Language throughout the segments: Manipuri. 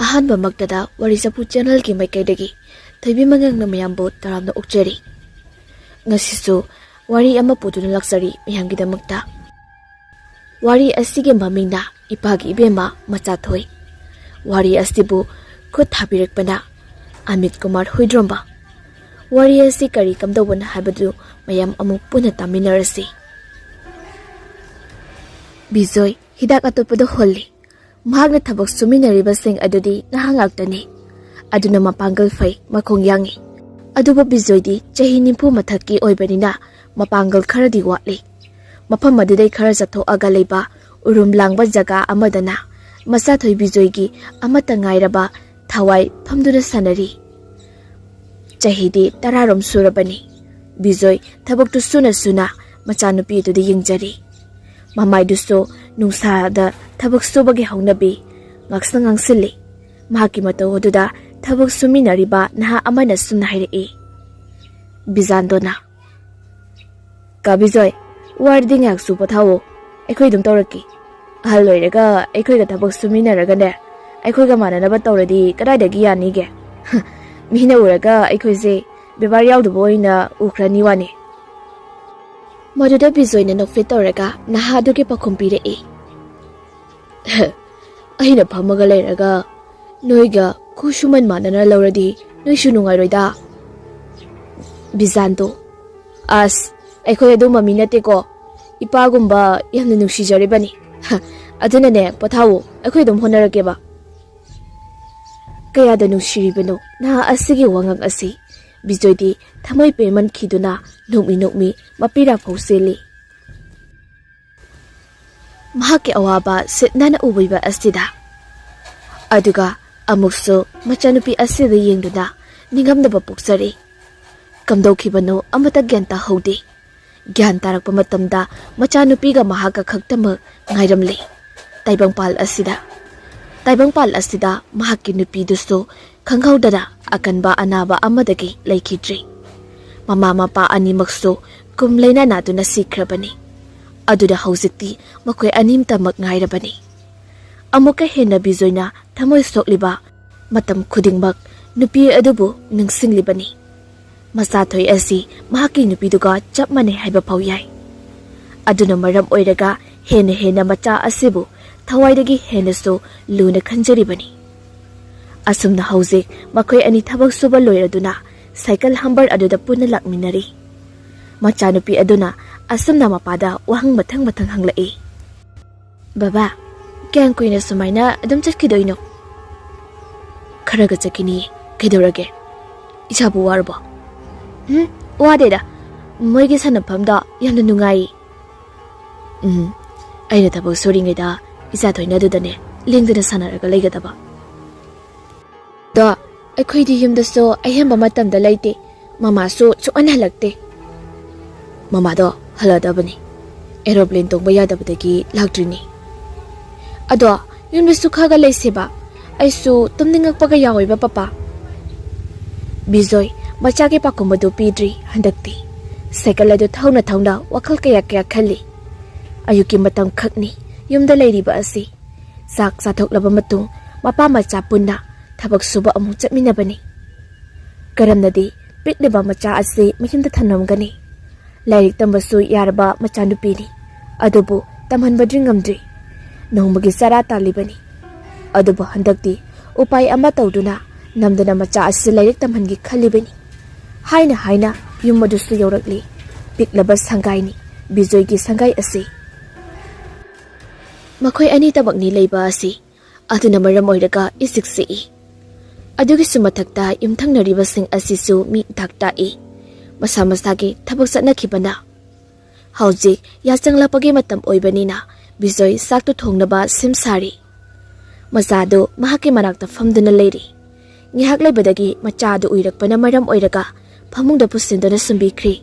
ꯑꯍꯥꯟꯕ ꯃꯛꯇꯗ ꯋꯥꯔꯤ ꯆꯐꯨ ꯆꯦꯅꯦꯜꯒꯤ ꯃꯥꯏꯀꯩꯗꯒꯤ ꯊꯣꯏꯕꯤ ꯃꯉꯥꯡꯅ ꯃꯌꯥꯝꯕꯨ ꯇꯔꯥꯝꯅ ꯑꯣꯛꯆꯔꯤ꯫ ꯉꯁꯤꯁꯨ ꯋꯥꯔꯤ ꯑꯃ ꯄꯨꯗꯨꯅ ꯂꯥꯛꯆꯔꯤ ꯃꯌꯥꯝꯒꯤꯗꯃꯛꯇ꯫ ꯋꯥꯔꯤ ꯑꯁꯤꯒꯤ ꯃꯃꯤꯡꯅ ꯏꯄꯥꯒꯤ ꯏꯕꯦꯝꯃ ꯃꯆꯥꯊꯣꯏ꯫ ꯋꯥꯔꯤ ꯑꯁꯤꯕꯨ ꯈꯨꯠ ꯊꯥꯕꯤꯔꯛꯄꯅ ꯑꯃꯤꯠ ꯀꯨꯃꯥꯔ ꯍꯨꯏꯗ꯭ꯔꯣꯝꯕ꯫ ꯋꯥꯔꯤ ꯑꯁꯤ ꯀꯔꯤ ꯀꯝꯗꯧꯕꯅ ꯍꯥꯏꯕꯗꯨ ꯃꯌꯥꯝ ꯑꯃꯨꯛ ꯄꯨꯟꯅ ꯇꯥꯃꯤꯟꯅꯔꯁꯤ꯫ ꯕꯤꯖꯣꯏ ꯍꯤꯗꯥꯛ ꯑꯇꯣꯞꯄꯗ ꯍꯣꯜꯂꯤ꯫ ꯃꯍꯥꯛꯅ ꯊꯕꯛ ꯁꯨꯃꯤꯟꯅꯔꯤꯕꯁꯤꯡ ꯑꯗꯨꯗꯤ ꯅꯍꯥ ꯉꯥꯛꯇꯅꯤ꯫ ꯑꯗꯨꯅ ꯃꯄꯥꯡꯒꯜ ꯐꯩ, ꯃꯈꯣꯡ ꯌꯥꯡꯏ꯫ ꯑꯗꯨꯕꯨ ꯕꯤꯖꯣꯏꯗꯤ ꯆꯍꯤ 90 ꯃꯊꯛꯀꯤ ꯑꯣꯏꯕꯅꯤꯅ ꯃꯄꯥꯡꯒꯜ ꯈꯔꯗꯤ ꯋꯥꯠꯂꯤ꯫ ꯃꯐꯝ ꯑꯗꯨꯗꯩ ꯈꯔ ꯆꯠꯊꯣꯛꯑꯒ ꯂꯩꯕ ꯎꯔꯨꯝ ꯂꯥꯡꯕ ꯖꯒꯥ ꯑꯃꯗꯅ ꯃꯆꯥꯊꯣꯏ ꯕꯤꯖꯣꯏꯒꯤ ꯑꯃꯠꯇ ꯉꯥꯏꯔꯕ ꯊꯋꯥꯏ ꯐꯝꯗꯨꯅ ꯁꯥꯟꯅꯔꯤ꯫ ꯆꯍꯤꯗꯤ 10ꯔꯣꯝ ꯁꯨꯔꯕꯅꯤ꯫ ꯕꯤꯖꯣꯏ ꯊꯕꯛꯇꯨ ꯁꯨꯅ ꯁꯨꯅ ꯃꯆꯥꯅꯨꯄꯤ ꯑꯗꯨꯗ ꯌꯦꯡꯖꯔꯤ꯫ ꯃꯃꯥꯏꯗꯨꯁꯨ ꯅꯨꯡꯁꯥꯗ ꯊꯕꯛ ꯁꯨꯕꯒꯤ ꯍꯧꯅꯕꯤ ꯉꯥꯛꯁꯪ ꯉꯥꯡꯁꯤꯜꯂꯤ꯫ ꯃꯍꯥꯛꯀꯤ ꯃꯇꯧ ꯑꯗꯨꯗ ꯊꯕꯛ ꯁꯨꯃꯤꯟꯅꯔꯤꯕ ꯅꯍꯥ ꯑꯃꯅ ꯁꯨꯝꯅ ꯍꯥꯏꯔꯛꯏ꯫ ꯕꯤꯖꯥꯟꯗꯣꯅ, "ꯀꯥ ꯕꯤꯖꯣꯏ, ꯋꯥꯔꯗꯤ ꯉꯥꯏꯍꯥꯛꯁꯨ ꯄꯣꯊꯥꯋꯣ, ꯑꯩꯈꯣꯏ ꯑꯗꯨꯝ ꯇꯧꯔꯛꯀꯦ꯫ ꯑꯍꯜ ꯑꯣꯏꯔꯒ ꯑꯩꯈꯣꯏꯒ ꯊꯕꯛ ꯁꯨꯃꯤꯟꯅꯔꯒꯅꯦ, ꯑꯩꯈꯣꯏꯒ ꯃꯥꯟꯅꯅꯕ ꯇꯧꯔꯗꯤ ꯀꯗꯥꯏꯗꯒꯤ ꯌꯥꯅꯤꯒꯦ? ꯃꯤꯅ ꯎꯔꯒ ꯑꯩꯈꯣꯏꯁꯦ ꯕꯦꯕꯥꯔ ꯌꯥꯎꯗꯕ ꯑꯣꯏꯅ ꯎꯈ꯭ꯔꯅꯤ ꯋꯥꯅꯤ." ꯃꯗꯨꯗ ꯕꯤꯖꯣꯏꯅ ꯅꯣꯛꯐꯦꯠ ꯇꯧꯔꯒ ꯅꯍꯥ ꯑꯗꯨꯒꯤ ꯄꯥꯎꯈꯨꯝ ꯄꯤꯔꯛꯏ꯫ "ꯑꯩꯅ ꯐꯝꯃꯒ ꯂꯩꯔꯒ ꯅꯣꯏꯒ ꯈꯨꯁꯨꯃꯟ ꯃꯥꯟꯅꯅ ꯂꯧꯔꯗꯤ ꯅꯣꯏꯁꯨ ꯅꯨꯡꯉꯥꯏꯔꯣꯏꯗ." ꯕꯤꯖꯥꯟꯗꯣ, "ꯑꯁ, ꯑꯩꯈꯣꯏ ꯑꯗꯨꯝꯕ ꯃꯤ ꯅꯠꯇꯦꯀꯣ. ꯏꯄꯥꯒꯨꯝꯕ ꯌꯥꯝꯅ ꯅꯨꯡꯁꯤꯖꯔꯤꯕꯅꯤ. ꯑꯗꯨꯅꯅꯦ ꯄꯣꯊꯥꯋꯣ, ꯑꯩꯈꯣꯏ ꯑꯗꯨꯝ ꯍꯣꯠꯅꯔꯛꯀꯦꯕ." ꯀꯌꯥꯗ ꯅꯨꯡꯁꯤꯔꯤꯕꯅꯣ ꯅꯍꯥ ꯑꯁꯤꯒꯤ ꯋꯥꯉꯥꯡ ꯑꯁꯤ꯫ ꯕꯤꯖꯣꯏꯗꯤ ꯊꯃꯣꯏ ꯄꯦꯟꯃꯟꯈꯤꯗꯨꯅ ꯅꯣꯛꯃꯤ ꯃꯄꯤꯔꯥꯐꯥꯎ ꯆꯦꯜꯂꯤ꯫ ꯃꯍꯥꯛꯀꯤ ꯑꯋꯥꯕ ꯁꯤꯠ ꯅꯥꯟꯅ ꯎꯕꯤꯕ ꯑꯁꯤꯗ ꯑꯗꯨꯒ ꯑꯃꯨꯛꯁꯨ ꯃꯆꯥꯅꯨꯄꯤ ꯑꯁꯤꯗ ꯌꯦꯡꯗꯨꯅ ꯅꯤꯡꯉꯝꯗꯕ ꯄꯣꯛꯆꯔꯤ꯫ ꯀꯝꯗꯧꯈꯤꯕꯅꯣ ꯑꯃꯠꯇ ꯒ꯭ꯌꯥꯟ ꯇꯥꯍꯧꯗꯦ꯫ ꯒ꯭ꯌꯥꯟ ꯇꯥꯔꯛꯄ ꯃꯇꯝꯗ ꯃꯆꯥꯅꯨꯄꯤꯒ ꯃꯍꯥꯛꯀ ꯈꯛꯇꯃꯛ ꯉꯥꯏꯔꯝꯂꯦ ꯇꯥꯏꯕꯪꯄꯥꯜ ꯑꯁꯤꯗ ꯃꯍꯥꯛꯀꯤ ꯅꯨꯄꯤꯗꯨꯁꯨ ꯈꯪꯍꯧꯗꯅ ꯑꯀꯟꯕ ꯑꯅꯥꯕ ꯑꯃꯗꯒꯤ ꯂꯩꯈꯤꯗ꯭ꯔꯤ꯫ ꯃꯃꯥ ꯃꯄꯥ ꯑꯅꯤꯃꯛꯁꯨ ꯀꯨꯝ ꯂꯩꯅꯥ ꯅꯥꯗꯨꯅ ꯁꯤꯈ꯭ꯔꯕꯅꯤ꯫ ꯑꯗꯨꯗ ꯍꯧꯖꯤꯛꯇꯤ ꯃꯈꯣꯏ ꯑꯅꯤꯝꯇꯃꯛ ꯉꯥꯏꯔꯕꯅꯤ꯫ ꯑꯃꯨꯛꯀ ꯍꯦꯟꯅ ꯕꯤꯖꯣꯏꯅ ꯊꯃꯣꯏ ꯁꯣꯛꯂꯤꯕ ꯃꯇꯝ ꯈꯨꯗꯤꯡꯃꯛ ꯅꯨꯄꯤ ꯑꯗꯨꯕꯨ ꯅꯤꯡꯁꯤꯡꯂꯤꯕꯅꯤ꯫ ꯃꯆꯥꯊꯣꯏ ꯑꯁꯤ ꯃꯍꯥꯛꯀꯤ ꯅꯨꯄꯤꯗꯨꯒ ꯆꯞ ꯃꯥꯟꯅꯩ ꯍꯥꯏꯕ ꯐꯥꯎ ꯌꯥꯏ꯫ ꯑꯗꯨꯅ ꯃꯔꯝ ꯑꯣꯏꯔꯒ ꯍꯦꯟꯅ ꯃꯆꯥ ꯑꯁꯤꯕꯨ ꯊꯋꯥꯏꯗꯒꯤ ꯍꯦꯟꯅꯁꯨ ꯂꯨꯅ ꯈꯟꯖꯔꯤꯕꯅꯤ꯫ ꯑꯁꯨꯝꯅ ꯍꯧꯖꯤꯛ ꯃꯈꯣꯏ ꯑꯅꯤ ꯊꯕꯛ ꯁꯨꯕ ꯂꯣꯏꯔꯗꯨꯅ ꯁꯥꯏꯀꯜ ꯍꯝꯕꯔ ꯑꯗꯨꯗ ꯄꯨꯟꯅ ꯂꯥꯛꯃꯤꯟꯅꯔꯤ꯫ ꯃꯆꯥꯅꯨꯄꯤ ꯑꯗꯨꯅ ꯑꯁꯨꯝꯅ ꯃꯄꯥꯗ ꯋꯥꯍꯪ ꯃꯊꯪ ꯍꯪꯂꯛꯏ꯫ "ꯕꯕꯥ, ꯀꯌꯥꯝ ꯀꯨꯏꯅ ꯁꯨꯃꯥꯏꯅ ꯑꯗꯨꯝ ꯆꯠꯈꯤꯗꯣꯏꯅꯣ?" "ꯈꯔꯒ ꯆꯠꯈꯤꯅꯤ, ꯀꯩꯗꯧꯔꯒꯦ? ꯏꯆꯥꯕꯨ ꯋꯥꯔꯕꯣ?" "ꯋꯥꯗꯦꯗ, ꯃꯣꯏꯒꯤ ꯁꯥꯟꯅꯐꯝꯗꯣ ꯌꯥꯝꯅ ꯅꯨꯡꯉꯥꯏ." "ꯑꯩꯅ ꯊꯕꯛ ꯁꯨꯔꯤꯉꯩꯗ ꯏꯆꯥꯊꯣꯏꯅ ꯑꯗꯨꯗꯅꯦ ꯂꯦꯡꯗꯅ ꯁꯥꯟꯅꯔꯒ ꯂꯩꯒꯗꯕ." "ꯗꯣ, ꯑꯩꯈꯣꯏꯗꯤ ꯌꯨꯝꯗꯁꯨ ꯑꯌꯥꯝꯕ ꯃꯇꯝꯗ ꯂꯩꯇꯦ. ꯃꯃꯥꯁꯨ ꯁꯨꯛꯍꯟ ꯍꯜꯂꯛꯇꯦ." "ꯃꯃꯥꯗꯣ ꯍꯜꯂꯛꯑꯗꯕꯅꯤ. ꯑꯦꯔꯣꯄ꯭ꯂꯦꯟ ꯇꯣꯡꯕ ꯌꯥꯗꯕꯗꯒꯤ ꯂꯥꯛꯇ꯭ꯔꯤꯅꯤ." "ꯑꯗꯣ ꯌꯨꯝꯗꯁꯨ ꯈꯔꯒ ꯂꯩꯁꯦꯕ. ꯑꯩꯁꯨ ꯇꯨꯝꯅꯤꯡꯉꯛꯄꯒ ꯌꯥꯎꯋꯦꯕ ꯄꯄꯥ." ꯕꯤꯖꯣꯏ ꯃꯆꯥꯒꯤ ꯄꯥꯎꯈꯨꯝ ꯑꯗꯨ ꯄꯤꯗ꯭ꯔꯤ ꯍꯟꯗꯛꯇꯤ꯫ ꯁꯥꯏꯀꯜ ꯑꯗꯨ ꯊꯧꯅ ꯋꯥꯈꯜ ꯀꯌꯥ ꯈꯜꯂꯤ꯫ ꯑꯌꯨꯛꯀꯤ ꯃꯇꯝ ꯈꯛꯅꯤ ꯌꯨꯝꯗ ꯂꯩꯔꯤꯕ ꯑꯁꯤ꯫ ꯆꯥꯛ ꯆꯥꯊꯣꯛꯂꯕ ꯃꯇꯨꯡ ꯃꯄꯥ ꯃꯆꯥ ꯄꯨꯟꯅ ꯊꯕꯛ ꯁꯨꯕ ꯑꯃꯨꯛ ꯆꯠꯃꯤꯟꯅꯕꯅꯤ꯫ ꯀꯔꯝꯅꯗꯤ ꯄꯤꯛꯂꯤꯕ ꯃꯆꯥ ꯑꯁꯤ ꯃꯌꯨꯝꯗ ꯊꯝꯂꯝꯒꯅꯤ? ꯂꯥꯏꯔꯤꯛ ꯇꯝꯕꯁꯨ ꯌꯥꯔꯕ ꯃꯆꯥꯅꯨꯄꯤꯅꯤ, ꯑꯗꯨꯕꯨ ꯇꯝꯍꯟꯕꯗꯤ ꯉꯝꯗ꯭ꯔꯤ꯫ ꯅꯣꯡꯃꯒꯤ ꯆꯔꯥ ꯇꯥꯜꯂꯤꯕꯅꯤ꯫ ꯑꯗꯨꯕꯨ ꯍꯟꯗꯛꯇꯤ ꯎꯄꯥꯏ ꯑꯃ ꯇꯧꯗꯨꯅ ꯅꯝꯗꯅ ꯃꯆꯥ ꯑꯁꯤ ꯂꯥꯏꯔꯤꯛ ꯇꯝꯍꯟꯒꯦ ꯈꯜꯂꯤꯕꯅꯤ꯫ ꯍꯥꯏꯅ ꯌꯨꯝ ꯑꯗꯨꯁꯨ ꯌꯧꯔꯛꯂꯤ꯫ ꯄꯤꯛꯂꯕ ꯁꯪꯒꯥꯏꯅꯤ ꯕꯤꯖꯣꯏꯒꯤ ꯁꯪꯒꯥꯏ ꯑꯁꯤ꯫ ꯃꯈꯣꯏ ꯑꯅꯤꯇꯃꯛꯅꯤ ꯂꯩꯕ ꯑꯁꯤ, ꯑꯗꯨꯅ ꯃꯔꯝ ꯑꯣꯏꯔꯒ ꯏꯆꯤꯛ ꯆꯤꯛꯏ꯫ ꯑꯗꯨꯒꯤꯁꯨ ꯃꯊꯛꯇ ꯌꯨꯝꯊꯪꯅꯔꯤꯕꯁꯤꯡ ꯑꯁꯤꯁꯨ ꯃꯤ ꯊꯥꯛ ꯇꯥꯛꯏ, ꯃꯁꯥ ꯃꯁꯥꯒꯤ ꯊꯕꯛ ꯆꯠꯅꯈꯤꯕꯅ꯫ ꯍꯧꯖꯤꯛ ꯌꯥꯆꯪꯂꯛꯄꯒꯤ ꯃꯇꯝ ꯑꯣꯏꯕꯅꯤꯅ ꯕꯤꯖꯣꯏ ꯆꯥꯛꯇꯨ ꯊꯣꯡꯅꯕ ꯁꯦꯝ ꯁꯥꯔꯤ꯫ ꯃꯆꯥꯗꯨ ꯃꯍꯥꯛꯀꯤ ꯃꯅꯥꯛꯇ ꯐꯝꯗꯨꯅ ꯂꯩꯔꯤ꯫ ꯉꯥꯏꯍꯥꯛ ꯂꯩꯕꯗꯒꯤ ꯃꯆꯥꯗꯨ ꯎꯏꯔꯛꯄꯅ ꯃꯔꯝ ꯑꯣꯏꯔꯒ ꯐꯃꯨꯡꯗ ꯄꯨꯁꯤꯟꯗꯨꯅ ꯁꯨꯝꯕꯤꯈ꯭ꯔꯤ꯫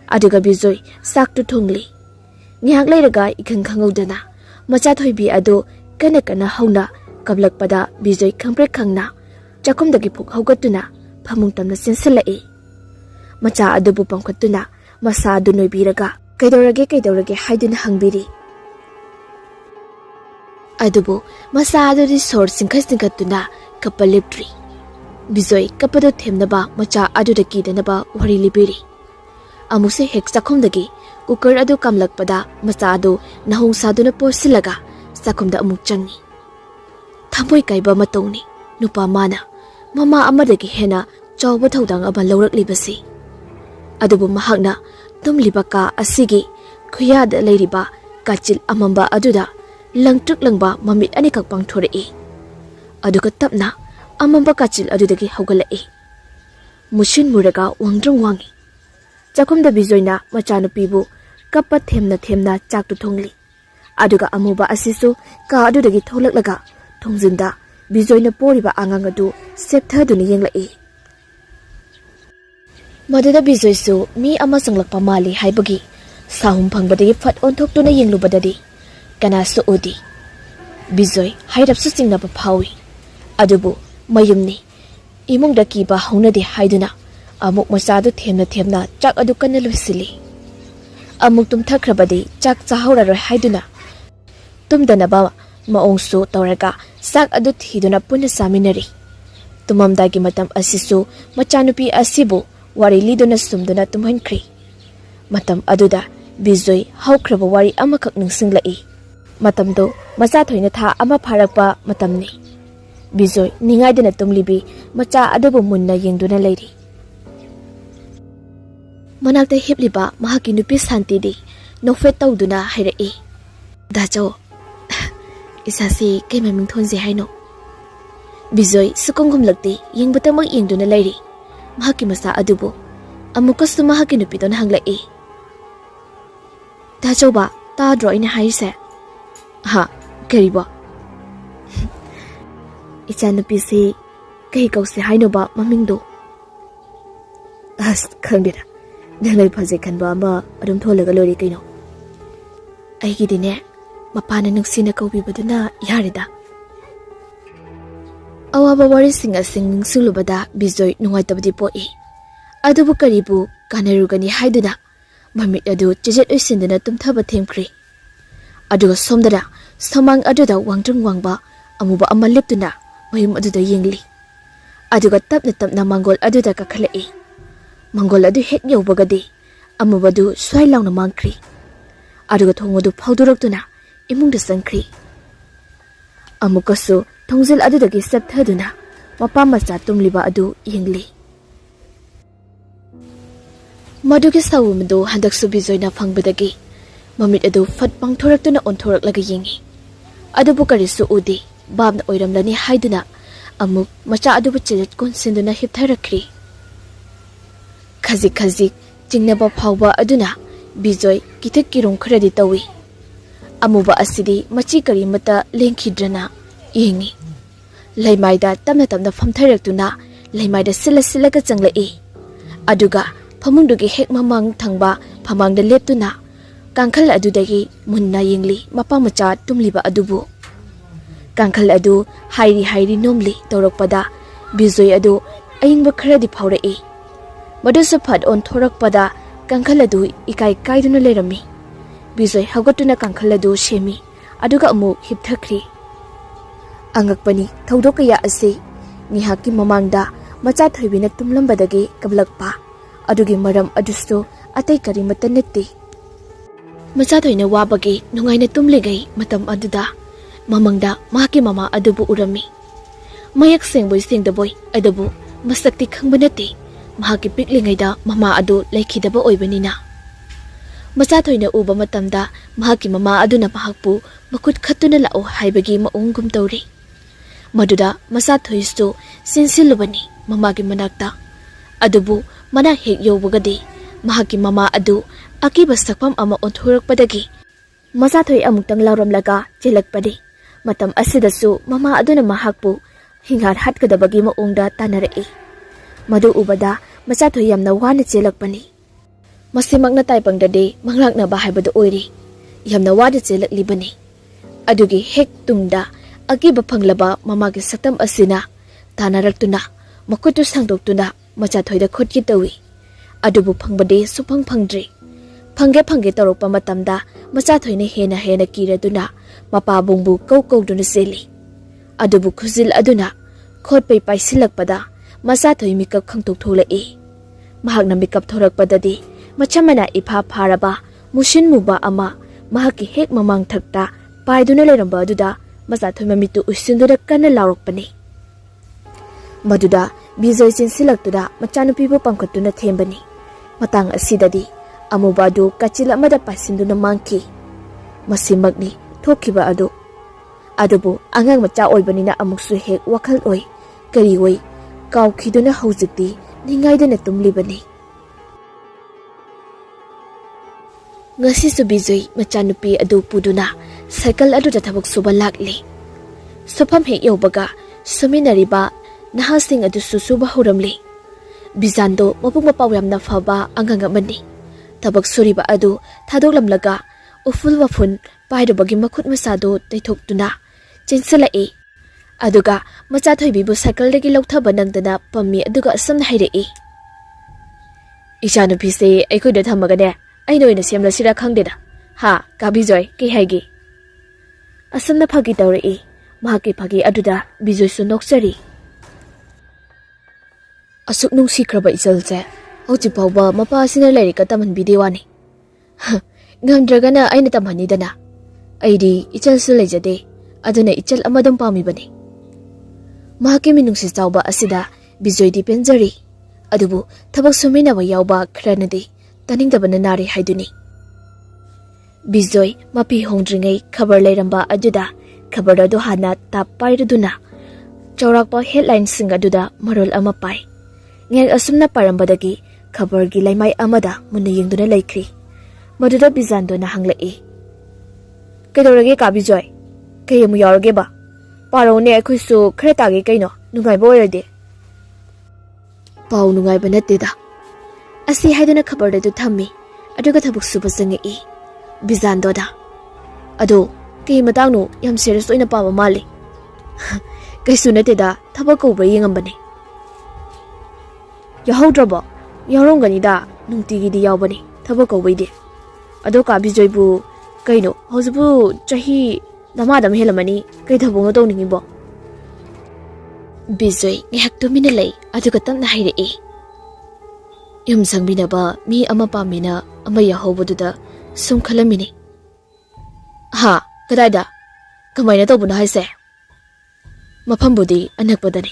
ꯑꯗꯨꯒ ꯕꯤꯖꯣꯏ ꯆꯥꯛꯇꯨ ꯊꯣꯡꯂꯤ꯫ ꯉꯥꯏꯍꯥꯛ ꯂꯩꯔꯒ ꯏꯈꯪ ꯈꯪꯍꯧꯗꯅ ꯃꯆꯥꯊꯣꯏꯕꯤ ꯑꯗꯨ ꯀꯟꯅ ꯍꯧꯅ ꯀꯞꯂꯛꯄꯗ ꯕꯤꯖꯣꯏ ꯈꯪꯄ꯭ꯔꯦꯛ ꯈꯪꯅ ꯆꯥꯛꯈꯨꯝꯗꯒꯤ ꯐꯨꯛ ꯍꯧꯒꯠꯇꯨꯅ ꯐꯃꯨꯡ ꯇꯝꯅ ꯆꯦꯟꯁꯤꯜꯂꯛꯏ꯫ ꯃꯆꯥ ꯑꯗꯨꯕꯨ ꯄꯝꯈꯠꯇꯨꯅ ꯃꯁꯥ ꯑꯗꯨ ꯅꯣꯏꯕꯤꯔꯒ ꯀꯩꯗꯧꯔꯒꯦ ꯍꯥꯏꯗꯨꯅ ꯍꯪꯕꯤꯔꯤ꯫ Adubu masa adudi sor singkatuna kappa leptri. Bijoy kapado themnaba macha aduda kidanaba wari libiri. Amuse hek sakhomdagi kukar adu kamlakpada macha adu nahong saduna porsilaga sakhomda amuk changi. Thamoi kaiba matongni nupa mana mama amadagi hena chawba thodang aba lawraklibasi. Adubu mahakna tumliba ka asigi khuyada leiriba kachil amamba aduda langtruk langba mamit anikak pangthorei. Aduga tapna amamba kachil adudagi haugalai. Mushin muraga wangdrang wangi. Chakhomda bijoyna machanupibu kappa themna chaktu thongli. Aduga amuba asisu ka adudagi tholaklaga thongjinda bijoyna poriba angang adu septhaduni yenglai. Maduda bijoysu mi ama sanglakpa mali haibagi sahum phangbadagi phat onthokduna yenglubadadi kanasu odi. Bijoy hairapsu singnaba phawi. Adubu mayumni imungda kiba haunadi haiduna amuk masadu themna chak adu kanna loisili. Amuk tumthakrabadi chak chahauraroi haiduna tumdanaba maongsu tawraga sak adu thiduna punna saminari. Tumamdagi matam asisu machanupi asibu wari liduna sumduna tumhankri. Matam aduda bijoy haukraba wari amakak ningsinglai. Matamdo machathoina tha ama pharakpa matamni. Bijoy ningaidana tumlibi macha adubu munna yengduna leiri. Manakta hipliba mahaki nupi santidi nofet tawduna hairei. Dacho isasi kay maming thonje haino. Bijoy sukongumlakti yengbatamag yengduna leiri. Mahaki masa adubu amukastu mahaki nupi don hanglai. Dacho ba tadro ina haise. Ha kariba. Ichanupisi kay kausi haino ba mamingdo. As khandira. Nalay phajay khanba ama adum tholaga lori kaino. Aigidine mapana nungsina kaubibaduna yarida. Awaba wari singa sulubada bijoy nungaitabadi poi. Adubu karibu kanarugani haiduna mamit adu chijet oisinduna tumthaba themkri. Aduga somdara samang aduda wangdrang wangba amuba ama leptuna mayum aduda yengli. Aduga tapna mangol aduda kakhalai. Mangol adu het yobagadi amubadu swai launa mangkri. Aduga thongodu phauduroktuna imungda sangkri. Amukasu thongjil adudagi sapthaduna mapa macha tumliba adu yengli. Madugi sawumdu handaksu bijoyna phangbadagi mamit adu fat pangthoraktuna onthoraklaga yengi. Adubu karisu udi babna oiramlani haiduna amuk macha adubu chilet konsinduna hiptharakri. Khazik jingnaba phawba aduna bijoy kitak kirong khradi tawi. Amuba asidi machi kari mata lengkhidrana yengi. Laimaida tamna famtharaktuna laimaida silaga changlai. Aduga phamungdugi hek mamang thangba phamangda leptuna kangkhal adudagi munna yengli mapa macha tumliba adubu. Kangkhal adu hairi nomli tawrakpada bijoy adu ayingba khradi phawrai. Madusa phat on thorakpada kangkhal adu ikai kaiduna lerami. Bijoy hagatuna kangkhal adu shemi aduga amuk hipthakri. Angakpani thodokaya ase ngihaki mamangda machathoibina tumlambadagi kablakpa adugi maram adusto atai karimata netti. Machathoina wabagi nungaina tumligai matam aduda mamangda mahaki mama adubu urami. Mayak sengboy adabu masakti khangbanati mahaki piklingaida mama adu laikhidaba oibanina. Machathoina uba matamda mahaki mama aduna mahakpu makut khatuna lao haibagi maungum tawri. Maduda machathoistu sinsilubani mamagi manakta. Adubu mana hek yobagadi mahaki mama adu akiba sakpam ama onthorakpadagi machathoi amuktang lauramlaga chelakpadi. Matam asidasu mama aduna mahakpu hingar hatkadabagi maungda tanarei. Madu ubada machathoi yamna wana chelakpani. Masimakna taipangdade manglaknaba haibadu oiri. Yamna wada chelaklibani. Adugi hek tungda akiba phanglaba mamagi saktam asina tanaraktuna makutu sangdoktuna machathoida khotki tawi. Adubu phangbade supang phangdri. ꯐꯪꯒꯦ ꯇꯧꯔꯛꯄ ꯃꯇꯝꯗ ꯃꯆꯥꯊꯣꯏꯅ ꯍꯦꯟꯅ ꯀꯤꯔꯗꯨꯅ ꯃꯄꯥꯕꯨꯡꯕꯨ ꯀꯧꯗꯨꯅ ꯆꯦꯜꯂꯤ꯫ ꯑꯗꯨꯕꯨ ꯈꯨꯖꯤꯜ ꯑꯗꯨꯅ ꯈꯣꯠꯄꯩ ꯄꯥꯏꯁꯤꯜꯂꯛꯄꯗ ꯃꯆꯥꯊꯣꯏ ꯃꯤꯀꯞ ꯈꯪꯊꯣꯛ ꯊꯣꯛꯂꯛꯏ꯫ ꯃꯍꯥꯛꯅ ꯃꯤꯀꯞ ꯊꯣꯔꯛꯄꯗꯗꯤ ꯃꯆꯝꯃꯅ ꯏꯐꯥ ꯐꯥꯔꯕ ꯃꯨꯁꯤꯟ ꯃꯨꯕ ꯑꯃ ꯃꯍꯥꯛꯀꯤ ꯍꯦꯛ ꯃꯃꯥꯡ ꯊꯛꯇ ꯄꯥꯏꯗꯨꯅ ꯂꯩꯔꯝꯕ ꯑꯗꯨꯗ ꯃꯆꯥꯊꯣꯏ ꯃꯃꯤꯠꯇꯨ ꯎꯏꯁꯤꯟꯗꯨꯅ ꯀꯟꯅ ꯂꯥꯎꯔꯛꯄꯅꯤ꯫ ꯃꯗꯨꯗ ꯕꯤꯖꯣꯏ ꯆꯦꯟꯁꯤꯜꯂꯛꯇꯨꯅ ꯃꯆꯥꯅꯨꯄꯤꯕꯨ ꯄꯥꯡꯈꯠꯇꯨꯅ ꯊꯦꯝꯕꯅꯤ꯫ ꯃꯇꯥꯡ ꯑꯁꯤꯗꯗꯤ ꯑꯃꯨꯕ ꯑꯗꯨ ꯀꯥꯆꯤꯜ ꯑꯃꯗ ꯄꯥꯏꯁꯤꯟꯗꯨꯅ ꯃꯥꯡꯈꯤ꯫ ꯃꯁꯤꯃꯛꯅꯤ ꯊꯣꯛꯈꯤꯕ ꯑꯗꯨ꯫ ꯑꯗꯨꯕꯨ ꯑꯉꯥꯡ ꯃꯆꯥ ꯑꯣꯏꯕꯅꯤꯅ ꯑꯃꯨꯛꯁꯨ ꯍꯦꯛ ꯋꯥꯈꯜ ꯑꯣꯏ ꯀꯔꯤ ꯑꯣꯏ ꯀꯥꯎꯈꯤꯗꯨꯅ ꯍꯧꯖꯤꯛꯇꯤ ꯅꯤꯡꯉꯥꯏꯗꯅ ꯇꯨꯝꯂꯤꯕꯅꯤ꯫ ꯉꯁꯤꯁꯨ ꯕꯤꯖꯣꯏ ꯃꯆꯥꯅꯨꯄꯤ ꯑꯗꯨ ꯄꯨꯗꯨꯅ ꯁꯥꯏꯀꯜ ꯑꯗꯨꯗ ꯊꯕꯛ ꯁꯨꯕ ꯂꯥꯛꯂꯤ꯫ ꯁꯨꯐꯝ ꯍꯦꯛ ꯌꯧꯕꯒ ꯁꯨꯃꯤꯟꯅꯔꯤꯕ ꯅꯍꯥꯁꯤꯡ ꯑꯗꯨꯁꯨ ꯁꯨꯕ ꯍꯧꯔꯝꯂꯤ꯫ ꯕꯤꯖꯥꯟꯗꯣ ꯃꯕꯨꯛ ꯃꯄꯥꯎ ꯌꯥꯝꯅ ꯐꯕ ꯑꯉꯥꯡ ꯑꯃꯅꯤ꯫ ꯊꯕꯛ ꯁꯨꯔꯤꯕ ꯑꯗꯨ ꯊꯥꯗꯣꯛꯂꯝꯂꯒ ꯎꯐꯨꯜ ꯋꯥꯐꯨꯟ ꯄꯥꯏꯔꯨꯕꯒꯤ ꯃꯈꯨꯠ ꯃꯁꯥꯗꯨ ꯇꯩꯊꯣꯛꯇꯨꯅ ꯆꯦꯟꯁꯤꯜꯂꯛꯏ꯫ ꯑꯗꯨꯒ ꯃꯆꯥꯊꯣꯏꯕꯤꯕꯨ ꯁꯥꯏꯀꯜꯗꯒꯤ ꯂꯧꯊꯕ ꯅꯪꯗꯅ ꯄꯝꯃꯤ ꯑꯗꯨꯒ ꯑꯁꯨꯝꯅ ꯍꯥꯏꯔꯛꯏ꯫ "ꯏꯆꯥꯅꯨꯄꯤꯁꯦ ꯑꯩꯈꯣꯏꯗ ꯊꯝꯃꯒꯅꯦ ꯑꯩꯅ ꯑꯣꯏꯅ ꯁꯦꯝꯂꯁꯤꯔꯥ ꯈꯪꯗꯦꯗ꯫ ꯍꯥ ꯀꯥꯕꯤꯖꯣꯏ ꯀꯩ ꯍꯥꯏꯒꯦ?" ꯑꯁꯨꯝꯅ ꯐꯥꯒꯤ ꯇꯧꯔꯛꯏ꯫ ꯃꯍꯥꯛꯀꯤ ꯐꯥꯒꯤ ꯑꯗꯨꯗ ꯕꯤꯖꯣꯏꯁꯨ ꯅꯣꯛꯆꯔꯤ꯫ "ꯑꯁꯨꯛ ꯅꯨꯡꯁꯤꯈ꯭ꯔꯕ ꯏꯆꯜꯁꯦ ꯍꯧꯖꯤꯛ ꯐꯥꯎꯕ ꯃꯄꯥꯁꯤꯅ ꯂꯥꯏꯔꯤꯛꯀ ꯇꯝꯍꯟꯕꯤꯗꯦ ꯋꯥꯅꯤ꯫ ꯉꯝꯗ꯭ꯔꯒꯅ ꯑꯩꯅ ꯇꯝꯍꯟꯅꯤꯗꯅ꯫ ꯑꯩꯗꯤ ꯏꯆꯜꯁꯨ ꯂꯩꯖꯗꯦ, ꯑꯗꯨꯅ ꯏꯆꯜ ꯑꯃꯗꯪ ꯄꯥꯝꯃꯤꯕꯅꯤ." ꯃꯍꯥꯛꯀꯤ ꯃꯤꯅꯨꯡꯁꯤ ꯆꯥꯎꯕ ꯑꯁꯤꯗ ꯕꯤꯖꯣꯏꯗꯤ ꯄꯦꯟꯖꯔꯤ꯫ ꯑꯗꯨꯕꯨ ꯊꯕꯛ ꯁꯨꯃꯤꯟꯅꯕ ꯌꯥꯎꯕ ꯈꯔꯅꯗꯤ ꯇꯥꯅꯤꯡꯗꯕꯅ ꯅꯥꯔꯦ ꯍꯥꯏꯗꯨꯅꯤ꯫ ꯕꯤꯖꯣꯏ ꯃꯄꯤ ꯍꯣꯡꯗ꯭ꯔꯤꯉꯩ ꯈꯕꯔ ꯂꯩꯔꯝꯕ ꯑꯗꯨꯗ ꯈꯕꯔ ꯑꯗꯨ ꯍꯥꯟꯅ ꯇꯥꯞ ꯄꯥꯏꯔꯗꯨꯅ ꯆꯥꯎꯔꯥꯛꯄ ꯍꯦꯗꯂꯥꯏꯟꯁꯤꯡ ꯑꯗꯨꯗ ꯃꯔꯣꯜ ꯑꯃ ꯄꯥꯏ꯫ ꯉꯦꯛ ꯑꯁꯨꯝꯅ ꯄꯥꯔꯝꯕꯗꯒꯤ ꯈꯕꯔꯒꯤ ꯂꯩꯃꯥꯏ ꯑꯃꯗ ꯃꯨꯟꯅ ꯌꯦꯡꯗꯨꯅ ꯂꯩꯈ꯭ꯔꯤ꯫ ꯃꯗꯨꯗ ꯕꯤꯖꯥꯟꯗꯣꯅ ꯍꯪꯂꯛꯏ꯫ "ꯀꯩꯗꯧꯔꯒꯦ ꯀꯥ ꯕꯤꯖꯣꯏ? ꯀꯩ ꯑꯃꯨꯛ ꯌꯥꯎꯔꯒꯦꯕ? ꯄꯥꯔꯧꯅꯦ ꯑꯩꯈꯣꯏꯁꯨ ꯈꯔ ꯇꯥꯒꯦ ꯀꯩꯅꯣ, ꯅꯨꯡꯉꯥꯏꯕ ꯑꯣꯏꯔꯗꯤ." "ꯄꯥꯎ ꯅꯨꯡꯉꯥꯏꯕ ꯅꯠꯇꯦꯗ." ꯑꯁꯤ ꯍꯥꯏꯗꯨꯅ ꯈꯕꯔ ꯑꯗꯨ ꯊꯝꯃꯤ ꯑꯗꯨꯒ ꯊꯕꯛ ꯁꯨꯕ ꯆꯪꯉꯛꯏ꯫ ꯕꯤꯖꯥꯟꯗꯣꯗ "ꯑꯗꯣ ꯀꯩ ꯃꯇꯥꯡꯅꯣ? ꯌꯥꯝ ꯁꯦꯔꯤꯌꯁ ꯑꯣꯏꯅ ꯄꯥꯕ ꯃꯥꯜꯂꯤ." "ꯀꯩꯁꯨ ꯅꯠꯇꯦꯗ, ꯊꯕꯛ ꯀꯧꯕ ꯌꯦꯡꯉꯝꯕꯅꯤ." "ꯌꯥꯎꯍꯧꯗ꯭ꯔꯕꯣ?" "ꯌꯥꯎꯔꯝꯒꯅꯤꯗ, ꯅꯨꯡꯇꯤꯒꯤꯗꯤ ꯌꯥꯎꯕꯅꯤ ꯊꯕꯛ ꯀꯧꯕꯩꯗꯤ." "ꯑꯗꯣ ꯀꯥ ꯕꯤꯖꯣꯏꯕꯨ ꯀꯩꯅꯣ ꯍꯧꯖꯤꯛꯄꯨ ꯆꯍꯤ 40 ꯍꯦꯜꯂꯝꯃꯅꯤ, ꯀꯩ ꯊꯕꯛꯅꯣ ꯇꯧꯅꯤꯡꯉꯤꯕꯣ?" ꯕꯤꯖꯣꯏ ꯉꯥꯏꯍꯥꯛ ꯇꯨꯃꯤꯟꯅ ꯂꯩ ꯑꯗꯨꯒ ꯇꯞꯅ ꯍꯥꯏꯔꯛꯏ꯫ "ꯌꯨꯝ ꯁꯪꯕꯤꯅꯕ ꯃꯤ ꯑꯃ ꯄꯥꯝꯃꯤꯅ ꯑꯃ ꯌꯥꯎꯍꯧꯕꯗꯨꯗ ꯁꯨꯝ ꯈꯜꯂꯝꯃꯤꯅꯤ." "ꯍꯥ ꯀꯗꯥꯏꯗ? ꯀꯃꯥꯏꯅ ꯇꯧꯕꯅꯣ ꯍꯥꯏꯁꯦ?" "ꯃꯐꯝꯕꯨꯗꯤ ꯑꯅꯛꯄꯗꯅꯤ,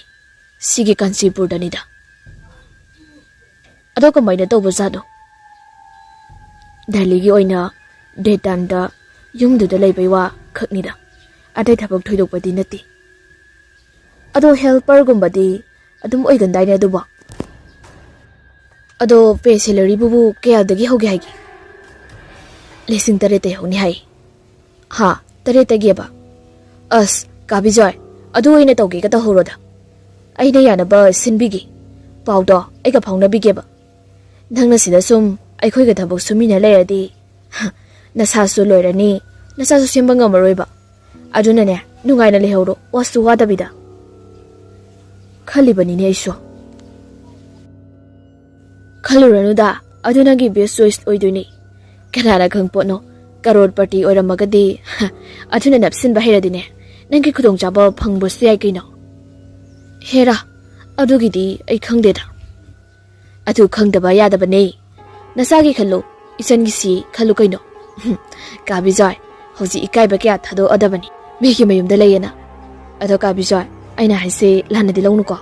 ꯁꯤꯒꯤ ꯀꯥꯟꯆꯤꯄꯨꯔꯗꯅꯤꯗ." "ꯑꯗꯣ ꯀꯃꯥꯏꯅ ꯇꯧꯕꯖꯥꯠꯅꯣ?" "ꯗꯦꯜꯂꯤꯒꯤ ꯑꯣꯏꯅ ꯗꯦ ꯇꯥꯏꯝꯗ ꯌꯨꯝꯗꯨꯗ ꯂꯩꯕꯩ ꯋꯥ ꯈꯛꯅꯤꯗ, ꯑꯇꯩ ꯊꯕꯛ ꯊꯣꯏꯗꯣꯛꯄꯗꯤ ꯅꯠꯇꯦ." "ꯑꯗꯣ ꯍꯦꯜꯄꯔꯒꯨꯝꯕꯗꯤ ꯑꯗꯨꯝ ꯑꯣꯏꯒꯟꯗꯥꯏꯅꯦ ꯑꯗꯨꯕꯣ?" "ꯑꯗꯣ ꯄꯦ ꯁꯦꯂꯔꯤꯕꯨ ꯀꯌꯥꯗꯒꯤ ꯍꯧꯒꯦ ꯍꯥꯏꯒꯦ?" 8,000 ꯍꯧꯅꯤ ꯍꯥꯏ." "ꯍꯥ 8,000ꯕ? ꯑꯁ ꯀꯥ ꯕꯤꯖꯣꯏ ꯑꯗꯨ ꯑꯣꯏꯅ ꯇꯧꯒꯦꯒ ꯇꯧꯍꯧꯔꯣꯗ꯫ ꯑꯩꯅ ꯌꯥꯅꯕ ꯁꯤꯟꯕꯤꯒꯦ, ꯄꯥꯎꯗꯣ ꯑꯩꯒ ꯐꯥꯎꯅꯕꯤꯒꯦꯕ꯫ ꯅꯪꯅ ꯁꯤꯗ ꯁꯨꯝ ꯑꯩꯈꯣꯏꯒ ꯊꯕꯛ ꯁꯨꯃꯤꯟꯅ ꯂꯩꯔꯗꯤ ꯅꯁꯥꯁꯨ ꯂꯣꯏꯔꯅꯤ, ꯅꯁꯥꯁꯨ ꯁꯦꯝꯕ ꯉꯝꯃꯔꯣꯏꯕ꯫ ꯑꯗꯨꯅꯅꯦ ꯅꯨꯡꯉꯥꯏꯅ ꯂꯩꯍꯧꯔꯣ, ꯋꯥꯁꯨ ꯋꯥꯗꯕꯤꯗ." "ꯈꯜꯂꯤꯕꯅꯤꯅꯦ ꯑꯩꯁꯨ." "ꯈꯜꯂꯨꯔꯅꯨꯗ, ꯑꯗꯨ ꯅꯪꯒꯤ ꯕꯦꯁ ꯆꯣꯏꯁ ꯑꯣꯏꯗꯣꯏꯅꯤ꯫ ꯀꯅꯥꯅ ꯈꯪꯄꯣꯠꯅꯣ, ꯀꯔꯣꯔꯄꯇꯤ ꯑꯣꯏꯔꯝꯃꯒꯗꯤ ꯑꯗꯨꯅ ꯅꯞꯁꯤꯟꯕ ꯍꯩꯔꯗꯤꯅꯦ ꯅꯪꯒꯤ ꯈꯨꯗꯣꯡꯆꯥꯕ ꯐꯪꯕꯁꯨ ꯌꯥꯏ ꯀꯩꯅꯣ." "ꯍꯦꯔꯥ ꯑꯗꯨꯒꯤꯗꯤ ꯑꯩ ꯈꯪꯗꯦꯗ." "ꯑꯗꯨ ꯈꯪꯗꯕ ꯌꯥꯗꯕꯅꯦ, ꯅꯁꯥꯒꯤ ꯈꯜꯂꯨ, ꯏꯆꯟꯒꯤꯁꯤ ꯈꯜꯂꯨ ꯀꯩꯅꯣ." "ꯀꯥ ꯕꯤꯖꯣꯏ ꯍꯧꯖꯤꯛ ꯏꯀꯥꯏꯕ ꯀꯌꯥ ꯊꯥꯗꯣꯛꯑꯗꯕꯅꯤ, ꯃꯤꯒꯤ ꯃꯌꯨꯝꯗ ꯂꯩꯌꯦꯅ." "ꯑꯗꯣ ꯀꯥ ꯕꯤꯖꯣꯏ ꯑꯩꯅ ꯍꯥꯏꯁꯦ ꯂꯥꯟꯅꯗꯤ ꯂꯧꯅꯨꯀꯣ."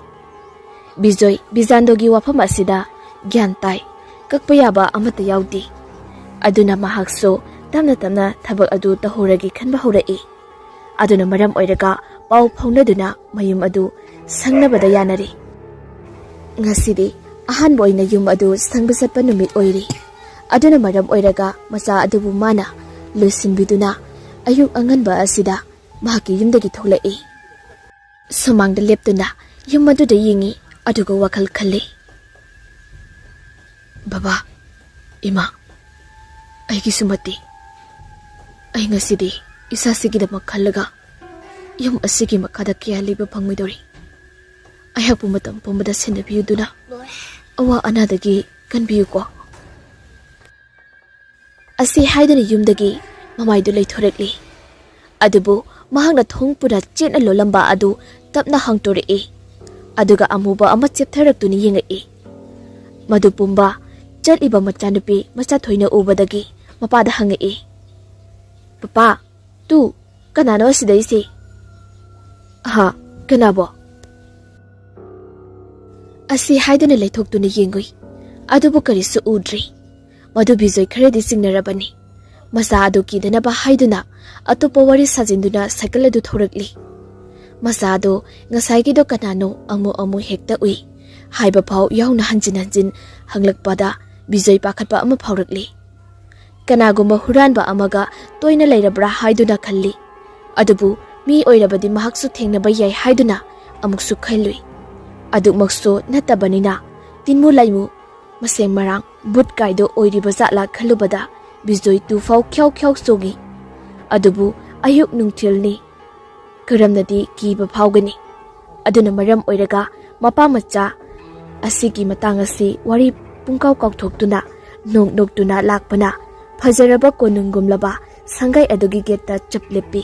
ꯕꯤꯖꯣꯏ ꯕꯤꯖꯥꯟꯗꯣꯒꯤ ꯋꯥꯐꯝ ꯑꯁꯤꯗ ꯒ꯭ꯌꯥꯟ ꯇꯥꯏ, ꯀꯛꯄ ꯌꯥꯕ ꯑꯃꯠꯇ ꯌꯥꯎꯗꯦ꯫ ꯑꯗꯨꯅ ꯃꯍꯥꯛꯁꯨ ꯇꯞꯅ ꯇꯞꯅ ꯊꯕꯛ ꯑꯗꯨ ꯇꯧꯍꯧꯔꯒꯦ ꯈꯟꯕ ꯍꯧꯔꯛꯏ꯫ ꯑꯗꯨꯅ ꯃꯔꯝ ꯑꯣꯏꯔꯒ ꯄꯥꯎ ꯐꯥꯎꯅꯗꯨꯅ ꯃꯌꯨꯝ ꯑꯗꯨ ꯁꯪꯅꯕꯗ ꯌꯥꯅꯔꯤ꯫ ꯉꯁꯤꯗꯤ ꯑꯍꯥꯟꯕ ꯑꯣꯏꯅ ꯌꯨꯝ ꯑꯗꯨ ꯁꯪꯕ ꯆꯠꯄ ꯅꯨꯃꯤꯠ ꯑꯣꯏꯔꯤ꯫ ꯑꯗꯨꯅ ꯃꯔꯝ ꯑꯣꯏꯔꯒ ꯃꯆꯥ ꯑꯗꯨꯕꯨ ꯃꯥꯅ ꯂꯣꯏꯁꯤꯟꯕꯤꯗꯨꯅ ꯑꯌꯨꯛ ꯑꯉꯟꯕ ꯑꯁꯤꯗ ꯃꯍꯥꯛꯀꯤ ꯌꯨꯝꯗꯒꯤ ꯊꯣꯛꯂꯛꯏ꯫ ꯁꯨꯃꯥꯡꯗ ꯂꯦꯞꯇꯨꯅ ꯌꯨꯝ ꯑꯗꯨꯗ ꯌꯦꯡꯉꯤ ꯑꯗꯨꯒ ꯋꯥꯈꯜ ꯈꯜꯂꯤ꯫ "ꯕꯕꯥ, ꯏꯃꯥ, ꯑꯩꯒꯤꯁꯨ ꯃꯇꯤ꯫ ꯑꯩ ꯉꯁꯤꯗꯤ ꯏꯁꯥꯁꯤꯒꯤꯗꯃꯛ ꯈꯜꯂꯒ ꯌꯨꯝ ꯑꯁꯤꯒꯤ ꯃꯈꯥꯗ ꯀꯌꯥ ꯂꯩꯕ ꯐꯪꯉꯣꯏꯗꯧꯔꯤ꯫ ꯑꯩꯍꯥꯛꯄꯨ ꯃꯇꯝ ꯄꯨꯝꯕꯗ ꯁꯦꯟꯅꯕꯤꯌꯨꯗꯨꯅ ꯑꯋꯥ ꯑꯅꯥꯗꯒꯤ ꯀꯟꯕꯤꯌꯨꯀꯣ." ꯑꯁꯤ ꯍꯥꯏꯗꯨꯅ ꯌꯨꯝꯗꯒꯤ ꯃꯃꯥꯏꯗꯨ ꯂꯩꯊꯣꯔꯛꯂꯤ ꯑꯗꯨꯕꯨ ꯃꯍꯥꯛꯅ ꯊꯣꯡ ꯄꯨꯔ ꯆꯦꯠꯅ ꯂꯣꯜꯂꯝꯕ ꯑꯗꯨ ꯇꯞꯅ ꯍꯥꯡꯇꯣꯔꯛꯏ ꯑꯗꯨꯒ ꯑꯃꯨꯕ ꯑꯃ ꯆꯦꯞꯊꯔꯛꯇꯨꯅ ꯌꯦꯡꯉꯛꯏ ꯃꯗꯨ ꯄꯨꯝꯕ ꯆꯠꯂꯤꯕ ꯃꯆꯥꯅꯨꯄꯤ ꯃꯆꯥꯊꯣꯏꯅ ꯎꯕꯗꯒꯤ ꯃꯄꯥꯗ ꯍꯪꯉꯛꯏ ꯄꯄꯥ ꯇꯨ ꯀꯅꯥꯅꯣ ꯑꯁꯤꯗꯩꯁꯤ ꯍꯥ ꯀꯅꯥꯕꯣ ꯑꯁꯤ ꯍꯥꯏꯗꯨꯅ ꯂꯩꯊꯣꯛꯇꯨꯅ ꯌꯦꯡꯉꯨꯏ ꯑꯗꯨꯕꯨ ꯀꯔꯤꯁꯨ ꯎꯗ꯭ꯔꯤ ꯃꯗꯨ ꯕꯤꯖꯣꯏ ꯈꯔꯗꯤ ꯆꯤꯡꯅꯔꯕꯅꯤ ꯃꯆꯥ ꯑꯗꯨ ꯀꯤꯗꯅꯕ ꯍꯥꯏꯗꯨꯅ ꯑꯇꯣꯞꯄ ꯋꯥꯔꯤ ꯁꯥꯖꯤꯟꯗꯨꯅ ꯁꯥꯏꯀꯜ ꯑꯗꯨ ꯊꯧꯔꯛꯂꯤ ꯃꯆꯥ ꯑꯗꯨ ꯉꯁꯥꯏꯒꯤꯗꯣ ꯀꯅꯥꯅꯣ ꯑꯃꯨꯛ ꯍꯦꯛꯇ ꯎꯏ ꯍꯥꯏꯕ ꯐꯥꯎ ꯌꯥꯎꯅ ꯍꯟꯖꯤꯟ ꯍꯪꯂꯛꯄꯗ ꯕꯤꯖꯣꯏ ꯄꯥꯈꯠꯄ ꯑꯃ ꯐꯥꯎꯔꯛꯂꯤ ꯀꯅꯥꯒꯨꯝꯕ ꯍꯨꯔꯥꯟꯕ ꯑꯃꯒ ꯇꯣꯏꯅ ꯂꯩꯔꯕ꯭ꯔꯥ ꯍꯥꯏꯗꯨꯅ ꯈꯜꯂꯤ ꯑꯗꯨꯕꯨ ꯃꯤ ꯑꯣꯏꯔꯕꯗꯤ ꯃꯍꯥꯛꯁꯨ ꯊꯦꯡꯅꯕ ꯌꯥꯏ ꯍꯥꯏꯗꯨꯅ ꯑꯃꯨꯛꯁꯨ ꯈꯜꯂꯨꯏ ꯑꯗꯨꯃꯛꯁꯨ ꯅꯠꯇꯕꯅꯤꯅ ꯇꯤꯟꯃꯨ ꯂꯩꯃꯨ ꯃꯁꯦꯡ ꯃꯔꯥꯡ ꯕꯨꯠ ꯀꯥꯏꯗꯣ ꯑꯣꯏꯔꯤꯕ ꯖꯥꯠꯂꯥ ꯈꯜꯂꯨꯕꯗ ꯕꯤꯖꯣꯏ ꯇꯨꯐꯥꯎ ꯈ꯭ꯌꯥꯎ ꯆꯣꯡꯉꯤ ꯑꯗꯨꯕꯨ ꯑꯌꯨꯛ ꯅꯨꯡꯊꯤꯜꯅꯤ ꯀꯔꯝꯅꯗꯤ ꯀꯤꯕ ꯐꯥꯎꯒꯅꯤ ꯑꯗꯨꯅ ꯃꯔꯝ ꯑꯣꯏꯔꯒ ꯃꯄꯥ ꯃꯆꯥ ꯑꯁꯤꯒꯤ ꯃꯇꯥꯡ ꯑꯁꯤ ꯋꯥꯔꯤ ꯄꯨꯡꯀꯥꯎ ꯀꯥꯎꯊꯣꯛꯇꯨꯅ ꯅꯣꯛꯇꯨꯅ ꯂꯥꯛꯄꯅ ꯐꯖꯔꯕ ꯀꯣꯅꯨꯡꯒꯨꯝꯂꯕ ꯁꯪꯒꯥꯏ ꯑꯗꯨꯒꯤ ꯒꯦꯠꯇ ꯆꯞ ꯂꯦꯞꯄꯤ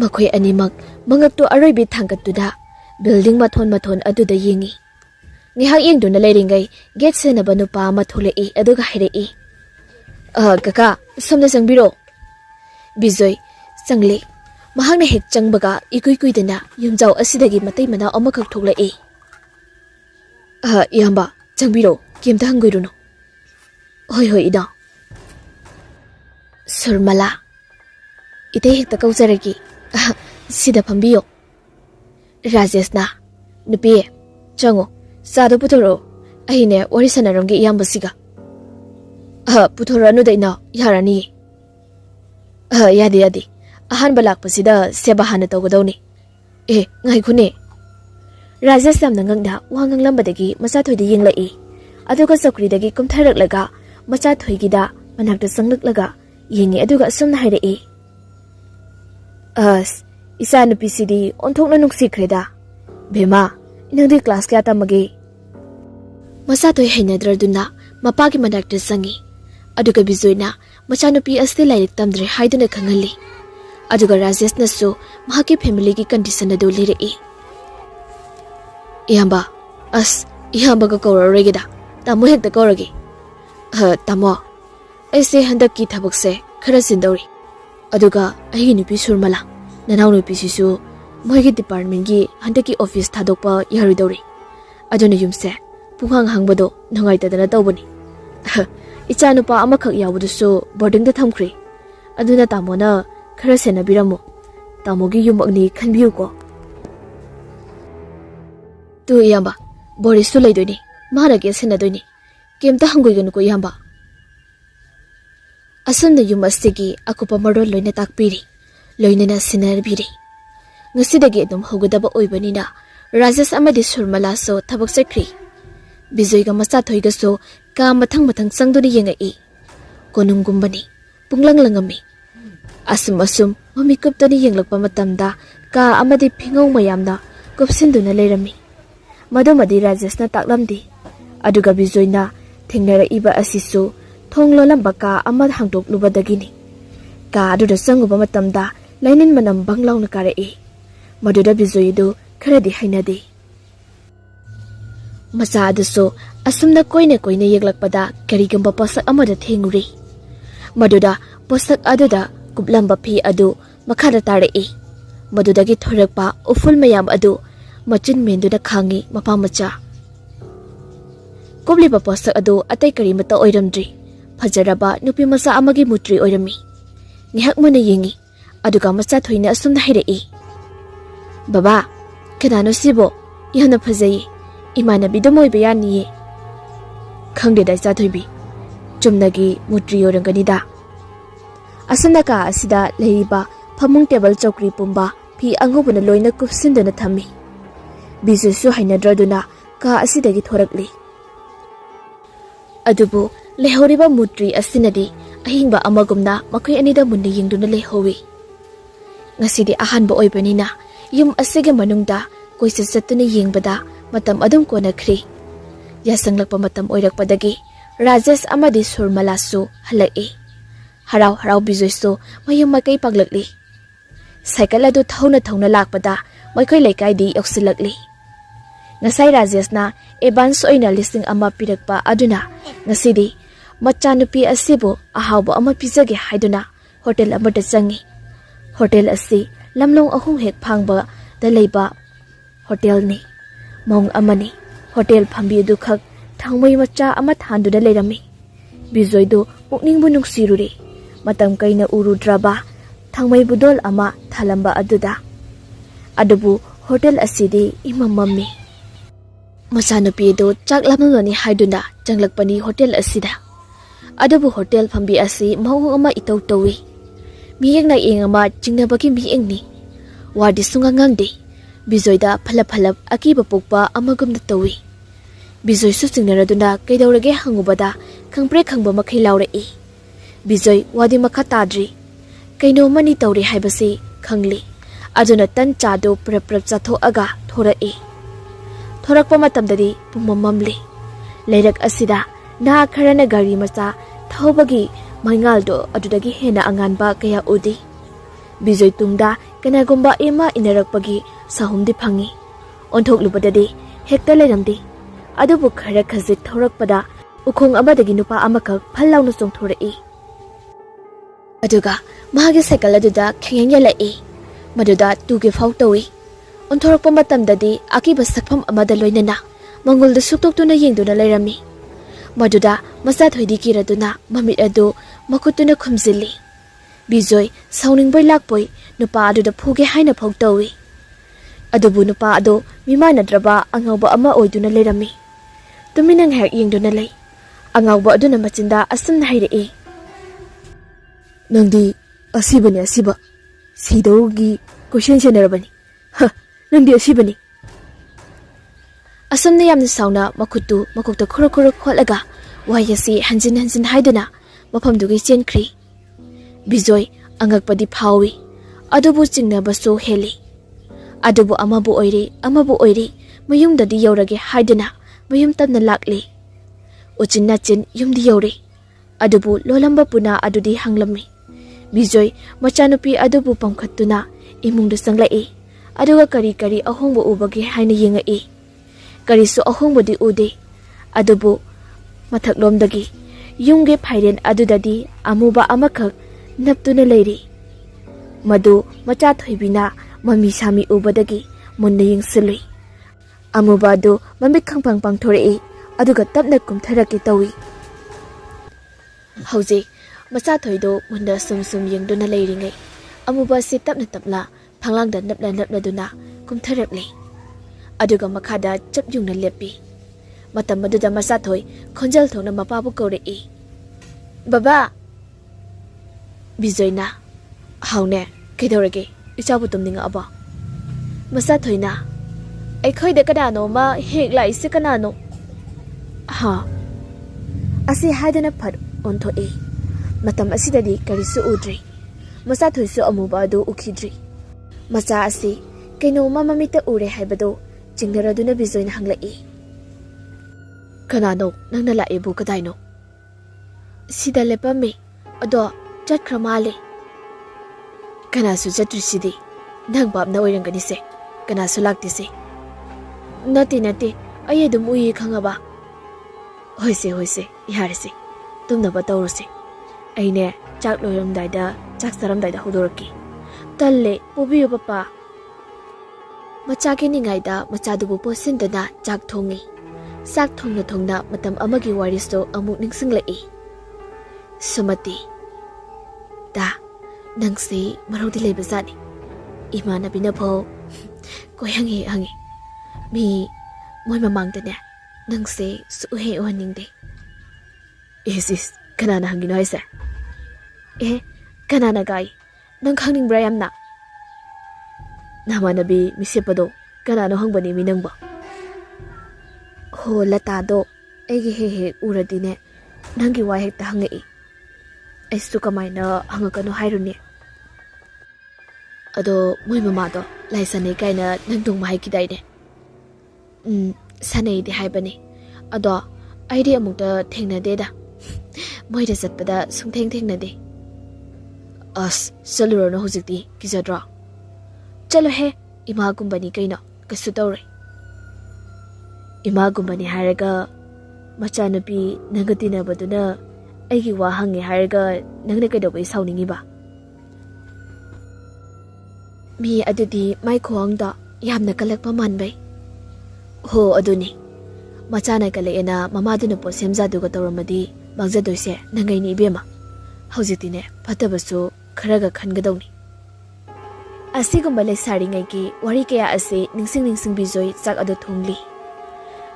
ꯃꯈꯣꯏ ꯑꯅꯤꯃꯛ ꯃꯉꯛꯇꯨ ꯑꯔꯣꯏꯕꯤ ꯊꯥꯡꯒꯠꯇꯨꯅ ꯕꯤꯜꯗꯤꯡ ꯃꯊꯣꯟ ꯑꯗꯨꯗ ꯌꯦꯡꯉꯤ ꯉꯥꯏꯍꯥꯛ ꯌꯦꯡꯗꯨꯅ ꯂꯩꯔꯤꯉꯩ ꯒꯦꯠ ꯁꯦꯟꯅꯕ ꯅꯨꯄꯥ ꯑꯃ ꯊꯣꯛꯂꯛꯏ ꯑꯗꯨꯒ ꯍꯥꯏꯔꯛꯏ ꯀꯀꯥ ꯁꯣꯝꯗ ꯆꯪꯕꯤꯔꯣ ꯕꯤꯖꯣꯏ ꯆꯪꯂꯤ ꯃꯍꯥꯛꯅ ꯍꯦꯛ ꯆꯪꯕꯒ ꯏꯀꯨꯏ ꯀꯨꯏꯗꯅ ꯌꯨꯝꯖꯥꯎ ꯑꯁꯤꯗꯒꯤ ꯃꯇꯩ ꯃꯅꯥꯎ ꯑꯃꯈꯛ ꯊꯣꯛꯂꯛꯏ ꯏꯌꯥꯝꯕ ꯆꯪꯕꯤꯔꯣ ꯀꯦꯝꯇ ꯍꯪꯒꯣꯏꯔꯨꯅꯨ ꯍꯣꯏ ꯏꯅꯥꯎ ꯁꯨꯔꯃꯂꯥ ꯏꯇꯩ ꯍꯦꯛꯇ ꯀꯧꯖꯔꯒꯦ ꯁꯤꯗ ꯐꯝꯕꯤꯌꯣ ꯔꯥꯖꯦꯁꯅ ꯅꯨꯄꯤ ꯆꯪꯉꯣ ꯆꯥꯗꯣ ꯄꯨꯊꯣꯔꯛꯑꯣ ꯑꯩꯅꯦ ꯋꯥꯔꯤ ꯁꯥꯟꯅꯔꯝꯒꯦ ꯏꯌꯥꯝꯕꯁꯤꯒ ꯄꯨꯊꯣꯔꯛꯑꯅꯨꯗ ꯏꯅꯥꯎ ꯌꯥꯔꯅꯤꯌꯦ ꯌꯥꯗꯦ ꯑꯍꯥꯟꯕ ꯂꯥꯛꯄꯁꯤꯗ ꯁꯦꯕꯥ ꯍꯥꯟꯅ ꯇꯧꯒꯗꯧꯅꯤ ꯉꯥꯏꯈꯣꯅꯦ ꯔꯥꯖꯦꯁ ꯌꯥꯝꯅ ꯉꯛꯅ ꯋꯥ ꯉꯥꯡꯂꯝꯕꯗꯒꯤ ꯃꯆꯥꯊꯣꯏꯗ ꯌꯦꯡꯂꯛꯏ ꯑꯗꯨꯒ ꯆꯧꯀ꯭ꯔꯤꯗꯒꯤ ꯀꯨꯝꯊꯔꯛꯂꯒ ꯃꯆꯥꯊꯣꯏꯒꯤꯗ ꯃꯅꯥꯛꯇ ꯆꯪꯂꯛꯂꯒ ꯌꯦꯡꯉꯤ ꯑꯗꯨꯒ ꯑꯁꯨꯝꯅ ꯍꯥꯏꯔꯛꯏ ꯏꯆꯥ ꯅꯨꯄꯤꯁꯤꯗꯤ ꯑꯣꯟꯊꯣꯛꯅ ꯅꯨꯡꯁꯤꯈ꯭ꯔꯦꯗ ꯕꯦꯃꯥ ꯅꯪꯗꯤ ꯀ꯭ꯂꯥꯁ ꯀꯌꯥ ꯇꯝꯃꯒꯦ ꯃꯆꯥꯊꯣꯏ ꯍꯩꯅꯗ꯭ꯔꯗꯨꯅ ꯃꯄꯥꯒꯤ ꯃꯅꯥꯛꯇ ꯆꯪꯉꯤ ꯑꯗꯨꯒ ꯕꯤꯖꯣꯏꯅ ꯃꯆꯥꯅꯨꯄꯤ ꯑꯁꯤ ꯂꯥꯏꯔꯤꯛ ꯇꯝꯗ꯭ꯔꯦ ꯍꯥꯏꯗꯨꯅ ꯈꯪꯍꯜꯂꯤ ꯑꯗꯨꯒ ꯔꯥꯖꯦꯁꯅꯁꯨ ꯃꯍꯥꯛꯀꯤ ꯐꯦꯃꯤꯂꯤꯒꯤ ꯀꯟꯗꯤꯁꯟ ꯑꯗꯨ ꯂꯤꯔꯛꯏ ꯏꯌꯥꯝꯕ ꯏꯌꯥꯝꯕꯒ ꯀꯧꯔꯔꯣꯏꯒꯦꯗ ꯇꯥꯃꯣ ꯍꯦꯛꯇ ꯀꯧꯔꯒꯦ ꯇꯥꯃꯣ ꯑꯩꯁꯦ ꯍꯟꯗꯛꯀꯤ ꯊꯕꯛꯁꯦ ꯈꯔ ꯆꯤꯟꯗꯧꯔꯤ ꯑꯗꯨꯒ ꯑꯩꯒꯤ ꯅꯨꯄꯤ ꯁꯨꯔꯃꯂꯥ ꯅꯅꯥꯎ ꯅꯨꯄꯤꯁꯤꯁꯨ ꯃꯣꯏꯒꯤ ꯗꯤꯄꯥꯔꯠꯃꯦꯟꯒꯤ ꯍꯟꯗꯛꯀꯤ ꯑꯣꯐꯤꯁ ꯊꯥꯗꯣꯛꯄ ꯌꯥꯔꯣꯏꯗꯧꯔꯤ ꯑꯗꯨꯅ ꯌꯨꯝꯁꯦ ꯄꯨꯡꯍꯥꯡ ꯍꯥꯡꯕꯗꯣ ꯅꯨꯡꯉꯥꯏꯇꯗꯅ ꯇꯧꯕꯅꯤ ꯏꯆꯥ ꯅꯨꯄꯥ ꯑꯃꯈꯛ ꯌꯥꯎꯕꯗꯨꯁꯨ ꯕꯣꯔꯗꯤꯡꯗ ꯊꯝꯈ꯭ꯔꯦ ꯑꯗꯨꯅ ꯇꯥꯃꯣꯅ ꯈꯔ ꯁꯦꯟꯅꯕꯤꯔꯝꯃꯣ ꯇꯥꯃꯣꯒꯤ ꯌꯨꯝꯃꯛꯅꯤ ꯈꯟꯕꯤꯌꯨꯀꯣ ꯇꯨ ꯏꯌꯥꯝꯕ ꯕꯣꯔꯤꯁꯁꯨ ꯂꯩꯗꯣꯏꯅꯤ ꯃꯥꯅ ꯒꯦꯠ ꯁꯦꯟꯅꯗꯣꯏꯅꯤ ꯀꯦꯝꯇ ꯍꯪꯒꯣꯏꯒꯅꯨꯀꯣ ꯏꯌꯥꯝꯕ ꯑꯁꯨꯝꯅ ꯌꯨꯝ ꯑꯁꯤꯒꯤ ꯑꯀꯨꯞꯄ ꯃꯔꯣꯜ ꯂꯣꯏꯅ ꯇꯥꯛꯄꯤꯔꯤ ꯂꯣꯏꯅꯅ ꯁꯤꯟꯅꯕꯤꯔꯤ ꯉꯁꯤꯗꯒꯤ ꯑꯗꯨꯝ ꯍꯧꯒꯗꯕ ꯑꯣꯏꯕꯅꯤꯅ ꯔꯥꯖꯦꯁ ꯑꯃꯗꯤ ꯁꯨꯔꯃꯂꯥꯁꯨ ꯊꯕꯛ ꯆꯠꯈ꯭ꯔꯤ ꯕꯤꯖꯣꯏꯒ ꯃꯆꯥꯊꯣꯏꯒꯁꯨ ꯀꯥ ꯃꯊꯪ ꯆꯪꯗꯨꯅ ꯌꯦꯡꯉꯛꯏ ꯀꯣꯅꯨꯡꯒꯨꯝꯕꯅꯤ ꯄꯨꯡꯂꯪ ꯂꯪꯉꯝꯃꯤ ꯑꯁꯨꯝ ꯃꯃꯤ ꯀꯨꯞꯇꯨꯅ ꯌꯦꯡꯂꯛꯄ ꯃꯇꯝꯗ ꯀꯥ ꯑꯃꯗꯤ ꯐꯤꯉꯧ ꯃꯌꯥꯝꯅ ꯀꯨꯞꯁꯤꯟꯗꯨꯅ ꯂꯩꯔꯝꯃꯤ ꯃꯗꯨꯃꯗꯤ ꯔꯥꯖꯦꯁꯅ ꯇꯥꯛꯂꯝꯗꯦ ꯑꯗꯨꯒ ꯕꯤꯖꯣꯏꯅ ꯊꯦꯡꯅꯔꯛꯏꯕ ꯑꯁꯤꯁꯨ ꯊꯣꯡ ꯂꯣꯜꯂꯝꯕ ꯀꯥ ꯑꯃ ꯍꯥꯡꯗꯣꯛꯂꯨꯕꯗꯒꯤꯅꯤ ꯀꯥ ꯑꯗꯨꯗ ꯆꯪꯉꯨꯕ ꯃꯇꯝꯗ ꯂꯩꯅꯤꯟ ꯃꯅꯝ ꯕꯪ ꯂꯥꯎꯅ ꯀꯥꯔꯛꯏ ꯃꯗꯨꯗ ꯕꯤꯖꯣꯏꯗꯨ ꯈꯔꯗꯤ ꯍꯩꯅꯗꯦ ꯃꯆꯥ ꯑꯗꯨꯁꯨ ꯑꯁꯨꯝꯅ ꯀꯣꯏꯅ ꯌꯦꯡꯂꯛꯄꯗ ꯀꯔꯤꯒꯨꯝꯕ ꯄꯣꯠꯁꯛ ꯑꯃꯗ ꯊꯦꯡꯉꯨꯔꯤ ꯃꯗꯨꯗ ꯄꯣꯠꯁꯛ ꯑꯗꯨꯗ ꯀꯨꯞꯂꯝꯕ ꯐꯤ ꯑꯗꯨ ꯃꯈꯥꯗ ꯇꯥꯔꯛꯏ ꯃꯗꯨꯗꯒꯤ ꯊꯣꯔꯛꯄ ꯎꯐꯨꯜ ꯃꯌꯥꯝ ꯑꯗꯨ ꯃꯆꯤꯟ ꯃꯦꯟꯗꯨꯅ ꯈꯥꯡꯉꯤ ꯃꯄꯥ ꯃꯆꯥ ꯀꯨꯞꯂꯤꯕ ꯄꯣꯠꯁꯛ ꯑꯗꯨ ꯑꯇꯩ ꯀꯔꯤꯃꯠꯇ ꯑꯣꯏꯔꯝꯗ꯭ꯔꯤ ꯐꯖꯔꯕ ꯅꯨꯄꯤ ꯃꯆꯥ ꯑꯃꯒꯤ ꯃꯨꯇ꯭ꯔꯤ ꯑꯣꯏꯔꯝꯃꯤ ꯉꯥꯏꯍꯥꯛ ꯃꯨꯟꯅ ꯌꯦꯡꯉꯤ ꯑꯗꯨꯒ ꯃꯆꯥꯊꯣꯏꯅ ꯑꯁꯨꯝꯅ ꯍꯥꯏꯔꯛꯏ ꯕꯕꯥ ꯀꯅꯥꯅꯣ ꯁꯤꯕꯣ ꯌꯥꯝꯅ ꯐꯖꯩꯌꯦ ꯏꯃꯥꯟꯅꯕꯤꯗꯨꯝ ꯑꯣꯏꯕ ꯌꯥꯅꯤꯌꯦ ꯈꯪꯗꯦꯗ ꯏꯆꯥꯊꯣꯏꯕꯤ ꯆꯨꯝꯅꯒꯤ ꯃꯨꯇ꯭ꯔꯤ ꯑꯣꯏꯔꯝꯒꯅꯤꯗ ꯑꯁꯨꯝꯅ ꯀꯥ ꯑꯁꯤꯗ ꯂꯩꯔꯤꯕ ꯐꯃꯨꯡ ꯇꯦꯕꯜ ꯆꯧꯀ꯭ꯔꯤ ꯄꯨꯝꯕ ꯐꯤ ꯑꯉꯧꯕꯅ ꯂꯣꯏꯅ ꯀꯨꯞꯁꯤꯟꯗꯨꯅ ꯊꯝꯃꯤ ꯕꯤꯖꯨꯁꯨ ꯍꯩꯅꯗ꯭ꯔꯗꯨꯅ ꯀꯥ ꯑꯁꯤꯗꯒꯤ ꯊꯣꯔꯛꯂꯤ ꯑꯗꯨꯕꯨ ꯂꯩꯍꯧꯔꯤꯕ ꯃꯨꯇ꯭ꯔꯤ ꯑꯁꯤꯅꯗꯤ ꯑꯍꯤꯡꯕ ꯑꯃꯒꯨꯝꯅ ꯃꯈꯣꯏ ꯑꯅꯤꯗ ꯃꯨꯟꯅ ꯌꯦꯡꯗꯨꯅ ꯂꯩꯍꯧꯏ ꯉꯁꯤꯗꯤ ꯑꯍꯥꯟꯕ ꯑꯣꯏꯕꯅꯤꯅ ꯌꯨꯝ ꯑꯁꯤꯒꯤ ꯃꯅꯨꯡꯗ ꯀꯣꯏꯆꯠ ꯆꯠꯇꯨꯅ ꯌꯦꯡꯕꯗ ꯃꯇꯝ ꯑꯗꯨꯝ ꯀꯣꯟꯅꯈ꯭ꯔꯤ ꯌꯥꯁꯪꯂꯛꯄ ꯃꯇꯝ ꯑꯣꯏꯔꯛꯄꯗꯒꯤ Rajesh amadi Surmalasu halai. Harau harau bijoisu mayum makai paglakli. Cycle adu thauna lakpada maikoi laikai di yoksilakli. Ngasai Rajesh na ebans oina listing ama pirakpa aduna ngasidi machanupi asibu ahawba ama pizage haiduna hotel amada changi. Hotel asi lamlong ahum hek phangba da leiba hotel ni. Mong amani hotel phambi du khak thangmai macha ama thandu da leirami. Bijoi du pukning bu nungsiruri. Matam kaina urudraba thangmai budol ama thalamba aduda. Adubu hotel asidi imamammi. Machanupi do chak lamloni haiduna changlakpani hotel asida. Adubu hotel phambi asi mahung ama itau tawi. Miyeng na ing ama jingnabaki miyeng ni. Wadi sungangang de. Bijoida phalap akiba pokpa amagum na tawi. Bijoi su singnaraduna kaidaurage hangubada khangpre khangba makhai laurei. Bijoi wadi makha tadri. Kaino mani tauri haibasi khangli. Aduna tan chado prap chatho aga thorai. Thorakpa matamdadi pumamamli. Leirak asida na kharana gari macha thawbagi mangaldo adudagi hena anganba kaya udi. Bijoi tungda kanagumba ema inarakpagi sahumdi phangi. Onthok lubadadi hekta leiramdi. Adubu khara khazit thorakpada ukhong amadagi nupa amakak phallawna chongthorai. Aduga mahagi cycle aduda khengeng yalai. Maduda tuge faw tawi. Onthorakpa matamdadi akiba sakpham amada loinana mangolda suktoktuna yengduna leirami. Maduda MACHATHOI kiraduna mamit adu makutuna khumzili. Bijoi sauningboy lakboy nupa aduda phuge haina phau tawi. Adubu nupa adu mimanadraba angawba ama oiduna leirami. Tuminang hek yengduna lei. Angawba aduna machinda asam hairei. Nangdi asibani asiba. Sidaugi question senarabani. Ha, nangdi asibani. Asamna yamna sauna makutu makukta khoro kholaga wayasi hanjin haiduna mafamdugi chenkri. Bijoi angakpadi phawi. Adubu chingnabasu heli. Adubu amabu oiri mayumdadi yaurage haiduna mayum tamna lakli. Uchinna chin yumdi yauri. Adubu lolamba puna adudi hanglami. Bijoi machanupi adubu pamkhatuna imungda sanglai. Aduga kari ahongba ubagi haina yengai. Karisu ahongbadi ude. Adubu mathaklomdagi yumge phairen adudadi amuba amakak naptuna leiri. Madu MACHATHOIBina mami sami ubadagi munna yengsilui. Amuba adu mamik khangpang pangthorei aduga tapna kumtharaki tawi. Hauji MACHATHOI do munna sum yengduna leiringai. Amuba si tapna phanglangda napla duna kumtharapli. Aduga makhada chapyungna lepi. Matam maduda MACHATHOI khonjal thongna mapabu kaurei. Baba Bijoina haune kedaurage ichabu tumninga aba. MACHATHOI na aikhoida kanano ma hek lai se kanano. Ha asi haidana phat onthoi. Matam asidadi karisu udri. MACHATHOI su amuba do ukhidri. Macha asi kaino mamamita ure haibado chingnaraduna bijoina hanglai. Kanano nangna laibu kadaino. Sida lepame ado chatkramale. Kanasu chatrusidi nang babna oirangani se. Kanasu lakti se. Nati ay adum uyi khangaba. Hoise yarese. Tumna batawruse. Aine chak loiramdaida chak saramdaida hodoraki. Talle pubiyo papa. Machake ningaida machadubu posindana chak thongi. Sak thongna matam amagi waristo amuk ningsinglai. Sumati da nangsi marodi lebazani. Imana binapho ko hangi. Mi moy mamangdane nangsi suhe ohaningde. Is kanana hangino haisa. Kanana gai nang khangning brayamna. Namanabi misipado kanano hangbani minangba. Ho latado egi he uradine nangi wa hekta hangai. Aisu kamaina hangakano hairune. Ado moy mamado laisane kaina nangdong mahai kidaine. Sanay di haibani. Ado ꯑꯩꯗꯤ ꯑꯃꯨꯛꯇ ꯊꯦꯡꯅꯗꯦꯗ ꯃꯣꯏꯗ ꯆꯠꯄꯗ ꯁꯨꯡꯊꯦꯡ ꯊꯦꯡꯅꯗꯦ ꯑꯁ ꯆꯠꯂꯨꯔꯅꯣ ꯍꯧꯖꯤꯛꯇꯤ ꯀꯤꯖꯗ꯭ꯔꯣ ꯆꯠꯂꯣꯍꯦ ꯏꯃꯥꯒꯨꯝꯕꯅꯤ ꯀꯩꯅꯣ ꯀꯩꯁꯨ ꯇꯧꯔꯣꯏ ꯏꯃꯥꯒꯨꯝꯕꯅꯤ ꯍꯥꯏꯔꯒ ꯃꯆꯥꯅꯨꯄꯤ ꯅꯪꯒ ꯇꯤꯟꯅꯕꯗꯨꯅ ꯑꯩꯒꯤ ꯋꯥ ꯍꯪꯉꯦ ꯍꯥꯏꯔꯒ ꯅꯪꯅ ꯀꯩꯗꯧꯕꯩ ꯁꯥꯎꯅꯤꯡꯉꯤꯕ ꯃꯤ ꯑꯗꯨꯗꯤ ꯃꯥꯏ ꯈꯨꯋꯥꯡꯗꯣ ꯌꯥꯝꯅ ꯀꯜꯂꯛꯄ ꯃꯥꯟꯕꯩ ꯍꯣ ꯑꯗꯨꯅꯤ ꯃꯆꯥꯅ ꯀꯜꯂꯛꯑꯦꯅ ꯃꯃꯥꯗꯨꯅ ꯄꯣꯠ ꯁꯦꯝꯖꯥꯗꯨꯒ ꯇꯧꯔꯝꯃꯗꯤ ꯃꯥꯡꯖꯗꯣꯏꯁꯦ ꯅꯪꯒꯩꯅꯤ ꯏꯕꯦꯝꯃ ꯍꯧꯖꯤꯛꯇꯤꯅꯦ ꯐꯠꯇꯕꯁꯨ ꯈꯔꯒ ꯈꯟꯒꯗꯧꯅꯤ ꯑꯁꯤꯒꯨꯝꯕ ꯂꯩꯁꯥꯔꯤꯉꯩꯒꯤ ꯋꯥꯔꯤ ꯀꯌꯥ ꯑꯁꯤ ꯅꯤꯡꯁꯤꯡ ꯕꯤꯖꯣꯏ ꯆꯥꯛ ꯑꯗꯨ ꯊꯣꯡꯂꯤ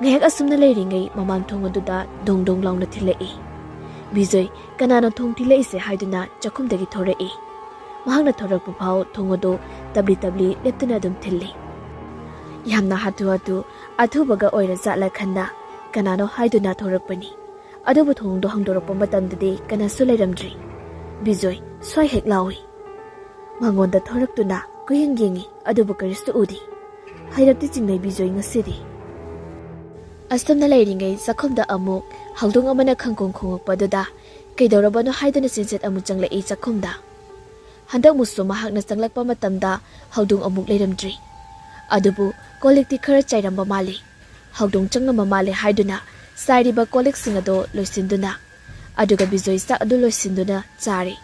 ꯉꯥꯏꯍꯥꯛ ꯑꯁꯨꯝꯅ ꯂꯩꯔꯤꯉꯩ ꯃꯃꯥꯡ ꯊꯣꯡ ꯑꯗꯨꯗ ꯗꯣꯡ ꯗꯣꯡ ꯂꯥꯎꯅ ꯊꯤꯜꯂꯛꯏ ꯕꯤꯖꯣꯏ ꯀꯅꯥꯅ ꯊꯣꯡ ꯊꯤꯜꯂꯛꯏꯁꯦ ꯍꯥꯏꯗꯨꯅ ꯆꯥꯛꯈꯨꯝꯗꯒꯤ ꯊꯣꯔꯛꯏ ꯃꯍꯥꯛꯅ ꯊꯣꯔꯛꯄ ꯐꯥꯎ ꯊꯣꯡ ꯑꯗꯨ ꯇꯞꯂꯤ ꯇꯞꯂꯤ ꯂꯦꯞꯇꯨꯅ ꯑꯗꯨꯝ ꯊꯤꯜꯂꯤ ꯌꯥꯝꯅ ꯍꯥꯊꯨ ꯍꯥꯊꯨ ꯑꯊꯨꯕꯒ ꯑꯣꯏꯔ ꯆꯠꯂ ꯈꯟꯅ ꯀꯅꯥꯅꯣ ꯍꯥꯏꯗꯨꯅ ꯊꯣꯔꯛꯄꯅꯤ ꯑꯗꯨꯕꯨ ꯊꯣꯡꯗꯣ ꯍꯥꯡꯗꯣꯔꯛꯄ ꯃꯇꯝꯗꯗꯤ ꯀꯅꯥꯁꯨ ꯂꯩꯔꯝꯗ꯭ꯔꯤ ꯕꯤꯖꯣꯏ ꯁ꯭ꯋꯥꯏ ꯍꯦꯛ ꯂꯥꯎꯏ ꯃꯉꯣꯟꯗ ꯊꯣꯔꯛꯇꯨꯅ ꯀꯨꯌꯦꯡ ꯌꯦꯡꯉꯤ ꯑꯗꯨꯕꯨ ꯀꯔꯤꯁꯨ ꯎꯗꯦ ꯍꯩꯔꯞꯇꯤ ꯆꯤꯡꯅꯩ ꯕꯤꯖꯣꯏ ꯉꯁꯤꯗꯤ ꯑꯁꯨꯝꯅ ꯂꯩꯔꯤꯉꯩ ꯆꯥꯛꯈꯨꯝꯗ ꯑꯃꯨꯛ ꯍꯧꯗꯣꯡ ꯑꯃꯅ ꯈꯪꯈꯣꯡ ꯈꯣꯡꯉꯛꯄꯗꯨꯗ ꯀꯩꯗꯧꯔꯕꯅꯣ ꯍꯥꯏꯗꯨꯅ ꯆꯦꯟꯆꯦꯠ ꯑꯃꯨꯛ ꯆꯪꯂꯛꯏ ꯆꯥꯛꯈꯨꯝꯗ ꯍꯟꯗꯛꯃꯨꯛꯁꯨ ꯃꯍꯥꯛꯅ ꯆꯪꯂꯛꯄ ꯃꯇꯝꯗ ꯍꯧꯗꯣꯡ ꯑꯃꯨꯛ ꯂꯩꯔꯝꯗ꯭ꯔꯤ ꯑꯗꯨꯕꯨ ꯀꯣꯜꯂꯤꯛꯇꯤ ꯈꯔ ꯆꯥꯏꯔꯝꯕ ꯃꯥꯜꯂꯤ ꯍꯧꯗꯣꯡ ꯆꯪꯉꯝꯕ ꯃꯥꯜꯂꯦ ꯍꯥꯏꯗꯨꯅ ꯆꯥꯏꯔꯤꯕ ꯀꯣꯜꯂꯤꯛꯁꯤꯡ ꯑꯗꯨ ꯂꯣꯏꯁꯤꯟꯗꯨꯅ ꯑꯗꯨꯒ ꯕꯤꯖꯣꯏ ꯆꯥꯛ ꯑꯗꯨ ꯂꯣꯏꯁꯤꯟꯗꯨꯅ ꯆꯥꯔꯤ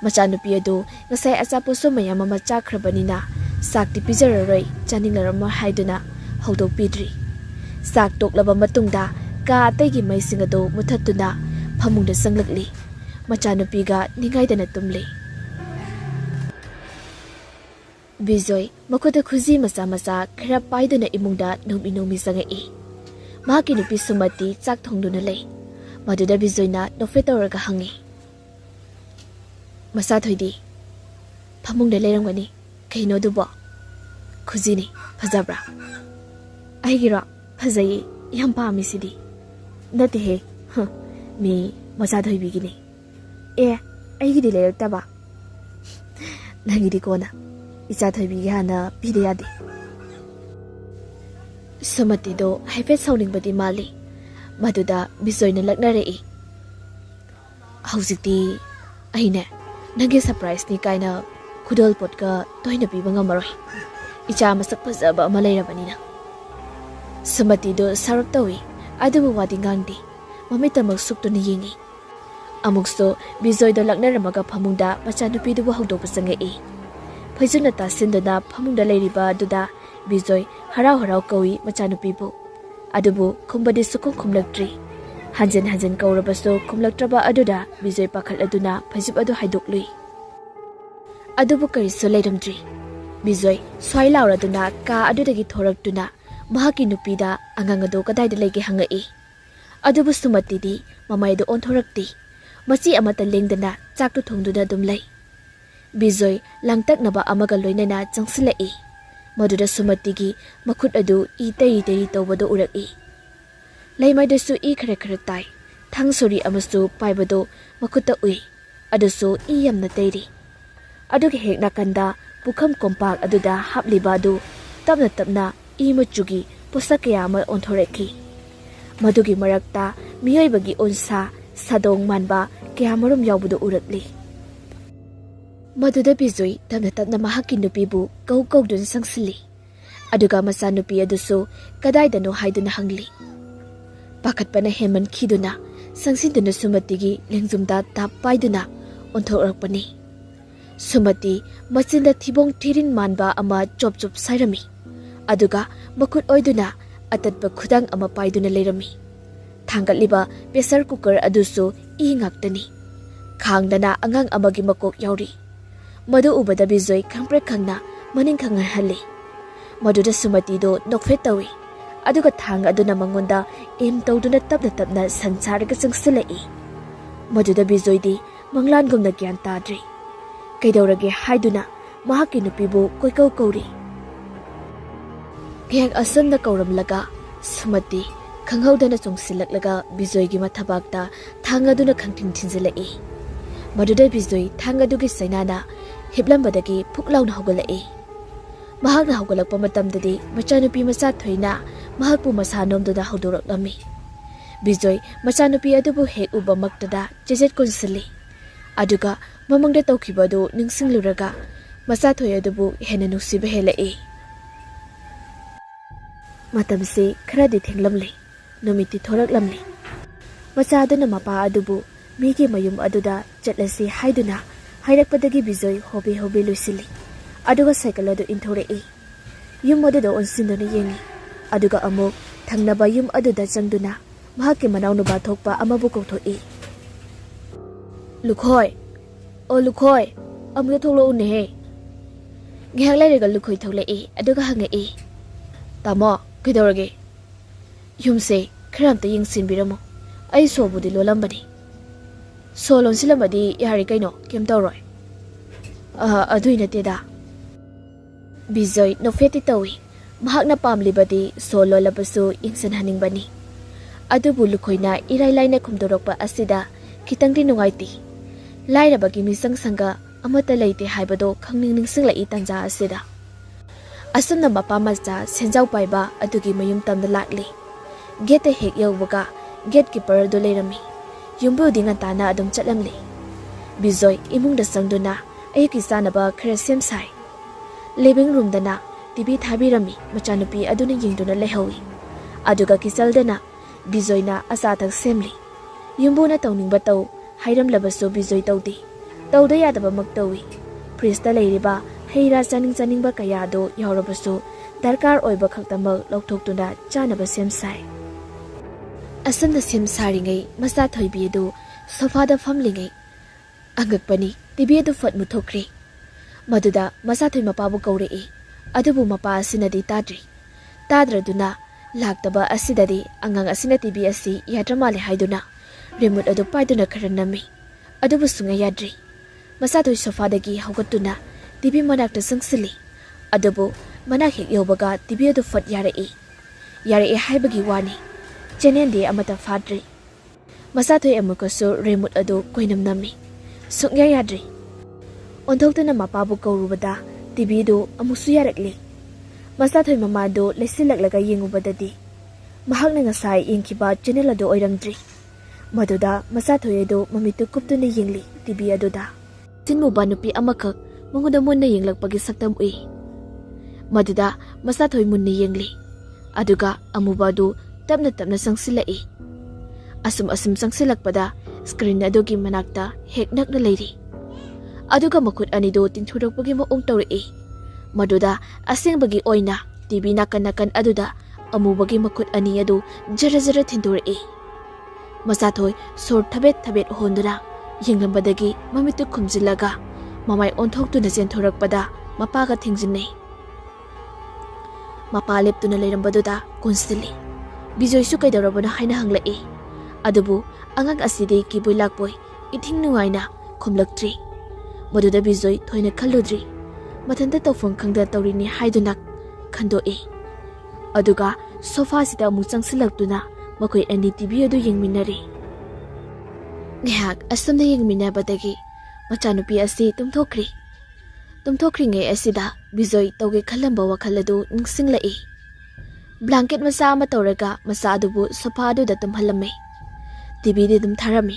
ꯃꯆꯥꯅꯨꯄꯤ ꯑꯗꯨ ꯉꯁꯥꯏ ꯑꯆꯥꯄꯣꯠꯁꯨ ꯃꯌꯥꯝ ꯑꯃ ꯆꯥꯈ꯭ꯔꯕꯅꯤꯅ ꯆꯥꯛꯇꯤ ꯄꯤꯖꯔꯔꯣꯏ ꯆꯥꯅꯤꯡꯂꯔꯝꯃꯣꯏ ꯍꯥꯏꯗꯨꯅ ꯍꯧꯗꯣꯛꯄꯤꯗ꯭ꯔꯤ ꯆꯥꯛ ꯇꯣꯛꯂꯕ ꯃꯇꯨꯡꯗ ꯀꯥ ꯑꯇꯩꯒꯤ ꯃꯩꯁꯤꯡ ꯑꯗꯨ ꯃꯨꯊꯠꯇꯨꯅ ꯐꯃꯨꯡꯗ ꯆꯪꯂꯛꯂꯤ ꯃꯆꯥꯅꯨꯄꯤꯒ ꯅꯤꯡꯉꯥꯏꯗꯅ ꯇꯨꯝꯂꯤ ꯕꯤꯖꯣꯏ ꯃꯈꯨꯠꯇ ꯈꯨꯖꯤ ꯃꯆꯥ ꯃꯆꯥ ꯈꯔ ꯄꯥꯏꯗꯨꯅ ꯏꯃꯨꯡꯗ ꯅꯣꯡꯃꯤ ꯅꯣꯡꯃꯤ ꯆꯪꯉꯛꯏ ꯃꯍꯥꯛꯀꯤ ꯅꯨꯄꯤ ꯁꯨꯃꯇꯤ ꯆꯥꯛ ꯊꯣꯡꯗꯨꯅ ꯂꯩ ꯃꯗꯨꯗ ꯕꯤꯖꯣꯏꯅ ꯅꯣꯛꯐꯦꯠ ꯇꯧꯔꯒ ꯍꯪꯉꯤ ꯃꯆꯥꯊꯣꯏꯗꯤ ꯐꯃꯨꯡꯗ ꯂꯩꯔꯝꯒꯅꯤ ꯀꯩꯅꯣ ꯑꯗꯨꯕꯣ ꯈꯨꯖꯤꯅꯤ ꯐꯖꯕ꯭ꯔꯥ ꯑꯩꯒꯤꯔꯣ ꯐꯖꯩꯌꯦ ꯌꯥꯝ ꯄꯥꯝꯃꯤ ꯁꯤꯗꯤ ꯅꯠꯇꯦꯍꯦ ꯃꯤ ꯃꯆꯥꯊꯣꯏꯕꯤꯒꯤꯅꯤ ꯑꯦ ꯑꯩꯒꯤꯗꯤ ꯂꯩꯔꯛꯇꯕ ꯅꯪꯒꯤꯗꯤ ꯀꯣꯟꯅ ꯏꯆꯥꯊꯣꯏꯕꯤꯒꯤ ꯍꯥꯟꯅ ꯄꯤꯗ ꯌꯥꯗꯦ ꯁꯨꯃꯇꯤꯗꯣ ꯍꯥꯏꯐꯦꯠ ꯁꯥꯎꯅꯤꯡꯕꯗꯤ ꯃꯥꯜꯂꯤ ꯃꯗꯨꯗ ꯕꯤꯖꯣꯏꯅ ꯂꯛꯅꯔꯛꯏ ꯍꯧꯖꯤꯛꯇꯤ ꯑꯩꯅꯦ ꯅꯪꯒꯤ ꯁꯔꯄ꯭ꯔꯥꯏꯖꯅꯤ ꯀꯥꯏꯅ ꯈꯨꯗꯣꯜ ꯄꯣꯠꯀ ꯇꯣꯏꯅ ꯄꯤꯕ ꯉꯝꯃꯔꯣꯏ ꯏꯆꯥ ꯃꯁꯛ ꯐꯖꯕ ꯑꯃ ꯂꯩꯔꯕꯅꯤꯅ ꯁꯨꯃꯇꯤꯗꯣ ꯁꯥꯎꯔꯞ ꯇꯧꯏ ꯑꯗꯨꯕꯨ ꯋꯥꯗꯤ ꯉꯥꯡꯗꯦ ꯃꯃꯤꯠꯇꯃꯛ ꯁꯨꯛꯇꯨꯅ ꯌꯦꯡꯉꯤ ꯑꯃꯨꯛꯁꯨ ꯕꯤꯖꯣꯏꯗꯣ ꯂꯛꯅꯔꯝꯃꯒ ꯐꯃꯨꯡꯗ ꯃꯆꯥꯅꯨꯄꯤꯗꯨꯕꯨ ꯍꯧꯗꯣꯛꯄ ꯆꯪꯉꯛꯏ ꯐꯩꯖꯨꯞꯅ ꯇꯥꯁꯤꯟꯗꯨꯅ ꯐꯃꯨꯡꯗ ꯂꯩꯔꯤꯕ ꯑꯗꯨꯗ ꯕꯤꯖꯣꯏ ꯍꯔꯥꯎ ꯍꯔꯥꯎ ꯀꯧꯏ ꯃꯆꯥꯅꯨꯄꯤꯕꯨ ꯑꯗꯨꯕꯨ ꯈꯨꯝꯕꯗꯤ ꯁꯨꯛꯈꯨꯝ ꯈꯨꯝꯂꯛꯇ꯭ꯔꯤ ꯍꯟꯖꯤꯟ ꯍꯟꯖꯤꯟ ꯀꯧꯔꯕꯁꯨ ꯈꯨꯝꯂꯛꯇ꯭ꯔꯕ ꯑꯗꯨꯗ ꯕꯤꯖꯣꯏ ꯄꯥꯈꯠꯂꯗꯨꯅ ꯐꯩꯖꯨꯞ ꯑꯗꯨ ꯍꯥꯏꯗꯣꯛꯂꯨꯏ ꯑꯗꯨꯕꯨ ꯀꯔꯤꯁꯨ ꯂꯩꯔꯝꯗ꯭ꯔꯤ ꯕꯤꯖꯣꯏ ꯁ꯭ꯋꯥꯏ ꯂꯥꯎꯔꯗꯨꯅ ꯀꯥ ꯑꯗꯨꯗꯒꯤ ꯊꯣꯔꯛꯇꯨꯅ ꯃꯍꯥꯛꯀꯤ ꯅꯨꯄꯤꯗ ꯑꯉꯥꯡ ꯑꯗꯨ ꯀꯗꯥꯏꯗ ꯂꯩꯒꯦ ꯍꯪꯉꯛꯏ ꯑꯗꯨꯕꯨ ꯁꯨꯃꯇꯤꯗꯤ ꯃꯃꯥꯏꯗꯨ ꯑꯣꯟꯊꯣꯔꯛꯇꯦ ꯃꯆꯤ ꯑꯃꯠꯇ ꯂꯦꯡꯗꯅ ꯆꯥꯛꯇꯨ ꯊꯣꯡꯗꯨꯅ ꯑꯗꯨꯝ ꯂꯩ ꯕꯤꯖꯣꯏ ꯂꯥꯡꯇꯛꯅꯕ ꯑꯃꯒ ꯂꯣꯏꯅꯅ ꯆꯪꯁꯤꯜꯂꯛꯏ ꯃꯗꯨꯗ ꯁꯨꯃꯇꯤꯒꯤ ꯃꯈꯨꯠ ꯑꯗꯨ ꯏ ꯇꯩꯔꯤ ꯇꯩꯔꯤ ꯇꯧꯕꯗꯨ ꯎꯔꯛꯏ ꯂꯩꯃꯥꯏꯗꯁꯨ ꯏ ꯈꯔ ꯈꯔ ꯇꯥꯏ ꯊꯥꯡ ꯁꯣꯔꯤ ꯑꯃꯁꯨ ꯄꯥꯏꯕꯗꯨ ꯃꯈꯨꯠꯇ ꯎꯏ ꯑꯗꯨꯁꯨ ꯏ ꯌꯥꯝꯅ ꯇꯩꯔꯤ ꯑꯗꯨꯒꯤ ꯍꯦꯛ ꯅꯥꯀꯟꯗ ꯄꯨꯈꯝ ꯀꯣꯝꯄꯥꯛ ꯑꯗꯨꯗ ꯍꯥꯞꯂꯤꯕ ꯑꯗꯨ ꯇꯞꯅ ꯇꯞꯅ ꯏ ꯃꯆꯨꯒꯤ ꯄꯣꯠꯁꯛ ꯀꯌꯥ ꯑꯃ ꯑꯣꯟꯊꯣꯔꯛꯈꯤ ꯃꯗꯨꯒꯤ ꯃꯔꯛꯇ ꯃꯤꯑꯣꯏꯕꯒꯤ ꯎꯟꯁꯥ ꯁꯥꯗꯣꯡ ꯃꯥꯟꯕ ꯀꯌꯥꯃꯔꯨꯝ ꯌꯥꯎꯕꯗꯨ ꯎꯔꯛꯂꯤ ꯃꯗꯨꯗ ꯕꯤꯖꯣꯏ ꯇꯞꯅ ꯇꯞꯅ ꯃꯍꯥꯛꯀꯤ ꯅꯨꯄꯤꯕꯨ ꯀꯧꯗꯨꯅ ꯆꯪꯁꯤꯜꯂꯤ ꯑꯗꯨꯒ ꯃꯆꯥꯅꯨꯄꯤ ꯑꯗꯨꯁꯨ ꯀꯗꯥꯏꯗꯅꯣ ꯍꯥꯏꯗꯨꯅ ꯍꯪꯂꯤ ꯄꯥꯈꯠꯄꯅ ꯍꯦꯟꯃꯟꯈꯤꯗꯨꯅ ꯆꯪꯁꯤꯟꯗꯨꯅ ꯁꯨꯃꯇꯤꯒꯤ ꯂꯦꯡꯖꯨꯝꯗ ꯇꯥꯞ ꯄꯥꯏꯗꯨꯅ ꯑꯣꯟꯊꯣꯛꯂꯛꯄꯅꯤ ꯁꯨꯃꯇꯤ ꯃꯆꯤꯟꯗ ꯊꯤꯕꯣꯡ ꯊꯤꯔꯤꯟ ꯃꯥꯟꯕ ꯑꯃ ꯆꯣꯞ ꯆꯣꯞ ꯁꯥꯏꯔꯝꯃꯤ ꯑꯗꯨꯒ ꯃꯈꯨꯠ ꯑꯣꯏꯗꯨꯅ ꯑꯇꯠꯄ ꯈꯨꯗꯥꯡ ꯑꯃ ꯄꯥꯏꯗꯨꯅ ꯂꯩꯔꯝꯃꯤ ꯊꯥꯡꯒꯠꯂꯤꯕ ꯄ꯭ꯔꯦꯁꯔ ꯀꯨꯀꯔ ꯑꯗꯨꯁꯨ ꯏ ꯉꯥꯛꯇꯅꯤ ꯈꯥꯡꯗꯅ ꯑꯉꯥꯡ ꯑꯃꯒꯤ ꯃꯀꯣꯛ ꯌꯥꯎꯔꯤ ꯃꯗꯨ ꯎꯕꯗ ꯕꯤꯖꯣꯏ ꯈꯪꯄ꯭ꯔꯦꯛ ꯈꯪꯅ ꯃꯅꯤꯡ ꯈꯪꯍꯜꯍꯜꯂꯤ ꯃꯗꯨꯗ ꯁꯨꯃꯇꯤꯗꯣ ꯅꯣꯛꯐꯦꯠ ꯇꯧꯏ ꯑꯗꯨꯒ ꯊꯥꯡ ꯑꯗꯨꯅ ꯃꯉꯣꯟꯗ ꯑꯦꯝ ꯇꯧꯗꯨꯅ ꯇꯞꯅ ꯇꯞꯅ ꯁꯟ ꯁꯥꯔꯒ ꯆꯪꯁꯤꯜꯂꯛꯏ ꯃꯗꯨꯗ ꯕꯤꯖꯣꯏꯗꯤ ꯃꯪꯂꯥꯟꯒꯨꯝꯅ ꯒ꯭ꯌꯥꯟ ꯇꯥꯗ꯭ꯔꯤ ꯀꯩꯗꯧꯔꯒꯦ ꯍꯥꯏꯗꯨꯅ ꯃꯍꯥꯛꯀꯤ ꯅꯨꯄꯤꯕꯨ ꯀꯣꯏꯀꯧ ꯀꯧꯔꯤ ꯉꯥꯏꯍꯥꯛ ꯑꯁꯨꯝꯅ ꯀꯧꯔꯝꯂꯒ ꯁꯨꯃꯇꯤ ꯈꯪꯍꯧꯗꯅ ꯆꯣꯡꯁꯤꯜꯂꯛꯂꯒ ꯕꯤꯖꯣꯏꯒꯤ ꯃꯊꯕꯥꯛꯇ ꯊꯥꯡ ꯑꯗꯨꯅ ꯈꯪꯊꯤꯟ ꯊꯤꯟꯖꯤꯜꯂꯛꯏ ꯃꯗꯨꯗ ꯕꯤꯖꯣꯏ ꯊꯥꯡ ꯑꯗꯨꯒꯤ ꯆꯩꯅꯥꯅ ꯍꯤꯞꯂꯝꯕꯗꯒꯤ ꯐꯨꯛ ꯂꯥꯎꯅ ꯍꯧꯒꯠꯂꯛꯏ ꯃꯍꯥꯛꯅ ꯍꯧꯒꯠꯂꯛꯄ ꯃꯇꯝꯗꯗꯤ ꯃꯆꯥꯅꯨꯄꯤ ꯃꯆꯥꯊꯣꯏꯅ ꯃꯍꯥꯛꯄꯨ ꯃꯁꯥ ꯅꯣꯝꯗꯨꯅ ꯍꯧꯗꯣꯔꯛꯂꯝꯃꯤ Bijoy machanupi adubu hek uba maktada chejet konsili. Aduga mamangda tawkhibadu ningsingluraga machathoi adubu hena nusiba helai. Matamse kharadi thenglamli numiti thoraklamli. Machaduna mapa adubu migi mayum aduda chatlasi haiduna hairakpadagi Bijoy hobe luisili. Aduga cycle adu inthorei. Yum aduda onsinduna yengi. Aduga amuk thangnaba yum aduda changduna mahakki manawnuba thokpa amabu kauthoi. Lukhoi o lukhoi amuda thoklo une. Ngihak lairaga lukhoi tholei aduga hangai. Tamo kidorage. Yumse kharamta yingsinbiramo. Ai sobudi lolambani. Solon silamadi yari kaino kem tawroi. Adui nateda. Bijoy no feti tawi. Mahakna pamlibadi solo labasu ingsan haningbani. Adubu lukhoina irai-laina khumdorokpa asida kitangdi nungaiti. Lairabagi misang sanga amata leite haibado khangning-ningsinglai tanja asida. Asumna mapa macha senjau paiba adugi mayum tamda lakli. Gate hek yawbaga gatekeeper do leirami. Yumbu dingan tana adum chatlamli. Bijoy imungda sangduna ayuki sanaba khara semsai. Living room dana TV thabirami machanupi aduna yingduna lehawi. Aduga kisaldana Bijoyna asathak semli. Yumbuna tawningba taw hairam labaso Bijoy tawdi. Tawda yadaba maktawi. Prista leiriba heira chaning-chaningba kayado yawrabaso darkar oiba khaktamak lauthokduna chanaba semsai. Asamda semsaringai MACHATHOI adu sofada famlingai. Angakpani TV adu fat muthokri. Maduda MACHATHOI mapabu kaurei. Adubu mapa asinadi tadri. Tadraduna laktaba asidadi angang asina TV asi yadramale haiduna. Remote adu paiduna karanami. Adubu sunga yadri. MACHATHOI sofadagi haugatuna TV manakta sangsili. Adubu manak hek yobaga TV adu fat yarei. Yarei haibagi wani. Channel de amata fadri. MACHATHOI amukasu remote adu koinam nami. Sunga yadri. Onthoktuna mapabu kaurubada TV do amusu yarakli. MACHATHOI mamado lesilaglaga yengubadadi. Mahakna ngasai yengkiba channel adu oiramdri. Maduda MACHATHOI adu mamitu kuptuna yengli TV aduda. Sinmuba nupi amakak manguda munna yenglakpagi saktam ui. Maduda MACHATHOI munna yengli. Aduga amubadu tapna sangsilai. Asum sangsilakpada screen adugi manakta heknak na leiri. Aduga makut anido tinthurokpagi maong tawrei. Maduda asengbagi oina TV nakan aduda amubagi makut ani adu jara thindurei. MACHATHOI sor thabet honduna yenglambadagi mamitu khumjilaga mamai onthokduna jenthorakpada mapaga thingjinei. Mapa leptuna leirambaduda konsili. Bijoy su kaidorabana haina hanglai. Adubu angang asidi kibui lakpoi ithing nuaina khumlaktri. Maduda Bijoy thoina khalludri. Mathanta tawfang khangda tawrini haidunak khandoi. Aduga sofa sida amu changsilaktuna makoi ani TV adu yengminari. Ngihak asumna yengminabadagi machanupi asi tumthokri. Tumthokri ngai asida Bijoy tawge khallamba wakhal adu ningsinglai. Blanket masa ama tawraga masa adubu sofa aduda tumhalame. TV de dum tharami.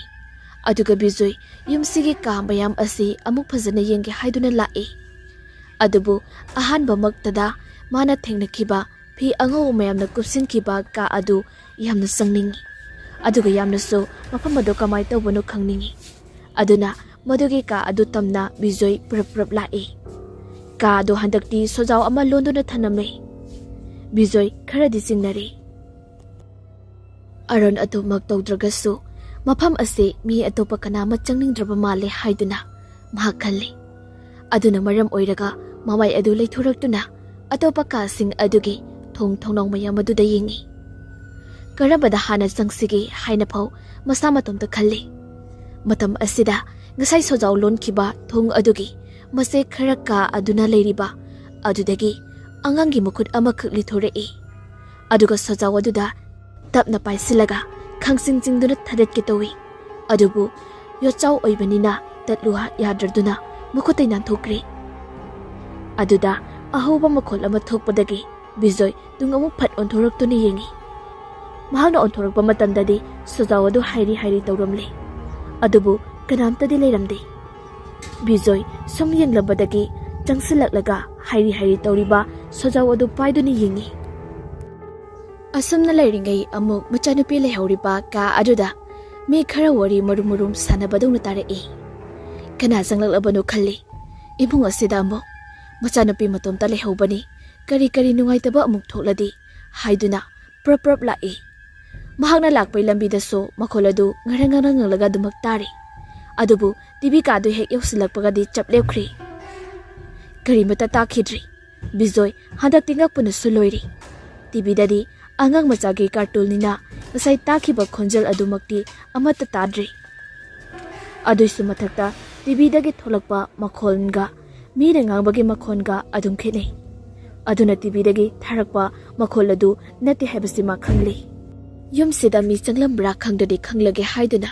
Aduga Bijoy yumsigi ka bayam asi amuk phajana yengge haiduna lai. Adubu ahanba maktada mana thengnakiba phi ango mayamna kupsinkiba ka adu yamna sangningi. Aduga yamna so mafamado kamai tawbano khangningi. Aduna madugi ka adu tamna Bijoy prap lai. Ka adu handakti sojaw ama londona thaname. Bijoy kharadi singnari. Aron atu magtawdragasu mafam ase mi atopa kanama changningdraba male haiduna mahakhalli. Aduna maram oiraga mamai adu leithuraktuna atopa kasing adugi thongnong mayam aduda yengi. Karabada hana sangsigi haina phau masa matomta khalli. Matam asida ngasai sojaw lonkiba thong adugi mase kharaka aduna leiriba adudagi angangi mukut amakak lithorei. Aduga sojaw aduda tapna paisilaga khangsingjingduna thadatke tawi. Adubu yochaw oibanina tatluha yadraduna mukutai nanthokri. Aduda ahoba makhol ama thokpadagi Bijoy tungamuk phat onthoraktuna yengi. mahakna onthorakpa matamdadi sojaw adu hairi tawramli adubu kanamtadi leiramde Bijoy sum yenglabadagi changsilaklaga hairi tawriba sojaw adu paiduni yingi asumna leiringai amuk machanupi leihoriba ka aduda mi khara wari marum sanabadungna tarai kana janglabanu khalli ibung asida amuk machanupi matomta leihobani kari nungaitaba amuk thokladi haiduna prap lai mahakna lakpai lambidaso makholadu ngaranga ngalaga dumak tari adubu tibi kadu hek yausilakpagadi chaplepkhri kari mata takhidri Bijoy hadak tingak puna suloiri tibi dadi angang machagi cartoon nina ngasai takhiba khonjal adumakti amata tadri aduisu mathakta tibi dagi tholakpa makhonga mire ngangbagi makhonga adum khene aduna tibi dagi tharakpa makhol adu nati habasima khangli yum sida mi changlam bra khangdadi khanglage haiduna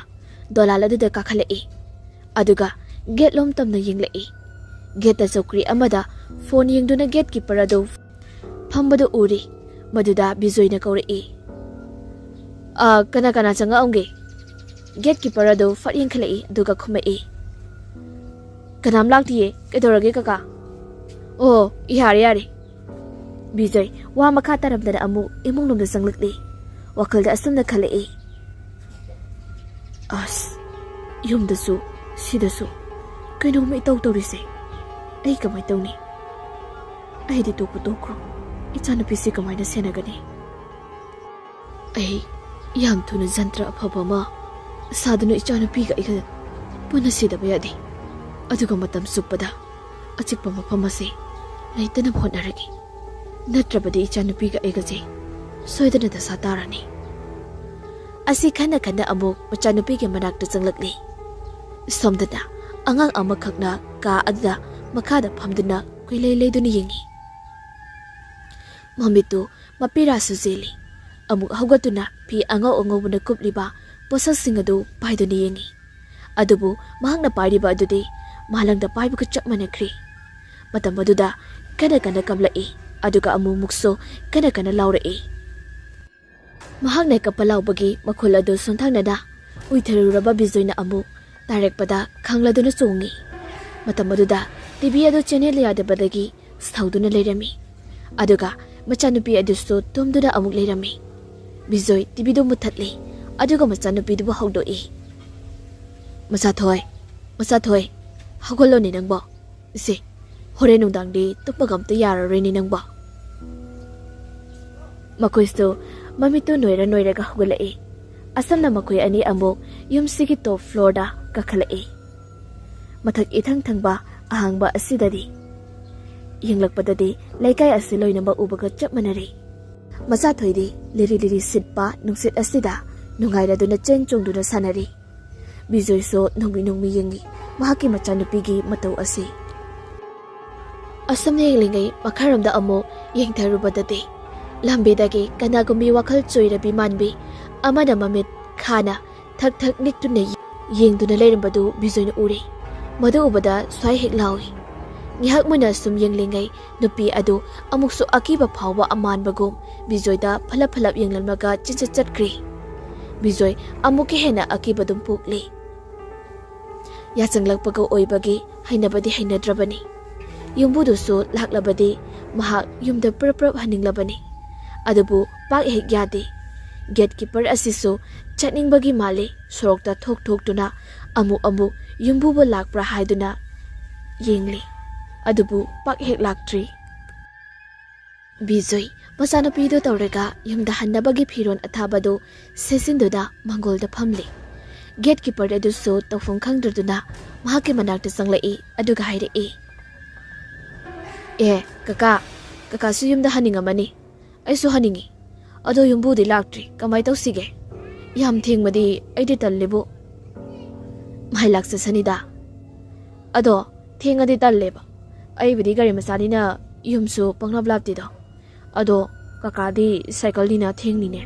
dolal adu da kakhalai aduga gate lom tamna yinglai gate ta chokri amada phone yingduna gate keeper adu phambadu uri maduda Bijoy na kauri kana changa onge gate keeper adu fat yingkhlai duga khumai kanam laktiye kedorage kaka oh yare Bijoy wa makha taramdana amu imung lomda sanglakli wakalda asumna khalai as yumdasu sidasu kaino mai tawrise ai kamai tawni ai di to putokro ichana pisi kamai na senagani ai yam thuna jantra phaba sadunu ichana pi ga iga puna sida bayadi aduga matam supada achikpa mafam ase laitana phonaragi natrabadi ichana pi ga igaje soidana da satarani asi khana amuk machanupi ge manakta changlakli somdana angang amakhakna ka adda makhada phamduna kuilei yingi mamitu mapira sujeli amuk haugatuna pi angobuna kupliba posak singadu paiduni yingi adubu mahangna pairiba adudi malangda paibuka chakmanakri matam aduda kana kamlai aduga amumukso kana laurai mahakna kapalaubagi makhol adu sonthangnada uitharuraba Bijoy na amu tarekpada khangladuna chongi matam aduda TV adu channel yadabadagi sthauduna leirami aduga machanupi adusu tumduna amuk leirami Bijoy TV du muthatli aduga machanupi du hawdoi machathoi hagolo ni nangbo ise hore nungdangdi tupagamta yarare ni nangbo makoisto mamitu noiraga hugulai asamna makoi ani amuk yumsigi top floor da kakhalai mathak ithang thangba ahangba asidadi yenglakpadadi laikai asiloinaba ubaga chapmanari machathoidi liri sitpa nungsit asida nungairaduna chenchongduna sanari Bijoy so nongmi yengi mahaki machanupigi matau asi asamna yenglingai makharamda amuk yengtharubadadi lambidagi kanagumi wakhal choirabi manbi amada mamit khana thak niktuna yengduna leirambadu Bijoy na uri madu ubada swai hek lawi ngihak muna sum yenglingai nupi adu amuksu akiba phawwa amanbagum Bijoy da phalap yenglanmaga chachkri Bijoy amuki hena akibadum pukli ya changlakpaga oibagi hainabadi hainadrabani yumbudu so laklabadi mahak yumda prap haninglabani adubu pak hek yade gatekeeper asisu chatningbagi male sorokta thoktuna amu yumbuba lakpra haiduna yengli adubu pak hek laktri Bijoy machanupido tawrega yumda hannabagi phiron athabado sesinduna mangolda phamli gatekeeper adusu tawfum khangdurduna mahaki manakta changlai aduga hairei kaka su yumda haningamani aisu haningi ado yumbudi laktri kamai tawsige yam thengmadi aidi tallebu mai laksa sanida ado thengadi talleba aibidi gari masalina yumsu panglap laptido ado kakadi cycle dina thengnine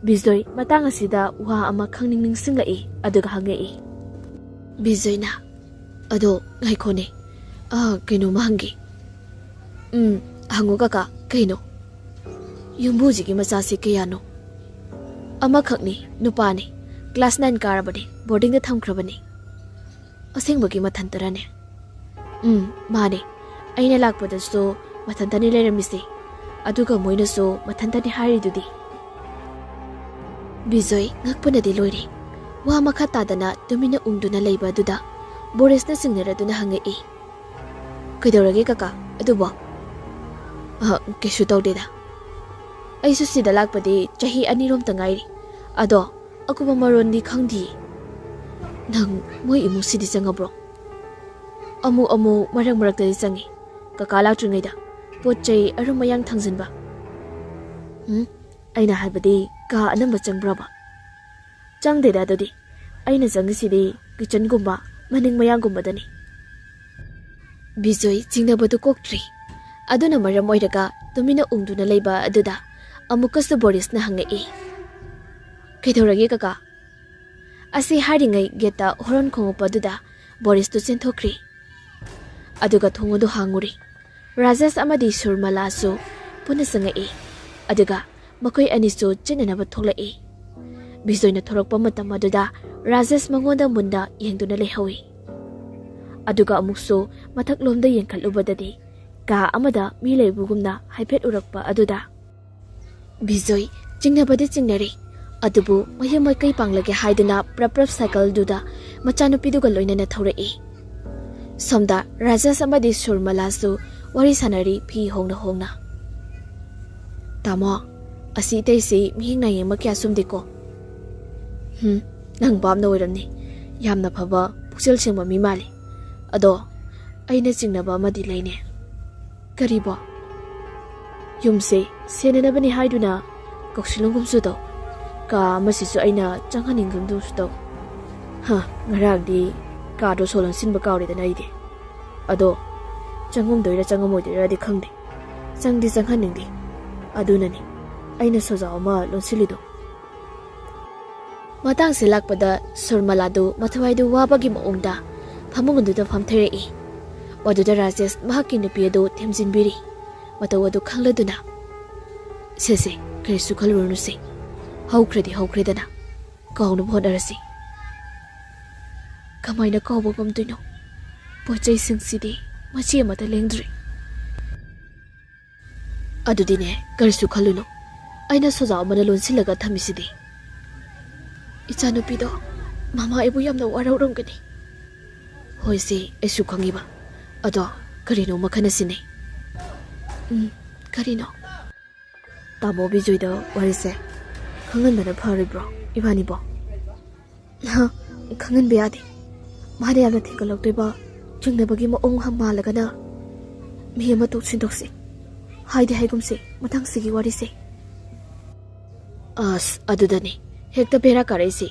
Bijoy matang asida wa ama khangning singai aduga hangai Bijoy na ado ngaikone kaino mahangi hango kaka kaino yumbuji ki machasi kayano Amakakni, nupani, class 9 karabani, boarding the thamkrabani. Asingbagi mathantarane. Mane, aina lakpadaso, mathantani leramisi. Aduga moinaso, mathantani haridudi. Bizoy, ngakpanadi loiri. Wa makatadana, tumina ungduna leiba duda. Boris na singnaraduna hangai. Kaidorage kaka, adubo. Kesu tawdeda. Aisu sida lakpadi chahi anirom tangairi. Ado, aku mamarondi khangdi. Nang moi imu sidi sangabro. Amu marang marakta di sangi. Kaka laktringaida. Potchay arum mayang thangzinba. Aina habadi ka anamba changbraba. Changdeda dodi. Aina zangisidi kitchen gumba maning mayang gumbadani. Bizoy jingnabadu koktri. Aduna maram oiraga tumina ungduna leiba aduda amukasu Boris na hangai. Kaidorage kaka. Asi haringai geta horon khongopa duda Boris tu senthokri. Aduga thongodu hanguri. Rajas amadi Surmala su puna sangai. Aduga makoi anisu chinanaba tholai. Bizoy na thorokpa matam aduda Rajas mangonda munda yengduna lehawi. Aduga amukso mathaklomda yengkhalubadadi ka amada mi leibugumna haipet urakpa aduda. Bizoy jingnabadi jingnari. Adubu mayamai kai panglage haiduna prap cycle duda machanupiduga loinana thaurai. Somda Rajas amadi Surmala su wari sanari phi hongna. Tamo asi teisi mihingna yema kya sumdiko. Nang bamna oiramni. Yamna phaba puksel singba mi mali. Ado aina jingnaba amadi leine. Karibo yumse senenabani haiduna koksilungum sudo. Ka masisu aina changhaningum du sudo. Ngaragdi ka do solon sinba kawrida naide. Ado changum doira changam oidira di khangde. Changdi changhaningdi. Adunani aina soja ama lonsilido. Matang silakpada Surmaladu mathawaidu wabagi maungda phamungunduda phamtherei. Waduda Rajesh mahaki nupi adu themjinbiri. Matawadu khangladuna. Sese karisu khalurunuse. Haukhredana. Kaunu bhodarasi. Kamaina kaubo gamduino. Pochai singsidi machi amata lengdri. Adudine karisu khaluno. Aina soja amana lonsilaga thamisidi. Ichanupido mama ibu yamna warauramgani. Hoise esu khangiba. Ado karino makhanasine. Karino. Tamo bijoyda warise. Khanganbana pharibro ibani bo. Khangan beyadi. Made yamna thingaloktoiba jingnabagi maong hamalagana. Mi ama toksindoksi. Haidi haigumse matang sigi warise. Adudani. Hekta bera karaisi.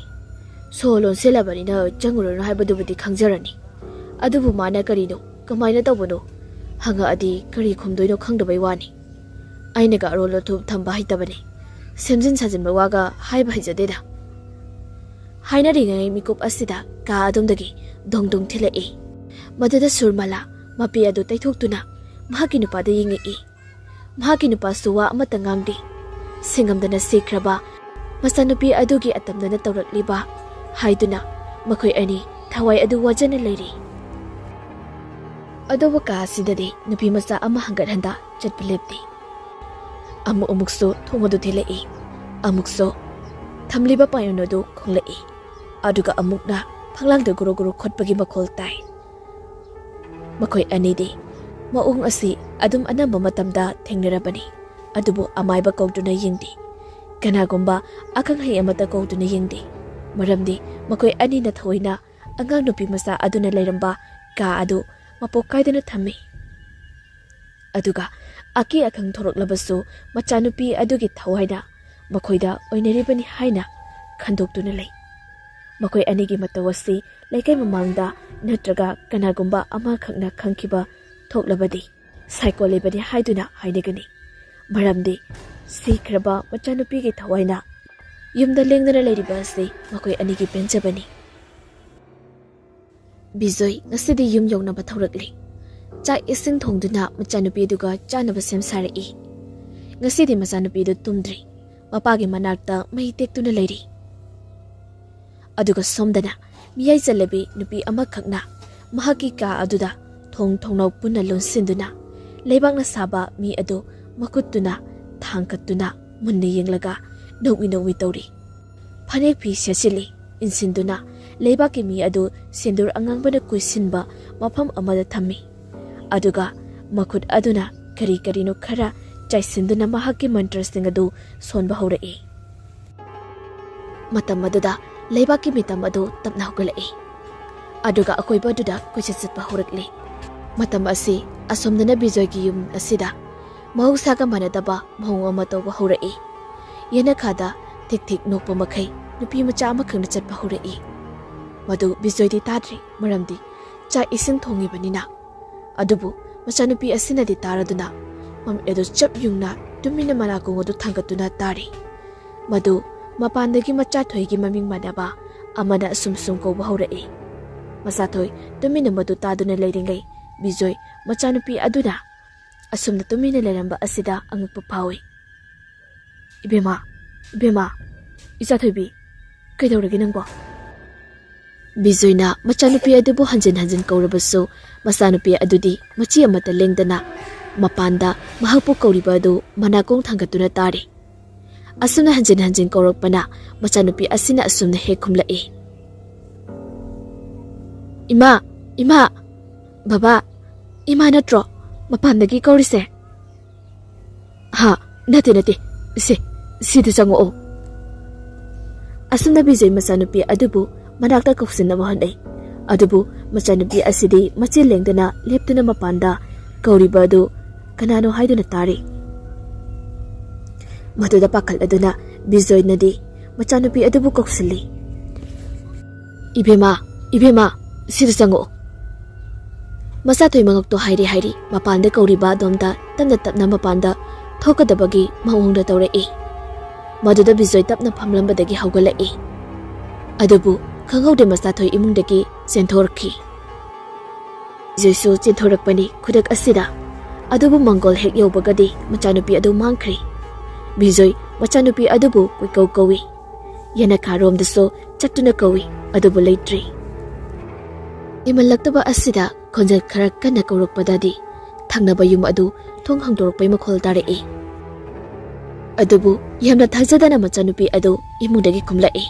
Solon selabarina jangurano haibadubudi khangjarani. Adubu mana karino kamaina tawbano. Hanga adi kari khumdoino khangdabai wani. Ainaga rolo thub thamba haitabani. Semjin sajin bawaga haiba haijadeda. Haina ringai mikup asida ka adumdagi dongdong thilai. Maduda Surmala mapi adu taithoktuna mahaki nupada yingi. Mahaki nupa suwa amata ngangdi. Singamdana sikraba masanupi adugi atamdana tawrakliba haiduna makoi ani thawai adu wajana leiri. Adoba ka sidadi nupi masa ama hangat handa chatpilepti. Amukso thongadu thilai. Amukso thamliba payonodu khonglai. Aduga amukna phanglangda guru khotpagi makhol tai. Makoi anidi maung asi adum anamba matamda thengnarabani. Adubu amaiba kauduna yingdi. Kanagumba akang hay amata kauduna yingdi. Maramdi makoi ani na thoina angang nupi masa aduna lairamba ka adu mapokaidana thammi. Aduga aki akang thoroklabasu machanupi adugi thawaida makoida oinaribani haina khandoktuna lei. Makoi anigi matawasi laikai mamangda natraga kanagumba ama khakna khangkiba thoklabadi psycholebadi haiduna hainegani. Maramdi sikraba machanupi gi thawaina yumda lengdana leiriba ase makoi anigi penjabani. Bizoy ngasidi yum yongnaba thaurakli. Chak ising thongduna machanupi duga chanaba sem sarai. Ngasidi machanupi du tumdri. ꯃꯄꯥꯒꯤ ꯃꯅꯥꯛꯇ ꯃꯍꯤ ꯇꯦꯛꯇꯨꯅ ꯂꯩꯔꯤ꯫ ꯑꯗꯨꯒ ꯁꯣꯝꯗꯅ ꯃꯤꯌꯥꯏ ꯆꯜꯂꯕꯤ ꯅꯨꯄꯤ ꯑꯃꯈꯛꯅ ꯃꯍꯥꯛꯀꯤ ꯀꯥ ꯑꯗꯨꯗ ꯊꯣꯡ ꯊꯣꯡꯅꯥꯎ ꯄꯨꯟꯅ ꯂꯣꯟꯁꯤꯟꯗꯨꯅ ꯂꯩꯕꯥꯛꯅ ꯁꯥꯕ ꯃꯤ ꯑꯗꯨ ꯃꯈꯨꯠꯇꯨꯅ ꯊꯥꯡꯀꯠꯇꯨꯅ ꯃꯨꯟꯅ ꯌꯦꯡꯂꯒ ꯅꯧꯃꯤ ꯇꯧꯔꯤ꯫ ꯐꯅꯦꯛ ꯐꯤ ꯁꯦꯠꯆꯤꯜꯂꯤ ꯏꯟꯁꯤꯟꯗꯨꯅ ꯂꯩꯕꯥꯛꯀꯤ ꯃꯤ ꯑꯗꯨ ꯁꯦꯟꯗꯨꯔ ꯑꯉꯥꯡꯕꯅ ꯀꯨꯏꯁꯤꯟꯕ ꯃꯐꯝ ꯑꯃꯗ ꯊꯝꯃꯤ꯫ ꯑꯗꯨꯒ ꯃꯈꯨꯠ ꯑꯗꯨꯅ ꯀꯔꯤ ꯀꯔꯤꯅꯣ ꯈꯔ ꯆꯥꯏꯁꯤꯟꯗꯨꯅ ꯃꯍꯥꯛꯀꯤ ꯃꯟꯇ꯭ꯔꯁꯤꯡ ꯑꯗꯨ ꯁꯣꯟꯕ ꯍꯧꯔꯛꯏ꯫ ꯃꯇꯝ ꯑꯗꯨꯗ ꯂꯩꯕꯥꯛꯀꯤ ꯃꯤꯇꯝ ꯑꯗꯨ ꯇꯞꯅ ꯍꯧꯒꯠꯂꯛꯏ꯫ ꯑꯗꯨꯒ ꯑꯀꯣꯏꯕ ꯑꯗꯨꯗ ꯀꯣꯏꯆꯠ ꯆꯠꯄ ꯍꯧꯔꯛꯂꯤ꯫ ꯃꯇꯝ ꯑꯁꯤ ꯑꯁꯣꯝꯗꯅ ꯕꯤꯖꯣꯏꯒꯤ ꯌꯨꯝ ꯑꯁꯤꯗ ꯃꯍꯧꯁꯥꯒ ꯃꯥꯟꯅꯗꯕ ꯃꯑꯣꯡ ꯑꯃ ꯇꯧꯕ ꯍꯧꯔꯛꯏ꯫ ꯌꯦꯅꯈꯥꯗ ꯊꯤꯛ ꯊꯤꯛ ꯅꯣꯛꯄ ꯃꯈꯩ ꯅꯨꯄꯤ ꯃꯆꯥ ꯑꯃꯈꯛꯅ ꯆꯠꯄ ꯍꯧꯔꯛꯏ꯫ ꯃꯗꯨ ꯕꯤꯖꯣꯏꯗꯤ ꯇꯥꯗ꯭ꯔꯤ ꯃꯔꯝꯗꯤ ꯆꯥꯛ ꯏꯁꯤꯡ ꯊꯣꯡꯉꯤꯕꯅꯤꯅ꯫ ꯑꯗꯨꯕꯨ ꯃꯆꯥꯅꯨꯄꯤ ꯑꯁꯤꯅꯗꯤ ꯇꯥꯔꯗꯨꯅ ꯃꯃꯤꯠ ꯑꯗꯨ ꯆꯞ ꯌꯨꯡꯅ ꯇꯨꯃꯤꯟꯅ ꯃꯅꯥꯀꯣꯡ ꯑꯗꯨ ꯊꯥꯡꯒꯠꯇꯨꯅ ꯇꯥꯔꯤ꯫ ꯃꯗꯨ ꯃꯄꯥꯟꯗꯒꯤ ꯃꯆꯥꯊꯣꯏꯒꯤ ꯃꯃꯤꯡ ꯃꯥꯟꯅꯕ ꯑꯃꯅ ꯑꯁꯨꯝ ꯁꯨꯝ ꯀꯧꯕ ꯍꯧꯔꯛꯏ꯫ ꯃꯆꯥꯊꯣꯏ ꯇꯨꯃꯤꯟꯅ ꯃꯗꯨ ꯇꯥꯗꯨꯅ ꯂꯩꯔꯤꯉꯩ ꯕꯤꯖꯣꯏ ꯃꯆꯥꯅꯨꯄꯤ ꯑꯗꯨꯅ ꯑꯁꯨꯝꯅ ꯇꯨꯃꯤꯟꯅ ꯂꯩꯔꯝꯕ ꯑꯁꯤꯗ ꯑꯉꯛꯄ ꯐꯥꯎꯏ꯫ "ꯏꯕꯦꯝꯃ, ꯏꯕꯦꯝꯃ, ꯏꯆꯥꯊꯣꯏꯕꯤ, ꯀꯩꯗꯧꯔꯒꯦ ꯅꯪꯕꯣ?" ꯕꯤꯖꯣꯏꯅ ꯃꯆꯥꯅꯨꯄꯤ ꯑꯗꯨꯕꯨ ꯍꯟꯖꯤꯟ ꯍꯟꯖꯤꯟ ꯀꯧꯔꯕꯁꯨ ꯃꯆꯥꯅꯨꯄꯤ ꯑꯗꯨꯗꯤ ꯃꯆꯤ ꯑꯃꯠꯇ ꯂꯦꯡꯗꯅ ꯃꯄꯥꯟꯗ ꯃꯍꯥꯛꯄꯨ ꯀꯧꯔꯤꯕ ꯑꯗꯨ ꯃꯅꯥꯀꯣꯡ ꯊꯥꯡꯒꯠꯇꯨꯅ ꯇꯥꯔꯤ꯫ ꯑꯁꯨꯝꯅ ꯍꯟꯖꯤꯟ ꯍꯟꯖꯤꯟ ꯀꯧꯔꯛꯄꯅ ꯃꯆꯥꯅꯨꯄꯤ ꯑꯁꯤꯅ ꯑꯁꯨꯝꯅ ꯍꯦꯛ ꯈꯨꯝꯂꯛꯏ꯫ "ꯏꯃꯥ, ꯏꯃꯥ, ꯕꯕꯥ, ꯏꯃꯥ ꯅꯠꯇ꯭ꯔꯣ ꯃꯄꯥꯟꯗꯒꯤ ꯀꯧꯔꯤꯁꯦ?" "ꯍꯥ, ꯅꯠꯇꯦ, ꯁꯤꯗ ꯆꯪꯉꯛꯑꯣ." ꯑꯁꯨꯝꯅ ꯕꯤꯖꯣꯏ ꯃꯆꯥꯅꯨꯄꯤ ꯑꯗꯨꯕꯨ ꯃꯅꯥꯛꯇ ꯀꯧꯁꯤꯟꯅꯕ ꯍꯣꯠꯅꯩ꯫ ꯑꯗꯨꯕꯨ ꯃꯆꯥꯅꯨꯄꯤ ꯑꯁꯤꯗꯤ ꯃꯆꯤ ꯂꯦꯡꯗꯅ ꯂꯦꯞꯇꯨꯅ ꯃꯄꯥꯟꯗ ꯀꯧꯔꯤꯕ ꯑꯗꯨ ꯀꯅꯥꯅꯣ ꯍꯥꯏꯗꯨꯅ ꯇꯥꯔꯤ꯫ ꯃꯗꯨꯗ ꯄꯥꯈꯠꯂꯗꯨꯅ ꯕꯤꯖꯣꯏꯅꯗꯤ ꯃꯆꯥꯅꯨꯄꯤ ꯑꯗꯨꯕꯨ ꯀꯧꯁꯤꯜꯂꯤ꯫ "ꯏꯕꯦꯝꯃ, ꯏꯕꯦꯝꯃ, ꯁꯤꯗ ꯆꯪꯉꯛꯑꯣ." ꯃꯆꯥꯊꯣꯏ ꯃꯉꯛꯇꯣ ꯍꯥꯏꯔꯤ ꯃꯄꯥꯟꯗ ꯀꯧꯔꯤꯕ ꯑꯗꯣꯝꯗ ꯇꯞꯅ ꯇꯞꯅ ꯃꯄꯥꯟꯗ ꯊꯣꯛꯀꯗꯕꯒꯤ ꯃꯑꯣꯡꯗ ꯇꯧꯔꯛꯏ꯫ ꯃꯗꯨꯗ ꯕꯤꯖꯣꯏ ꯇꯞꯅ ꯐꯝꯂꯝꯕꯗꯒꯤ ꯍꯧꯒꯠꯂꯛꯏ꯫ ꯑꯗꯨꯕꯨ ꯈꯪꯍꯧꯗꯦ ꯃꯆꯥꯊꯣꯏ ꯏꯃꯨꯡꯗꯒꯤ ꯆꯦꯟꯊꯣꯔꯛꯈꯤ꯫ ꯕꯤꯖꯣꯏꯁꯨ ꯆꯦꯟꯊꯣꯔꯛꯄꯅꯤ ꯈꯨꯗꯛ ꯑꯁꯤꯗ꯫ ꯑꯗꯨꯕꯨ ꯃꯪꯒꯣꯜ ꯍꯦꯛ ꯌꯧꯕꯒꯗꯤ ꯃꯆꯥꯅꯨꯄꯤ ꯑꯗꯨ ꯃꯥꯡꯈ꯭ꯔꯤ꯫ ꯕꯤꯖꯣꯏ ꯃꯆꯥꯅꯨꯄꯤ ꯑꯗꯨꯕꯨ ꯀꯣꯏꯀꯧ ꯀꯧꯏ꯫ ꯌꯦꯅꯈꯥꯔꯣꯝꯗꯁꯨ ꯆꯠꯇꯨꯅ ꯀꯧꯏ ꯑꯗꯨꯕꯨ ꯂꯩꯇ꯭ꯔꯤ꯫ ꯏꯃꯜꯂꯛꯇꯕ ꯑꯁꯤꯗ ꯈꯣꯟꯖꯦꯜ ꯈꯔ ꯀꯟꯅ ꯀꯧꯔꯛꯄꯗꯗꯤ ꯊꯪꯅꯕ ꯌꯨꯝ ꯑꯗꯨ ꯊꯣꯡ ꯍꯥꯡꯗꯣꯔꯛꯄꯩ ꯃꯈꯣꯜ ꯇꯥꯔꯛꯏ꯫ ꯑꯗꯨꯕꯨ ꯌꯥꯝꯅ ꯊꯥꯖꯗꯅ ꯃꯆꯥꯅꯨꯄꯤ ꯑꯗꯨ ꯏꯃꯨꯡꯗꯒꯤ ꯀꯨꯝꯂꯛꯏ꯫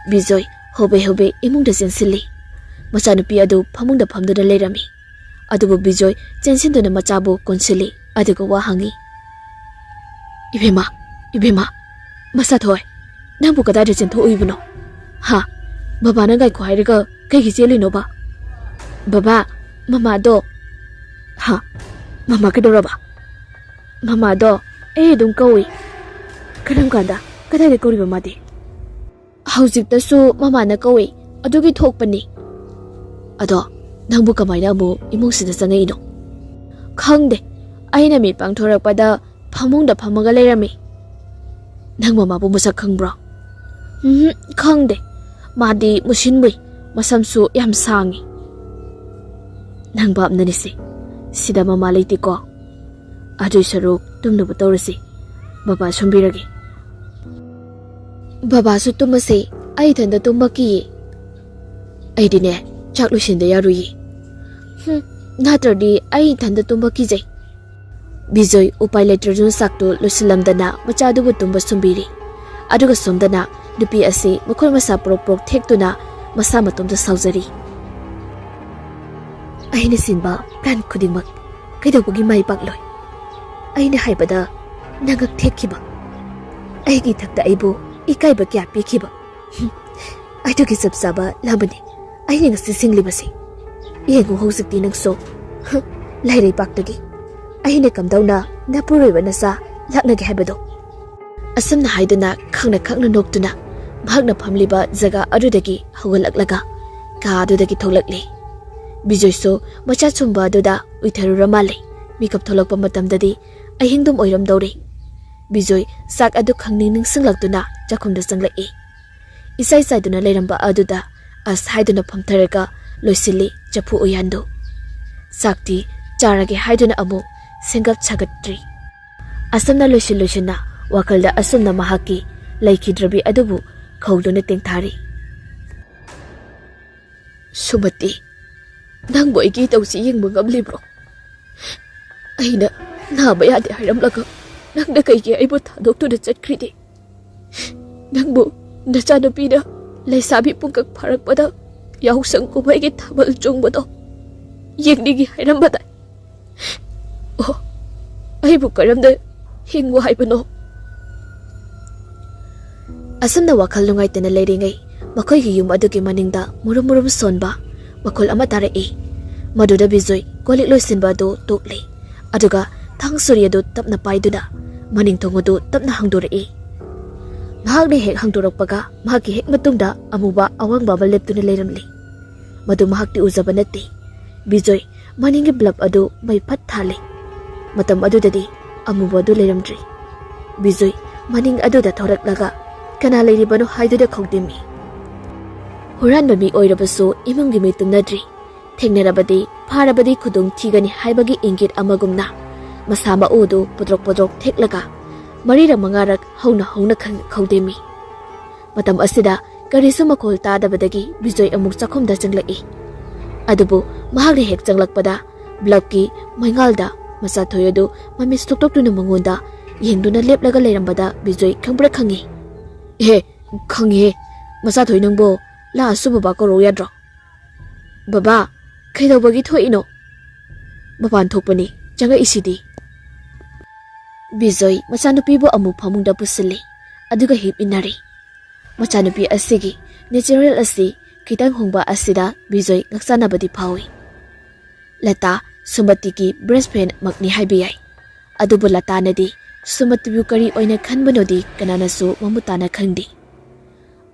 ꯕꯤꯖꯣꯏ ꯍꯣꯕꯦ ꯏꯃꯨꯡꯗ ꯆꯦꯟꯁꯤꯜꯂꯤ꯫ ꯃꯆꯥꯅꯨꯄꯤ ꯑꯗꯨ ꯐꯃꯨꯡꯗ ꯐꯝꯗꯨꯅ ꯂꯩꯔꯝꯃꯤ꯫ ꯑꯗꯨꯕꯨ ꯕꯤꯖꯣꯏ ꯆꯦꯟꯁꯤꯟꯗꯨꯅ ꯃꯆꯥꯕꯨ ꯀꯣꯟꯁꯤꯜꯂꯤ ꯑꯗꯨꯒ ꯋꯥ ꯍꯪꯉꯤ꯫ "ꯏꯕꯦꯝꯃ, ꯏꯕꯦꯝꯃ, ꯃꯆꯥꯊꯣꯏ, ꯅꯪꯕꯨ ꯀꯗꯥꯏꯗ ꯆꯦꯟꯊꯣꯛꯎꯏꯕꯅꯣ? ꯍꯥ, ꯕꯕꯥꯅ ꯉꯥꯏꯈꯣ ꯍꯥꯏꯔꯒ ꯀꯩꯒꯤ ꯆꯦꯜꯂꯤꯅꯣꯕ? ꯕꯕꯥ, ꯃꯃꯥꯗꯣ..." "ꯍꯥ, ꯃꯃꯥ ꯀꯩꯗꯧꯔꯕ?" "ꯃꯃꯥꯗꯣ ꯑꯩ ꯑꯗꯨꯝ ꯀꯧꯏ." "ꯀꯔꯝ ꯀꯥꯟꯗ? ꯀꯗꯥꯏꯗ ꯀꯧꯔꯤꯕ ꯃꯥꯗꯤ?" "ꯍꯧꯖꯤꯛꯇꯁꯨ ꯃꯃꯥꯅ ꯀꯧꯏ, ꯑꯗꯨꯒꯤ ꯊꯣꯛꯄꯅꯤ." "ꯑꯗꯣ ꯅꯪꯕꯨ ꯀꯃꯥꯏꯅ ꯑꯃꯨꯛ ꯏꯃꯨꯡꯁꯤꯗ ꯆꯪꯉꯛꯏꯅꯣ?" "ꯈꯪꯗꯦ, ꯑꯩꯅ ꯃꯤꯠ ꯄꯥꯡꯊꯣꯔꯛꯄꯗ ꯐꯃꯨꯡꯗ ꯐꯝꯃꯒ ꯂꯩꯔꯝꯃꯤ." "ꯅꯪ ꯃꯃꯥꯕꯨ ꯃꯁꯛ ꯈꯪꯕ꯭ꯔꯣ?" "ꯈꯪꯗꯦ, ꯃꯥꯗꯤ ꯃꯨꯁꯤꯟꯕꯨꯏ, ꯃꯁꯝꯁꯨ ꯌꯥꯝ ꯁꯥꯡꯉꯤ." "ꯅꯪ ꯕꯥꯞꯅꯅꯤꯁꯦ, ꯁꯤꯗ ꯃꯃꯥ ꯂꯩꯇꯦꯀꯣ? ꯑꯗꯨꯏ ꯁꯔꯨꯛ ꯇꯨꯝꯅꯕ ꯇꯧꯔꯁꯤ, ꯕꯕꯥ ꯁꯨꯝꯕꯤꯔꯒꯦ." "ꯕꯕꯥꯁꯨ ꯇꯨꯝꯃꯁꯦ, ꯑꯩ ꯏꯊꯟꯗ ꯇꯨꯝꯕ ꯀꯤꯌꯦ." "ꯑꯩꯗꯤꯅꯦ ꯆꯥꯛ ꯂꯣꯏꯁꯤꯟꯗ ꯌꯥꯔꯣꯏꯌꯦ." "ꯅꯠꯇ꯭ꯔꯗꯤ ꯑꯩ ꯏꯊꯟꯗ ꯇꯨꯝꯕ ꯀꯤꯖꯩ." ꯕꯤꯖꯣꯏ ꯎꯄꯥꯏ ꯂꯩꯇ꯭ꯔꯗꯨꯅ ꯆꯥꯛꯇꯨ ꯂꯣꯏꯁꯤꯜꯂꯝꯗꯅ ꯃꯆꯥꯗꯨꯕꯨ ꯇꯨꯝꯕ ꯁꯨꯝꯕꯤꯔꯤ꯫ ꯑꯗꯨꯒ ꯁꯣꯝꯗꯅ ꯅꯨꯄꯤ ꯑꯁꯤ ꯃꯈꯣꯏ ꯃꯁꯥ ꯄꯣꯔꯣꯛ ꯊꯦꯛꯇꯨꯅ ꯃꯁꯥ ꯃꯇꯣꯝꯇ ꯁꯥꯎꯖꯔꯤ꯫ "ꯑꯩꯅ ꯁꯤꯟꯕ ꯄ꯭ꯂꯥꯟ ꯈꯨꯗꯤꯡꯃꯛ ꯀꯩꯗꯧꯕꯒꯤ ꯃꯥꯏ ꯄꯥꯛꯂꯣꯏ? ꯑꯩꯅ ꯍꯥꯏꯕꯗ ꯅꯉꯛ ꯊꯦꯛꯈꯤꯕ, ꯑꯩꯒꯤ ꯏꯊꯛꯇ ꯑꯩꯕꯨ ꯏꯀꯥꯏꯕ ꯀꯌꯥ ꯄꯤꯈꯤꯕ, ꯑꯗꯨꯒꯤ ꯆꯞ ꯆꯥꯕ ꯂꯥꯝꯕꯅꯤ ꯑꯩꯅ ꯉꯁꯤ ꯁꯤꯡꯂꯤꯕꯁꯤ꯫ ꯌꯦꯡꯉꯨ ꯍꯧꯖꯤꯛꯇꯤ ꯅꯪꯁꯨ ꯂꯩꯔꯩꯄꯥꯛꯇꯒꯤ ꯑꯩꯅ ꯀꯝꯗꯧꯅ ꯅꯄꯨꯔꯣꯏꯕ ꯅꯆꯥ ꯂꯥꯛꯅꯒꯦ ꯍꯥꯏꯕꯗꯣ." ꯑꯁꯨꯝꯅ ꯍꯥꯏꯗꯨꯅ ꯈꯪꯅ ꯅꯣꯛꯇꯨꯅ ꯃꯍꯥꯛꯅ ꯐꯝꯂꯤꯕ ꯖꯒꯥ ꯑꯗꯨꯗꯒꯤ ꯍꯧꯒꯠꯂꯛꯂꯒ ꯀꯥ ꯑꯗꯨꯗꯒꯤ ꯊꯣꯛꯂꯛꯂꯤ꯫ ꯕꯤꯖꯣꯏꯁꯨ ꯃꯆꯥ ꯁꯨꯝꯕ ꯑꯗꯨꯗ ꯎꯏꯊꯔꯨꯔ ꯃꯥꯜꯂꯤ꯫ ꯃꯤꯀꯞ ꯊꯣꯛꯂꯛꯄ ꯃꯇꯝꯗꯗꯤ ꯑꯍꯤꯡꯗꯨꯝ ꯑꯣꯏꯔꯝꯗꯧꯔꯤ꯫ ꯕꯤꯖꯣꯏ ꯆꯥꯛ ꯑꯗꯨ ꯈꯪꯅꯤꯡ ꯅꯤꯡꯁꯤꯡꯂꯛꯇꯨꯅ ꯆꯥꯛꯈꯨꯝꯗ ꯆꯪꯂꯛꯏ꯫ ꯏꯆꯥꯏ ꯆꯥꯏꯗꯨꯅ ꯂꯩꯔꯝꯕ ꯑꯗꯨꯗ ꯑꯁ ꯍꯥꯏꯗꯨꯅ ꯐꯝꯊꯔꯒ ꯂꯣꯏꯁꯤꯜꯂꯤ ꯆꯐꯨ ꯎꯌꯥꯟꯗꯨ꯫ ꯆꯥꯛꯇꯤ ꯆꯥꯔꯒꯦ ꯍꯥꯏꯗꯨꯅ ꯑꯃꯨꯛ ꯁꯦꯝꯒꯠ ꯁꯥꯒꯠꯇ꯭ꯔꯤ꯫ ꯑꯁꯨꯝꯅ ꯂꯣꯏꯁꯤꯟꯅ wakalda asumna mahaki laikhidrabi adubu khauduna tengthari. Sumati, nangbu aigi tausi yengbu ngamlibro. Aina naba yade hairamlaga nangda kaigi aibu thadoktuda chatkridi. Nangbu nachanupida laisabi pungkak pharakpada yausang kumaigi thabal chungbado yengdigi hairambada. Oh, aibu karamda hingwa haibano. Asumna wakal lungaitana leiringai makoigi yum adugi maningda murum sonba makol ama tarai. Maduda Bijoy kolik loisinba do tokli. Aduga thang surya do tapna paiduna maning thongo do tapna hangdorai. Mahakni hek hangdorakpaga mahaki hek matungda amuba awang baba leptuna leiramli. Madu mahakti uzaba natti. Bijoy maningi blab adu mai phat thale. Matam adudadi amuba do leiramdri. Bijoy maning aduda thoraklaga kana leiribano haiduda khongdimi. Huranba mi oirabasu imunggi mi tumnadri. Thengnarabadi pharabadi khudung thigani haibagi ingit amagumna masama udu podrok theklaga marira mangarak hauna khongdemi. Matam asida karisu makol tadabadagi Bijoy amuk chakhomda changlai. Adubu mahakni hek changlakpada blabki maingalda MACHATHOI adu mami stoktokuna mangonda yengduna leplaga leirambada Bijoy khangbra khangi. He khangi MACHATHOI nangbo la subaba ko ro yadro. Baba kaidawbagi thoino mapan thokpani changa isidi. Bijoy machanupibu amu phamungda pusili aduga hip inari. Machanupi asigi natural asi kitang hongba asida Bijoy ngaksanabadi phawi. Lata Sumatiki breastfed makni haibiyai. Adubu lata nadi Sumatibu kari oina khanbanodi kananasu mamutana khangdi.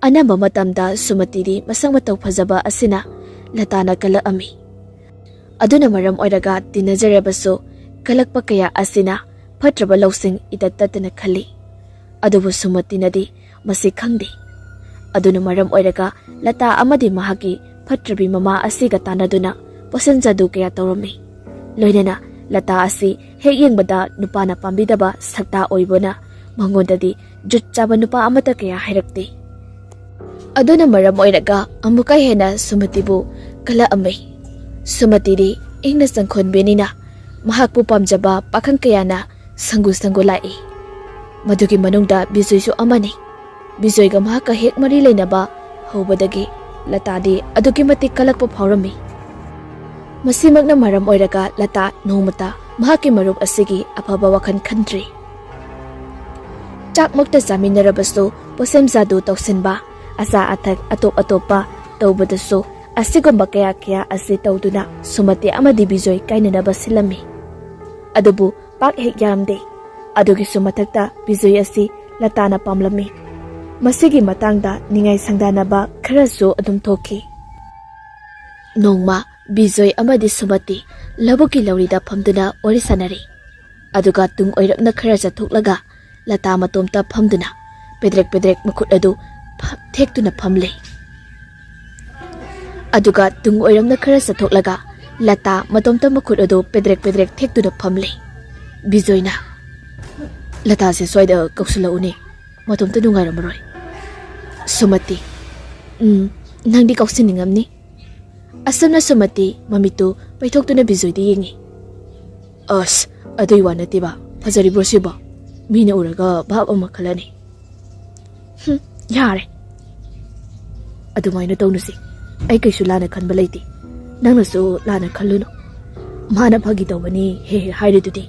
Anamba matamda Sumatidi masang matau phajaba asina latana kala ami. Aduna maram oiraga tinajarebasu kalakpa kaya asina phatraba lausing itattatana khali. Adubu Sumatinadi masi khangdi. Aduna maram oiraga lata amadi mahaki phatrabi mama asiga tanaduna pasanjadu kaya tawrami. Loinana lata asi hek yengbada nupana pambidaba sakta oibona mangondadi jut chaba nupa amata kaya hairakti. Aduna maram oiraga amuka hena Sumatibu kala amai. Sumatidi ingna sangkhon benina mahakpu pamjaba pakhang kayana sangu lai. Madugi manungda Bijoy su amani. Bijoy ga mahaka hek mari leinaba hobadagi latadi adugi matik kalakpa phawrami. Masimakna maram oiraga lata nomata mahaki marup asigi afaba wakhan khandri. Chakmakta jaminarabasu posemjadu tawsinba asa athak atopa tawbadasu asigumba kaya asi tawduna Sumati amadi Bijoy kainanaba silami. Adubu pak hek yamde. Adugi sumathakta Bijoy asi latana pamlami. Masigi matangda ningai sangdanaba kharasu adum thoki. Nongma Bijoy amadi Sumati labuki laurida phamduna orisanari. Aduga tung oirapna khara chathoklaga lata matomta phamduna pedrek makhut adu thektuna phamle. Aduga tung oiramna khara chathoklaga lata matomta makhut adu pedrek thektuna phamle. Bijoyna lata se soida kausulaune matomta nungairamroi. Sumati nangdi kausiningamni. Asamna Sumati mamitu paithoktuna Bijoydi yengi. As adui wanatiba phajaribo siba mina uraga bhab ama khalani. Yare adumaina tawnusi ai kaisu lana khanba leiti nangnasu lana khalluno mana phagi tawbani he haidudi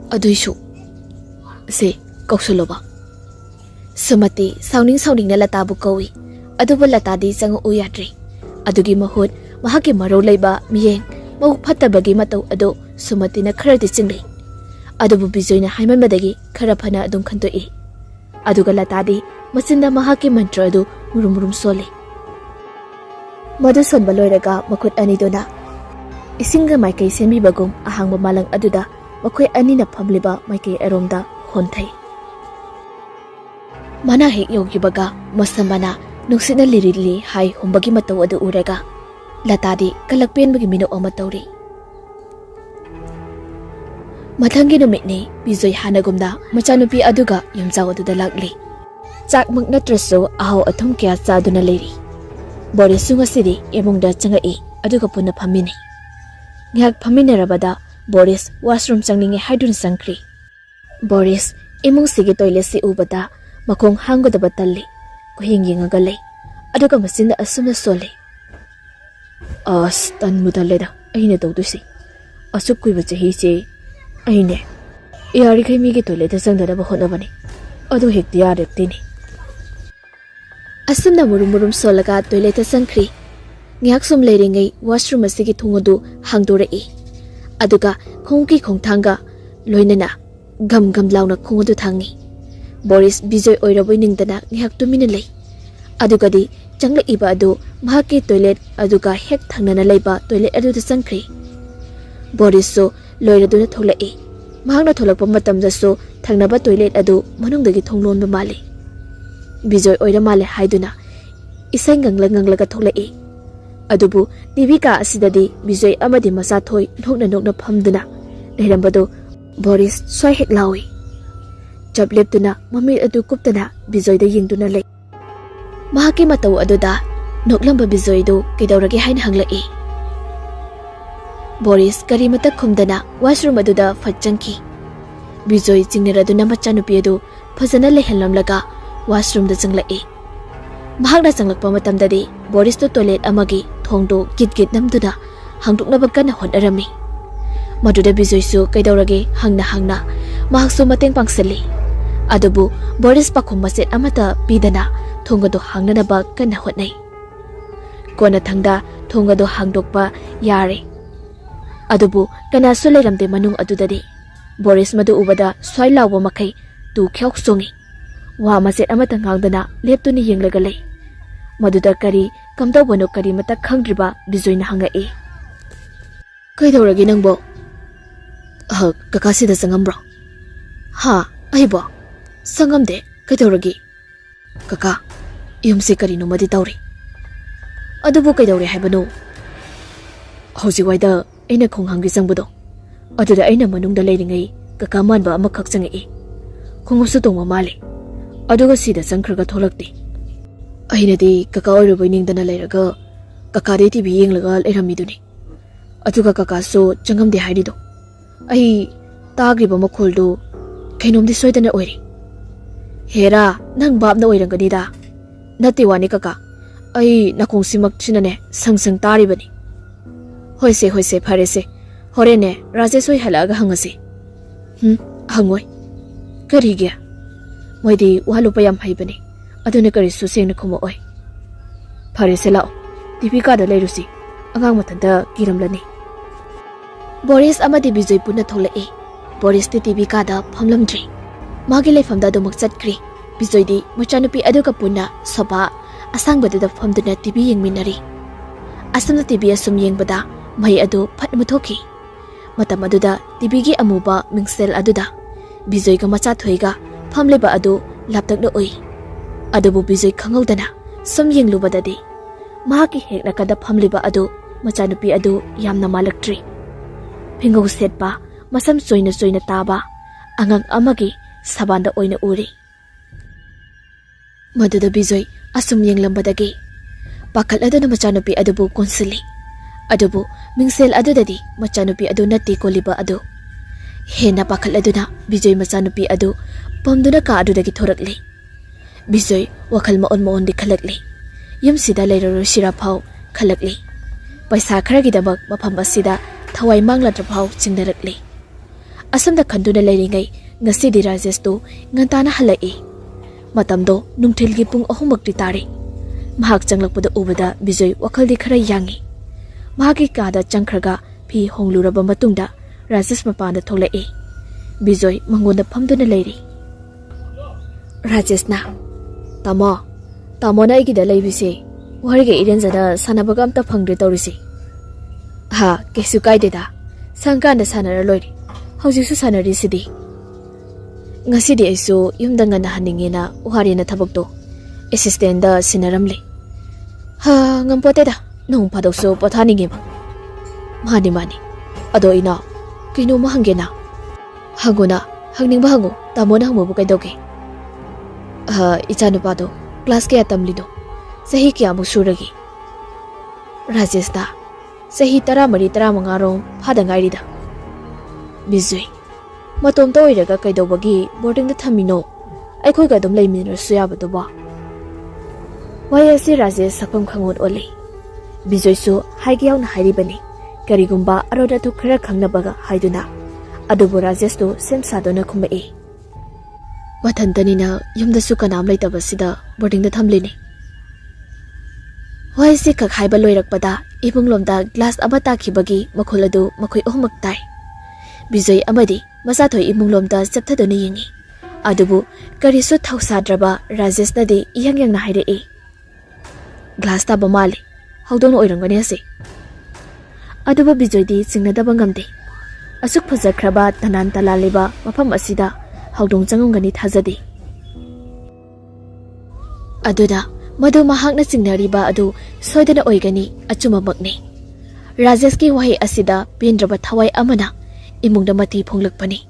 aduisu se kausaloba. Sumati sauning na latabu kawi aduba latadi sangu uyatri. Adugi mahut mahaki maro leiba miyeng mau phatabagi matau ado Sumatina kharadi chingli. Adubu Bijoyna haimanbadagi khara phana adum khantoi. Aduga latadi masinda mahaki mantra adu murum sole. Madu sonba loiraga makhut anidona isinga maikai semibagum ahangba malang aduda makhoi anina phamliba maikai aromda honthai. Mana hek yogibaga masambana nuksina lirili hai humbagi matau adu urega latadi kalakpenbagi mino ama tawri. Mathangi numitni Bijoy hanagumna machanupi aduga yumjaw aduda lakli. Chakmak natrasu ahaw athum kya chaduna leiri. Boris sungasidi emungda changai aduga punna phamini. Ngak phaminarabada Boris washroom changninge haidun sangkri. Boris emung sigi toilet si ubada makong hangodaba talli. Kuhing yingaga lei. Aduga masinda asumna sole. Tan mudaleda aina tawdusi. Asuk kuiba chahi che aine yari kai mi ge toilet changdana ba honabani. Adu hekti yarektini. Asumna murum solaga toilet sangkri. Ngak sum leiringai washroom asigi thungodu hangdorei. Aduga khongki khongthanga loinana gam launa khongodu thangi. Boris Bijoy oiraboi ningdana ngak tumina lei. Adugadi changla iba adu mahaki toilet aduga hek thangnana leiba toilet adu sangkri. Boris so loiraduna tholai. Mahangna tholakpa matamda so thangnaba toilet adu manungdagi thonglon ba mali. Bijoy oira male haiduna isai nganglaga tholai. Adubu TV ka asidadi Bijoy amadi MACHATHOI nokna phamduna leirambado Boris swai hek lawi. Jableptuna mami adu kuptana Bijoy da yingduna lei. Mahaki matau aduda noklamba Bijoy do kedaurage hain hanglai. Boris kari mata khumdana washroom aduda fachangki. Bijoy chingneraduna machanupi adu phajana lehellamlaga washroom da changlai. Mahakna changlakpa matamdadi Boris to toilet amagi thongdo git namduna hangduknaba kana honarami. Maduda Bijoy su kaidaurage hangna mahaksu mateng pangsali. Adubu Boris pakhum maset amata pidana thongado hangnanaba kana hotnai. Kona thangda thongado hangdokpa yare. Adubu kana su leiramde manung adudadi Boris madu ubada swai lawa makai tu khyok songi. Wa maset amata ngangdana leptuni yenglaga lei. Maduda kari kamdawbano kari mata khangdriba Bijoy na hangai. Kaidaurage nangbo? Kakasida sangambro? Ha, aibo. Sangamde kaidaurage? Kaka, yumse kari no madi tauri. Adubu kaidaure haibano? Haujiwaida aina khonghangi sangbudo. Aduda aina manungda leiringai kaka manba amakhak changai. Khongopsu tongma male. Aduga sida sangkhraga tholakti. Ainadi kaka oiroboi ningdana leiraga kaka de TV yenglaga leiramiduni. Aduga kaka so changamde hairido. Ai tagriba makholdo kainomdi soidana oiri. Hera nang babna oirangani da. Nati wani kaka. Ai nakongsimak chinane sang taribani. Hoise pharese. Horene Rajesoi halaga hangasi. Hangoi. Karigya. Moidi walupa yam haibani. Aduna kari suseng na kumo oi. Pharese lao. Dipika da leirusi. Angang matanda kiramlani. Boris amadi Bijoy punna tholai. Boris ti Dipika da phamlamdri. Magi leifamda do makchatkri. Bijoy di machanupi aduga punna soba asangbada da phamduna TV yengminari. Asumna TV asum yengbada mai adu phatma thoki. Matam aduda TV gi amuba mingsel aduda Bijoy ga MACHATHOI ga phamleba adu laptakna oi. Adubu Bijoy khangawdana sum yenglubadadi mahaki hekna kada phamliba adu machanupi adu yamna malaktri. Phingau setpa masam soina taba angang amagi sabanda oina uri. Maduda Bijoy asum yenglambadagi pakal aduna machanupi adubu konsili. Adubu mingsel adudadi machanupi adu natti koliba adu. Hena pakal aduna Bijoy machanupi adu pamduna ka adudagi thorakli. Bijoy wakal maon di khalakli. Yumsida leiraro shiraphaw khalakli. Paisa kharagidabak mafam asida thawai mangladraphaw chingnarakli. Asamda khanduna leiringai ngasidi Rajesh to ngantana halai. Matamdo nungthilgi pung 3 tari. Mahak changlakpada ubada Bijoy wakaldi khara yangi. Mahaki kada changkhraga phi hongluraba matungda Rajesh mapanda tholai. Bijoy mangonda phamduna leiri. Rajesh na Tamo na igida leibise warige irenjana sanabaga amta phangre tawrisi. Ha kesu kaideda sangkanda sanara loiri. Haujisu sanari sidi. Ngasidi aisu yumda ngana haningena Wari na thabakto assistant da sinaramli. Ha ngampoteda nong padokso pothaningeba. Mani ado ina kino mahangena. Hanguna, hangningba hangu, tamona hangmubu kaidoge. Ichanupado, class kaya tamlido. Sahi kya mu suragi. Rajesh da, sahi 13-15 phada ngairida. Bizui, matom ta oiraga kaidobagi boarding da thamino. Aikoi ga dum leimirasu yabado ba. Wayasi Rajesh sakam khangon oli. Bizui su haigiyaw na hairibani. Karigumba aroda tu khara khangnabaga haiduna. Adubu Rajesh tu semsadona khumai. Wathantanina yumda su kanam laitabasida boarding da thamlini. Wayasi kak haiba loirakpada ibunglomda glass aba takhibagi makhuladu makhoi ohmak tai. Bizui amadi MACHATHOI ibunglomda chapthadona yingi. Adubu karisu thausadraba Rajesh nadi iyangyang na hairei. Glass taba mali haudon oirangani ase. Adubu Bizui di singnadaba ngamde. Asuk phajakraba tanan talaliba mafam asida haudong changongani thajade. Aduda madu mahakna singnariba adu soidana oigani achumamakne. Rajesh ki wahi asida pendraba thawai amana imungda mati phonglakpani.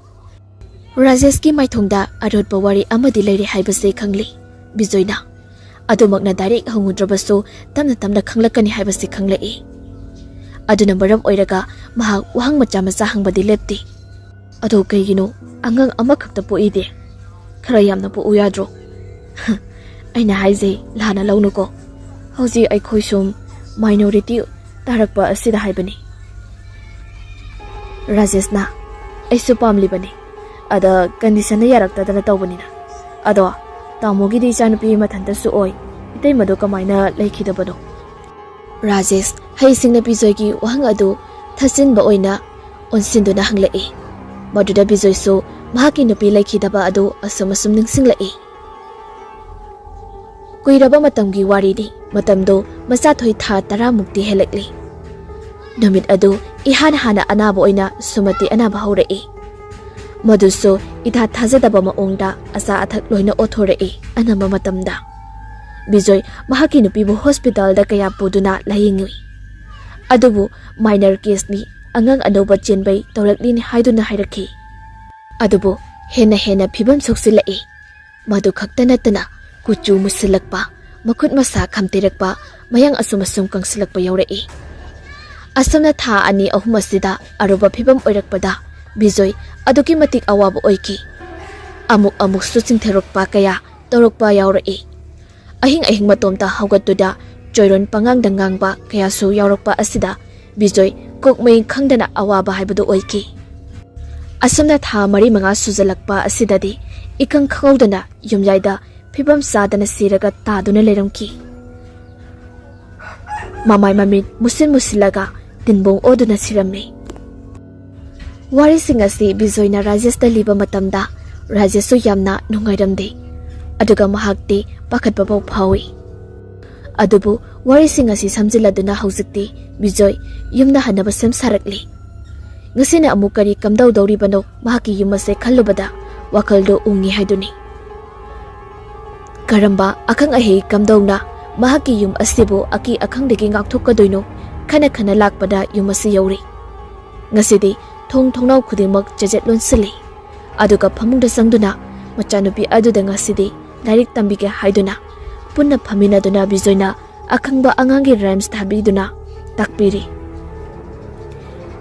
Rajesh ki maithongda arotba wari amadi leire haibase khangli. Bijoyna adumakna direct hangudrabasu tamna khanglakani haibase khanglai. Aduna maram oiraga mahak wahang macha macha hangbadi lepti. Ado kaigino angang amakhakta poide. Khara yamna po uyadro. Aina haije lana launuko. Hauji ai khoisum minority tarakpa asida haibani. Rajesh na aisu pamlibani. Ada condition yarakta dana tawbanina. Ado tamogi di chanupi mathanta su oi. Itay mado kamaina laikhidabano. Rajesh hai singna Bizoi ki wahang adu thasinba oina onsinduna hanglai. Maduda Bizoi su mahaki nupi laikhidaba adu asum ningsinglai. Kuiraba matamgi wari di matamdo MACHATHOI tha 10 mukti helakli. Numit adu ihana anaba oina sumati anaba haurai. Maduso itha thajadaba maongda asa athak loina othorai anama matamda. Bizoi mahaki nupibu hospital da kaya puduna layingui. Adubu minor case ni angang anoba chenbai tawlakli ni haiduna hairaki. Adubu hena phibam soksilai. Madu khakta natana kuchu musilakpa makhut masa khamtirakpa mayang asum kangsilakpa yaurai. Asamna tha ani ahum asida aruba phibam oirakpada Bizoi aduki matik awaba oiki. Amuk su chingtherokpa kaya torokpa yaurai. Ahing matomta haugattuda joiron pangangda ngangba kaya su yaurokpa asida Bizoi kokmei khangdana awaba haibadu oiki. Asamna tha 3-5 sujalakpa asidadi ikang khawdana yumyaida phibam sadana siraga taduna leramki. Mamai mamit musilaga tinbong oduna siramni. Wari singasi Bizoi na Rajesh da liba matamda Rajesh su yamna nungairamde. Aduga mahakti pakhatpa pau phawi. Adubu wari singasi samjiladuna haujikti Bizoi yumna hanaba semsarakli. Ngasina amukari kamdau dauribano mahaki yumase khallubada wakaldo ungi haiduni. Karamba akang ahi kamdauna mahaki yum asibu aki akangdagi ngakthokkadoino khana lakpada yumasi yauri. Ngasidi thongnau khudingmak jajet lonsili. Aduga phamungda sangduna machanupi aduda ngasidi direct tambige haiduna punna phaminaduna Bijoyna akhangba angangi rhymes thabiduna takpiri.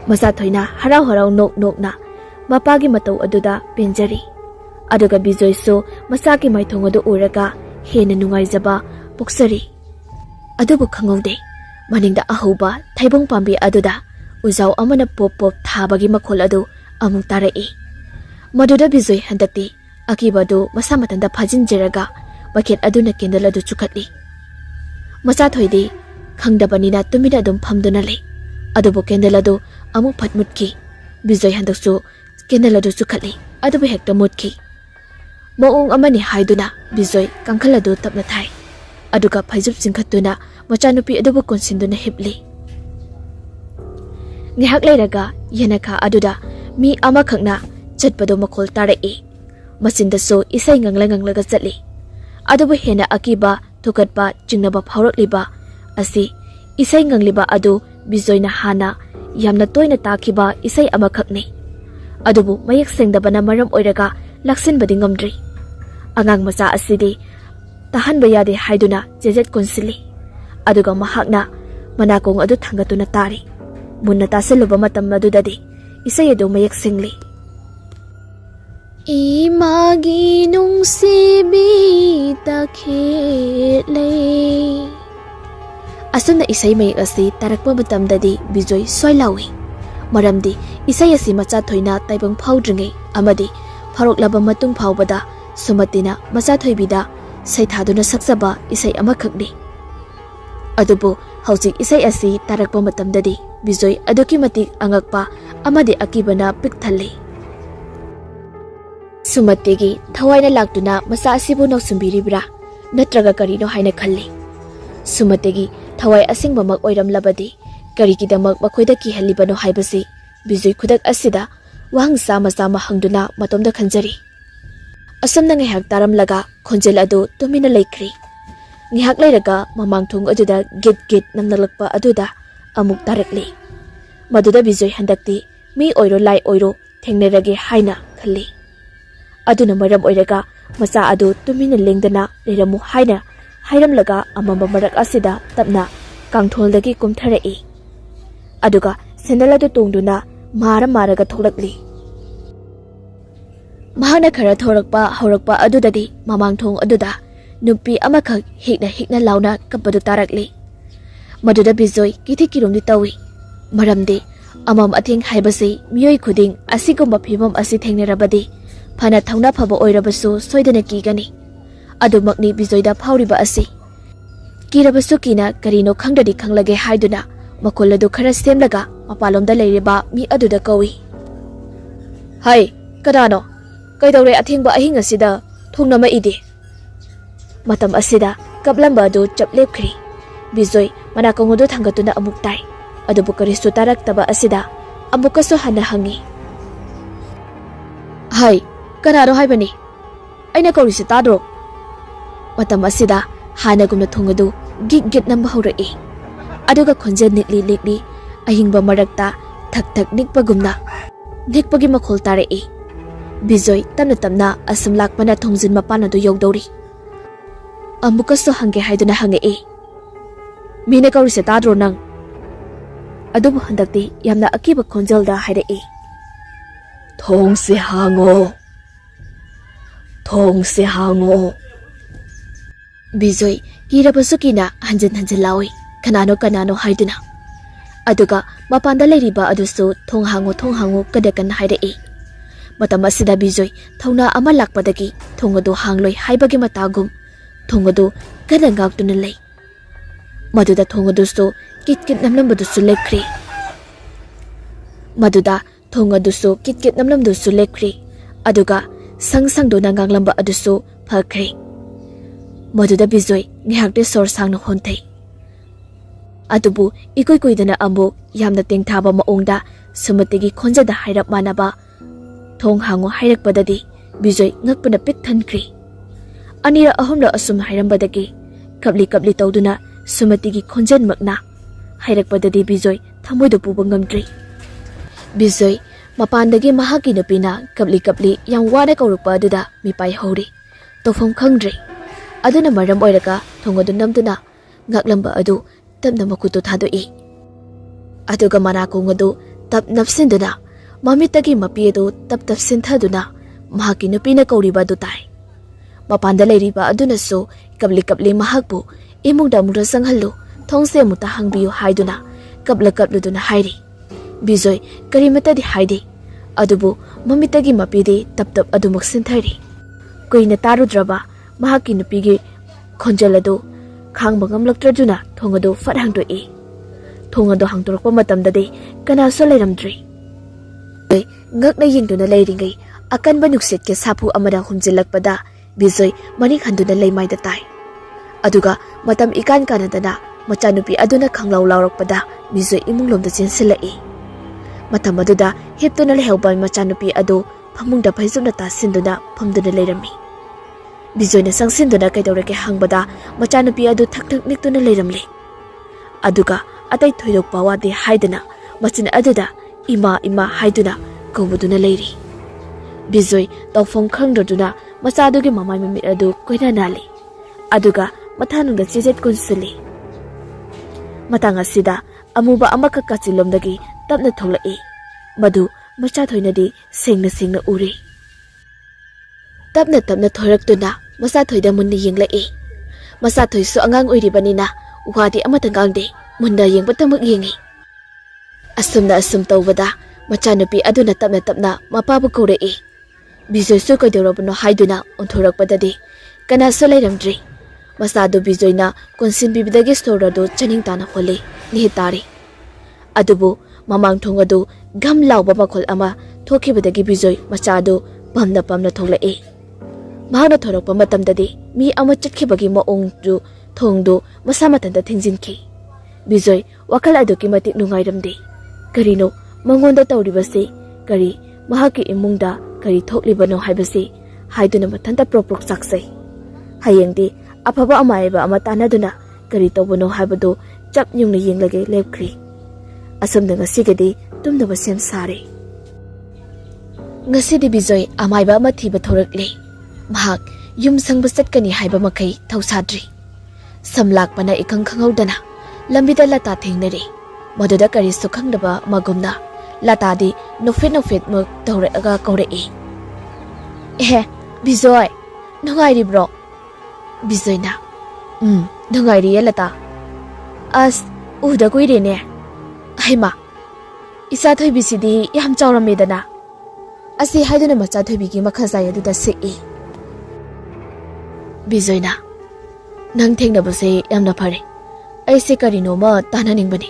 MACHATHOIna harau nok mapagi matau aduda penjari. Aduga Bizoi su masaki maithong adu uraga hena nungaijaba poksari. Adubu khangaude maningda ahuba thaibong pambi aduda uzau amana pop thabagi makhol adu amung tarai. Maduda Bizoi handati akibadu masamatanda phajinjeraga bucket aduna kendal adu chukatli. MACHATHOI di khangdabanina tumida dum phamduna le. Adubu kendal adu amung phatmutki. Bizoi handaksu kendal adu chukatli. Adubu hekta mutki. Maung amani haiduna Bizoi kangkhal adu tapna thai. Aduga phaijup singkhatuna machanupi adubu konsinduna hipli. Ngihak leiraga yenakha aduda mi amakhakna chatpado makhol tarai. Masindaso isai nganglaga chatli. Adubu hena akiba thukatpa chingnaba phaurakliba asi isai ngangliba adu Bijoyna hana yamna toina takhiba isai amakhakni. Adubu mayak sengdabana maram oiraga laksinbadi ngamdri. Angang macha asidi tahanba yade haiduna jejet konsili. Aduga mahakna manakong adu thangatuna tari. Munna tasilluba matam madudadi isay adu mayak singli. Imagi nungsibi takhile. Asuna isay mayak asi tarakpa matamdadi bijoy soylawi. Maramdi isay asi machathoina taibang phaudringai amadi pharoklaba matung phaubada sumatina machathoibida saithaduna saksaba isay amakhakni. Adubu haujik isay asi tarakpa matamdadi bijoy aduki matik angakpa amadi akibana pikthalli. Sumatigi thawaina laktuna masa asibu nausumbiribra natraga karino haina khalli. Sumatigi thawai asingbamak oiramlabadi karigidamak makoida kihalibano haibasi bijoy khudak asida wahangsa masama hangduna matomda khanjari. Asamna ngihak taramlaga khonjel adu tumina laikri. Ngihak lairaga mamangthong aduda git namnalakpa aduda amuk tarakli. Maduda bijoy handakti mi oiro lai oiro thengnarage haina khalli. Aduna maram oiraga macha adu tumina lengdana leramu haina hairamlaga amamba marak asida tapna kangtholdagi kumtharai. Aduga sendal adu tongduna maraga tholakli. Mahana khara thorakpa haurakpa adudadi mamangthong aduda nupi amakhak hikna launa kapadu tarakli. Maduda bijoy kithi-kiromdi tawi. Maramdi amam athing haibasi miyoi khuding asigumba phimam asi thengnarabadi phana thauna phaba oirabasu soidana kigani. Adumakni bijoyda phauriba asi kirabasu kina karino khangdadi khanglage haiduna makoladu khara semlaga mapalomda leiriba mi aduda kawi. Hai kadano kaidawre athingba ahing asida thungnama ide. Matam asida kaplamba adu chaplepkhri. Bijoy manakongodu thangatuna amuk tai. Adubu karisu taraktaba asida amukaso hana hangi. Hai kanano haibani aina kaurisi tadro. Matam asida hanagumna thungadu git namba haurai. Aduga khonjel nikli ahingba marakta thak nikpagumna nikpagi makhol tarai. Bijoy tamna asam lakpana thongjin mapana du yogdori. Amukaso hange haiduna hangai. Mina kaurisi tadro nang. Adubu handakti yamna akiba khonjelda hairai. Thongse hango. Bijoy kirabasukina hanjin lawi kanano haiduna. Aduga mapanda leiriba adusu thong hango kadakan hairai. Matam asida bijoy thongna ama lakpadagi thongadu hangloi haibagi matagum thongadu kada ngaktuna lei. Maduda thongadusu kit namlambadusu lekri. Aduga sang-sangduna nganglamba adusu phakri. Maduda bijoy ngihakde sor sangna honthei. Adubu ikoy-koydana amuk yamna tengthaba maongda sumatigi khonjada hairap manaba thong hango hairakpadadi bijoy ngakpana pik thankri. Anira ahomra asum hairambadagi kapli tawduna sumatigi khonjan makna hairakpadadi bijoy thamoidu puba ngamdri. Bijoy mapandagi mahaki nupina kapli yang wana kaurukpa aduda mipai hori tofam khangdri. Aduna maram oiraga thongadu namduna ngaklamba adu tapna makutu thadoi. Aduga manakong adu tap napsinduna mamitagi mapi adu tap sinthaduna mahaki nupina kauriba adu tai. Mapanda leiriba adunasu kapli mahakbu imungda mura sanghallu thongse muta hangbiyu haiduna kapluduna hairi. Bijoy karimatadi haidi. Adubu mamitagi mapidi tap adumak sinthari. Kuina tarudraba mahaki nupigi khonjaladu khangba ngamlaktraduna thongadu fat hangdoi. Thongadu hangtorokpa matamdadi kanaso leiramdri. Ngakna yingduna leiringai akanba nuksit ke sapu amada humjilakpada bijoy manik handuna leimaida tai. Aduga matam ikan kanadana machanupi aduna khanglaw lawrakpada bijoy imunglomda chensilai. Matam aduda hiptuna lehauba machanupi adu phamungda phaisumna tasinduna phamduna leirami. Bijoyna sangsinduna kaidawrake hangbada machanupi adu thak niktuna leiramli. Aduga atai thoidokpa wade haidana machin aduda ima haiduna ꯀꯧꯕꯗꯨꯅ ꯂꯩꯔꯤ꯫ ꯕꯤꯖꯣꯏ ꯇꯧꯐꯝ ꯈꯪꯗ꯭ꯔꯗꯨꯅ ꯃꯆꯥꯗꯨꯒꯤ ꯃꯃꯥꯏ ꯃꯃꯤꯠ ꯑꯗꯨ ꯀꯣꯏꯅ ꯅꯥꯜꯂꯤ ꯑꯗꯨꯒ ꯃꯊꯥꯅꯨꯡꯗ ꯆꯦꯖꯦꯠ ꯀꯨꯟꯁꯤꯜꯂꯤ꯫ ꯃꯇꯥꯡ ꯑꯁꯤꯗ ꯑꯃꯨꯕ ꯑꯃꯈꯛ ꯀꯥꯆꯤꯟꯂꯣꯝꯗꯒꯤ ꯇꯞꯅ ꯊꯣꯛꯂꯛꯏ ꯃꯗꯨ ꯃꯆꯥꯊꯣꯏꯅꯗꯤ ꯁꯦꯡꯅ ꯁꯦꯡꯅ ꯎꯔꯦ꯫ ꯇꯞꯅ ꯇꯞꯅ ꯊꯣꯔꯛꯇꯨꯅ ꯃꯆꯥꯊꯣꯏꯗ ꯃꯨꯟꯅ ꯌꯦꯡꯂꯛꯏ꯫ ꯃꯆꯥꯊꯣꯏꯁꯨ ꯑꯉꯥꯡ ꯑꯣꯏꯔꯤꯕꯅꯤꯅ ꯋꯥꯗꯤ ꯑꯃꯠꯇ ꯉꯥꯡꯗꯦ, ꯃꯨꯟꯅ ꯌꯦꯡꯕꯇꯃꯛ ꯌꯦꯡꯉꯤ꯫ ꯑꯁꯨꯝꯅ ꯑꯁꯨꯝ ꯇꯧꯕꯗ ꯃꯆꯥꯅꯨꯄꯤ ꯑꯗꯨꯅ ꯇꯞꯅ ꯇꯞꯅ ꯃꯄꯥꯕꯨ ꯀꯧꯔꯛꯏ꯫ ꯕꯤꯖꯣꯏꯁꯨ ꯀꯩꯗꯧꯔꯕꯅꯣ ꯍꯥꯏꯗꯨꯅ ꯑꯣꯟꯊꯣꯔꯛꯄꯗꯗꯤ ꯀꯅꯥꯁꯨ ꯂꯩꯔꯝꯗ꯭ꯔꯤ꯫ ꯃꯆꯥꯗꯨ ꯕꯤꯖꯣꯏꯅ ꯀꯣꯟꯁꯤꯟꯕꯤꯕꯗꯒꯤ ꯁꯣꯔ ꯑꯗꯨ ꯆꯅꯤꯡ ꯇꯥꯅ ꯍꯣꯜꯂꯤ, ꯅꯤꯍꯤꯠ ꯇꯥꯔꯤ꯫ ꯑꯗꯨꯕꯨ ꯃꯃꯥꯡ ꯊꯣꯡ ꯑꯗꯨ ꯘꯝ ꯂꯥꯎꯕ ꯃꯈꯣꯜ ꯑꯃ ꯊꯣꯛꯈꯤꯕꯗꯒꯤ ꯕꯤꯖꯣꯏ ꯃꯆꯥꯗꯨ ꯄꯝꯅ ꯄꯝꯅ ꯊꯣꯛꯂꯛꯏ꯫ ꯃꯍꯥꯛꯅ ꯊꯣꯔꯛꯄ ꯃꯇꯝꯗꯗꯤ ꯃꯤ ꯑꯃ ꯆꯠꯈꯤꯕꯒꯤ ꯃꯑꯣꯡꯗꯨ ꯊꯣꯡꯗꯨ ꯃꯁꯥ ꯃꯊꯟꯇ ꯊꯤꯡꯖꯤꯟꯈꯤ꯫ ꯕꯤꯖꯣꯏ ꯋꯥꯈꯜ ꯑꯗꯨꯛꯀꯤ ꯃꯇꯤꯛ ꯅꯨꯡꯉꯥꯏꯔꯝꯗꯦ꯫ ꯀꯔꯤꯅꯣ ꯃꯉꯣꯟꯗ ꯇꯧꯔꯤꯕꯁꯤ, ꯀꯔꯤ ꯃꯍꯥꯛꯀꯤ ꯏꯃꯨꯡꯗ ꯀꯔꯤ ꯊꯣꯛꯂꯤꯕꯅꯣ ꯍꯥꯏꯕꯁꯤ ꯍꯥꯏꯗꯨꯅ ꯃꯊꯟꯇ ꯄ꯭ꯔꯣꯛ ꯄ꯭ꯔꯣꯛ ꯆꯥꯛꯆꯩ꯫ ꯍꯌꯦꯡꯗꯤ ꯑꯐꯕ ꯑꯃꯥꯏꯕ ꯑꯃ ꯇꯥꯟꯅꯗꯨꯅ ꯀꯔꯤ ꯇꯧꯕꯅꯣ ꯍꯥꯏꯕꯗꯨ ꯆꯞ ꯌꯨꯡꯅ ꯌꯦꯡꯂꯒꯦ ꯂꯦꯞꯈ꯭ꯔꯤ꯫ ꯑꯁꯨꯝꯅ ꯉꯁꯤꯒꯤꯗꯤ ꯇꯨꯝꯅꯕ ꯁꯦꯝ ꯁꯥꯔꯦ꯫ ꯉꯁꯤꯗꯤ ꯕꯤꯖꯣꯏ ꯑꯃꯥꯏꯕ ꯑꯃ ꯊꯤꯕ ꯊꯣꯔꯛꯂꯦ꯫ ꯃꯍꯥꯛ ꯌꯨꯝ ꯁꯪꯕ ꯆꯠꯀꯅꯤ ꯍꯥꯏꯕ ꯃꯈꯩ ꯊꯧꯁꯥꯗ꯭ꯔꯤ꯫ ꯁꯝ ꯂꯥꯛꯄꯅ ꯏꯈꯪ ꯈꯪꯍꯧꯗꯅ ꯂꯝꯕꯤꯗ ꯂꯇꯥ ꯊꯦꯡꯅꯔꯦ꯫ ꯃꯗꯨꯗ ꯀꯔꯤꯁꯨ ꯈꯪꯗꯕ ꯃꯒꯨꯝꯅ ꯂꯇꯥꯗꯤ ꯅꯣꯛꯐꯦꯠ ꯅꯣꯛꯐꯦꯠꯃꯛ ꯇꯧꯔꯛꯑꯒ ꯀꯧꯔꯛꯏ꯫ "ꯑꯦꯍꯦ ꯕꯤꯖꯣꯏ, ꯅꯨꯡꯉꯥꯏꯔꯤꯕ꯭ꯔꯣ?" ꯕꯤꯖꯣꯏꯅ "ꯅꯨꯡꯉꯥꯏꯔꯤꯌꯦ ꯂꯇꯥ." "ꯑꯁ ꯎꯗ ꯀꯨꯏꯔꯦꯅꯦ." "ꯍꯩꯃꯥ, ꯏꯆꯥ ꯊꯣꯏꯕꯤꯁꯤꯗꯤ ꯌꯥꯝ ꯆꯥꯎꯔꯝꯃꯦꯗꯅ." ꯑꯁꯤ ꯍꯥꯏꯗꯨꯅ ꯃꯆꯥ ꯊꯣꯏꯕꯤꯒꯤ ꯃꯈꯥꯖꯥꯏ ꯑꯗꯨꯗ ꯁꯤꯛꯏ꯫ ꯕꯤꯖꯣꯏꯅ "ꯅꯪ ꯊꯦꯡꯅꯕꯁꯦ ꯌꯥꯝꯅ ꯐꯔꯦ. ꯑꯩꯁꯦ ꯀꯔꯤꯅꯣꯃ ꯇꯥꯟꯅꯅꯤꯡꯕꯅꯤ."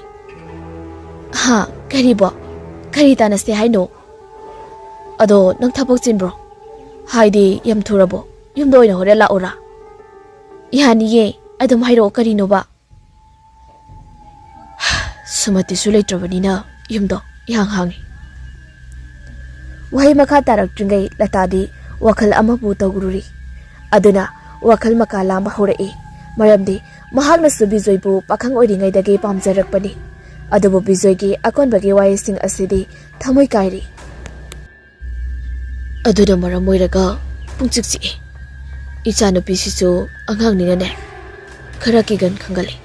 "ꯍꯥ, ꯀꯔꯤꯕꯣ? ꯀꯔꯤ ꯇꯥꯟꯅꯁꯦ ꯍꯥꯏꯅꯣ?" "ꯑꯗꯣ ꯅꯪ ꯊꯕꯛ ꯆꯤꯟꯕ꯭ꯔꯣ? ꯍꯥꯏꯗꯤ ꯌꯥꯝ ꯊꯨꯔꯕꯣ? ꯌꯨꯝꯗ ꯑꯣꯏꯅ ꯍꯣꯔꯦꯟ ꯂꯥꯛꯑꯣꯔꯥ?" "ꯌꯥꯅꯤꯌꯦ, ꯑꯗꯨꯝ ꯍꯥꯏꯔꯛꯑꯣ ꯀꯔꯤꯅꯣꯕ." "ꯁꯨꯃꯇꯤꯁꯨ ꯂꯩꯇ꯭ꯔꯕꯅꯤꯅ ꯌꯨꯝꯗꯣ ꯏꯍꯥꯡ ꯍꯥꯡꯉꯤ." ꯋꯥꯍꯩ ꯃꯈꯥ ꯇꯥꯔꯛꯇ꯭ꯔꯤꯉꯩ ꯂꯇꯥꯗꯤ ꯋꯥꯈꯜ ꯑꯃꯕꯨ ꯇꯧꯔꯨꯔꯤ꯫ ꯑꯗꯨꯅ ꯋꯥꯈꯜ ꯃꯀꯥ ꯂꯥꯝꯕ ꯍꯧꯔꯛꯏ꯫ ꯃꯔꯝꯗꯤ ꯃꯍꯥꯛꯅꯁꯨ ꯕꯤꯖꯣꯏꯕꯨ ꯄꯥꯈꯪ ꯑꯣꯏꯔꯤꯉꯩꯗꯒꯤ ꯄꯥꯝꯖꯔꯛꯄꯅꯤ꯫ ꯑꯗꯨꯕꯨ ꯕꯤꯖꯣꯏꯒꯤ ꯑꯀꯣꯟꯕꯒꯤ ꯋꯥꯍꯩꯁꯤꯡ ꯑꯁꯤꯗꯤ ꯊꯃꯣꯏ ꯀꯥꯏꯔꯤ꯫ ꯑꯗꯨꯅ ꯃꯔꯝ ꯑꯣꯏꯔꯒ ꯄꯨꯡꯆꯤꯛ ꯆꯤꯛꯏ꯫ ꯏꯆꯥꯅꯨꯄꯤꯁꯤꯁꯨ ꯑꯉꯥꯡꯅꯤꯅꯅꯦ ꯈꯔ ꯀꯤꯒꯟ ꯈꯪꯒꯜꯂꯤ꯫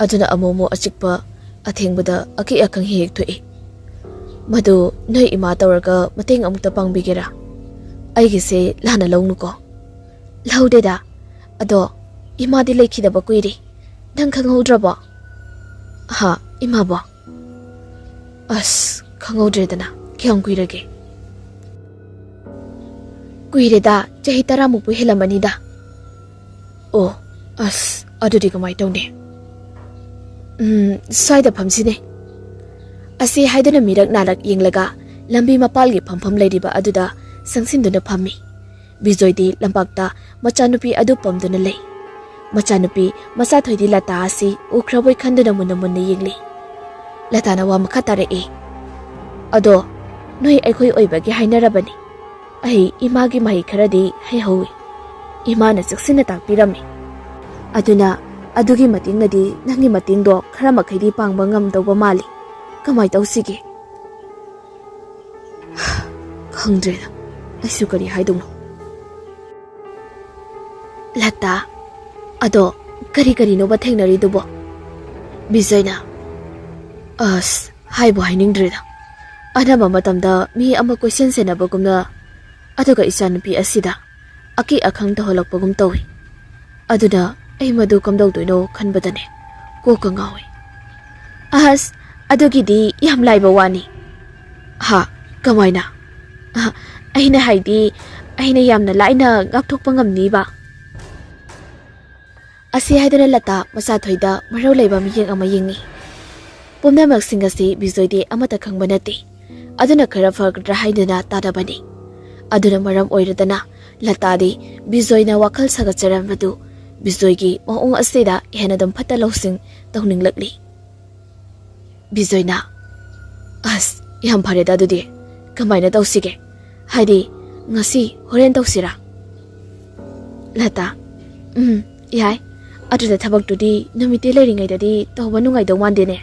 ꯑꯗꯨꯅ ꯑꯃꯨꯛ ꯑꯃꯨꯛ ꯑꯆꯤꯛꯄ ꯑꯊꯦꯡꯕꯗ ꯑꯀꯤ ꯑꯈꯪ ꯍꯦꯛ ꯊꯣꯛꯏ꯫ ꯃꯗꯨ ꯅꯣꯏ ꯏꯃꯥ ꯇꯧꯔꯒ ꯃꯇꯦꯡ ꯑꯃꯨꯛꯇ ꯄꯥꯡꯕꯤꯒꯦꯔꯥ? ꯑꯩꯒꯤꯁꯦ ꯂꯥꯟꯅ ꯂꯧꯅꯨꯀꯣ." "ꯂꯧꯗꯦꯗ. ꯑꯗꯣ ꯏꯃꯥꯗꯤ ꯂꯩꯈꯤꯗꯕ ꯀꯨꯏꯔꯦ. ꯅꯪ ꯈꯪꯍꯧꯗ꯭ꯔꯕꯣ?" "ꯍꯥ, ꯏꯃꯥꯕꯣ? ꯑꯁ ꯈꯪꯍꯧꯗ꯭ꯔꯦꯗꯅ. ꯀꯌꯥꯝ ꯀꯨꯏꯔꯒꯦ?" "ꯀꯨꯏꯔꯦꯗ, ꯆꯍꯤ 10ꯃꯨꯛꯄꯨ ꯍꯦꯜꯂꯝꯃꯅꯤꯗ." "ꯑꯣ, ꯑꯁ ꯑꯗꯨꯗꯤ ꯀꯃꯥꯏ ꯇꯧꯅꯤ? ꯁ꯭ꯋꯥꯏꯗ ꯐꯝꯁꯤꯅꯦ." ꯑꯁꯤ ꯍꯥꯏꯗꯨꯅ ꯃꯤꯔꯛ ꯅꯥꯔꯛ ꯌꯦꯡꯂꯒ ꯂꯝꯕꯤ ꯃꯄꯥꯜꯒꯤ ꯐꯝꯐꯝ ꯂꯩꯔꯤꯕ ꯑꯗꯨꯗ ꯆꯪꯁꯤꯟꯗꯨꯅ ꯐꯝꯃꯤ꯫ ꯕꯤꯖꯣꯏꯗꯤ ꯂꯝꯄꯥꯛꯇ ꯃꯆꯥꯅꯨꯄꯤ ꯑꯗꯨ ꯄꯝꯗꯨꯅ ꯂꯩ꯫ ꯃꯆꯥꯅꯨꯄꯤ ꯃꯆꯥꯊꯣꯏꯗꯤ ꯂꯇꯥ ꯑꯁꯤ ꯎꯈ꯭ꯔꯕꯣꯏ ꯈꯟꯗꯨꯅ ꯃꯨꯟꯅ ꯃꯨꯟꯅ ꯌꯦꯡꯂꯤ꯫ ꯂꯇꯥꯅ ꯋꯥ ꯃꯈꯥ ꯇꯥꯔꯛꯏ꯫ "ꯑꯗꯣ ꯅꯣꯏ ꯑꯩꯈꯣꯏ ꯑꯣꯏꯕꯒꯤ ꯍꯥꯏꯅꯔꯕꯅꯤ. ꯑꯩ ꯏꯃꯥꯒꯤ ꯃꯍꯩ ꯈꯔꯗꯤ ꯍꯩꯍꯧꯏ. ꯏꯃꯥꯅ ꯆꯦꯛꯁꯤꯟꯅ ꯇꯥꯛꯄꯤꯔꯝꯃꯤ. ꯑꯗꯨꯅ ꯑꯗꯨꯒꯤ ꯃꯇꯦꯡꯅꯗꯤ ꯅꯪꯒꯤ ꯃꯇꯦꯡꯗꯣ ꯈꯔ ꯃꯈꯩꯗꯤ ꯄꯥꯡꯕ ꯉꯝꯗꯧꯕ ꯃꯥꯜꯂꯤ. ꯀꯃꯥꯏ ꯇꯧꯁꯤꯒꯦ?" "ꯈꯪꯗ꯭ꯔꯦꯗ, ꯑꯩꯁꯨ ꯀꯔꯤ ꯍꯥꯏꯗꯧꯅꯣ." "ꯂꯇꯥ, ꯑꯗꯣ ꯀꯔꯤ ꯀꯔꯤꯅꯣꯕ ꯊꯦꯡꯅꯔꯤꯗꯨꯕꯣ?" ꯕꯤꯖꯣꯏꯅ "ꯑꯁ ꯍꯥꯏꯕꯨ ꯍꯥꯏꯅꯤꯡꯗ꯭ꯔꯦꯗ. ꯑꯅꯝꯕ ꯃꯇꯝꯗ ꯃꯤ ꯑꯃ ꯀꯣꯏꯁꯦꯟ ꯁꯦꯟꯅꯕꯒꯨꯝꯅ, ꯑꯗꯨꯒ ꯏꯆꯥꯅꯨꯄꯤ ꯑꯁꯤꯗ ꯑꯀꯤ ꯑꯈꯪ ꯇꯧꯍꯜꯂꯛꯄꯒꯨꯝ ꯇꯧꯏ. ꯑꯗꯨꯅ ꯑꯩ ꯃꯗꯨ ꯀꯝꯗꯧꯗꯣꯏꯅꯣ ꯈꯟꯕꯗꯅꯦ ꯀꯣꯛꯀ ꯉꯥꯎꯏ." "ꯑꯁ ꯑꯗꯨꯒꯤꯗꯤ ꯌꯥꯝ ꯂꯥꯏꯕ ꯋꯥꯅꯤ." "ꯍꯥ, ꯀꯃꯥꯏꯅ?" "ꯑꯩꯅ ꯍꯥꯏꯗꯤ ꯑꯩꯅ ꯌꯥꯝꯅ ꯂꯥꯏꯅ ꯉꯥꯛꯊꯣꯛꯄ ꯉꯝꯅꯤꯕ." ꯑꯁꯤ ꯍꯥꯏꯗꯨꯅ ꯂꯇꯥ ꯃꯆꯥꯊꯣꯏꯗ ꯃꯔꯧ ꯂꯩꯕ ꯃꯤꯠꯌꯦꯡ ꯑꯃ ꯌꯦꯡꯉꯤ꯫ ꯄꯨꯝꯅꯃꯛꯁꯤꯡ ꯑꯁꯤ ꯕꯤꯖꯣꯏꯗꯤ ꯑꯃꯠꯇ ꯈꯪꯕ ꯅꯠꯇꯦ꯫ ꯑꯗꯨꯅ ꯈꯔ ꯐꯒꯗ꯭ꯔꯥ ꯍꯥꯏꯗꯨꯅ ꯇꯥꯗꯕꯅꯤ꯫ ꯑꯗꯨꯅ ꯃꯔꯝ ꯑꯣꯏꯔꯗꯅ ꯂꯇꯥꯗꯤ ꯕꯤꯖꯣꯏꯅ ꯋꯥꯈꯜ ꯁꯥꯒꯠꯆꯔꯝꯕꯗꯨ ꯕꯤꯖꯣꯏꯒꯤ ꯃꯑꯣꯡ ꯑꯁꯤꯗ ꯍꯦꯟꯅ ꯑꯗꯨꯝ ꯐꯠꯇ ꯂꯧꯁꯤꯡ ꯇꯧꯅꯤꯡꯂꯛꯂꯤ꯫ ꯕꯤꯖꯣꯏꯅ "ꯑꯁ ꯌꯥꯝ ꯐꯔꯦꯗ ꯑꯗꯨꯗꯤ. ꯀꯃꯥꯏꯅ ꯇꯧꯁꯤꯒꯦ? ꯍꯥꯏꯗꯤ ꯉꯁꯤ ꯍꯣꯔꯦꯟ ꯇꯧꯁꯤꯔꯥ?" ꯂꯇꯥ "ꯌꯥꯏ. ꯑꯗꯨꯗ ꯊꯕꯛꯇꯨꯗꯤ ꯅꯨꯃꯤꯠꯇꯤ ꯂꯩꯔꯤꯉꯩꯗꯗꯤ ꯇꯧꯕ ꯅꯨꯡꯉꯥꯏꯗꯧ ꯃꯥꯟꯗꯦꯅꯦ."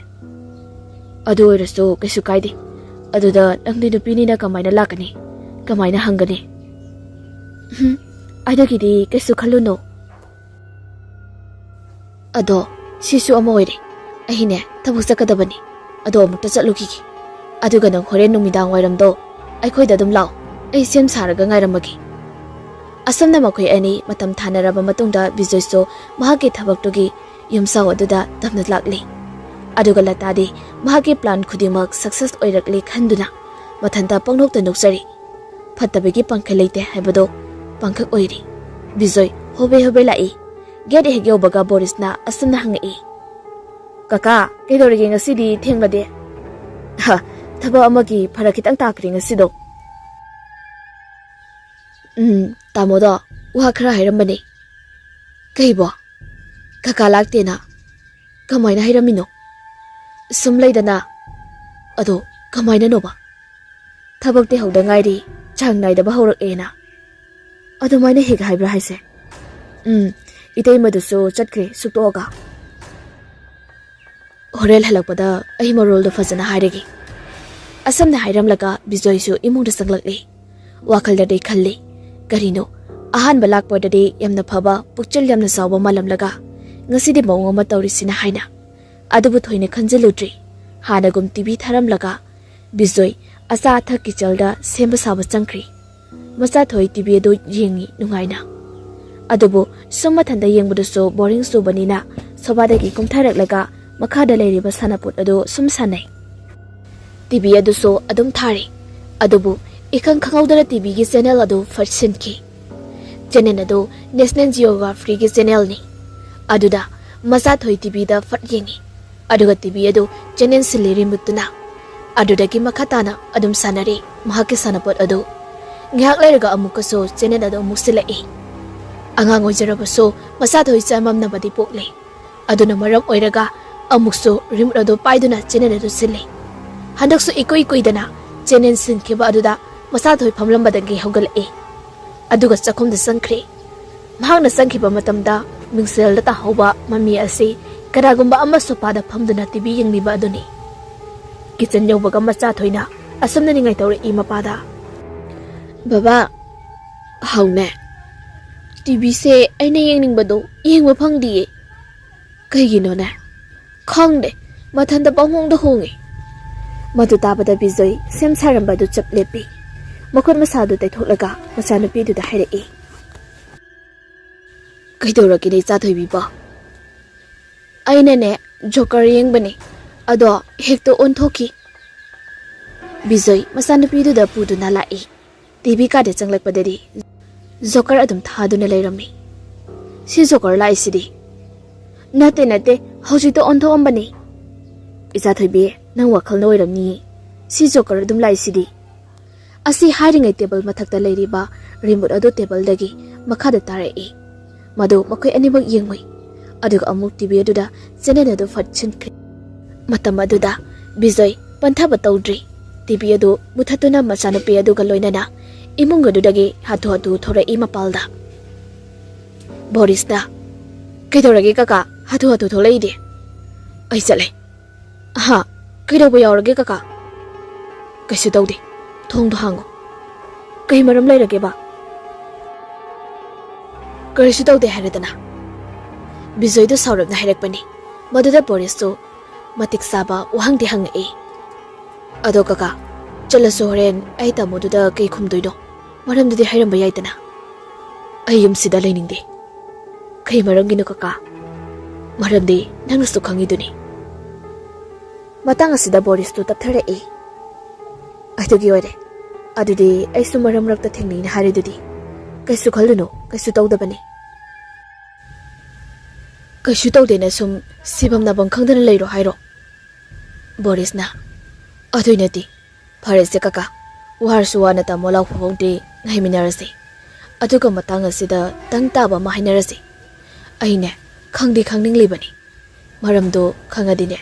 "ꯑꯗꯨ ꯑꯣꯏꯔꯁꯨ ꯀꯩꯁꯨ ꯀꯥꯏꯗꯦ. Aduda nangdi nupinina kamaina lakani kamaina hangani aidagidi kesu khaluno ado sisu ama oire ahine thabuk sakadabani ado amukta chatluki aduga nang horen numidang wairamdo aikhoida dum law ai sem saraga ngairamagi asamna makhoi ani matam thanaraba matungda bijoyso mahaki thabaktugi yumsaw aduda tamna lakli aduga latadi mahaki plan khudimak success oirakli khanduna mathanta pangnokta nuksari phattabegi pangkha leite haibado pangkhak oiri bijoy hobe lai get hegyo baga borisna asamna hangai kaka kedorege ngasidi thenglade ha thaba amagi pharakitang takri ngasido tamoda wa khara hairambani kaibo kaka laktena kamaina hairamino sumlaidana ado kamaina noba thabakte hauda ngairi chang naidaba haurak ena ado maina heg haibra haise itay maduso chatkre suktoga horel halakpada ai marol do fazana hairegi asamna hairamlaga bijoysu imungda sanglakli wakhalda dei khalli garino ahan balak podade yamna phaba pukchal yamna sawba malamlaga ngasidi mawng ama tawrisina haina adubu thoine khanjeludri hanagum tv tharamlaga bijoy asa atha kichalda semba saba changkri macha thoi tv do yengi nungaina adubu summa thanda yengbuduso boring subanina sobadagi kumtharaklaga makhada leiriba sanaput ado sum sanai tv aduso adum thari adubu ikang khangawdara tv gi channel ado first ki channel ado national geography gi channel ni aduda macha thoi tv da fat yengi aduga tv ado channel sileri mutuna adudagi makhatana adum sanare mahaki sanapot ado ngak leiraga amukaso channel ado musilai angang ojarabaso macha thoi chamam na badi pokle aduna maram oiraga amukso remote ado paiduna channel ado sile handakso ikoi dana channel sin khiba aduda macha thoi phamlambadagi hogalai aduga chakhomda sangkhre mahangna sangkhiba matamda mingsel da hauba mami ase karagumba ama sopada phamduna tv yengliba aduni kitchen yobaga macha thoina asamna ningai tawre I mapada baba haune tv se aina yengningbado yengba phangdi kaigino na khangde mathanda bangongda hongi madu tabada bijoy sem sarambadu chaplepi makhon masadu taitholaga masana pidu da haire kaidoraki nei chathoibi ba aina ne joker yengbani ado hekto onthoki bijoy masana pidu da pudu na lai tv ka de changlakpadari joker adum thaduna leirami si joker lai sidi nate hauji to ontho ambani isa thoibi nang wakhal noiramni si joker adum lai sidi asi hiring table mathakta leiriba remote ado table dagi makhada tarai madu makhoi anibak yengmai aduga amuk tv aduda channel ado fatchin matam aduda bijoy pantha batawdri tv ado muthatuna machana pe aduga loinana imung adudagi hatu thora I mapalda boris da kaidoragi kaka hatu tholai de ai chale ha kaidoba yaurage kaka kaisu tawde thongdo hango kai maram lairage ba kaisu tawde haredana bijoy do saurabna hairakpani maduda boris so matik saba wahangdi hangai ado kaka chalaso horen ai tamoduda kai khumdoido maramdudi hairamba yaitana ai yumsida lainingde kai marangino kaka maramdi nangsu khangiduni matang asida boris to tapthare adugi ore adudi aisu maram rakta thengni na haridudi kaisu khalduno kaisu tawdabani kaisu tawdena sum sibam na bangkhangdana leiro hairo boris na aduinati farese kaka warsu wana ta molau phongde ngaiminarase aduga matang asida tangtaba ma hainarase aine khangning libani maramdo khangadine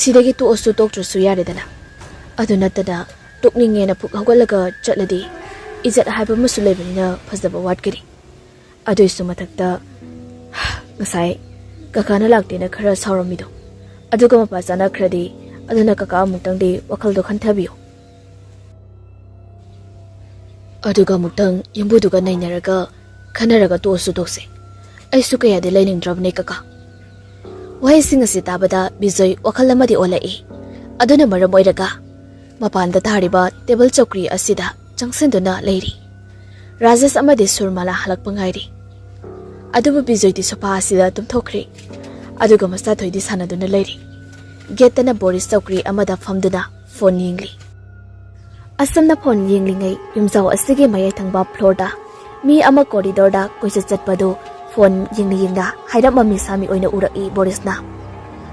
sidagi tu osu toktru su yaredana adunatada tokningena phuk hogalaga chatladi ijat haiba musu lebanina fazaba watkari aduisu mathakta ngasai kakana laktena khara sauramido aduga mapasana khradi aduna kaka amutangdi wakhaldo khanthabiyo Aduga mutang yambuduga nainaraga khanaraga tosu tokse. Aisu kayadi lainingdrabne kaka. Wahising asi tabada Bijoy wakal amadi olai. Aduna maram oiraga mapanda thariba table chokri asida changsenduna leiri. Rajas amadi surmala halakpa ngairi. Adubu Bijoy di sofa asida tumthokri. Aduga MACHATHOI di sanaduna leiri. Getana Boris chokri amada famduna phone yingli. Asamna phone yinglingai yumjaw asigi mayai thangba floor da mi ama corridor da koisa chatpadu phone yingna hairama mi sami oina urai Borisna.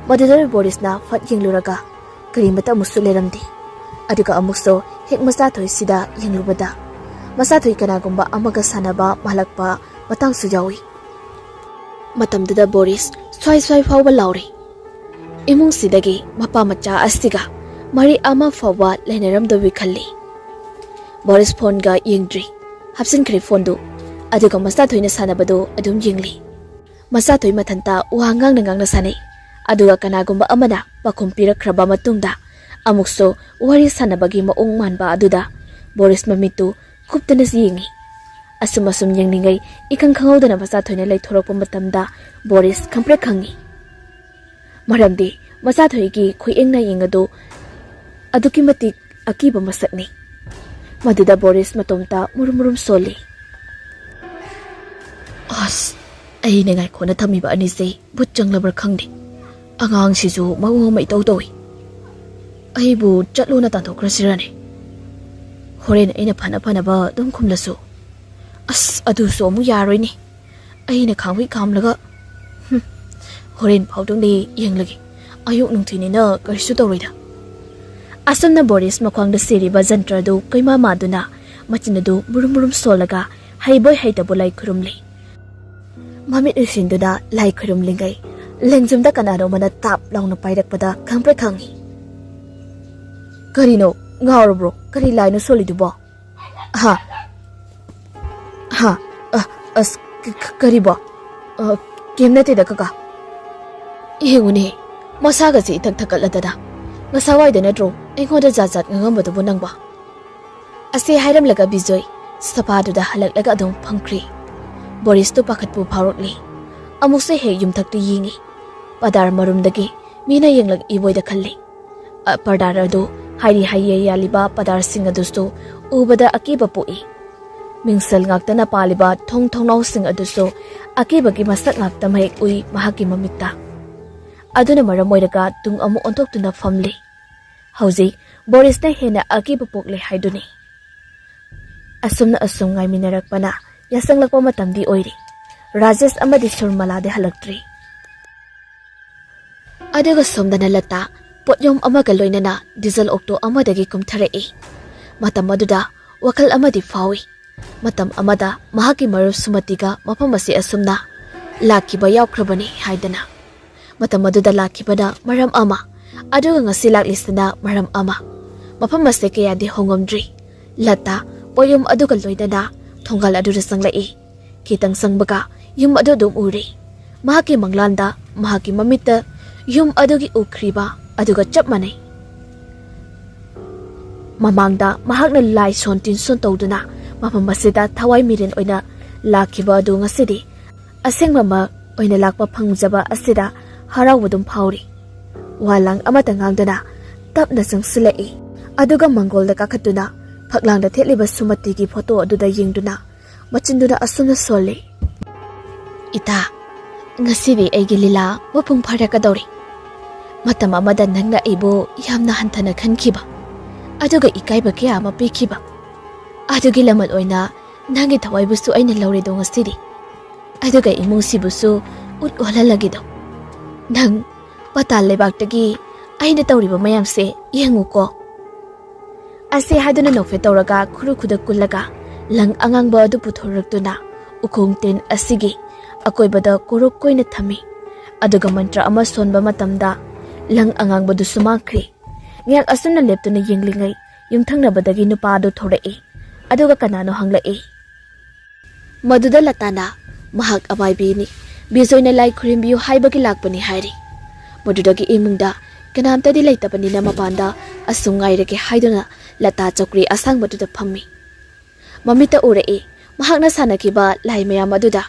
Madudar Borisna fat yingluraga karimata musuleramdi. Aduga amukso hek MACHATHOI sida yinglubada. MACHATHOI kanagumba amaga sanaba malakpa matang sujawi. Matamdada Boris swai fawba lauri. Imung sidagi mapa macha astiga mari ama fawba lenaramdawi khalli. Boris phone ga yingdri. Hapsin kri phone do. Aduga MACHATHOI na sanabado adum yingli. MACHATHOI mathanta uhangang nangang na sanay. Aduga kanagumba amana pakumpirakhraba matungda amukso wari sanabagi maong manba aduda Boris mamitu kuptana yingi. Asum yinglingay ikang khangawda na MACHATHOI na laithorokpa matamda Boris kampre khangi. Maramdi MACHATHOI gi khuyeng na yingado aduki matik akiba masakni. Maduda Boris matomta murum soli. As ay nangay ko na tamiba anise butjang labar khangdi. Angang sisu mawo may tawtawi. Ay bu chatlo na tantok rasirane. Horen ay napana ba dum kumlaso. As aduso mo yaroy ni. Ay nakangwi kamlaga. Horen paudong ni yang lagi. Ayok nung tinina karisu tawrida. Asam na Boris makwang da siri ba jantra do kay mama do na macina do murum solaga hayboy haytabo lay kurumli. Mamit isin do na lay kurumlingay. Lengjum da kanano mana tap lang na pairak pada kampre kangi. Karino, ngawro bro, kari lay no solido ba? Kari ba? Game na tida kaka. Ihinguni, masaga si itagtakalada na. Ngasaway da na dro, ay ngoda jajat ngangambado mo nang ba? Asi hayram laga Bijoy, sapado da halak laga adong pangkri. Boris to pakat po parokli. Amuk se he yum takti yingi. Padar marum dagi, mina yang lag iboy da kalli. Pardara do, hayri yaliba padar singa dusto, ubada akiba po i. Mingsal ngakta na paliba thong naw singa dusto, akiba ki masak ngakta mahik ui mahaki mamita. Aduna maramoiraga tung amu ontok tuna family. Hauzi, Boris na hena akiba pokle haiduni. Asum ngay minarak pa na, yasang lakpa matamdi oiri. Rajas amadi surmala de halaktri. Aduga somda na lata, potyom amagaloy na diesel okto amadagi kumtharei. Matam maduda, wakal amadi fawi. Matam amada, mahaki maru sumatiga mapamasi asumna. Laki ba yawkrabani haidana. Matam maduda laki bada maram ama. Aduga nga silak na maram ama. Mapamasi kaya di hongomdri. Lata, poyom aduga loy na thonggal aduda sanglai. Kitang sangbaga, yung adudum uri. Mahaki manglanda, mahaki mamita, yung adugi ukriba, aduga chapmanay. Mamangda, mahak na lay sontin sontawdo na, mapamasida thawai mirin oy na lakiba adu nga sidi. Aseng mama oy na lakpa pangjaba asida harawadum pauri. Walang amatangangda na, tap na sang silai. Aduga manggol da kakatuna, paglang da tetliba sumatigi photo aduda yingduna, macinduna asuna soli. Ita, ngasidi ay gilila mapung parakadori. Matam amada nang na ibo yamna hantana kankiba. Aduga ikaiba kaya mapikiba. Adugi laman oy na nangi thawai busu ay nalauri do ngasidi. Aduga imong si busu wala lagi do. Nang patal lebaktagi ay natawriba mayam se yengu ko. Ase haduna nokfe tawraga khuru khudak kullaga lang angang ba adu puthoragtuna ukong tin asigi akoybada korok koina thami. Aduga mantra ama sonba matamda lang angang badu sumakri. Ngayak asum na lepto na yinglingay yung thangnabadagi nupado thorei. Aduga kanano hanglai. Maduda latana mahak abaybi ni Bijoy na lay kurimbiyo haibagi lakpani hairi. Madudagi imungda kanamta di laytapani na mapanda asungay reke haiduna lata chokri asang maduda phammi. Mamita urei, mahakna sanakiba lai mayam aduda,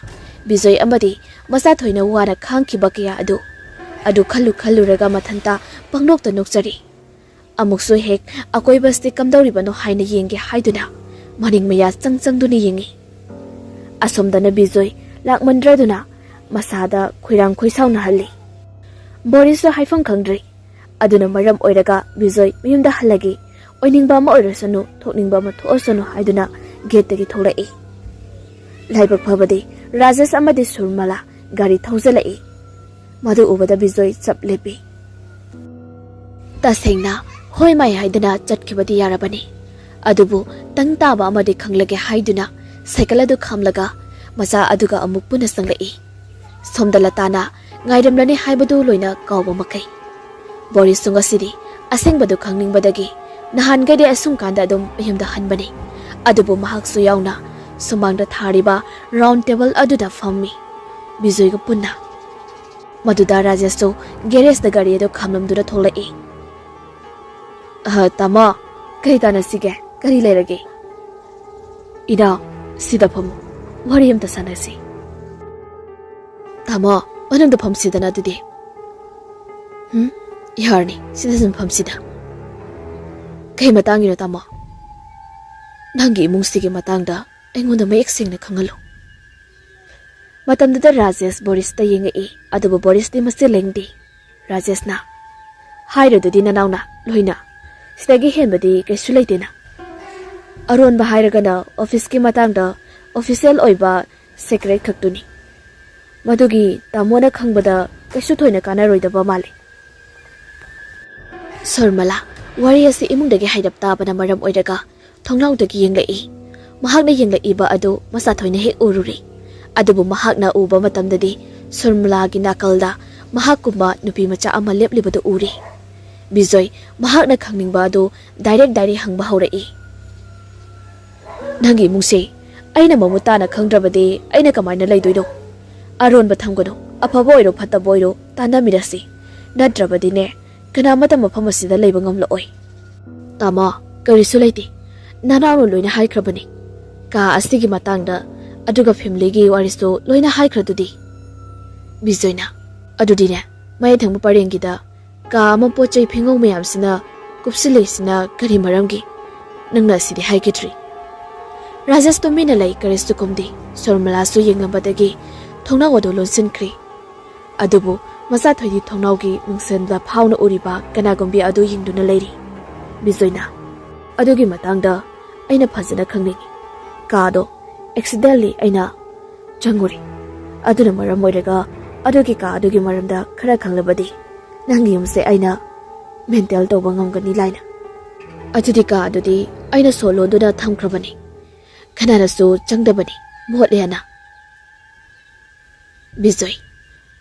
Bijoy amadi Machathoina wana khangkiba kaya adu khallu raga mathanta pangnokta nokchari. Amuksu hek akoibasti kamdauribano haina yenge haiduna, maning maya changduni yengi. Asomdana Bijoy lakmandraduna, masada khuirang khuisauna halli. Boris haifang khangdri, aduna maram oiraga Bijoy miyumda halagi, oiningba ma oirasanu, thokningba ma thoosanu haiduna gate-tagi tholai. Laibak phabadi Rajesh amadi Surmala gari thaujalai. Madu ubada Bijoy chap lepi. Tasengna hoi mai haiduna chatkibadi yarabani. Adubu tang taba amadi khanglage haiduna cycle adu khamlaga macha aduga amuk puna sanglai. Somdalatana ngairamlani haibadu loina kawba makai. Boris sungasidi asengbadu khangningbadagi nahan gaide asum kanda adum yumda hanbani. Adubu mahaksu yauna sumangda thariba round table aduda fammi. Bijoy ga punna. Maduda Rajesh garage da gari ado khamlamdura tholai. Tama kai tana sige kari lairage. Ida sida pham wari amta sanasi. Tama manangda pham sidana dudi. Yarni sida sun pham sida. Kai matangiro tama. Nangi imung sige matangda aingonda mayek singna khangalo. Matamda Rajesh Boris ta yengai adubu Boris di masti lengdi. Rajesh na hairo dudi nanauna loina sidagi henbadi kaisu leitena. Aron ba hairagana office ki matangda official oiba secret khaktuni. Madugi tamona khangbada kaisu thoina kanaroidaba male. Surmala wari asi imungdagi haidap tabana maram oiraga thongnaudagi yengai. Mahakna yenglaiba adu Machathoina hek ururi. Adubu mahakna uba matamdadi Surmala gi nakalda mahakuma nupi macha ama leplibadu uri. Bijoy mahakna khangningba adu direct hangba haurai. Nangi mungse aina mamutana khangdrabadi aina kamaina leidoido. Aronba thamgodo afaba oiro phataba oiro tanamirasi. Nadrabadi ne kanamata mafam asida leiba ngamloi. Tama karisu leiti. Nanaro loina haikrabani. Ka asigi matangda aduga family gi wariso loina haikradudi. Bijoyna adudine mai thangbu parengida ka ma pochai phingau mayamsina kupsilesina kari maramgi nangna sidi haikitri. Rajesh to mina lai karistu kumdi Surmala su yenglambadagi thongna wado lonsinkri. Adubu Machathoidi thongnaugi mungsenda phauna uriba kanagombi adu yingduna leiri. Bijoyna adugi matangda aina phajana khangningi. Kado accidentally aina changuri. Aduna maram oiraga adugi ka adugi maramda khara khanglabadi nangi yumse aina mental tawba ngamgani laina. Adudi ka adudi aina solo duna thamkrabani. Khanarasu changdabani motleyana. Bijoy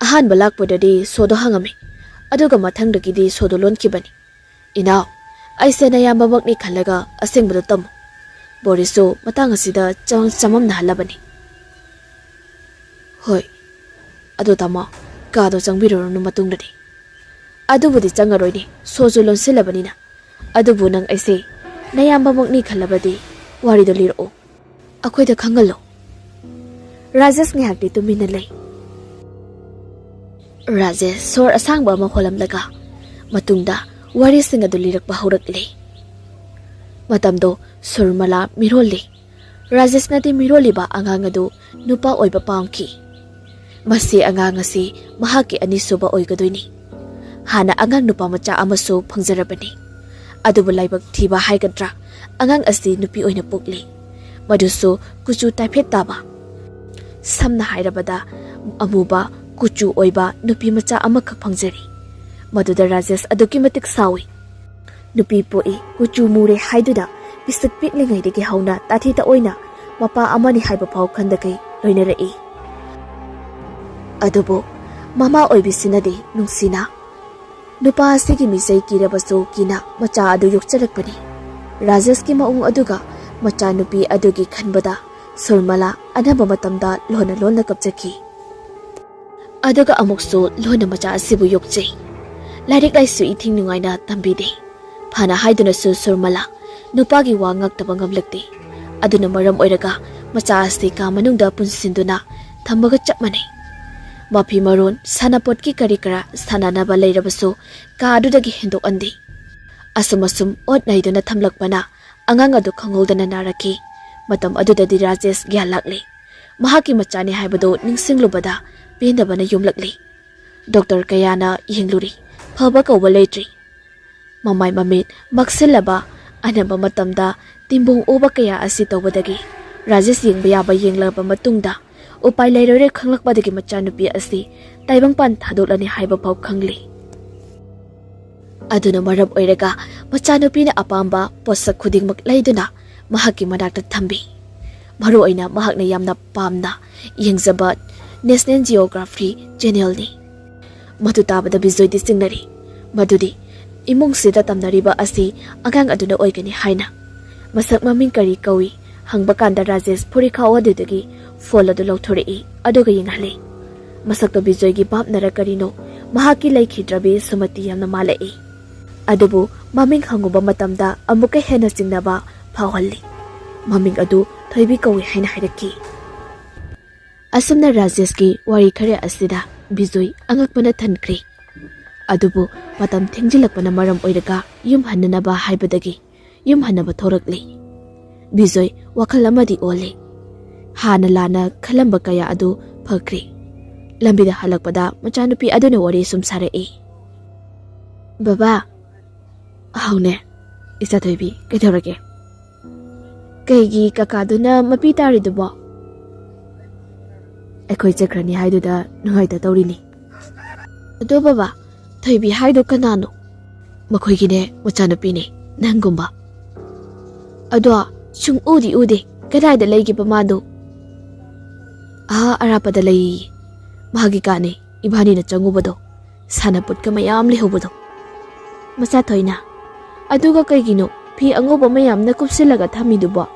ahan balak podadi sodo hangami. Aduga mathangdagidi sodo lonkibani. Inaw aise na yambabakni khalaga asengbadu tam. Borisu matang asida chamam na halabani. Hoi adu tama kado changbironu matungdadi. Adubudi changaroini soju lonsilabani na. Adubu nang aise na yambabakni khalabadi warido liro. Akoida khangalo. Rajesh ngihakti tumina lay. Rajesh sor asangba ma holamlaga matungda wari singa du lirakba haurakle. Matamdo Surmala miroli. Rajesh nati miroli ba angang adu nupa oiba paungki. Masi angang asi mahaki anisuba oigadoini. Hana angang nupa macha amasu phangjarabani. Adubu laibak thiba haigadra angang asi nupi oina pukli. Madusu kuchu taiphet taba. Samna hairabada amuba kuchu oiba nupi macha amakak phangjari. Maduda Rajesh aduki matik sawi. Nupi poi kuchu mure haiduda bisak piklingai degi hauna tathita oina mapa amani haiba phau khandakai loina rei. Adubo mama oibisinadi nungsina. Nupa asigi misai kirabasu kina macha adu yokcharakpani. Rajesh ki maung aduga macha nupi adugi khanbada Surmala anaba matamda lona kapchaki. Aduga amuksu lona macha asibu yokchai. Lairik laisu ithing nungaina tambide. Phana haiduna su Surmala nupagi wa ngaktaba ngamlakti. Aduna maram oiraga macha asti ka manungda punsinduna thambaga chap manai. Mafi maron sanapot ki karikara sananaba leirabasu ka adudagi hindok andi. Asum ot naiduna thamlakpana angang adu khangoldana naraki. Matam adudadi Rajesh gya lakli. Mahaki machani haibado ningsinglubada pendabana yumlakli. Dr. Kayana yingluri phaba kauba leitri. Mamai mamit maksilaba anaba matamda timbung oba kaya asi tawbadagi Rajesh yingba yaba yinglaba matungda upai leirore khanglakpadagi machanupi asi taibang pan thadolani haiba phau khangli. Aduna maram oiraga machanupi na apamba posak khudingmak leiduna mahaki manakta thambi. Maru oina mahakna yamna pamna yengzaba National Geography Channel ni. Madu tabada bizoy di singnari. Madudi imong sida tamnariba asi agang aduna oigani haina. Masak maming kari kawi hangba kanda Rajesh purikha odudagi follow the lotore aduga yinghale. Masak to bizoy gi bab nara karino mahaki laikhidrabi sumati yamna malai. Adubu maming hanguba matamda amuka hena singnaba phawhalli. Maming adu thoibi kawi haina hairaki. Asumna Rajesh ki wari khare asida bizoy angakpana thankri. Adubu matam thengjilakpana maram oiraga yum hannanaba haibadagi yum hannaba thorakli. Bizoy wakhal amadi ole. Hana lana khalamba kaya adu phakri. Lambida halakpada machanupi aduna wari sumsarai. Baba haune isa thoibi kaithorage. Kaigi kakaduna mapi taridubo. Ekoi chakrani haiduda nungaita tawrini. Ado baba thoibi haidu kanano. Makoigine machanupini nangumba. Ado sung udi kadaida leigiba madu. Arapada lei. Mahagi kane ibani na changubado. Sanaput ka mayam lihubado. Machathoina. Aduga kaigino pi angoba mayam na kupsilaga thamidubo.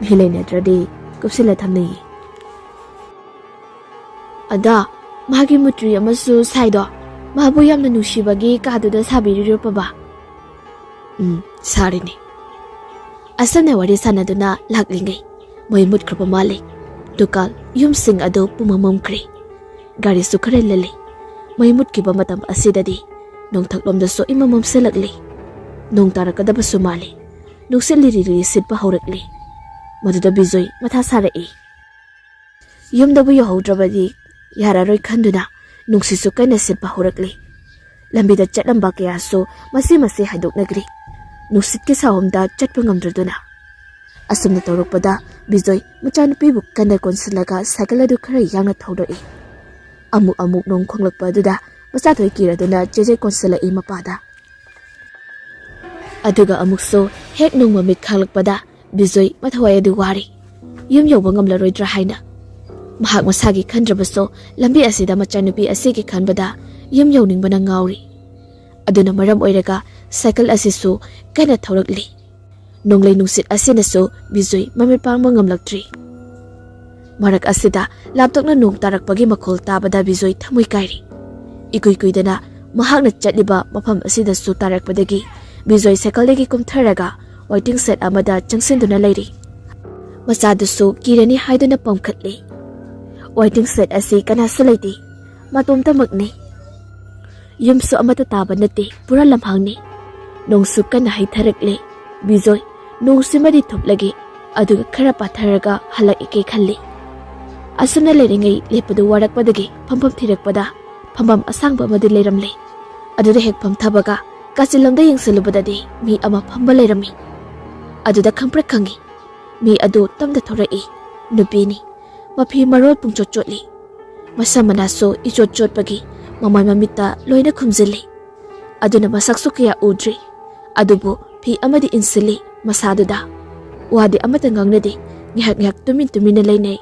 Milay natradi kupsila thamni. Ada mahagi mutri amasu saido mahabu yamna nushibagi kaduda sabiriru paba. Sarini. Asana wari sanaduna laklingai. Moy mutkrapa male. Dukal yum sing ado pumamamkri. Gari sukhare lali. Moy mutkiba matam asidadi. Nong thaklomda so imamam selakli. Nong tarakadaba sumali. Nong seliri sitpa haurakli. Maduda bizoy matha sarai. Yumdabu yahodrabadi yararoi khanduna nungsisu kaina sitpa haurakli. Lambida chatlamba kaya so masi haidoknagri. Nungsit ki sahomda chatpa ngamdraduna. Asumna tawrokpada bizoy machanupibu kana konsilaga sagaladu khara yangna thawdoi. Amuk nong khonglakpaduda machathoi kiraduna jeje konsilai mapada. Aduga amukso hek nong mamit khalakpada bizoy mathawai adu wari. Yum yoba ngamlaroidra haina. Mahak masagi khandrabaso lambi asida machanupi asigi khanbada yum yawningbana ngawri. Aduna maram oiraga cycle asisu kana thawrakli. Nonglai nungsit asinaso bizoy mamit pangma ngamlaktri. Marak asida laptokna nong tarakpagi makhol tabada bizoy thamoi kairi. Ikuidana mahakna chatliba mafam asida su tarakpadagi bizoy cycle dagi kumtharaga waiting set amada changsinduna leiri. Machadusu kirani haiduna pamkhatli. Waiting set asi kana sulaiti matomta magni. Yumsu amata taba nati pura lamhangni. Nongsu kana haitharakli bizoy nongsimadi thoplagi aduga khara patharaga halak ike khalli. Asumna leiringai lepadu warakpadagi phampam thirakpada phambam asangba amadi leiramle. Aduda hek phamthabaga kachilamda yengsilubadadi mi ama phamba leirami. Aduda khangpra khangi mi adu tamda thorai nupini mafi marol pungchot chotli. Masamanaso ichot chotpagi mamay mamita loina khumzili. Aduna masaksu kaya udri. Adubo pi amadi insili masaduda. Wadi amata ngangnadi ngihak tumin na lainay.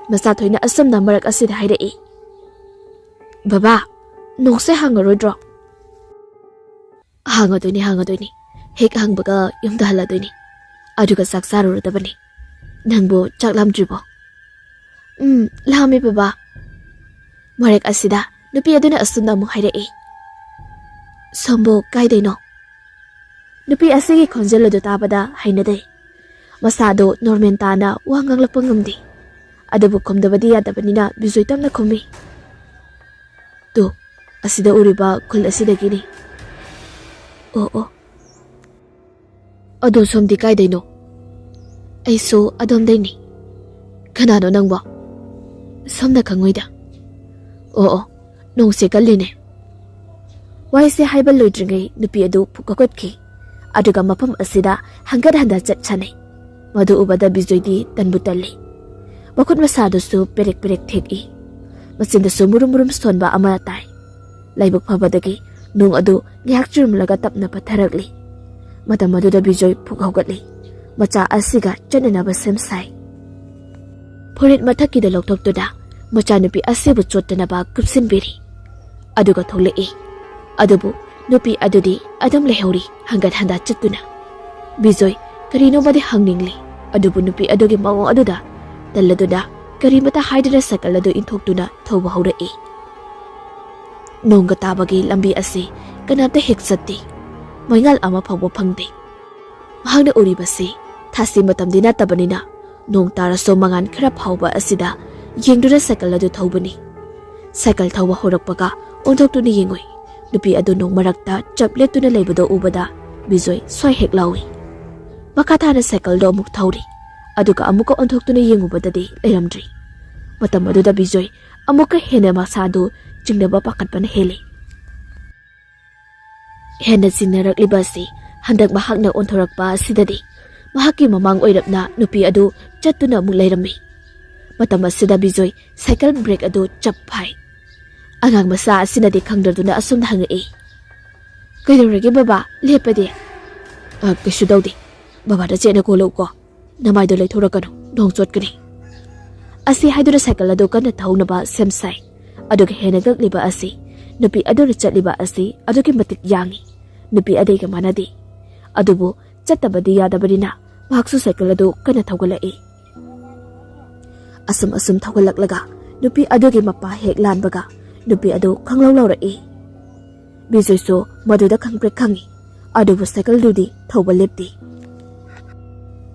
Machathoina asam na marak asida hairai. Baba, nongse hangarodro. Hangadoini. Hek hangbaga yumda haladoini. Aduga saksarudabani. Nangbo chaklamdribo. Lami baba. Marak asida nupi aduna asunda mu hairai. Sombo kaidaino. Nupi asigi khonjelo do tabada hainade Masado normal tana wa nganglakpa ngamdi. Adubu khumdabadi yadabanina Bijoy tamna khumi. Tu asida uriba khul asidagini. Oh. Ado somdi kaidayno. Aiso adomdayni. Kanano nangba? Somna kangoida. Oh, nongse kalline. Waise haiba loidringay nupi adu pukakotki. Aduga mapam asida hangad handa chatchane. Madu ubada Bijoy di tanbutali. Makut masado su perek theki. Masinda su murum sonba amaratay. Laibuk pabadagi nung adu ngihak churumlaga tapna patharagli. Matam maduda Bijoy pukaugatli. Macha asiga chananaba semsay. Purit mathaki da loktok tuda. Macha nupi asibu chotanaba kupsinbiri. Aduga tholei. Adubu nupi adudi adam lehori hangad handa chattuna. Bijoy karino badi hangningli. Adubu nupi adugi mawong aduda. Taladuda karimata haidra sakal adu inthokduna thoba haurai. Nongga tabagi lambi asi kanata heksati. Maingal ama phawba phangde. Mahangna uribasi thasi matamdi natabanina nong taraso mangan khara phawba asida yengdura sakal adu thobani. Sakal thoba horakpaga onthokduna yengoi. Nupi adu nong marakta chapletuna leibado ubada Bijoy swai hek lawi. Makathana sakal do amuk thawri. Aduga amuka onthokduna yengubadadi leiramdri. Matam aduda Bijoy amuka hena masado jingnaba pakatpana hele. Hena sinnarakliba si handak mahakna onthorakpa asidadi mahaki mamang oirapna nupi adu chattuna amuk leirammi. Matam asida Bijoy cycle brake adu chapphai. Angang masa asinadi khangdarduna asumna hangai. Kaidorage baba lepade. Kaishu dawdi. Baba da chena ko lo ko. Namaido leithorakano dong chotkani. Asi haidura cycle adu kana thaunaba semsai. Aduga hena gagliba asi nupi adura chatliba asi adugi matik yangi. Nupi adaiga manadi. Adubu chattabadi yadabarina mahaksu cycle adu kana thaugalai. Asum thaugallaklaga nupi adugi mappa hek lanbaga nupi adu khanglaurai. Bijoy so maduda khangpre khangi. Adubu cycle dudi thauba lepti.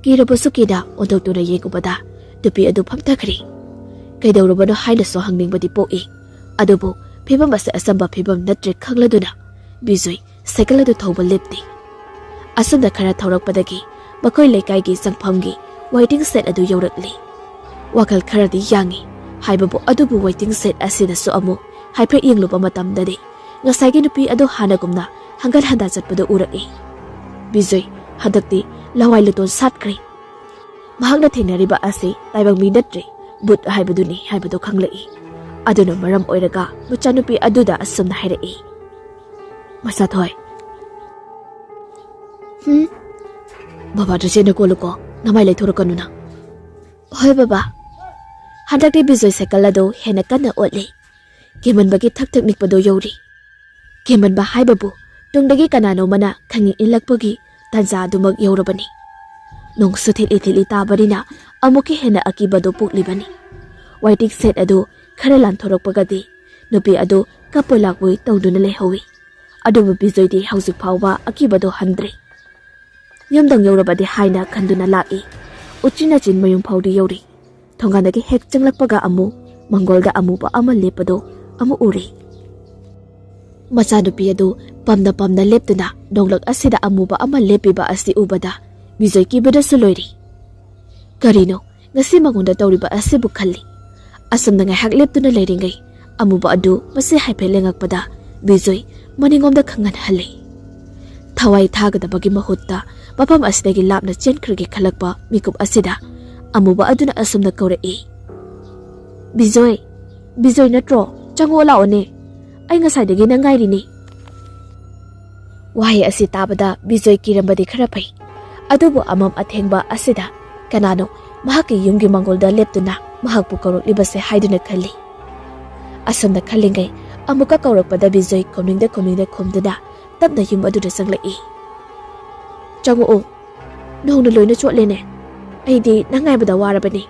Kirabu sukida onthokduna yengubada nupi adu phamtakhri. Kaidawrabano haina so hangningba poi. Adubu phibam ase asamba phibam natre khangladuna Bijoy cycle adu thoba lepti. Asumda khara thaurakpadagi bakoi lekai sangphamgi waiting set adu yaurakli. Wakal kharadi yangi haibabu adubu waiting set asida so amu haipre yengluba matamdadi ngasai nupi adu hanagumna hangal handa chatpadu urai. Bijoy hadakti lawai luton satkri. Mahakna thengnariba ase taibang mi natre but haibaduni haibadu khanglai. Aduna maram oiraga machanupi aduda asumna hairai. Machathoi. Baba drachena koluko namai leithorakanuna. Hoi baba. Handakti Bijoy cycle adu hena kana otli. Kemanbagi thak nikpado yauri. Kemanba haibabu tungdagi kanano mana khangi ilakpagi tanza adumak yaurabani. Nong suthili tabarina amuki hena akibado puklibani. Waiting set adu khara lanthorakpagadi nupi adu kapolakbui tawduna lehawi. Adubu Bijoy di hausik phawba akibado handre. Yamdang yaurabadi haina khanduna lai. Uchina chin mayung phawdi yauri. Thonganagi hek changlakpaga amu mangolda amuba ama lepado amu uri. Machanupi adu pamna leptuna donglak asida amuba ama lepiba asi ubada Bijoy kibada suloiri. Karino ngasi mangonda tawriba asibu khalli. Asumna ngai hak leptuna leiringai amuba adu masi haipe lengakpada Bijoy maningomda khangan halli. Thawai thagadabagi mahutta mapam asidagi lapna chenkrigi khalakpa mikup asida amuba aduna asumna kaurai. Bijoy natro chango laone ai ngasaidagi na ngairini. Wahi asi tabada Bijoy kirambadi khara phai. Adubu amam athengba asida kanano mahaki yumgi mangolda leptuna mahakpu kauroklibase haiduna khalli. Asumna khallingai amuka kaurakpada Bijoy komningda khomduna tapna yum aduda sanglai. Chango o nongna loina chotlene. Aidi nangaibada warabani.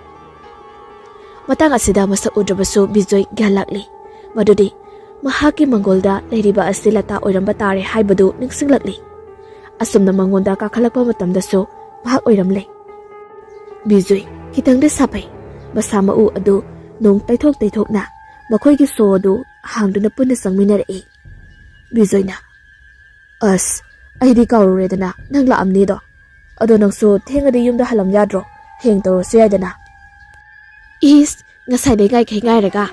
Matang asida masa udrabasu Bijoy gyalakli. Madudi mahaki mangolda leiriba asilata oiramba tare haibadu ningsinglakli. Asumna mangonda kakhalakpa matamdasu mahak oiramle. Bizui kitangda sapai basa mau adu nong taithok na makhoi gi so adu hangduna punna sangminare Bizui na as aidi kaurure dana nangla amni do ado nang so thengadi yumda halam yadro heng to seyadana is ngasai de ngai khengai raga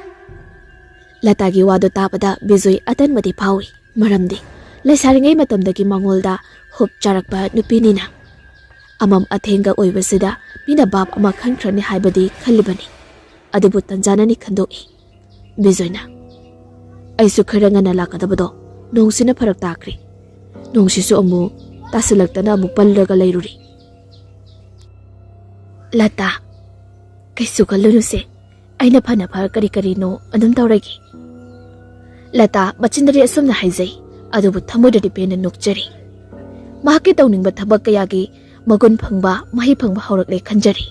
Lata gi wado tapada Bizui atan madi phawi maramdi laisaringai matamdagi mangolda hop charakpa nupinina amam athenga oibasida mina bab ama khankrani haibadi khalibani adubu tanjanani khandoi Bizoina aisu kharangana lakadabado nongsina pharak takri nongsisu amu tasulaktana amu pallaga leiruri Lata kaisu kalunuse aina phana phar kari no adum tawragi Lata machindari asumna haijai adubu thamodadi pena nokchari mahaki tawningba thabak kayagi magun phangba mahi phangba haurakle khanjari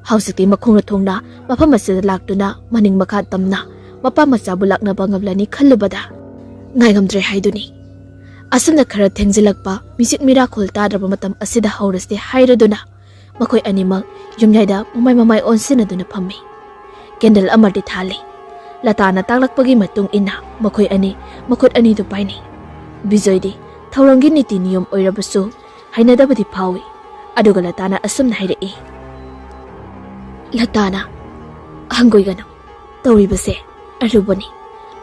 hausiti makhongna thongna mafam asida laktuna maning makha tamna mapa macha bulakna bangablani khallubada ngaigamdre haiduni asumna khara thengzilakpa misik mira khulta draba matam asida hauraste hairaduna makhoi animal yumyaida mamai onsina duna phammi candle amadi thali Latana taklakpagi matung ina makhoi ani makhot ani du paini Bijoidi thaurangi niti niyom oirabasu hainadabadi phawi aduga Latana asumna hairei Latana hangoigano tawribase arubani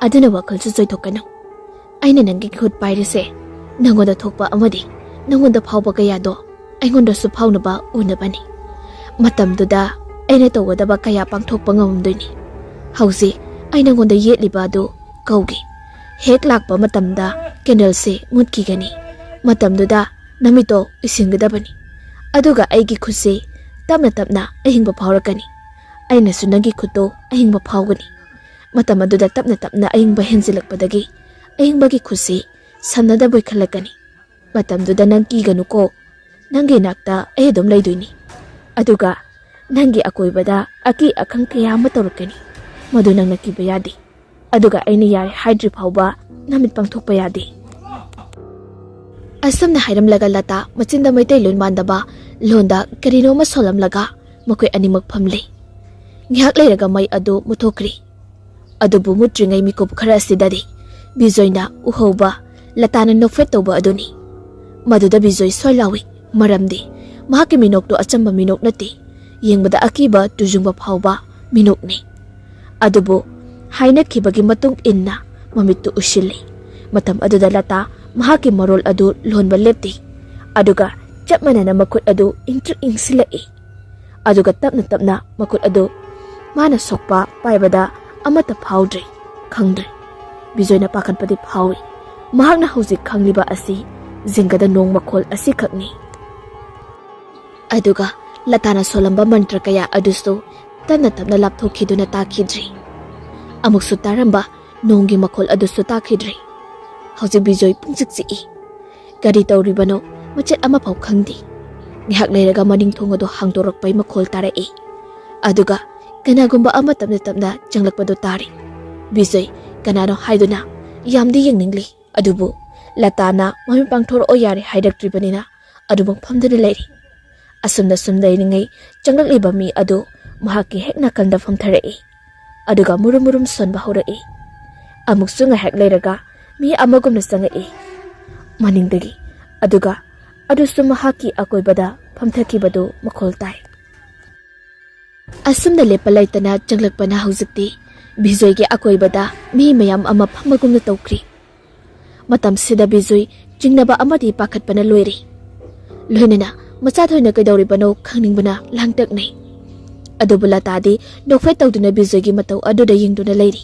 aduna wakhalsu joithokano aina nangi khut pairise nangoda thokpa amadi nangoda phawba kayado aingonda su phawnaba unabani matamduda aina tawgadaba kaya pangthokpa ngamdoini hausi aina ngonda yetliba adu kaugi hek lakpa matamda candle se mutki gani matamduda namito isinggadabani aduga aigi khuse tapna ahingba phawrakani aina sunagi khuto ahingba phawgani matam aduda tapna ahingba henjilakpadagi ahingbagi khuse samnada boy khalakani matamduda nang kiganu ko nangi nakta edom leidoini aduga nangi akoibada aki akhang kaya matawrakani madu nang nakiba yadi aduga aina yari hydri phawba namit pangthokpa yadi Asamna hairamlaga Lata machinda maitai lon mandaba londa karino ma solamlaga makoi animak phamle ngihak leiraga mai adu muthokri adubu mutringai mikop khara sidadi Bijoina uhoba Latana nokfet toba aduni maduda Bijoi soilawi maramdi mahaki minok to achamba minok nati yengbada akiba tujungba phawba minok ni adubu haina khibagi matung inna mamittu ushili matam aduda Lata mahaki marol adu lonba lepti aduga chapmanana makut adu ingsilai aduga tapna makut adu mana sokpa paibada amata phawdri khangdri Bijoina pakatpadi phawi mahakna hojik khangliba asi jingada nong makhol asi khakni aduga Latana solamba mantra kaya adusu tapna lapthokhiduna takhidri amuksu taramba nonggi makhol adusu takhidri hojik Bijoi pungchikchi gari tawribano machet ama phau khangdi ngihak leiraga maning thongado hangdorakpai makhol tarai aduga kanagumba ama tapna changlakpado tari Bijoi kanano haiduna yamdi yengningli adubu Latana mami pangthor o yari haidaktribanina adubang phamdana leiri asumna sumdainingai changlakliba mi adu mahaki hekna kanda phamtharai aduga murum sonba horai amuksu ngahak leiraga mi amagumna sangai maningdagi aduga adusu mahaki akoibada phamthakibadu makhol tai asumna lepalaitana changlakpana hojikti Bijoi ge akoibada mi mayam ama phamagumna tawkri matam sida Bijoi jingnaba amadi pakhatpana loiri loinana machathoina kaidawribano khangningbana langtaknai adubula tadi nokfet tawduna Bijoi gi matau aduda yingduna leiri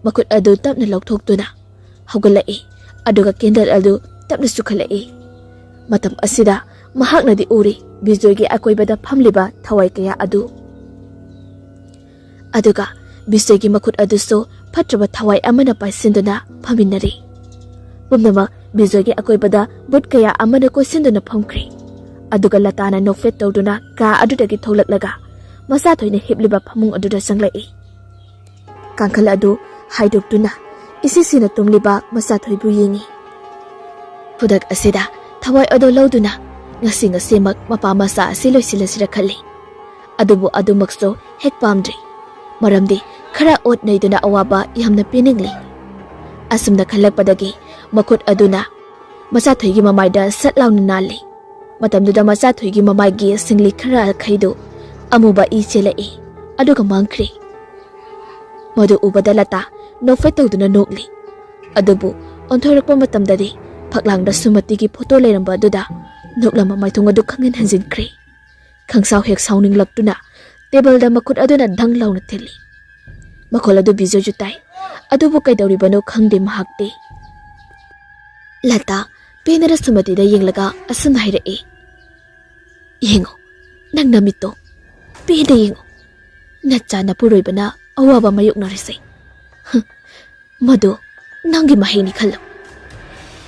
makut adu tapna lokthokduna haugalai aduga candle adu tapna sukhalai matam asida mahaknadi uri Bijoi gi akoibada phamliba thawai kaya adu aduga Bijoi gi makut aduso phatraba thawai amana paisinduna phaminari bumnama Bijoi gi akoibada but kaya amana koisinduna phamkri aduga Latana nokfet tawduna ka adudagi tholaklaga machathoina hipliba phamung aduda sanglai kankhala adu haidokduna isisina tumliba machathoibu yengi pudak asida thawai ado loduna ngasi mak mapa masa asi loisilasira khali Adubu adumakso hek pamdri. Maramdi khara ot naiduna awaba yamna piningli. Asumna khalakpadagi makut aduna machathoigi mamaida satlauna nali. Matamduda machathoigi mamaigi singli khara khaidu amuba I chelai aduga mangkhri. Madu ubada lata nofai tawduna nokli. Adubu onthorakpa matamdadi phaklangda sumatigi photo leiramba aduda noklama maithong adu khangin hanjinkhri. Khangsau hek sauning laktuna table da makut aduna dang launa thili. Makol adu bijo jutai adubu kaidawribano khangde mahakte. Lata penara sumati da yenglaga asun hairae. Yengo nang namito pede yengo nacha na puroibana awaba mayoknarise. Madu nangi mahini khallo.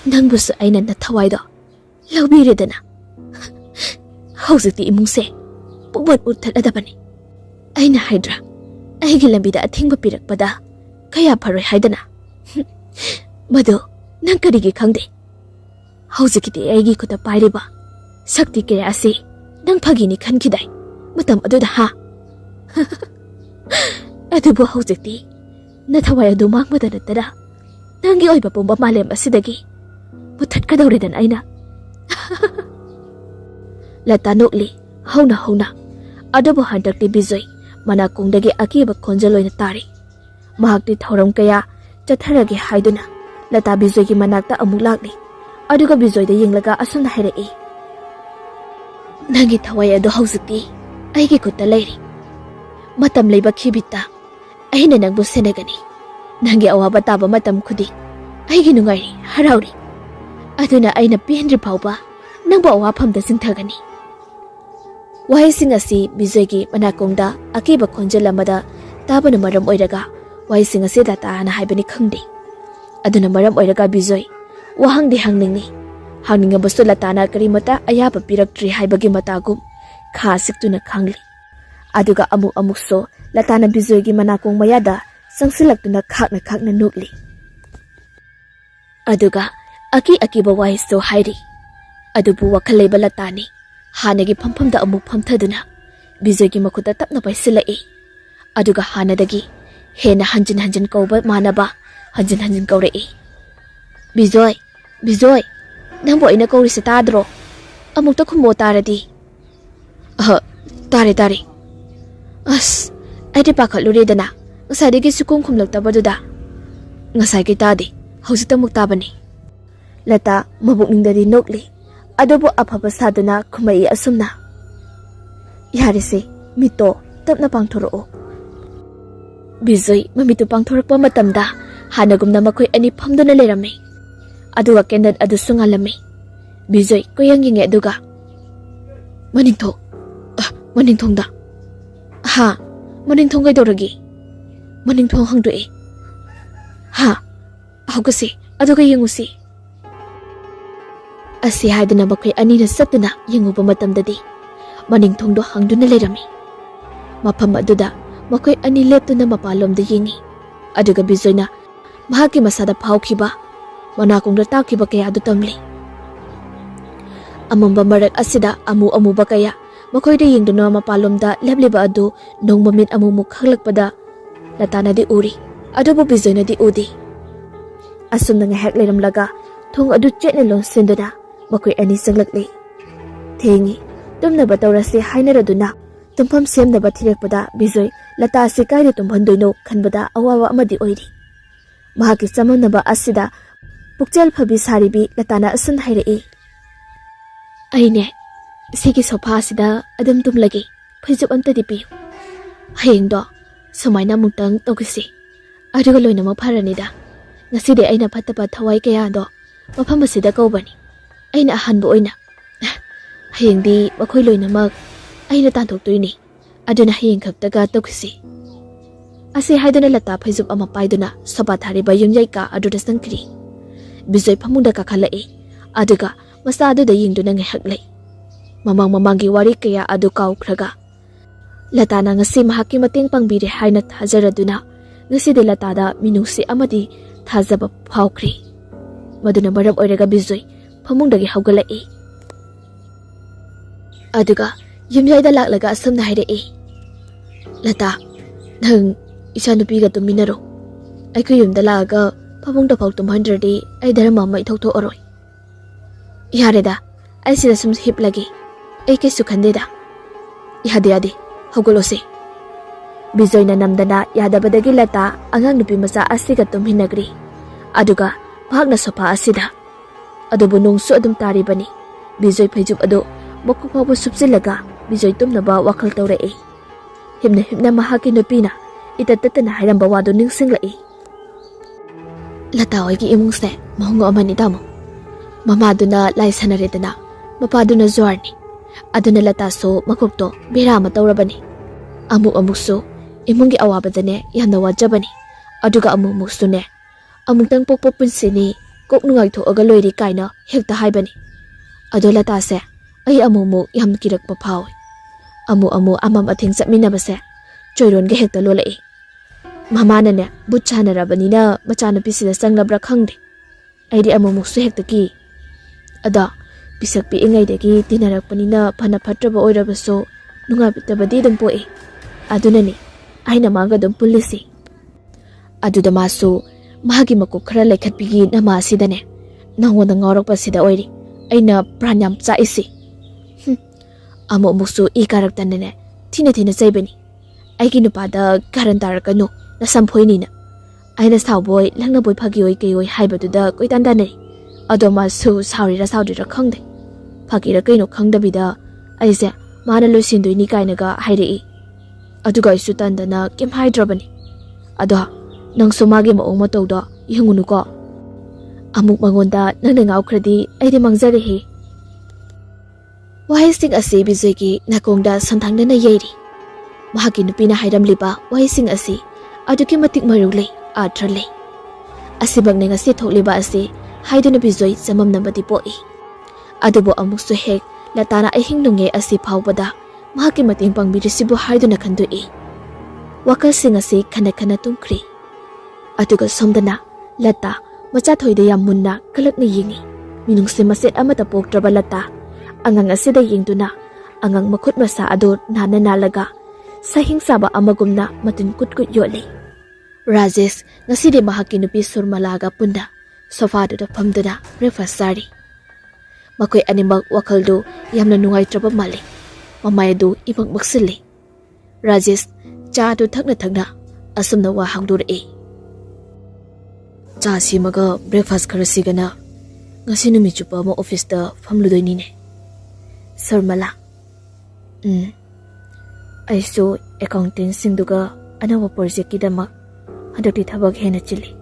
Nangbusu aina na thawaido lawbiredana. Hawziti imungse pukbat uthaladabani. Aina haidra aigi lambida athingba pirakpada kaya pharoi haidana. Madu nang karigi khangde. Hawzikiti aigi kuta pairiba sakti kaya ase nang phagini khankidai matam aduda ha. Adubu hawzikti na thawai adu mangmada natara nangi oiba pumba malem asidagi muthatkadawredan aina. Lata nokli hauna adubu handakti bizoi manakungdagi akiba khonjaloina tari. Mahakti thauram kaya chatharagi haiduna lata bizoigi manakta amuk lakli. Aduga bizoida yenglaga asunda hairae. Nangi thawai adu hawzikti aigi kutta leiri. Matam leiba khibita aina nangbu senagani. Nangi awaba taba matam khudi aigi nungairi harauri. Aduna aina pendri phauba nangbu awafamda singthagani. Wahising asi bizoigi manakongda akiba khonjalamada tabana maram oiraga wahising asi data na haibani khangde. Aduna maram oiraga bizoi wahangdi hangningni. Hangningabasu latana karimata ayaba piraktri haibagi matagum khasiktuna khangli. Aduga amuk so latana bizoigi manakong mayada sangsilaktuna khakna nukli. Aduga akiba wahiso hairi. Adubu wakhalaiba latani hanagi phamphamda amuk phamthaduna bizoigi makuta tapna paisilai. Aduga hanadagi hena hanjin kauba manaba hanjin kaurei. Bizoi nangbo ina kaurisi tadro amukta khumo taradi. Tare as aidi pakhaluredana ngasai sukung khumlaktabaduda ngasai ki tadi hojita muktabani. Lata mabukningdadi nokli adubu afaba saduna khumai asumna. Yarise mito tapna pangthoro. Bizoi mamitu pangthorakpa matamda hanagumna makhoi ani phamduna lerame. Aduga kendan adu sungalame. Bizoi koyang yinge aduga maningthongda ha maningthong gaidoragi maningthong hangdue ha hawgasi aduga yengusi. Asi haiduna bakhoi anina satuna yenguba matamdadi maningthongdo hangduna lerami. Mafam aduda makhoi ani leptuna mapalomda yengi. Aduga bizoina mahaki masada phawkhiba manakongda takhiba kaya adu tamli. Amamba marak asida amuba kaya makoida yengduna mapalomda lebliba adu nongmamit amumuk khaglakpada latana di uri adubu bizoina di udi. Asumna ngahak leramlaga thong adu chetne lon senduna makoi ani sanglakli. Thengi tumna batawrasi hainaraduna tumpham semnaba thirekpada bizoi lata si kaide tumhandoino khanbada awawa amadi oiri. Mahaki samanaba asida pukchel phabi saribi latana asun hairei. Aine sigi sofa asida adum tumlagi phijub amtadi piyu. Hayengdo sumaina mungtang togisi aduga loinama pharanida. Ngaside aina phataba thawai kaya do mafam asida kaubani. Aina ahanbu oina hayengdi makhoi loinamak aina tanthoktoini aduna hayeng khaktaga togisi. Asi haiduna lata phijub ama paiduna soba thariba yumyaika aduda sangkri. Bizoi phamungda kakhalai aduga masa aduda yingduna ngahaklai. Mamanggi wari kaya adu kaukhraga. Latana ngasi mahaki mating pangbire haina thajaraduna ngaside latada minusi amadi thajaba phawkhri. Maduna maram oiraga bizoi phamungdagi hawgalai. Aduga yumyaida laklaga asumna hairei Lata, nang isa nupiga tuminaro. Ay ko yun dalaga, pabong dapaw tumhandradi ay darama may ithok aroy. Ihare da, ay sila sumhip lagi. Ay kaysa kande da. Ihade-ade, hagulo si. Bizoy na namdana yadabadagi Lata angang nupi masa asiga tumhinagri. Aduga, mahag na sopa asida. Adobo nungso adum tari bani. Bizoy payjub ado, makupawa subsilaga, bizoy tumnaba wakal tawrei. Himna mahagi nupi na, itatata na hairamba wado ningsing lai. Lata oy ki imong se, mahungo aman itamo. Mamado na lai sanarita na, mapado na zuarni. Ado na Lata so makupto, birama tawrabani. Amuk so, imong gi awabadane yamna wajabani. Aduga amuk so ne. Amuk tang pokpopun ni kok nungay thoaga loiri kaina hekta haibani. Ado Lata se, ay amuk yam kirak papaw. Amuk amam ating sa minabase, choyron ga hekta lolai. Mamana ne, butchana rabani na machana pisila sang labra khangde. Ay di amuk so hekta ki. Ada, pisak pi ingay degi tinarak panina panapatraba oirabaso nungay bitabadi dang po eh. Ado na ni, ay namaga dong pulisi. Ado da maso, mahagi makukara laikat bigi na maasida ne. Nangwa na ngorok pa sida oiri, ay na pranyam sa isi. Amo muso ikaraktan na ne, tina saybani. Ay kinupada karantarak ano, na sampoy nina. Ay na sawboy, lang na boy pagioy kayoy haibado da ko'y tanda na ni. Ado maso, sawri ra khangde. Pagira kayo no khangda bida, ay siya, maana lusindoy ni kay naga hayri. Aduga isu tanda na kim hydrabani. Ado, nang sumagi maong mataw da, ihangunu ko. Amuk mangonda nang nangaw kredi ay di mangzarihi. Wahising asi bizoyki nakongda santang na nayayri. Mahagi nupi na hayram liba wahising asi, aduki matik marulay, atralay. Asibag na nga si thok liba asi, haydo na bizoy sa mamnambati po eh. Adubo amuk suhek, Lata na ay hingnungay asi pawpada. Mahagi mating pang birisibo haydo na kandui. Wakal singasi kana tungkri. Aduga somdana, Lata, MACHATHOI da yamun na kalak na yingi. Minung simasit amatapok traba Lata. Angang asida yingduna, angang makut masa ado nalaga. Sahing saba amagum na matinkut yoli. Rajesh, ngasidi mahagi nupi surmalaga punda. Sofado da pamduna, breakfast sari. Makoy animag wakaldo yamna nungay traba mali. Mamayado ibang magsili. Rajesh, cha do thakna, asum na wahang dure. Cha si maga breakfast karasiga na. Ngasi numichupa mo office da famludoy nine. Sarmala. Ay so accounting singduga anawa project kidamak hadakti thabag hena chili.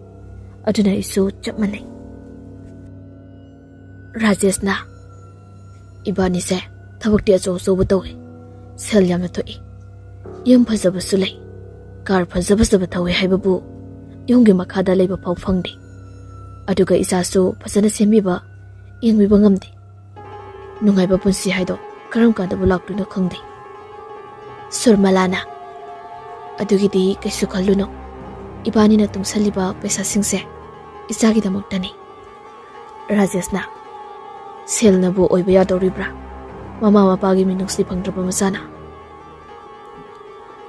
Aduna isu chapmanay. Rajesh na. Ibani se. Thabakti acho batawi. Sel yamna thoi. Yum phajaba sulai. Kar phajaba thawi haibabu. Yunggi makhada leiba phaw phangdi. Aduga isasu phajana sembiba yengbiba ngamdi. Nungaiba punsi haido karam kada bulaktu no khangdi. Surmalana. Adugidi kaisu khalluno. Ibani na tungsaliba paisa singse isagi damuktani. Rajesh na. Sel na bu oiba yadoribra. Mama mapagi minungsi pangdrapa masana.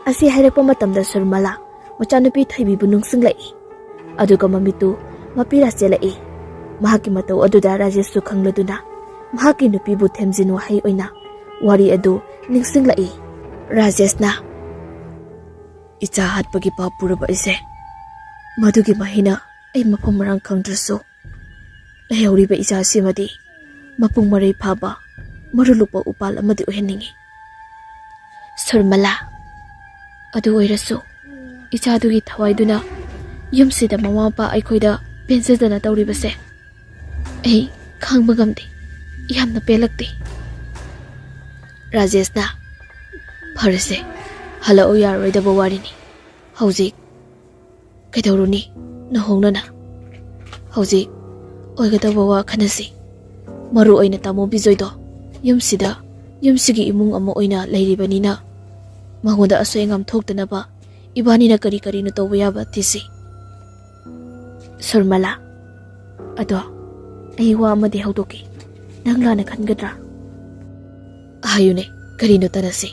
Asi hairakpa matamda Surmala, machanupi THOIBI bunungsing lai. Aduga mamitu, mapira selai. Mahaki mataw aduda Rajesh su khangladuna. Mahaki nupi bu themjin wahay oina. Wari adu ningsing lai. Rajesh na. Icha hatpagi pa puraba ise. Madugi mahina ay mapamarang khangdraso. Layawriba icha simadi. Mapung maray phaba. Marulupa upal amadi uheningi. Surmala. Adu oirasu. Ichadugi thawaiduna. Yumsida mamapa aikoida pensesdana tawribase. Ay khangba ngamdi. Yamna pelakti. Rajesh na. Pharase. Halao yaroidaba warini. Hauzik. Kaidawruni. Nahongnana. Hauzik. Oigadaba wa khanasi. Maru oina tamo bizoido. Yumsigi imung amo oina lairibanina. Mangoda asoy ngam thoktanaba ibani na kari no tawba yaba tisi. Surmala. Ado, ay wa amadi hawdoki. Nanglana khangadra. Ayune, kari no tanasi.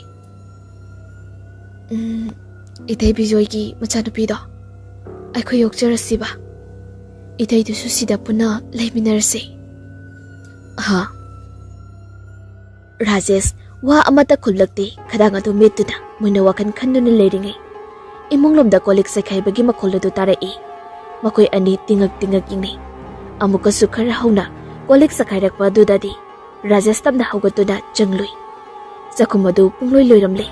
Itay Bijoygi machanupido. Aikoy yokjarasiba. Itay dusu sida puna laiminarase. Ha. Rajesh wa amata khulakti khadang adu metuna muna wakan khanduna leiringai. Imunglomda kolik sakhaibagi makholodu tarai. Makoy ani tingag ingni. Amuka sukhara hauna kolik sakhairakpa dudadi. Rajesh tamna haugatuna janglui. Zakumadu pungloi loiramle.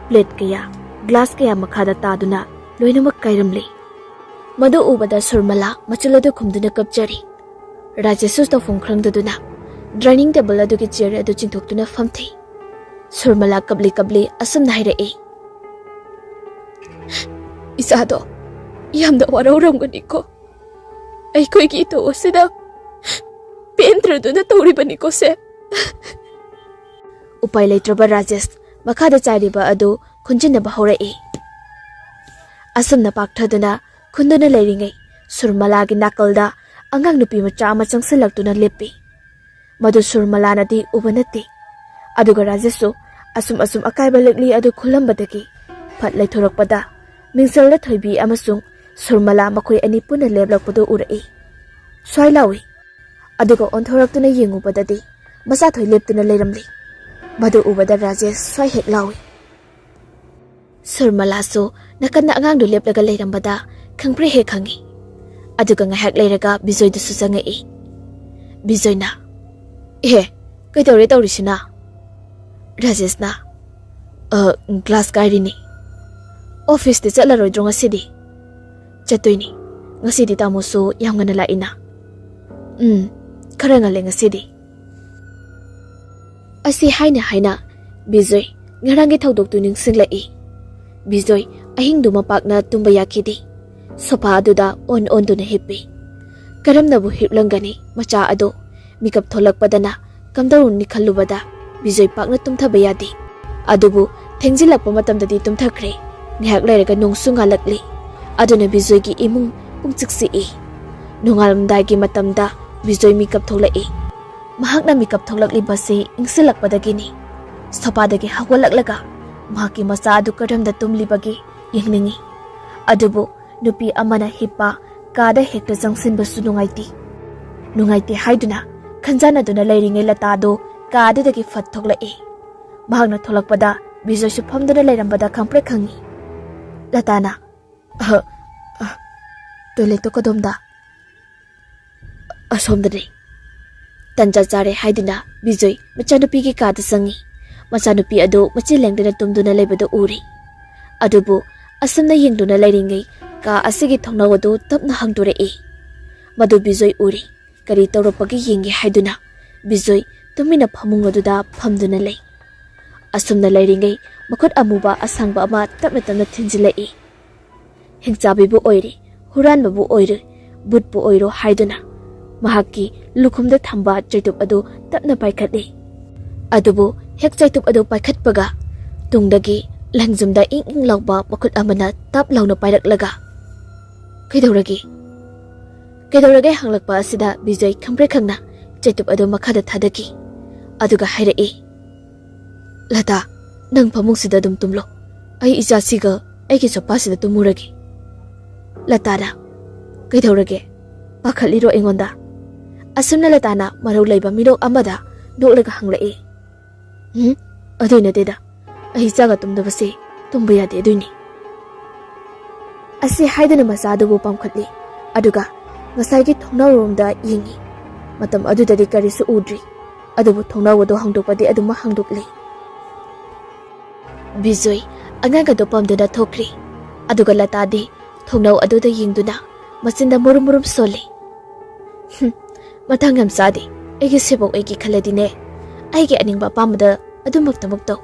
Plate kaya, glass kaya makhada taduna loinamak kairamle. Madu ubada surmala machuladu khumduna kapchari. Rajesh to phongkhrangduduna dining table adugi chair adu chingthoktuna famthei. Surmala kabli asumna hairae. Isado yamda warauramgani ko. Aikoigi to osida pentraduna tawribani ko se. Upai leitraba Rajesh makhada chairiba adu khunjinaba horae. Asumna pakthaduna khunduna leiringai surmalagi nakalda angang nupi macha ama changsilaktuna lepi. Madu surmalanadi ubanati. Aduga Rajesh asum akaiba lekli adu khulambadagi phat leithorakpada mingselda thoibi amasung surmala makhoi ani puna leblakpadu urai. Swai lawi. Aduga onthoraktuna yengubadadi masa thoi leptuna leiramli. Madu ubada Rajesh swai hek lawi. Surmala so nakanna angang du leplaga leirambada khangpre he khangi. Aduga ngahak leiraga Bijoy du sujangai. Bijoy na. Kaitawre tawrisina. Rajesh na. Glass kairini. Office de chatlaroidro ngasidi. Chatoini. Ngasidi tamuso yamgana laina. Khara ngale ngasidi. Asi haina Bijoy ngarangi thaudoktu ningsinglai. Bijoy ahingdu mapakna tumba yakidi. Sofa aduda on duna hippi. Karamnabu hiplangani macha ado mikap tholakpadana kamdarun ni khallubada Bijoy pakna tumthaba yadi. Adubu thengjilakpa matamdadi tumthakre. Ngihak leiraga nongsunga lakli. Aduna Bijoy gi imung pungchiksi e. Nongalamdagi matamda Bijoy mikap tholai. Mahakna mikap tholakli base ingsilakpadagini. Sopadagi hawalaklaga mahaki masa adu karamda tumlibagi yengningi. Adubu nupi amana hippa kada hekta jangsinbasu nungaiti haiduna khanjana duna leiringai latado kadadagi fat thoklai. Mahakna tholakpada Bijoy su phamduna leirambada khangpre khangi. Latana toilet to kadomda asomdare tanja jare haiduna Bijoy machanupi gi kada sangi. Machanupi adu machilengdana tumduna leibadu uri. Adubu asumna yengduna leiringai ka asigi thongnawadu tapna hangdore. Madu Bijoy uri. Kari tawrapagi yengi haiduna Bijoy tumina phamungaduda phamduna lei. Asumna leiringai makhut amuba asangba ama tapna thinjilai. Hingchabibu oiri, huranbabu oiri, butbu oiro haiduna mahaki lukhumda thamba chaitup adu tapna paikhatle. Adubu hek chaitup adu paikhatpaga tungdagi langjumda ing lawba makhut amana tap lawna pairaklaga. Kaidawrage hanglakpa asida Bijoy khangpre khangna chaitup adu makhada thadaki. Aduga hairai. Lata nang phamungsida dum tumlo. Ai ijasiga aigi sopasida tumuragi. Latana kaidawrage pakhaliro engonda. Asumna Latana marau leiba mirok amada noklaga hanglai. Aduina deda. Ai jaga tumdabase tumba yade aduini. Asi haidana masadubu pamkhatli. Aduga ngasai thongnawromda yengi. Matam adudadi karisu udri. Adubu thongnawado hangdokpadi aduma hangdokli. Bijoy angaga dopamduna thokri. Aduga Latadi thongnaw aduda yengduna machinda murum soli. Mathangam sadi aigi sebok aigi khaladine aigi aningba pamada adumaktamakto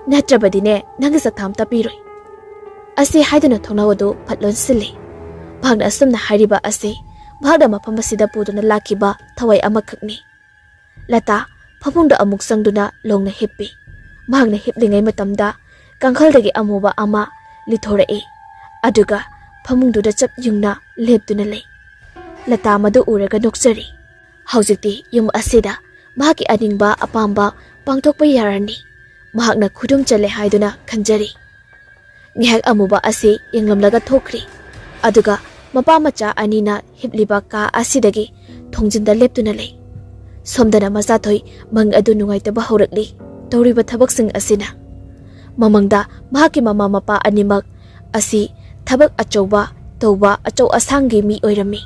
natrabadine nangi satham tapiroi. Asi haidana thongnawado phatlon sili. Bhagna asumna hariba asi bhagda mafam asida puduna lakiba thawai amakhakni. Lata phapungda amuk sangduna longna hippi. Bhagna hiplingai matamda kangkhaldagi amuba ama lithorai. Aduga phamungduda chap yungna leptuna lei. Lata madu uraga nokjari. Haujikti yum asida mahaki aningba apamba pangthokpa yarani. Mahakna khudum chale haiduna khanjari. ngihak amuba asi yenglamlaga thokri aduga mapa macha anina hipliba ka asidagi thongjinda leptuna lei somdana machathoi mang adu nungaitaba horakli tawriba thabaksing asina mamangda mahaki mama mapa animak asi thabak achauba tawba achau asangi mi oirami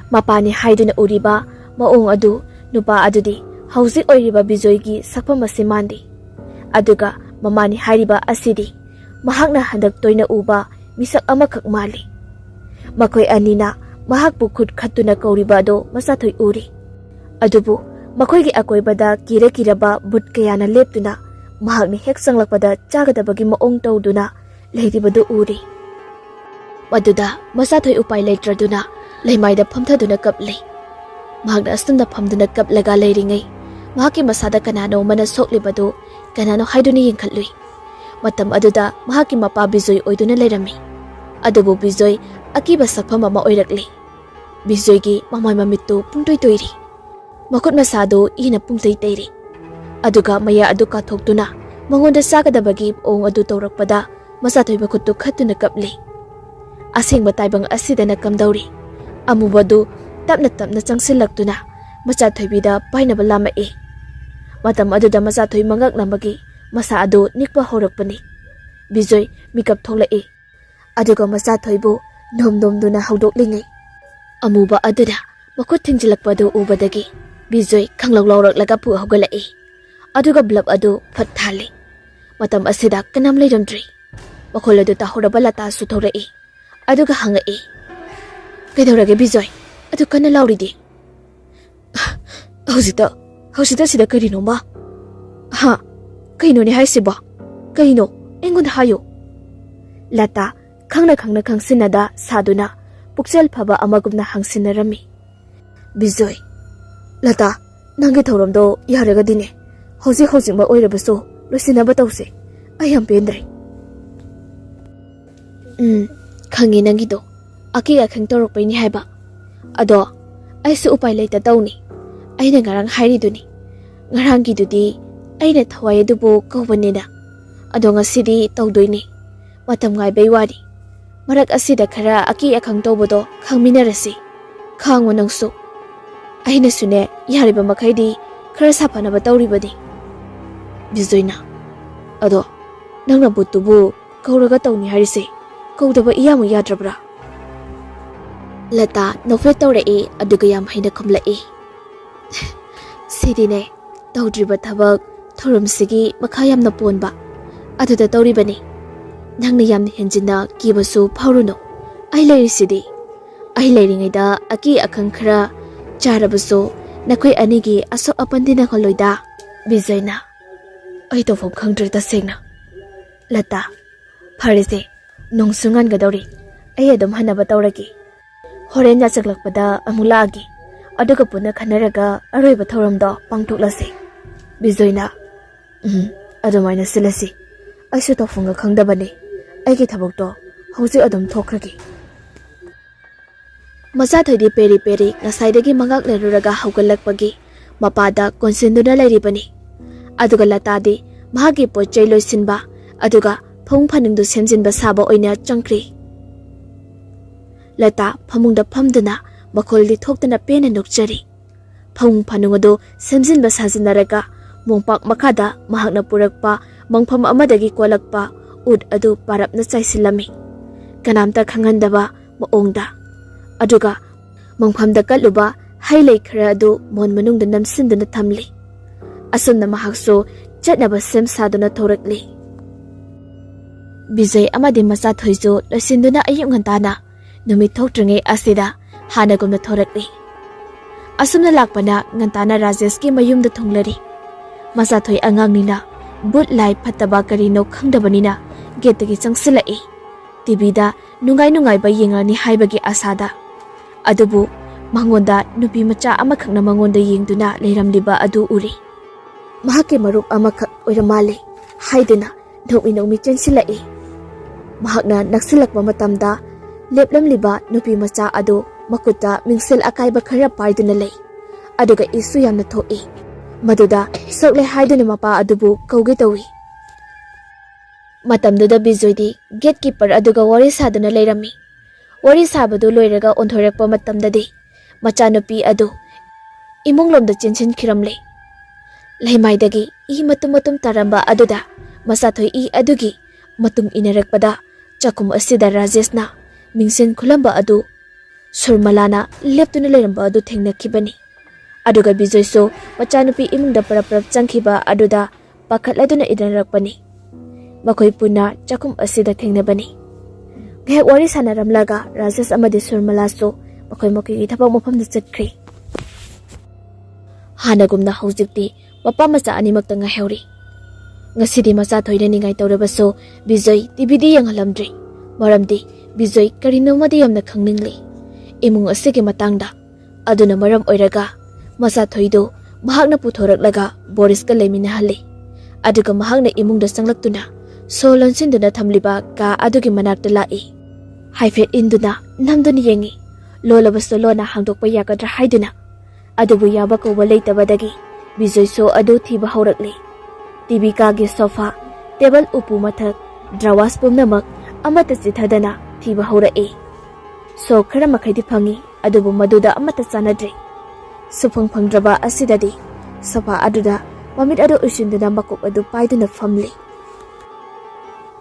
mapani haiduna uriba maong adu nupa adudi hauzik oiriba bijoygi sakpam asimandi aduga mamani hairiba asidi mahakna handak toina uba misak amakak mali makoi anina mahakpu khut khatuna kauriba do machathoi uri adubu makoigi akoibada kiraba but kayana leptuna mahakni hek sanglakpada chagadabagi maong tawduna leiribadu uri maduda machathoi upai leitraduna leimaida phamthaduna kapli mahakna astumda phamduna kaplaga leiringai mahaki masada kanano mana soklibadu kanano haiduni yengkhatlui matam aduda mahaki mapa bijoy oiduna leirami adubu bijoy akiba sakpham ama oirakli bijoygi mamai mamittu pungtoi toiri makut masado ina pungtei teiri aduga maya adu kathokduna mangonda sagadabagi ong adu tawrakpada machathoi bakuttu khatuna kapli asengba taibang asidana kamdauri amubadu tapna changsilaktuna machathoibida painaba lamai matam aduda machathoi mangak namagi masa adu nikpa horakpani bijoy mikap tholai aduga machathoibu nomdumduna haudoklingai amuba aduda makut thingjilakpadu ubadagi bijoy khanglawlawraklaga pu hogalai aduga blab adu phat thali matam asida kanam leiramdri makhol adu tahoraba lata su thorai aduga hangai kedaurage bijoy adu kana lauridi hosita sida karino ma ha kaino ne haisiba kaino engon hayo lata khangna khangsinada saduna pukchel phaba amagumna hangsinarami bijoy lata nangi thoramdo yaraga dine hoji ma oirabaso losinaba tawse ayam pendre khangi nangido aki akhang torokpaini haiba ado aisu upai leita tawni aina ngarang hairiduni ngarangi dudi aina thawai dubu kawbanina ado ngasidi tawdoini matam ngaibai wari marak asida khara aki akhang tawbodo khangminarasi khangwo nangsu aina sune yariba makhaidi khara sapanaba tawribadi bijoyna ado nangna butubu kawraga tawni harise kawdaba iyamu yadrabra lata nofre tawrai aduga yam haina khamlai sidine tawdriba thabak thoramsigi makha yamna ponba aduda tawribani nangna yamna henjina kibasu phauruno ai leirisidi ai leiringaida aki akhang khara charabaso nakhoi anigi asok apandina kholoida bijoyna ai to phom khangdri ta sengna lata pharise nongsungan gadori ai adum hanaba tawragi horen ya chaklakpada amulagi aduga puna khanaraga aroiba thoramdo pangthoklase bijoyna adumaina silasi aisu to funga khangdabani aigi thabokto hauji adum thokragi machathoidi peri nasaidagi mangak leruraga haugalakpagi mapada konsinduna lairibani aduga latadi mahagi pochai loisinba aduga phong phaningdu semjinba saba oina changkri lata phamungda phamduna makoldi thoktana pena nokchari phong phanungado semjinba sajinaraga mongpak makada mahakna purakpa mangpham amadagi kolakpa ud adu parapna chaisilami kanamta khangandaba maongda aduga mongphamda kaluba hailei khara adu mon manungda namsinduna thamli asumna mahakso chatnaba sem saduna thorakli bijay amadi machathoijo loisinduna ayuk ngantana numit thoktrenge asida hanagumna thorakli asumna lakpana ngantana rajeski mayumda thunglari machathoi angangnina but lai phattaba karino khangdabanina getagi changsilai tibida nungai ba yengani haibagi asada adubu mangonda nupi macha amakhakna mangonda yengduna leiramliba adu uri mahake marup amakhak oiramale haiduna nomi chensilai mahakna naksilakba matamda leplamliba nupi macha adu makuta mingsel akaiba khara paiduna lei aduga isu yamna thoi maduda sokle haiduna mapa adubu kauge tawi Matamduda Bijoydi gatekeeper aduga wari saduna leirami. Wari sabadu loiraga onthoirakpa matamdadi machanupi adu imunglomda chinchin khiramle. Laimaidagi I matum taramba aduda MACHATHOI I adugi matung inarakpada chakum asida Rajeshna mingsen khulamba adu surmalana leptuna leiramba adu thengnakibani. Aduga Bijoy so machanupi imungda parap changkhiba aduda pakhatladuna idanarakpani. Makhoi puna chakum asida thengnabani. Ngahak wari sanaramlaga Rajesh amadi Surmala so makhoi thabak mafamda chatkri. Hanagumna hojikti mapa macha animakta ngaheuri. Ngasidi MACHATHOI na ningai tawrabaso Bijoy TVD yanghalamdri. Maramdi Bijoy karinamadi yamna khangningli. Imung asige matangda aduna maram oiraga MACHATHOI do mahakna puthoraklaga Boris ka leminahalli. Aduga mahakna imungda sanglaktuna so lonsinduna thamliba ka adugi manakta lai. Haifet induna namduni yengi lolabaso lona hangdokpa yakadra haiduna adubu yaba ko leittabadagi Bijoy so adu thiba haurakli. TV kagi sofa table upu mathak drawas pumnamak amata chithadana thiba haurai. So khara makhaidi phangi adubu maduda amata chanadre. Sufang phangdraba asidadi sofa aduda mamit adu usinduna makuk adu paiduna famli.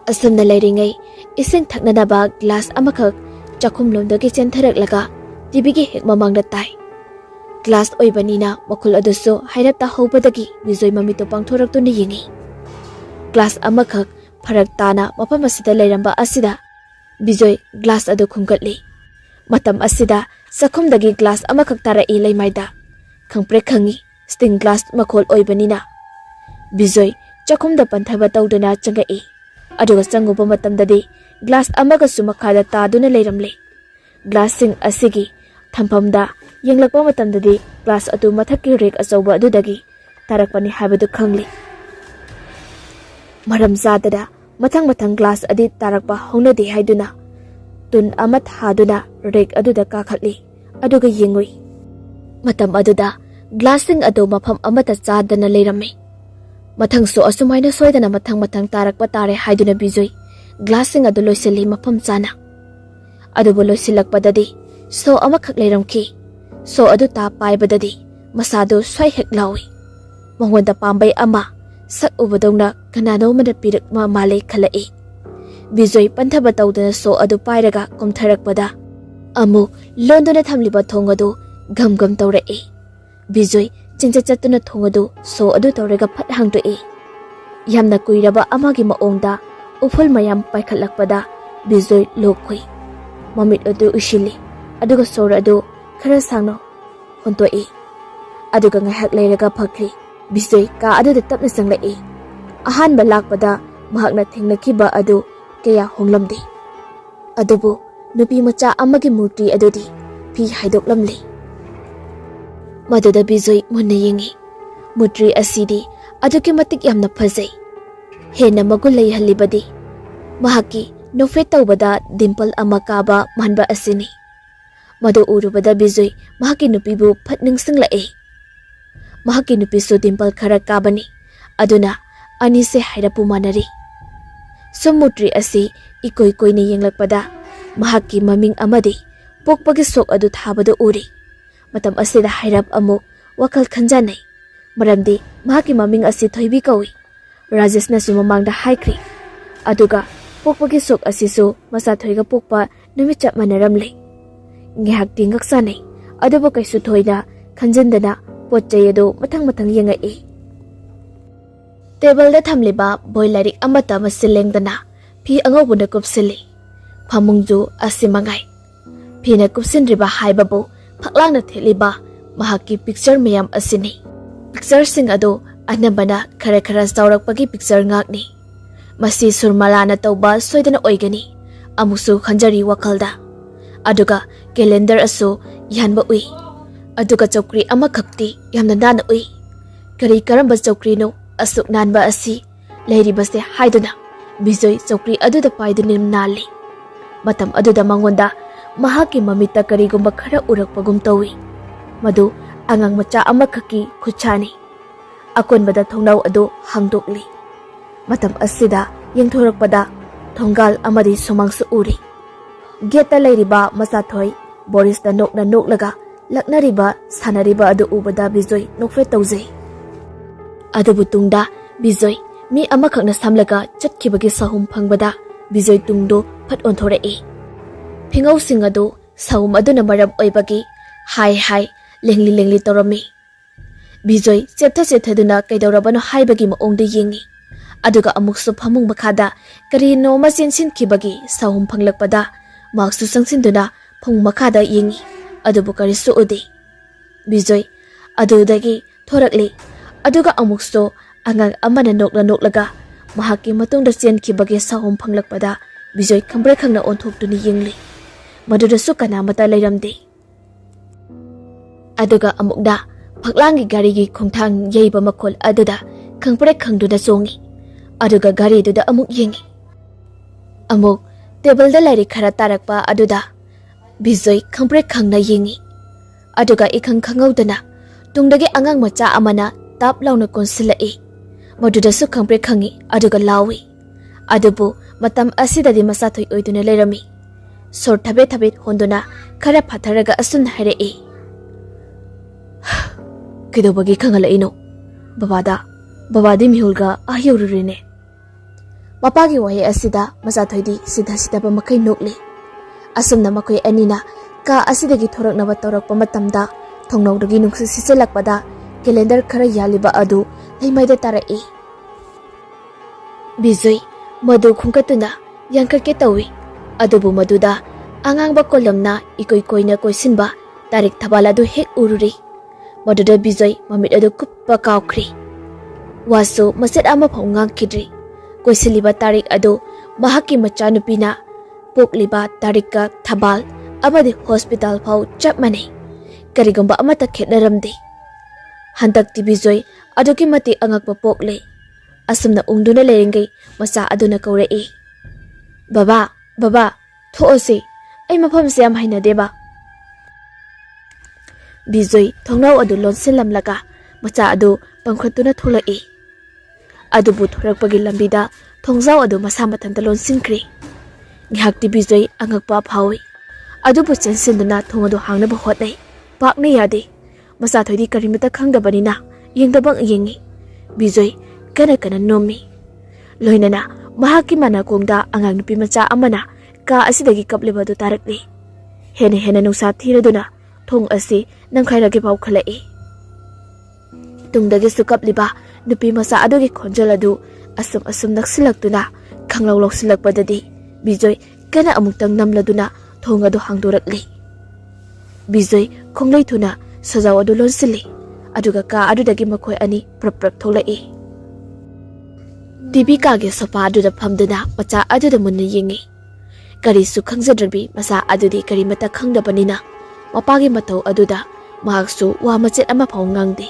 Asumna leiringai ising thaknanaba glass amakhak chakhumlomdagi chentharak TV gi hek mamangda tai. Glass oibanina makul aduso hairapta hobadagi Bijoy mamito pangthoraktuna yingi. Glass amakhak pharak tana mafam asida leiramba asida Bijoy glass adu khumgatli. Matam asida sakhumdagi glass amakhak tarai leimaida khangpre khangi sting glass makhol oibanina Bijoy chakhumda panthaba tawduna changai. Aduga changuba matamdadi glass amaga sumakhada taduna leiramle. Glass sing asigi thampamda yenglakpa matamdadi glass atu mathakki rek achauba adudagi tarakpani habadu khangli. Maram zadada mathang glass adi tarakpa hongnadi haiduna tun amat haduna rek aduda kakhatli aduga yengui. Matam aduda glassing adu mafam amata chadana leirame. Mathang so asumaina soidana mathang tarakpa tare haiduna Bijoy glassing adu loisali mafam chana. Adubu loisilakpadadi so amakhak leiramki. So adu ta paibadadi masado swai hek lawi. Mangwanda pambai ama sak ubadongna kanano manapirak ma malay khalai. Bijoy panthaba tawdana so adu pairaga komtharakpada amu londona thamliba thong adu gam tawrai. Bijoy chinchachatuna thong adu so adu tawraga phat hangdoi. Yamna kuiraba amagi maongda uful mayam paikhatlakpada Bijoy lokhoi. Mamit adu ushili aduga sora adu khara sangno hontoi. Aduga ngahak leiraga phakri Bijoy ka aduda tapna sanglai. Ahanba lakpada mahakna thengnakiba adu kaya honglamdi. Adubu nupi macha amagi murti adudi phi haidoklamli. Maduda Bijoy munna yengi. Murti asidi aduki matik yamna phajai. Hena magul leihalibadi mahaki nofret tawbada dimple amakaba manba asini. Madu urubada Bijoy mahaki nupibu phatning singlai. Mahaki nupi so dimple khara kabani aduna ani se hairapu manari. Sumutri asi ikoi ni yenglakpada mahaki maming amadi pokpagi sok adu thabadu uri. Matam asida hairap amuk wakal khanjanai. Maramdi mahaki maming asi THOIBI kawi. Rajesh na sumamangda haikri. Aduga pokpagi sok asisu MACHATHOI ga pokpa numit chap manaramle. Ngihak tingak sanai aduba kaisu thoina khanjandana potchai adu mathang yengai. Table da thamliba boilarik amata masilengdana phi angobuna kupsili. Phamungju asimangai. Phina kupsinriba haibabu phaklangna theliba mahaki picture mayam asini. Picture sing adu anabana khara saurakpagi picture ngakni. Masi surmalana tawba soidana oigani. Amusu khanjari wakalda. Aduga calendar asu yanba ui. Aduga chokri amakhakti yamna nana ui. Kari karamba chokri no asuk nanba asi leiribase haiduna Bijoy chokri aduda paidunim nali. Matam aduda mangonda mahaki mamita karigumba khara urakpagum tawi. Madu angang macha amakhaki khuchani. Akonbada thongnau adu hangdokli. Matam asida ꯌꯦꯡꯊꯣꯔꯛꯄꯗ ꯊꯣꯡꯒꯥꯜ ꯑꯃꯗꯤ ꯁꯨꯃꯥꯡꯁꯨ ꯎꯔꯤ꯫ ꯒꯦꯠꯇ ꯂꯩꯔꯤꯕ ꯃꯆꯥꯊꯣꯏ ꯕꯣꯔꯤꯁꯇ ꯅꯣꯛꯅ ꯅꯣꯛꯂꯒ ꯂꯛꯅꯔꯤꯕ ꯁꯥꯟꯅꯔꯤꯕ ꯑꯗꯨ ꯎꯕꯗ ꯕꯤꯖꯣꯏ ꯅꯣꯛꯐꯦꯠ ꯇꯧꯖꯩ꯫ ꯑꯗꯨꯕꯨ ꯇꯨꯡꯗ ꯕꯤꯖꯣꯏ ꯃꯤ ꯑꯃꯈꯛꯅ ꯁꯝꯂꯒ ꯆꯠꯈꯤꯕꯒꯤ ꯁꯍꯨꯝ ꯐꯪꯕꯗ ꯕꯤꯖꯣꯏ ꯇꯨꯡꯗꯨ ꯐꯠ ꯑꯣꯟꯊꯣꯔꯛꯏ꯫ ꯐꯤꯉꯧꯁꯤꯡ ꯑꯗꯨ ꯁꯍꯨꯝ ꯑꯗꯨꯅ ꯃꯔꯝ ꯑꯣꯏꯕꯒꯤ ꯍꯥꯏ ꯂꯦꯡꯂꯤ ꯂꯦꯡꯂꯤ ꯇꯧꯔꯝꯃꯤ꯫ ꯕꯤꯖꯣꯏ ꯆꯦꯞꯊꯗꯨꯅ ꯀꯩꯗꯧꯔꯕꯅꯣ ꯍꯥꯏꯕꯒꯤ ꯃꯑꯣꯡꯗ ꯌꯦꯡꯉꯤ꯫ ꯑꯗꯨꯒ ꯑꯃꯨꯛꯁꯨ ꯐꯃꯨꯡ ꯃꯈꯥꯗ ꯀꯔꯤꯅꯣꯃ ꯆꯦꯟꯁꯤꯟꯈꯤꯕꯒꯤ ꯁꯍꯨꯝ ꯐꯪꯂꯛꯄꯗ ꯃꯍꯥꯛꯁꯨ ꯆꯪꯁꯤꯟꯗꯨꯅ ꯐꯃꯨꯡ ꯃꯈꯥꯗ ꯌꯦꯡꯉꯤ꯫ ꯑꯗꯨꯕꯨ ꯀꯔꯤꯁꯨ ꯎꯗꯦ꯫ ꯕꯤꯖꯣꯏ ꯑꯗꯨꯗꯒꯤ ꯊꯣꯔꯛꯂꯤ꯫ ꯑꯗꯨꯒ ꯑꯃꯨꯛꯁꯨ ꯑꯉꯥꯡ ꯑꯃꯅ ꯅꯣꯛꯂꯒ ꯃꯍꯥꯛꯀꯤ ꯃꯇꯨꯡꯗ ꯆꯦꯟꯈꯤꯕꯒꯤ ꯁꯍꯨꯝ ꯐꯪꯂꯛꯄꯗ ꯕꯤꯖꯣꯏ ꯈꯪꯄ꯭ꯔꯦꯛ ꯈꯪꯅ ꯑꯣꯟꯊꯣꯛꯇꯨꯅ ꯌꯦꯡꯂꯤ꯫ ꯃꯗꯨꯗꯁꯨ ꯀꯅꯥꯃꯠꯇ ꯂꯩꯔꯝꯗꯦ꯫ ꯑꯗꯨꯒ ꯑꯃꯨꯛꯅ ꯐꯛꯂꯥꯡꯒꯤ ꯒꯥꯔꯤꯒꯤ ꯈꯣꯡꯊꯥꯡ ꯌꯩꯕ ꯃꯈꯣꯜ ꯑꯗꯨꯗ ꯈꯪꯄ꯭ꯔꯦꯛ ꯈꯪꯗꯨꯅ ꯆꯣꯡꯉꯤ꯫ ꯑꯗꯨꯒ ꯒꯥꯔꯤꯗꯨꯗ ꯑꯃꯨꯛ ꯌꯦꯡꯉꯤ꯫ ꯑꯃꯨꯛ ꯇꯦꯕꯜꯗ ꯂꯥꯏꯔꯤꯛ ꯈꯔ ꯇꯥꯔꯛꯄ ꯑꯗꯨꯗ ꯕꯤꯖꯣꯏ ꯈꯪꯄ꯭ꯔꯦꯛ ꯈꯪꯅ ꯌꯦꯡꯉꯤ꯫ ꯑꯗꯨꯒ ꯏꯈꯪ ꯈꯪꯍꯧꯗꯅ ꯇꯨꯡꯗꯒꯤ ꯑꯉꯥꯡ ꯃꯆꯥ ꯑꯃꯅ ꯇꯥꯞ ꯂꯥꯎꯅ ꯀꯣꯟꯁꯤꯜꯂꯛꯏ꯫ ꯃꯗꯨꯗꯁꯨ ꯈꯪꯄ꯭ꯔꯦꯛ ꯈꯪꯉꯤ ꯑꯗꯨꯒ ꯂꯥꯎꯏ꯫ ꯑꯗꯨꯕꯨ ꯃꯇꯝ ꯑꯁꯤꯗꯗꯤ ꯃꯆꯥꯊꯣꯏ ꯑꯣꯏꯗꯨꯅ ꯂꯩꯔꯝꯃꯤ꯫ ꯁꯣꯔ ꯊꯕꯦꯠ ꯍꯣꯟꯗꯨꯅ ꯈꯔ ꯐꯊꯔꯒ ꯑꯁꯨꯝꯅ ꯍꯥꯏꯔꯛꯏ꯫ ꯀꯩꯗꯧꯕꯒꯤ ꯈꯪꯍꯜꯂꯛꯏꯅꯣ? ꯕꯕꯥꯗꯤ ꯃꯤꯍꯨꯜꯒ ꯌꯧꯔꯨꯔꯦꯅꯦ꯫ ꯃꯄꯥꯒꯤ ꯋꯥꯍꯩ ꯑꯁꯤꯗ ꯃꯆꯥꯊꯣꯏꯗꯤ ꯁꯤꯗꯕ ꯃꯈꯩ ꯅꯣꯛꯂꯤ꯫ ꯑꯁꯨꯝꯅ ꯃꯈꯣꯏ ꯑꯅꯤꯅ ꯀꯥ ꯑꯁꯤꯗꯒꯤ ꯊꯣꯔꯛꯅꯕ ꯇꯧꯔꯛꯄ ꯃꯇꯝꯗ ꯊꯣꯡꯅꯧꯗꯒꯤ ꯅꯨꯡꯁꯤꯠ ꯁꯤꯠꯆꯜꯂꯛꯄꯗ ꯀꯦꯂꯦꯟꯗꯔ ꯈꯔ ꯌꯥꯜꯂꯤꯕ ꯑꯗꯨ ꯂꯩꯃꯥꯏꯗ ꯇꯥꯔꯛꯏ꯫ ꯕꯤꯖꯣꯏ ꯃꯗꯨ ꯈꯨꯝꯀꯠꯇꯨꯅ ꯌꯥꯡꯈꯠꯀꯦ ꯇꯧꯏ꯫ ꯑꯗꯨꯕꯨ ꯃꯗꯨꯗ ꯑꯉꯥꯡꯕ ꯀꯣꯂꯝꯅ ꯏꯀꯣꯏ ꯀꯣꯏꯅ ꯀꯣꯏꯁꯤꯟꯕ ꯇꯥꯔꯤꯛ ꯊꯕꯥꯜ ꯑꯗꯨ ꯍꯦꯛ ꯎꯔꯨꯔꯤ꯫ ꯃꯗꯨꯗ ꯕꯤꯖꯣꯏ ꯃꯃꯤꯠ ꯑꯗꯨ ꯀꯨꯞꯄ ꯀꯥꯎꯈ꯭ꯔꯤ꯫ ꯋꯥꯁꯨ ꯃꯆꯦꯠ ꯑꯃꯐꯥꯎ ꯉꯥꯡꯈꯤꯗ꯭ꯔꯤ꯫ ꯀꯣꯏꯁꯤꯜꯂꯤꯕ ꯇꯥꯔꯤꯛ ꯑꯗꯨ ꯃꯍꯥꯛꯀꯤ ꯃꯆꯥꯅꯨꯄꯤꯅ ꯄꯣꯛꯂꯤꯕ ꯇꯥꯔꯤꯛꯀ ꯊꯕꯥꯜ ꯑꯃꯗꯤ ꯍꯣꯁꯄꯤꯇꯥꯜ ꯐꯥꯎ ꯆꯞ ꯃꯥꯟꯅꯩ꯫ ꯀꯔꯤꯒꯨꯝꯕ ꯑꯃꯠꯇ ꯈꯦꯠꯅꯔꯝꯗꯦ꯫ ꯍꯟꯗꯛꯇꯤ ꯕꯤꯖꯣꯏ ꯑꯗꯨꯛꯀꯤ ꯃꯇꯤꯛ ꯑꯉꯛꯄ ꯄꯣꯛꯂꯦ꯫ ꯑꯁꯨꯝꯅ ꯎꯪꯗꯨꯅ ꯂꯩꯔꯤꯉꯩ ꯃꯆꯥ ꯑꯗꯨꯅ ꯀꯧꯔꯛꯏ꯫ ꯕꯕꯥ ꯊꯣꯛꯑꯁꯤ, ꯑꯩ ꯃꯐꯝꯁꯦ ꯌꯥꯝ ꯍꯩꯅꯗꯦꯕ꯫ ꯕꯤꯖꯣꯏ ꯊꯣꯡꯅꯥꯎ ꯑꯗꯨ ꯂꯣꯟꯁꯤꯜꯂꯝꯂꯒ ꯃꯆꯥ ꯑꯗꯨ ꯄꯪꯈꯠꯇꯨꯅ ꯊꯣꯛꯂꯛꯏ꯫ ꯑꯗꯨꯕꯨ ꯊꯣꯔꯛꯄꯒꯤ ꯂꯝꯕꯤꯗ ꯊꯣꯡꯖꯥꯎ ꯑꯗꯨ ꯃꯁꯥ ꯃꯊꯟꯇ ꯂꯣꯟꯁꯤꯟꯈ꯭ꯔꯦ꯫ ꯉꯥꯏꯍꯥꯛꯇꯤ ꯕꯤꯖꯣꯏ ꯑꯉꯛꯄ ꯐꯥꯎꯏ꯫ ꯑꯗꯨꯕꯨ ꯆꯦꯟꯁꯤꯟꯗꯨꯅ ꯊꯣꯡ ꯑꯗꯨ ꯍꯥꯡꯅꯕ ꯍꯣꯠꯅꯩ꯫ ꯄꯥꯛꯅ ꯌꯥꯗꯦ꯫ ꯃꯆꯥꯊꯣꯏꯗꯤ ꯀꯔꯤꯃꯠꯇ ꯈꯪꯗꯕꯅꯤꯅ ꯌꯦꯡꯗꯕ ꯌꯦꯡꯉꯤ꯫ ꯕꯤꯖꯣꯏ ꯀꯟꯅ ꯅꯣꯝꯃꯤ꯫ ꯂꯣꯏꯅꯅ ꯃꯍꯥꯛꯀꯤ ꯃꯅꯥꯀꯣꯡꯗ ꯑꯉꯥꯡ ꯅꯨꯄꯤ ꯃꯆꯥ ꯑꯃꯅ ꯀꯥ ꯑꯁꯤꯗꯒꯤ ꯀꯞꯂꯤꯕ ꯑꯗꯨ ꯇꯥꯔꯛꯂꯤ꯫ ꯍꯦꯟꯅ ꯅꯨꯡꯁꯥ ꯊꯤꯔꯗꯨꯅ ꯊꯣꯡ ꯑꯁꯤ ꯅꯝꯈꯥꯏꯔꯒꯦ ꯐꯥꯎ ꯈꯜꯂꯛꯏ꯫ ꯇꯨꯡꯗꯒꯤꯁꯨ ꯀꯞꯂꯤꯕ ꯅꯨꯄꯤ ꯃꯆꯥ ꯑꯗꯨꯒꯤ ꯈꯣꯟꯖꯦꯜ ꯑꯗꯨ ꯑꯁꯨꯝ ꯅꯛꯁꯤꯜꯂꯛꯇꯨꯅ ꯈꯪꯂꯥꯎ ꯂꯧꯁꯤꯜꯂꯛꯄꯗꯗꯤ ꯕꯤꯖꯣꯏ ꯀꯟꯅ ꯑꯃꯨꯛꯇꯪ ꯅꯝꯂꯗꯨꯅ ꯊꯣꯡ ꯑꯗꯨ ꯍꯥꯡꯗꯣꯔꯛꯂꯤ꯫ ꯕꯤꯖꯣꯏ ꯈꯣꯡꯂꯩ ꯊꯨꯅ ꯁꯖꯥꯎ ꯑꯗꯨ ꯂꯣꯟꯁꯤꯜꯂꯤ꯫ ꯑꯗꯨꯒ ꯀꯥ ꯑꯗꯨꯗꯒꯤ ꯃꯈꯣꯏ ꯑꯅꯤ ꯄ꯭ꯔꯞ ꯊꯣꯛꯂꯛꯏ꯫ ꯇꯤꯚꯤ ꯀꯥꯒꯤ ꯁꯣꯐꯥ ꯑꯗꯨꯗ ꯐꯝꯗꯨꯅ ꯃꯆꯥ ꯑꯗꯨꯗ ꯃꯨꯟꯅ ꯌꯦꯡꯉꯤ꯫ ꯀꯔꯤꯁꯨ ꯈꯪꯖꯗ꯭ꯔꯕꯤ ꯃꯆꯥ ꯑꯗꯨꯗꯤ ꯀꯔꯤꯃꯠꯇ ꯈꯪꯗꯕꯅꯤꯅ ꯃꯄꯥꯒꯤ ꯃꯇꯧ ꯑꯗꯨꯗ ꯃꯍꯥꯛꯁꯨ ꯋꯥ ꯃꯆꯦꯠ ꯑꯃꯐꯥꯎ ꯉꯥꯡꯗꯦ꯫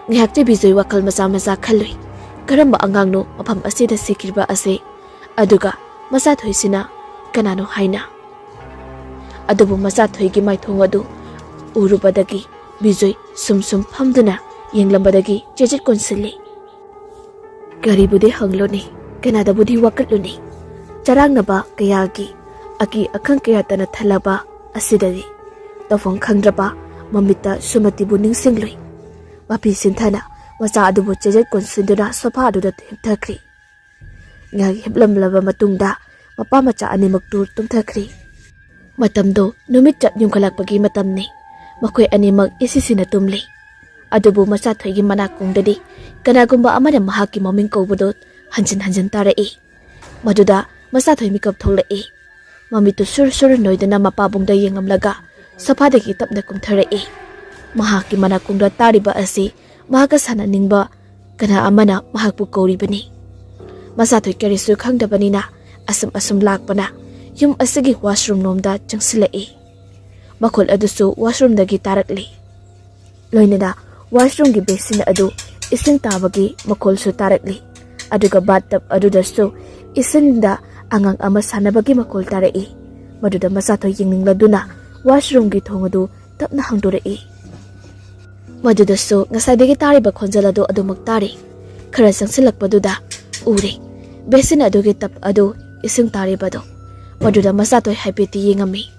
ꯉꯥꯏꯍꯥꯛꯇꯤ ꯕꯤꯖꯣꯏ ꯋꯥꯈꯜ ꯃꯆꯥ ꯈꯜꯂꯨꯏ꯫ ꯀꯔꯝꯕ ꯑꯉꯥꯡꯅꯣ ꯃꯐꯝ ꯑꯁꯤꯗ ꯁꯤꯈ꯭ꯔꯤꯕ ꯑꯁꯤ? ꯑꯗꯨꯒ ꯃꯆꯥꯊꯣꯏꯁꯤꯅ ꯀꯅꯥꯅꯣ ꯍꯥꯏꯅ? ꯑꯗꯨꯕꯨ ꯃꯆꯥꯊꯣꯏꯒꯤ ꯃꯥꯏꯊꯣꯡ ꯑꯗꯨ ꯎꯔꯨꯕꯗꯒꯤ ꯕꯤꯖꯣꯏ ꯁꯨꯝ ꯐꯝꯗꯨꯅ ꯌꯦꯡꯂꯝꯕꯗꯒꯤ ꯆꯦꯆꯦꯠ ꯀꯣꯟꯁꯤꯜꯂꯤ꯫ ꯀꯔꯤꯕꯨꯗꯤ ꯍꯪꯂꯨꯅꯤ, ꯀꯅꯥꯗꯕꯨꯗꯤ ꯋꯥꯀꯠꯂꯨꯅꯤ? ꯆꯔꯥꯡꯅꯕ ꯀꯌꯥꯒꯤ ꯑꯀꯤ ꯑꯈꯪ ꯀꯌꯥ ꯇꯅ ꯊꯜꯂꯕ ꯑꯁꯤꯗꯗꯤ ꯇꯧꯐꯝ ꯈꯪꯗ꯭ꯔꯕ ꯃꯃꯤꯠꯇ ꯁꯨꯃꯇꯤꯕꯨ ꯅꯤꯡꯁꯤꯡꯂꯨꯏ꯫ ꯃꯄꯤ ꯁꯤꯟꯊꯅ ꯃꯆꯥ ꯑꯗꯨꯕꯨ ꯆꯦꯆꯦꯠ ꯀꯣꯟꯁꯤꯟꯗꯨꯅ ꯁꯣꯐꯥ ꯑꯗꯨꯗ ꯍꯤꯞꯊꯈ꯭ꯔꯤ꯫ ꯉꯥꯏꯍꯥꯛ ꯍꯤꯞꯂꯝꯂꯕ ꯃꯇꯨꯡꯗ ꯃꯄꯥ ꯃꯆꯥ ꯑꯅꯤꯃꯛꯇꯨ ꯇꯨꯝꯊꯈ꯭ꯔꯤ꯫ ꯃꯇꯝꯗꯣ ꯅꯨꯃꯤꯠ ꯆꯞ ꯌꯨꯡꯈꯠꯂꯛꯄꯒꯤ ꯃꯇꯝꯅꯤ꯫ ꯃꯈꯣꯏ ꯑꯅꯤꯃꯛ ꯏꯁꯤꯁꯤꯅ ꯇꯨꯝꯂꯤ꯫ ꯑꯗꯨꯕꯨ ꯃꯆꯥꯊꯣꯏꯒꯤ ꯃꯅꯥꯀꯣꯡꯗꯗꯤ ꯀꯅꯥꯒꯨꯝꯕ ꯑꯃꯅ ꯃꯍꯥꯛꯀꯤ ꯃꯃꯤꯡ ꯀꯧꯕꯗꯨ ꯍꯟꯖꯤꯟ ꯇꯥꯔꯛꯏ꯫ ꯃꯗꯨꯗ ꯃꯆꯥꯊꯣꯏ ꯃꯤꯀꯞ ꯊꯣꯛꯂꯛꯏ꯫ ꯃꯃꯤꯠꯇꯨ ꯁꯨꯔ ꯅꯣꯏꯗꯨꯅ ꯃꯄꯥꯕꯨꯡꯗ ꯌꯦꯡꯂꯝꯂꯒ ꯁꯣꯐꯥꯗꯒꯤ ꯇꯞꯅ ꯀꯨꯝꯊꯔꯛꯏ꯫ ꯃꯍꯥꯛꯀꯤ ꯃꯅꯥꯀꯣꯡꯗ ꯇꯥꯔꯤꯕ ꯑꯁꯤ ꯃꯍꯥꯛꯀ ꯁꯥꯟꯅꯅꯤꯡꯕ ꯀꯅꯥ ꯑꯃꯅ ꯃꯍꯥꯛꯄꯨ ꯀꯧꯔꯤꯕꯅꯤ꯫ ꯃꯆꯥꯊꯣꯏ ꯀꯔꯤꯁꯨ ꯈꯪꯗꯕꯅꯤꯅ ꯑꯁꯨꯝ ꯂꯥꯛꯄꯅ ꯌꯨꯝ ꯑꯁꯤꯒꯤ ꯋꯥꯁꯔꯨꯝ ꯂꯣꯝꯗ ꯆꯪꯁꯤꯜꯂꯛꯏ꯫ ꯃꯈꯣꯜ ꯑꯗꯨꯁꯨ ꯋꯥꯁꯔꯨꯝꯗꯒꯤ ꯇꯥꯔꯛꯂꯤ꯫ ꯂꯣꯏꯅꯅ ꯋꯥꯁꯔꯨꯝꯒꯤ ꯕꯦꯁꯤꯟ ꯑꯗꯨ ꯏꯁꯤꯡ ꯇꯥꯕꯒꯤ ꯃꯈꯣꯜꯁꯨ ꯇꯥꯔꯛꯂꯤ꯫ ꯑꯗꯨꯒ ꯕꯥꯠꯇꯕ ꯑꯗꯨꯗꯁꯨ ꯏꯁꯤꯡꯗ ꯑꯉꯥꯡ ꯑꯃ ꯁꯥꯟꯅꯕꯒꯤ ꯃꯈꯣꯜ ꯇꯥꯔꯛꯏ꯫ ꯃꯗꯨꯗ ꯃꯆꯥꯊꯣꯏ ꯌꯦꯡꯅꯤꯡꯂꯗꯨꯅ ꯋꯥꯁꯔꯨꯝꯒꯤ ꯊꯣꯡ ꯑꯗꯨ ꯇꯞꯅ ꯍꯥꯡꯗꯣꯔꯛꯏ꯫ ꯃꯗꯨꯗꯁꯨ ꯉꯁꯥꯏꯗꯒꯤ ꯇꯥꯔꯤꯕ ꯈꯣꯟꯖꯦꯜ ꯑꯗꯨ ꯑꯗꯨꯃꯛ ꯇꯥꯔꯤ꯫ ꯈꯔ ꯆꯪꯁꯤꯜꯂꯛꯄꯗꯨꯗ ꯎꯔꯦ besin adugi tap adu ising taribado maduda Machathoi haipeti yengami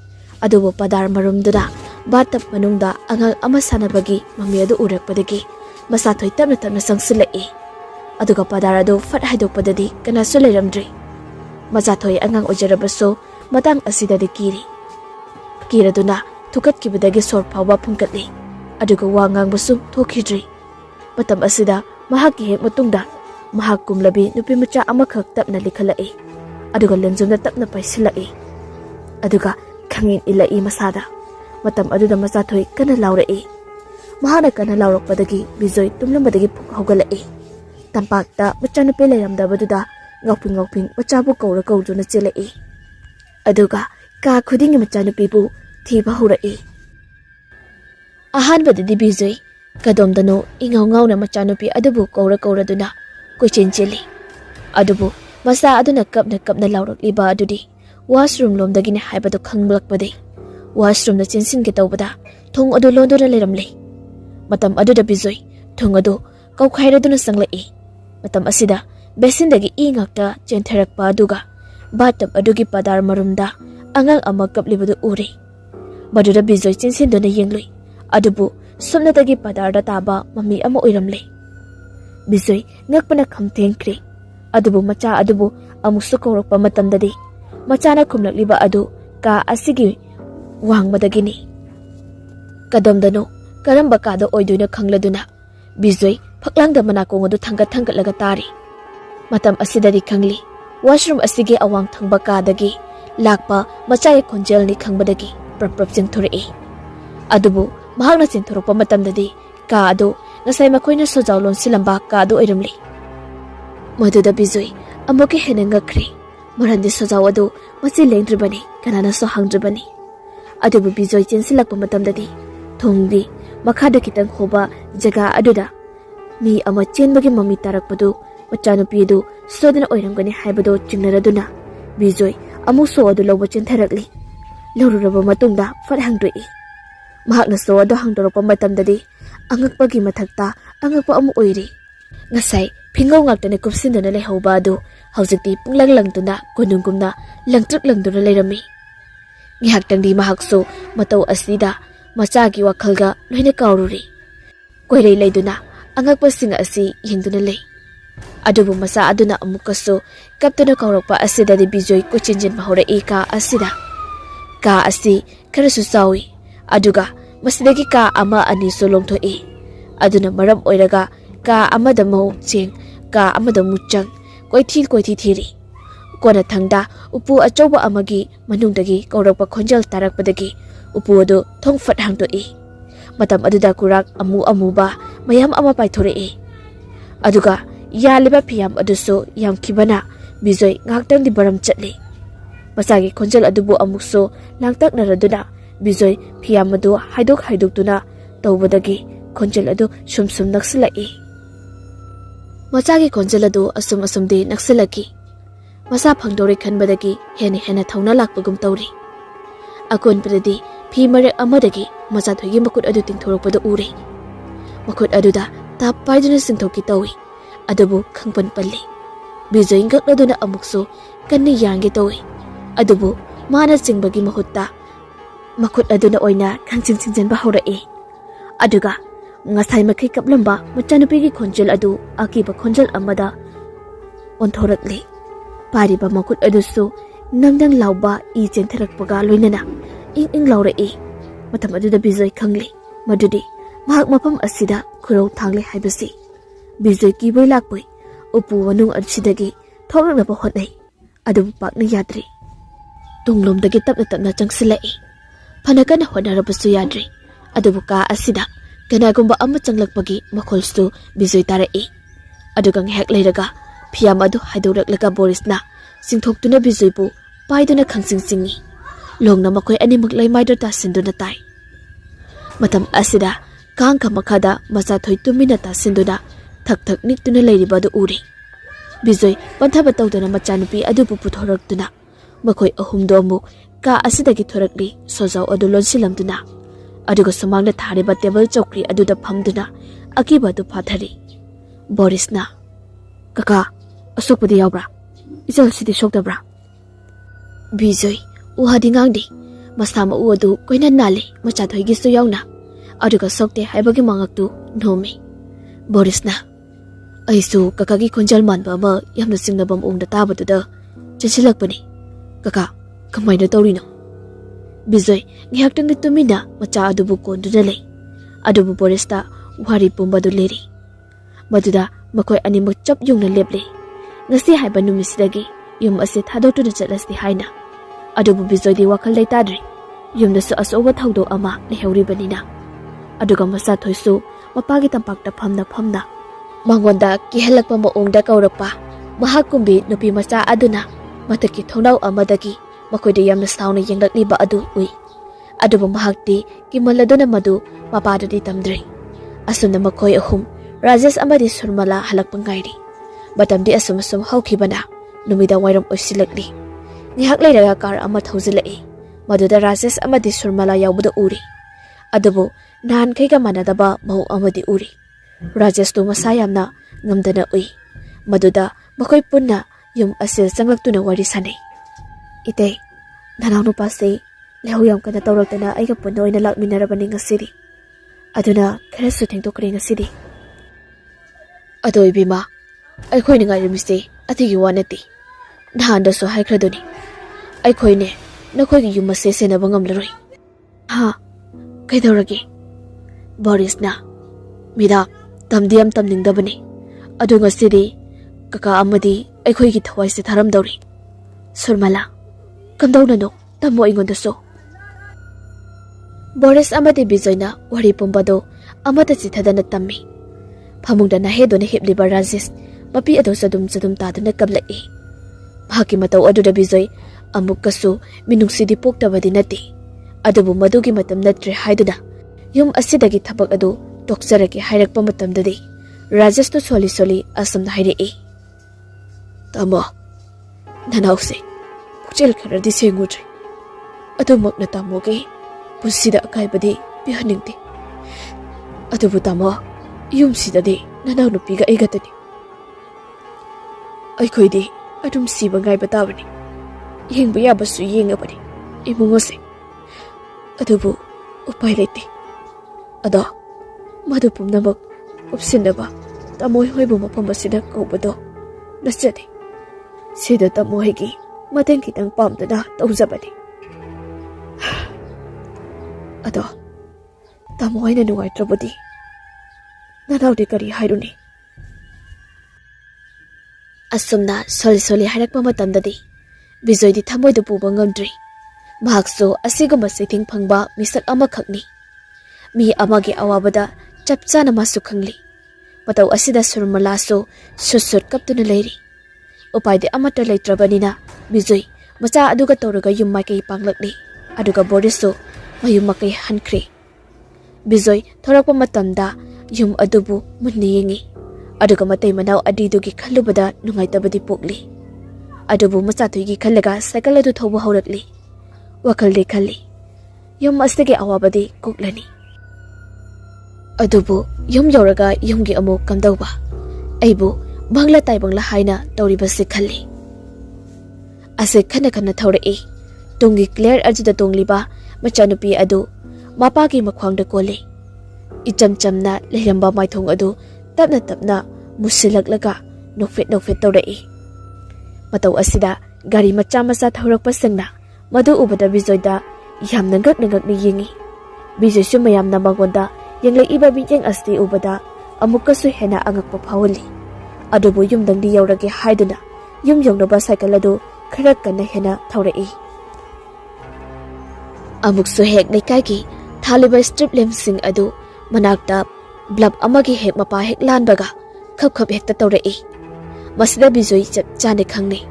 adubu padar marumduda batap manungda angal ama sanabagi mami adu urakpadagi Machathoi tapna tapna sangsilai aduga padar adu fat haidokpadadi kanasu leiramdri Machathoi angang ojarabaso matang asidadi kiraduna thukatkibadagi sor phawba phungkatli aduga wangang basu thokidri matam asida mahaki hek matungda mahak kumlabi nupi macha amakhak tapna likhalai aduga lenjumda tapna paisilai aduga khangin ilai masada matam aduda Machathoi kana laurai mahana kana laurakpadagi Bijoi tumlambadagi phuk haugalai tampakta machanupi leiramdabaduda ngoping machabu kaura kauduna chelai aduga ka khudingi machanupi bu thiba hurai ahanbadadi Bijoi kadomdano ingawngawna machanupi adubu kaura duna koichin cheli adubu masa aduna kapna laurakliba adudi washroom lomdagine haibadu khangblakpade washroom na chinsin ke tawbada thong adu londona leiramle matam aduda Bijoi thong adu kaukhaira sanglai matam asida besindagi ingakta chentherakpa aduga batap adugi padar marumda angang ama kaplibadu uri maduda Bijoi chinsinduna yenglui adubu somnatagi padarda taba mami ama oiramle Bijoi ngakpana khamthengkri adubu macha adubu amusu kaurakpa matamdadi machana khumlakliba adu ka asigi wangmadagini kadomdano karamba kada oidoina khangladuna Bijoi phaklangda manakong adu thangatlaga tari matam asidari khangli washroom asigi awang thangba kadagi lakpa machai khonjelni khangbadagi prap chingthori adubu mahakna chinthorokpa matamdadi ka adu ngasai makoina sojawlon silamba ka adu oiramli maduda Bijoi amoke henengakri marandi sojaw adu machi lengdribani kanana so hangdribani adubu Bijoi chensilakpa matamdadi thongdi makhada kitang hoba jaga aduda mi ama chenbagi mami tarakpadu machanupi adu sodana oiramgani haibado chingnaraduna Bijoi amu so adu lobo chentherakli loruraba matungda fat hangdoi mahakna so adu hangdorokpa matamdadi angakpagi mathakta angakpa amu oiri ngasai phingau ngaktane kupsindana lehauba adu haujikti punglangtuna konungkumna langduna leirami ngihaktangdi mahakso matau asida machagi wakhalga loina kaururi koirei leiduna angakpasinga asi yengduna lei adubu masa aduna amukaso kaptuna kaurokpa asidadi Bijoi kochinjin mahora eka asida ka asi kharasu sawi aduga masidagi ka ama ani solongthoi aduna maram oiraga ka amada mau cheng ka amada muchang koithi thiri kona thangda upu achoba amagi manungdagi kaurokpa khonjal tarakpadagi upu adu thongfat hangdoi matam aduda kurak amuba mayam ama paithore aduga yaliba phiyam aduso yamkhibana Bijoi ngaktang di baram chatli masagi khonjal adubu amukso langtak naraduna Bijoi phiyam adu haidok tawbadagi khonjal adu sum naksilai machagi khonjal adu asum de naksilaki masa phangdore khanbadagi hena thauna lakpagum tawri akon pradadi phi marek amadagi Machathoigi makut adu tingthorokpada ure makut aduda tap paiduna singthoki tawi adubu khangpan palli Bijoi ngakladuna amukso kanni yange tawi adubu mana chingbagi mahutta makut aduna oina khangchingjanba horai aduga ngasai makai kaplamba machanupigi khonjal adu akiba khonjal amada onthorakli pariba makut adusu nangdang lauba I chentharakpaga loinana ing laurai matam aduda Bijoi khangli madudi mahak mapam asida khurau thangle haibasi Bijoi kiboi lakpoi upu wanung asidagi thokraknaba hotnai adubu pakna yadri tunglomdagi tapna changsilai phanakana honarabasu yadri adubu ka asida kanagumba ama changlakpagi makholsu Bijoi tarai aduga ngehak leiraga phiyam adu haidoraklaga Borisna singthoktuna Bijoi bu paiduna khangsingi longna makoi animak laimaidor ta sinduna tai matam asida kangka makada Machathoi tumina ta sinduna thak niktuna leiriba du uri Bijoi panthaba tawduna machanupi adubu puthoraktuna makoi ahumdo amuk ka asidagi thorakli sojaw adu lonsilamduna aduga sumangna thariba table chokri aduda phamduna akiba du phathari Borisna kaka asokpadi yawbra Ijalsidi soktabra. Bijoy uhadi ngangdi masa ma uadu koina nali machatoi gi su yauna aduga sokte haibagi mangaktu nomi. Borisna aisu kakagi konjal manba ma yamna singnabam ongda tabatuda chansilakpani. Kaka kamaina tawrino. Bijoy ngihaktang tumina macha adubu konduna lei. Adubu Borista wari pumbadu leri. Maduda makoi animak chap yungna leple. Ngasi haiba numisidagi yum ase thadoktu chatlasdi haina. Adubu Bijoy di wakal leitadri. Yum nasu asoba thawdo ama lehawribanina. Aduga MACHATHOI su mapagi tampakta phamna. Mangonda kihalakpa maongda kaurakpa. Mahakumbi nupi macha aduna mataki thonau amadagi makoida yamna sauna yenglakliba adu ui. Adubu mahakti kimaladuna madu mapadadi tamdri. Asumna makoi ahum Rajesh amadi Surmala halakpa ngairi. Batamdi asum haukibana numida wairam oisilakli. Ngihak leiraga kar ama thawjilai. Maduda Rajesh amadi Surmala yawbuda uri. Adubu nahan kaiga manadaba mau amadi uri. Rajesh tu masa yamna ngamdana ui. Maduda makoi punna yum asil sanglaktuna wari sanai. Ite nanau nupasi lehu yam kana tawraktana aiga punna oina lakminarabani ngasidi. Aduna kharasu thengtokri ngasidi. Ado EBEMA aikhoi ni ngairimisi atigi wanati. Nahanda so haikhradoni. Aikhoi ne nakhoi gi yum ase senaba ngamlaroi. Ha kaidoragi. Borisna mida tamdiam tamningdabani. Adu ngasidi kaka amadi aikhoi gi thawai se tharamdori. Surmala kamdaunano tamo ingonda so. Boris amadi Bijoyna wari pumbado amata chithadana tammi. Phamungda na hedona hipliba Rajesh mapi ado sadum taduna kablai. Mahaki matau aduda Bijoy amukkasu minungsidi poktabadi nati. Adubu madugi matam natre haiduna yum asidagi thabak adu tokjaraki hairakpa matamdadi Rajesh to soli asamna hairei. Tamo nanause pukchel kharadi sengudri. Adu makna tamoge pusida akaibadi pihaningti. Adubu tamo yum sidadi nanau nupiga aigatani. Aikhoidi adum siba ngaiba tabani. Yengba yabasu yengabani imungose. Adubu upai lete. Ado madu pumnamak upsinaba tamoi hoibu mafam asida kaubado nasjadi. Sida tamoigi mateng kitang pamdana tawjabani. Ado tamoina nungaitrabadi nanaudi kari hairuni. Asumna soli hairakpa matamdadi Bijoy di thamoida puba ngamdri. Mahaksu asiguma sithing phangba misak amakhakni. Mi amagi awabada chapchana masu khangli. Matau asida Surmala su susut kaptuna leiri. Upaide amata leitrabanina Bijoy macha aduga tawraga yumma kai panglakli. Aduga Boris su mayumma kai hankri. Bijoy thorakpa matamda yum adubu munni yengi. Aduga matai manau adidugi khalubada nungaitabadi pokli. Adubu MACHATHOI gi khallaga cycle adu thobu haurakli. Wakalde khalli yum astige awabadi koklani. Adubu yum yoraga yumgi amu kamdauba aibu bangla taibangla haina tawribase khalli. Ase khana thawrai tungi clear ajuda tongliba machanupi adu mapagi makhwangda kole. Ichamchamna lehramba maithong adu tapna musilaklaga nokfet tawrai. Matau asida gari macha thaurakpa sangna madu ubada Bijoyda yamna ngakni yengi. Bijoy su mayamna magonda yenglaiba biyeng asti ubada amukkasu hena angakpa phawali. Adubu yumdangdi yaurage haiduna yum yongnaba cycle adu khara kana hena thaurai. Amuksu hek leikaigi thaliba strip lamp sing adu manakta blab amagi hek mapa hek lanbaga khap hekta tawrai. Masida Bijoy chap chane khangni.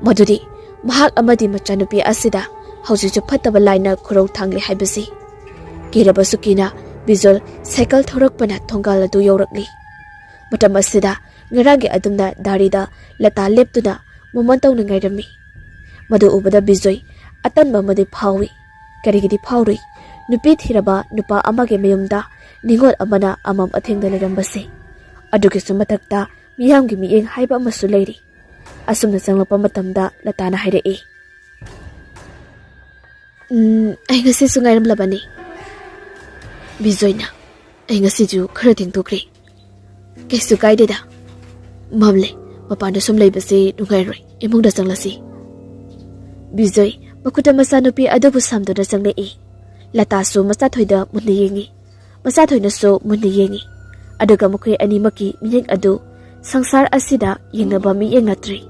Madudi mahak amadi machanupi asida hauju phattaba laina khurau thangli haibasi. Kirabasukina Bijoy cycle thorakpana thongal adu yaurakli. Matam asida ngaragi adumna darida lata leptuna momantawna ngairami. Madu ubada Bijoy atanba madi phawi. Karigidi phawri nupi thiraba nupa amage mayumda ningol amana amam athengda lerambase. Adugi sumatakta miyamgi miyeng haiba amasu leiri. asumna changlapa matamda Latana hairei. Ai ngasi su ngairamlabani. Bijoyna ai ngasi ju khara tingtokri. Kaisu kaideda. Mamle mapanda sum leibase nungairoi imungda changlasi. Bijoy makuta masanupi adobu samdona changlei. Lata su machathoida munni yengi. Machathoina su munni yengi. Aduga mukhui animaki miyeng adu sangsar asida yengnaba miyeng natri.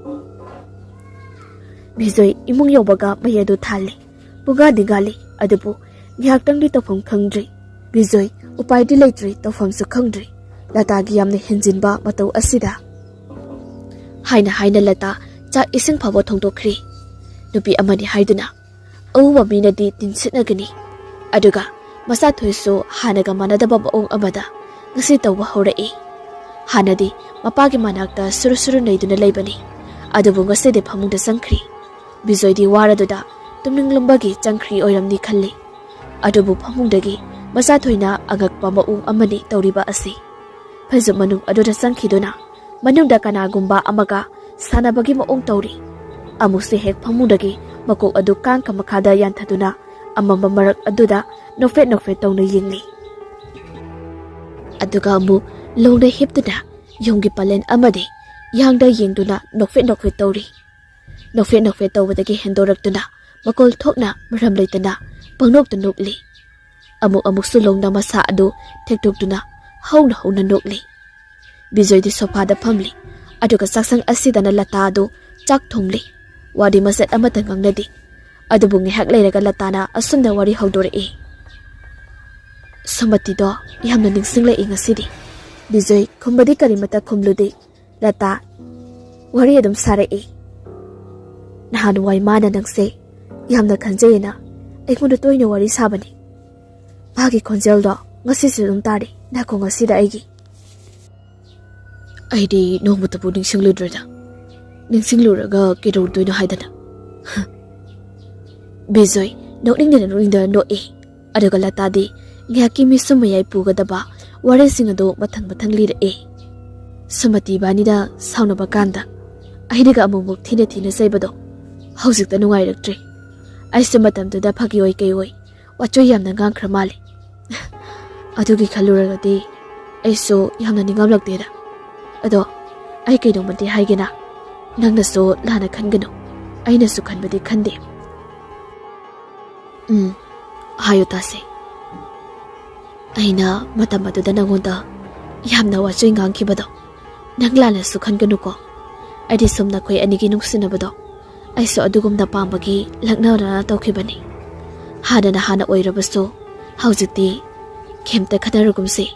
Bijoy imung yobaga mayadu thali. Puga digali adubu ngihaktangdi tofam khangdri. Bijoy upai di leitri tofam su khangdri. Lata gi yamne henjinba matau asida. Haina lata cha ising phabo thongtokri. Nupi amani haiduna. Awuwa minadi tinsitnagani. Aduga Machathui su hanaga manadaba baong amada ngasi tawba horei. Hanadi mapagi manakta suru neiduna leibani. Adubu ngasidi phamungda sangkhri. Bijoy di waraduda tumninglambagi changkhri oiramni khalli. Adubu phamungdagi Machathoina agakpa maung amani tawriba asi. Phaizu manung aduda sangkhiduna manungda kanagumba amaga sanabagi maung tawri. Amusi hek phamungdagi makok adu kangka makhada yanthaduna amamba marak aduda nofet tawna yingli. Aduga amu longda hiptuna yonggi palen amade yangda yengduna nofet tawri. Nofet tawbadagi hendoraktuna makol thokna maram leitana pangnokta nokli. Amuk sulongna masa adu thektoktuna hauna nokli. Bijoy di sofada phamli. Aduga saksang asidana Lata adu chak thongli. Wadi masat amata ngangnadi. Adubu ngihak leiraga Latana asumna wari hawdorei. Samati do yamna ningsinglei ngasidi. Bijoy khumbadi karimata khumludi. Lata wari adum sarei. Nahan wai mana nangse yamna khanjeyna aigunda toina wari sabani. Bagi khonjel do ngasi silung tari nako ngasida aigi. Aidi nongmutabu ningsingludreda. Ningsingluraga kidawdoina haidana. Bijoy nokningda noe. Aduga Lata di ngihaki mi sumayai pugadaba waresing ado mathang lirei. Samati banida saunaba kanda ahidiga amumuk thina saibado haujikta nungairaktre. Aisu matamduda phagi oi kai oi wachoi yamna ngangkhra mali. Adugi khaluragadi aisu yamna ningamlakteda. Ado ai kaidomati haigena nangna so lana khangano aina su khanbadi khande. Hayo tase. Aina matamaduda nangonda yamna wachoi ngangkhibado nang lana su khangano. Aidi sumna khoi anigi nungsinabado aisu adugumna pambagi laknawna tawkhibani. Hana oirabaso haujiti khemta khadarugumse.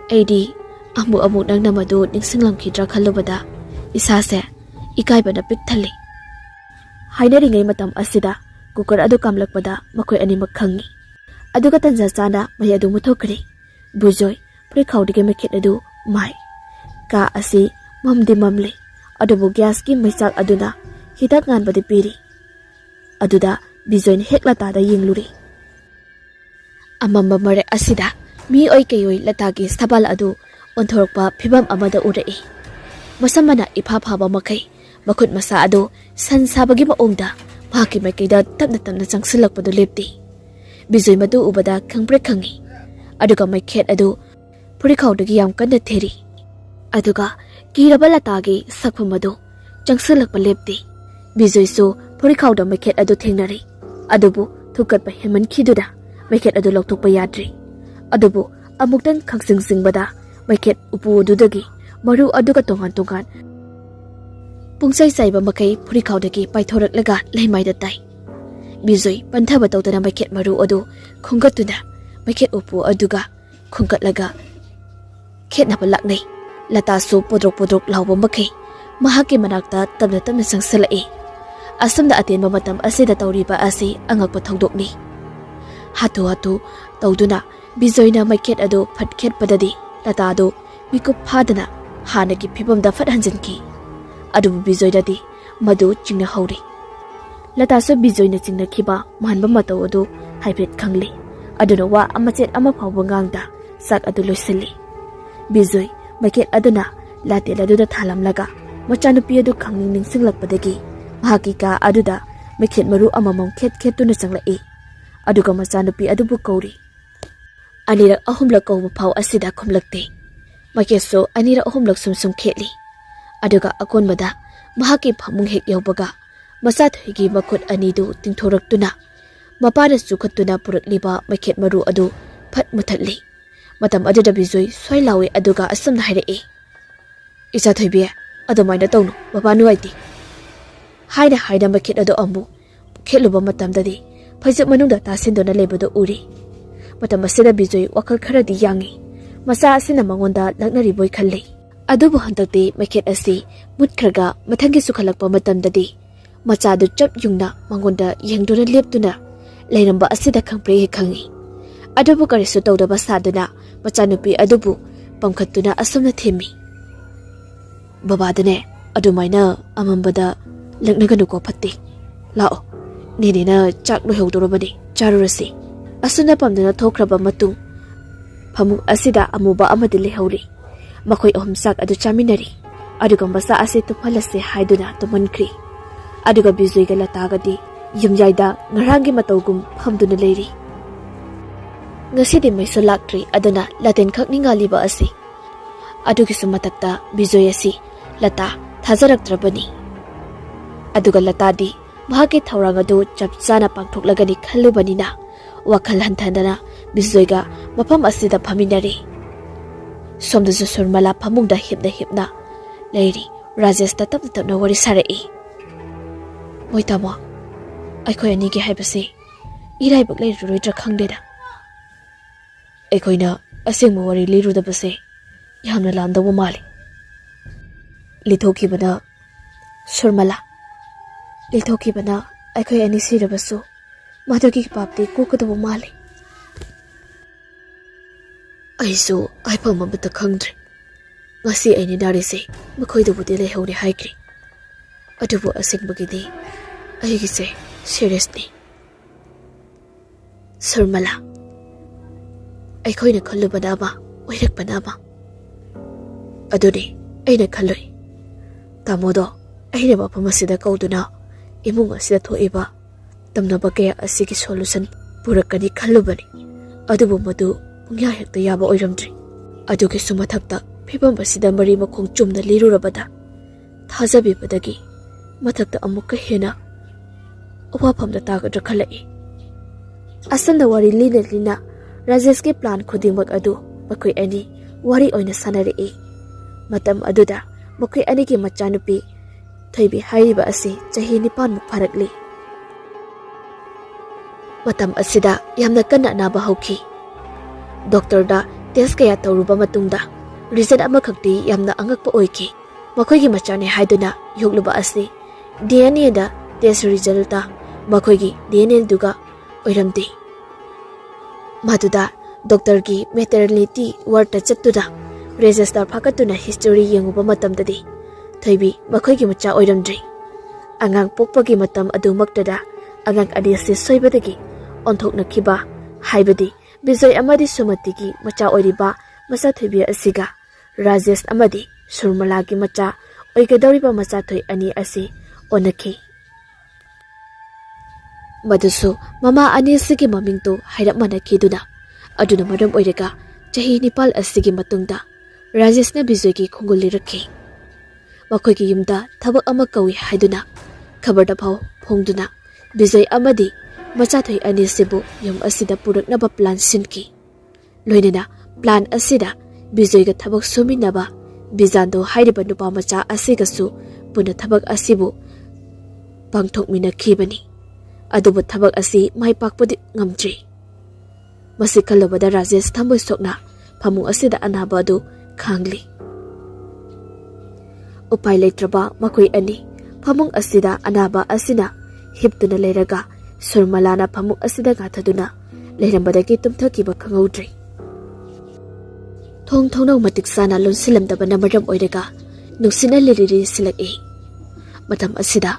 Aidi amu nangna madu ningsinglamkhidra khallubada isase ikaibana pikthali. Hainaringai matam asida kukar adu kamlakpada makhoi animak khangi. Aduga tanja chana mai adu muthokri. Bujoy prikhaudigi mekhet adu mai ka asi mamle. Adubu gas ki maisak aduna hidak nganbadi piri. Aduda Bijoy hek Latada yingluri. Amamba mare asida mi oi kayoi Latagi stabal adu onthorokpa phibam amada urei. Masamana ipha phaba makai makhut masa adu san sabagi maongda phaki maikaida tapna changsilakpadu lepti. Bijoy madu ubada khangpre khangi. Aduga maikhet adu purikhaudagi yam kanna theri. Aduga kiraba Latagi sakpham adu changsilakpa lepti. Bijoy su purikhaudam maikhet adu thengnari. Adubu thukatpa heman khiduda maikhet adu lokthokpa yadri. Adubu amuktan khangsingbada maikhet upu dudagi maru aduga tongan pungsai saiba makai purikhaudagi paithораklaga leimaida tai. Bijoy panthaba tawdana maikhet maru adu khungatuna maikhet upu aduga khungkatlaga khetnaba laknai. Lata su podrok lawba makai mahaki manakta tabna sangsalai. Asumda atenba matam asida tawriba asi angakpa thongdokni. Hatu tawduna Bijoyna maikhet adu phatkhet padadi Lata adu mikup phadana hanagi phibamda phathanjanki. Adubu Bijoydadi madu chingna hauri. Lata su Bijoyna chingna khiba manba mataw adu haibet khangli. Aduna wa amachet ama phawba ngangda sak adu loisilli. Bijoy maikhet aduna latel aduda thalamlaga machanupi adu khangning ningsinglakpadagi mahaki ka aduda mekhet maru amamam khet tuna changlai aduga machanupi adubu kauri anira ahumlak kawba phau asida khumlakte makeso anira ahumlak sumsum khetli aduga akonbada mahaki phamung hek yawbaga machathoigi makhut anidu tingthoraktuna mapana sukhatuna purakliba mekhet maru adu phat muthatli matam aduda bizoi soilawe aduga asamna haire isa thoibi adumaina tawnu mapanu aiti haina mekhet adu ambu kheluba matamdadi phajak manungda tasindona lebado uri matam asida bizoi wakal kharadi yangi masa asina mangonda laknari boy khalli adubu handakti mekhet asi mutkhraga mathangi sukhalakpa matamdadi machadu chap yungna mangonda yengdona leptuna leiramba asida khangpre khangi adubu karisu tawdaba saduna machanupi adubu pamkhatuna asumna themi babadane adumaina amambada laknaganu ko phatti lao nina chak loihawdorobani charurasi asuna pamdana thokraba matung phamung asida amuba amadi lehawri makhoi ahum sak adu chaminari aduga masa ase tuphalase haiduna tumankri aduga bizoiga latagadi yumjaida ngarangi matawgum phamduna leiri ngasidi maiso laktri aduna laten khakninga liba asi adugi sumatakta bizoi asi lata thajaraktrabani aduga latadi mahaki thaurang adu chapchana pangthoklagani khallubanina wakhal hanthandana bizoiga mafam asida phaminari somda surmala phamungda hipna leiri rajesh ta tapna wari sarai moitama aikhoi ani gi haibase irai bak lei roidra khangdeda aikoina asengmo wari liruda base yamna lamdawa mali lithokibana surmala lithokibana aikhoi ani sirabasu madagi papti kokadawa mali aisu aipamabata khangdre ngasi aini darise makhoi budi lehori haikri adubu asengbagidi aigise seriously surmala aikoina khallubadaba oirakpanaba aduri aina khalloi tamodo aina bapamasida kauduna imung asida thoiba tamnaba kaya asigi solution purakani khallubani adubu madu pungya hekta yaba oiramdri adugi sumathakta phibam asida mari makhong chumna lirurabada thajabi badagi mathakta amukka hena awapamda tagadra khalai asanda wari lina rajesh ke plan khudingmak adu makoi ani wari oina sanare matam aduda makoi ani ki machanupi thoibi haiba asi chahi 9 muk pharakli matam asida yamna kanna naba hauki doctor da test kaya tawruba matungda result amakhakti yamna angakpa oiki makoi gi machane haiduna yogluba asi DNA da test result ta makoi gi DNA duga oiramdi maduda doctor gi maternity ward ta chattuda register phakatuna history yenguba matamdadi thoibi makhoi gi macha oiramdri angang pokpagi matam adu maktada angang adisi soibadagi onthokna khiba haibadi bizoi amadi sumati gi macha oiriba masa thoibi asiga rajesh amadi surmala gi macha oigadoriba macha thoi ani asi onakhi madusu mama ani sigi maming to hairap manakhi duna aduna madam oirega chahi 9 asigi matungda rajesh na bizoi gi khungul lirakhi makhoi gi yumda thabak ama kawi haiduna khabar da phau phongduna bizoi amadi macha thoi ani sibu yum asida puraknaba plan sinki loinena plan asida bizoi ga thabak suminaba bizando hairiba nupa macha asiga su puna thabak asibu pangthok mina khibani adubu thabak asi mai pakpodi ngamdri masi khalobada rajesh thamboi sokna phamung asida anaba adu khangli upai leitraba makoi ani phamung asida anaba asina hiptuna leiraga surmalana phamung asida gathaduna leirambadagi tumthakiba khangaudri thong thonau matik sana lonsilamdaba namaram oiraga nuksina liriri silaki matam asida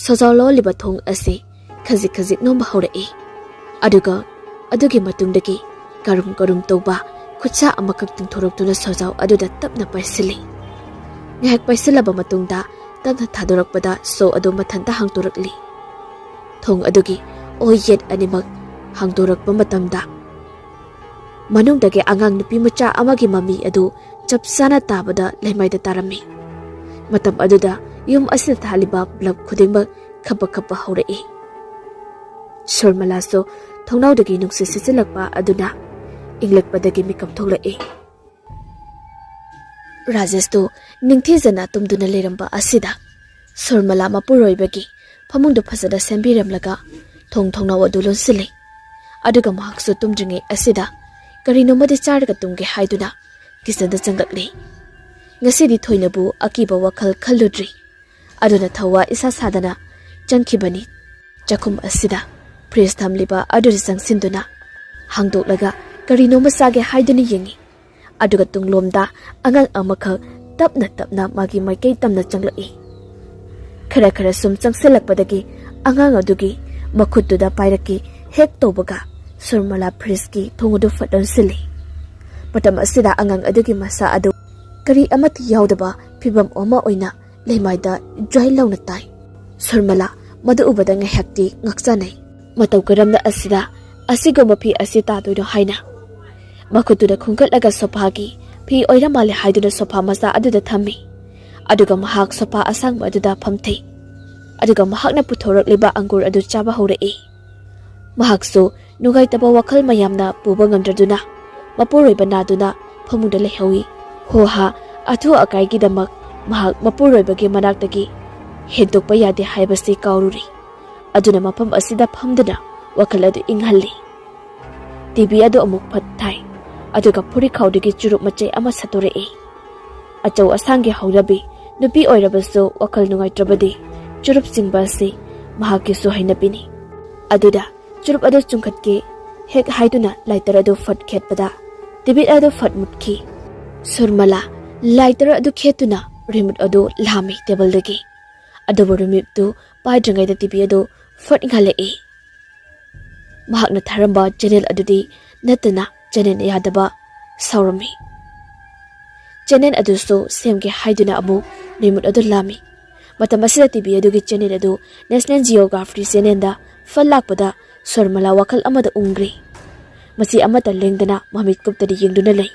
sojalo liba thong asi khazik nomba haurai aduga adugi matungdagi karum tawba khutsa amakak tingthoroktuna sojau aduda tapna paisili Ngahak paisilaba matungda tabna thadorakpada so adu mathanta hangtorakli. Thong adugi oyet animak hangtorakpa matamda manungdagi angang nupi macha amagi mami adu chapsana tabada laimaida tarami. Matam aduda yum asil thaliba blab khudingba khapa khapa haurai. Surmala so thongnaudagi nungsi sisilakpa aduna inglakpadagi mikap tholai. Rajesh to ningthijana tumduna leramba asida Surmala mapuroibagi famungda phasada sembiramlaga thongnaw adu lonsile. Aduga mahaksu tumdringe asida karino madi charga tumge haiduna kisada changlakli. Ngasidi thoinabu akiba wakhal khalludri. Aduna thawa isa sadana changkhibani. Chakum asida pres thamliba aduri sangsinduna hangdoklaga karino masage haiduni yengi. Aduga tunglomda angang amakhak tapna magi maikei tamna changlai. Khara sum changselakpadagi angang adugi makhuttuda pairaki hek tobaga Surmala Priski thongudu fadon sili. Matam asida angang adugi masa adu kari amati yaudaba phibam oma oina leimaida joy launa tai. Surmala madu ubada ngahakti ngaksanai. Matau karamna asida asigo mapi asita doido haina. Makhutuda khungkatlaga sophagi phi oira male haiduna sopha masa aduda thammi. Aduga mahak sopha asang aduda phamthei. Aduga mahakna puthorakliba angur adu chaba haurai. Mahaksu nugaitaba wakhal mayamna puba ngamdraduna mapuroiba naduna famungda lehawi. Hoha athu akaigidamak mahak mapuroibagi manaktagi hendokpa yade haibasi kaururi. Aduna mafam asida phamduna wakhal adu inghalli. TV adu amuk phathai. Aduga phuri khawdagi churuk machai ama satorei. Achau asangi haurabi nupi oirabasu wakhal nungaitrabadi churup singbasi mahaki su hainapini. Aduda churup adu chungkhatke hek haiduna lighter adu fat khetpada TV adu fat mutki. Surmala lighter adu khetuna remote adu lami table dagi. Adubu remote tu paidrangai da TV adu fat ngalei. Mahakna tharamba channel adudi natana channel yadaba saurami. Channel adu so semge haiduna amu remote adu lami. Matamasida TV adugi channel adu National Geography channel da falakpada Surmala wakal amada ungri. Masi amata lengdana mamit kuptadi yengduna lay.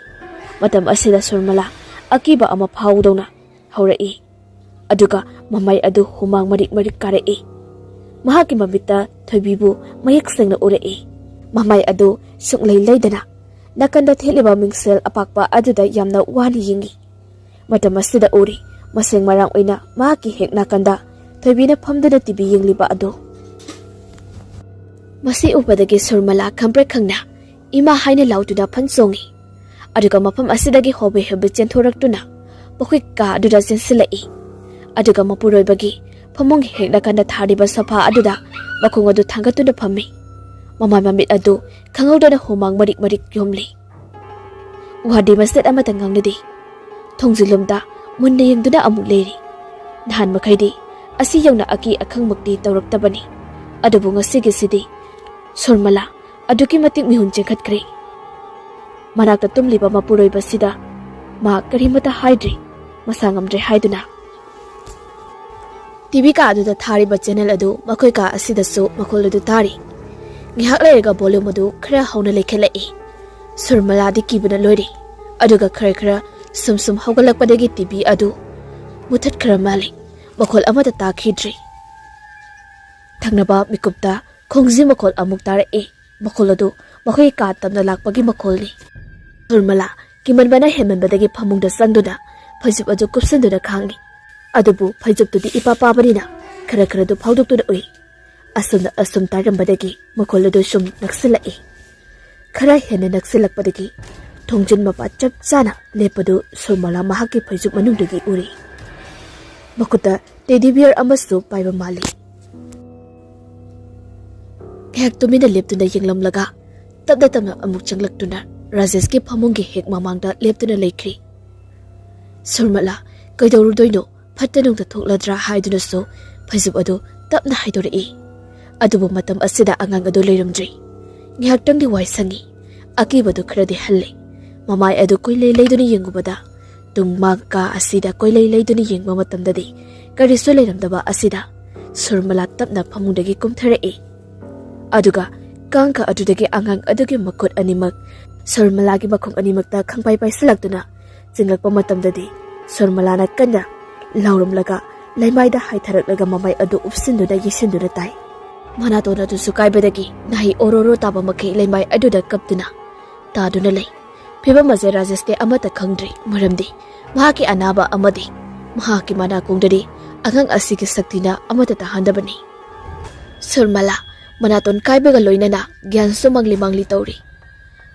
Matam asida Surmala akiba ama phawdona haurai. Aduga mamay adu humang marik karai. Mahaki mamita thoibibu mayak sengna urai. Mamay adu suklaydana nakanda theliba mingsel apakpa aduda yamna wani yengi. Matam asida uri maseng marang oina mahaki hek nakanda thoibina phamdana TV yengliba adu. Masi upadagi Surmala khamprek khangna ima haina lautuda phansongi. Aduga mafam asidagi hobe chenthoraktuna pokhik ka aduda sensilai. Aduga mapuroibagi famung hekna kanda thariba safa aduda makhung adu thangatuna phammi. Mamai mamit adu khangaudana humang marik yomli. Wadi masjid amata ngangnadi thongjilumda munna yengduna amuk leri. Nahan makhaidi asi yauna aki akhangmakti tawraktabani. Adubu ngasigi sidi Surmala aduki matik mihun chengkhatkre. Manakta tumliba mapuroiba sida ma karimata haidri masangamdre haiduna. TV ka aduda thariba channel adu makhoi ka asida so makhol adu tari. Ngihak lerega volume adu khara hauna lekhelai. Surmala di kibuna loiri. Aduga khara sum haugalakpadagi TV adu muthat khara mali makhol amata takhidri. Thangnaba mikupta khongji makhol amuk tarai. Makhol adu makhoi ka tamna lakpagi makholni. Surmala kimanbana hemanbadagi phamungda sangduna phajib adu kupsanduna khangi. Adubu phajib tudi ipapabarina khara du phawduktuda ui. Asum tarambadagi makhol adu sum naksilai. Khara hena naksilakpadagi thongjin mapa chap chana lepadu Surmala mahaki phajib manungdagi uri. Makuta teddy bear amasu paiba mali. Hek tumina leptuna yenglamlaga tabna amuk changlaktuna Rajesh ki phamungi hek mamangda leptuna leikri. Surmala kaidarudoino phattanungda thokladra haiduna so phajib adu tapna haidorei. Adubu matam asida angang adu leiramdri. Ngihaktangdi waisangi akibadu khradi halle. Mamai adu koile leiduna yengubada tung mang ka asida koilay layduni yengba matamdadi karisu layramdaba asida Surmala tapna phamungdagi kumtharae aduga kangka adudagi angang adugi makut animak Surmalagi makhong animakta khangpai pai silaktuna jinglakpa matamdadi Surmalana kanda laurumlaga laimaida haitharaklaga mamai adu upsinduna yisinduna tai manatona du sukaibadagi nahi ororo taba makai laimai aduda kaptuna taduna lay phiba maje rajaste amata khangdri maramdi mahaki anaba amadi mahaki mana kongdadi angang asigi saktina amata tahandabani Surmala manaton kaibaga loinana gyan sumangli mangli tawri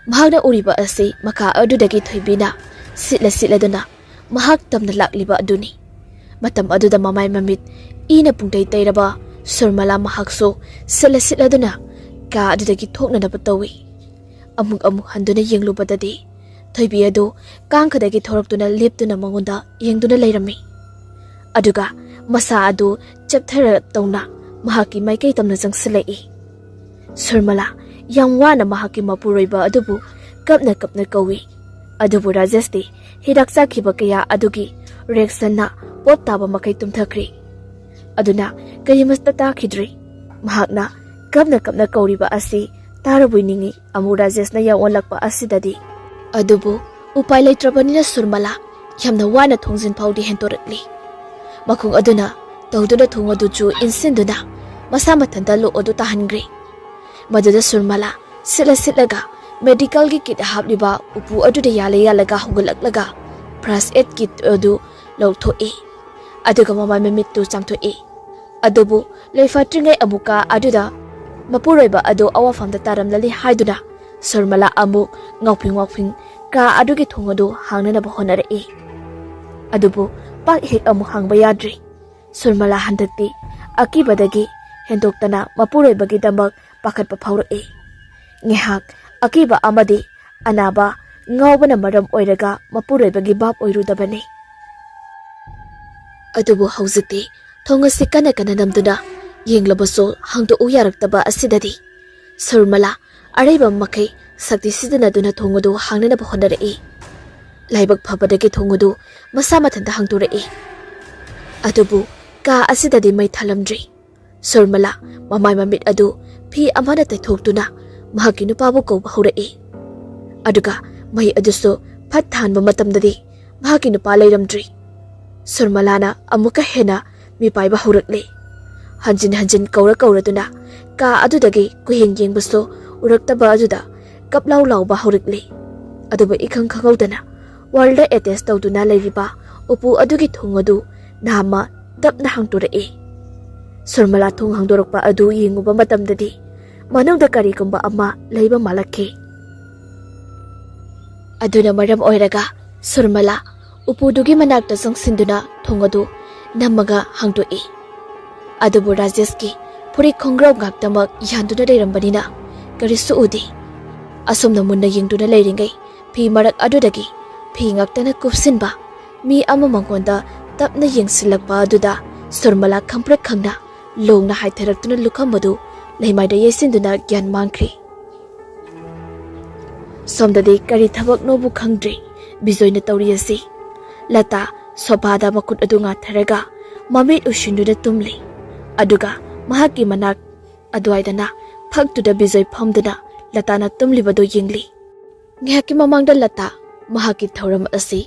mahagna uriba asi maka adudagi thoibina sitla mahak tamna lakliba aduni matam aduda mamay mamit ina pungtay tayraba Surmala mahakso sitla duna ka adudagi thokna napatawi amuk handuna yenglubadadi thoibi adu kangkadagi thoraktuna liptuna mangonda yengduna layrami aduga masa adu chapthara tawna mahaki maikai tamna jangsilai Surmala yang wana mahaki mapuroiba adubu kapna kawi adubu rajasti hidaksa khiba kaya adugi reaksana pop taba makai tumthakri aduna kayimasta takhidri mahakna kapna kauriba asi tarabuiningi amu rajesna ya onlakpa asidadi adubu upai laitrabanina Surmala yamna wana thongjin phaudi hentorakli makhung aduna tawduna thongadu chu insinduna masa mathanda lo odu tahangri maduda Surmala sitlaga medical gi kit habliba upu aduda yalaga hungulaklaga first aid kit odu lawthoi aduga mama memit tu chamthoi adubu leifatringai amuka aduda mapuroiba adu awafamda taramlali haiduna Surmala amu ngawping ka adugi thongadu hangnana bahonare adubu pak hek amu hangba yadri Surmala handakti akibadagi hendoktana mapuroibagi damak pakatpa phawrae ngehak akiba amadi anaba ngawbana maram oiraga mapuroibagi bab oirudabani adubu hauziti thongasi kana namduna yenglabaso hangdo uyaraktaba asidadi Surmala araiba makai sakti sidana duna thongadu hangnana bahonare laibak phabadagi thongadu masa mathanda hangturae adubu ka asidadi mai thalamdri Surmala mamai mamit adu phi amana taithokduna mahaki nupabu kouba horae aduga mai aduso phat thanba matamdadi mahaki nupa lairamdri Surmalana amuka hena mi paiba horakle hanjin kauraduna ka adudagi kuhing yengbaso uraktaba aduda kaplau lauba horakle aduba ikhang khagaudana world attest tawduna lairiba upu adugi thongadu nama tapna hangturae Surmala thong hangdorokpa adu yenguba matamdadi manungda karigumba ama leiba malakhe aduna maram oiraga Surmala upudugi manakta sangsinduna thongadu namaga hangdoi adubu rajeski puri khongraw ngaktamak yanduna leirambanina karisu udi asomna munna yengduna leiringai phi marak adudagi phi ngaktana kupsinba mi ama mangonda tapna yengsilakpa aduda Surmala khamprak khangna longna haitharaktuna lukhambadu leimaida yesinduna gyan mangkhri somdadi kari thabak nobu khangdri bijoyna tawriyasi lata sobada makut adunga tharaga mamit ushinduna tumli aduga mahaki manak adwaidana phaktuda bijoy phamduna latana tumlibadu yengli ngehaki mamangda lata mahaki thoram asi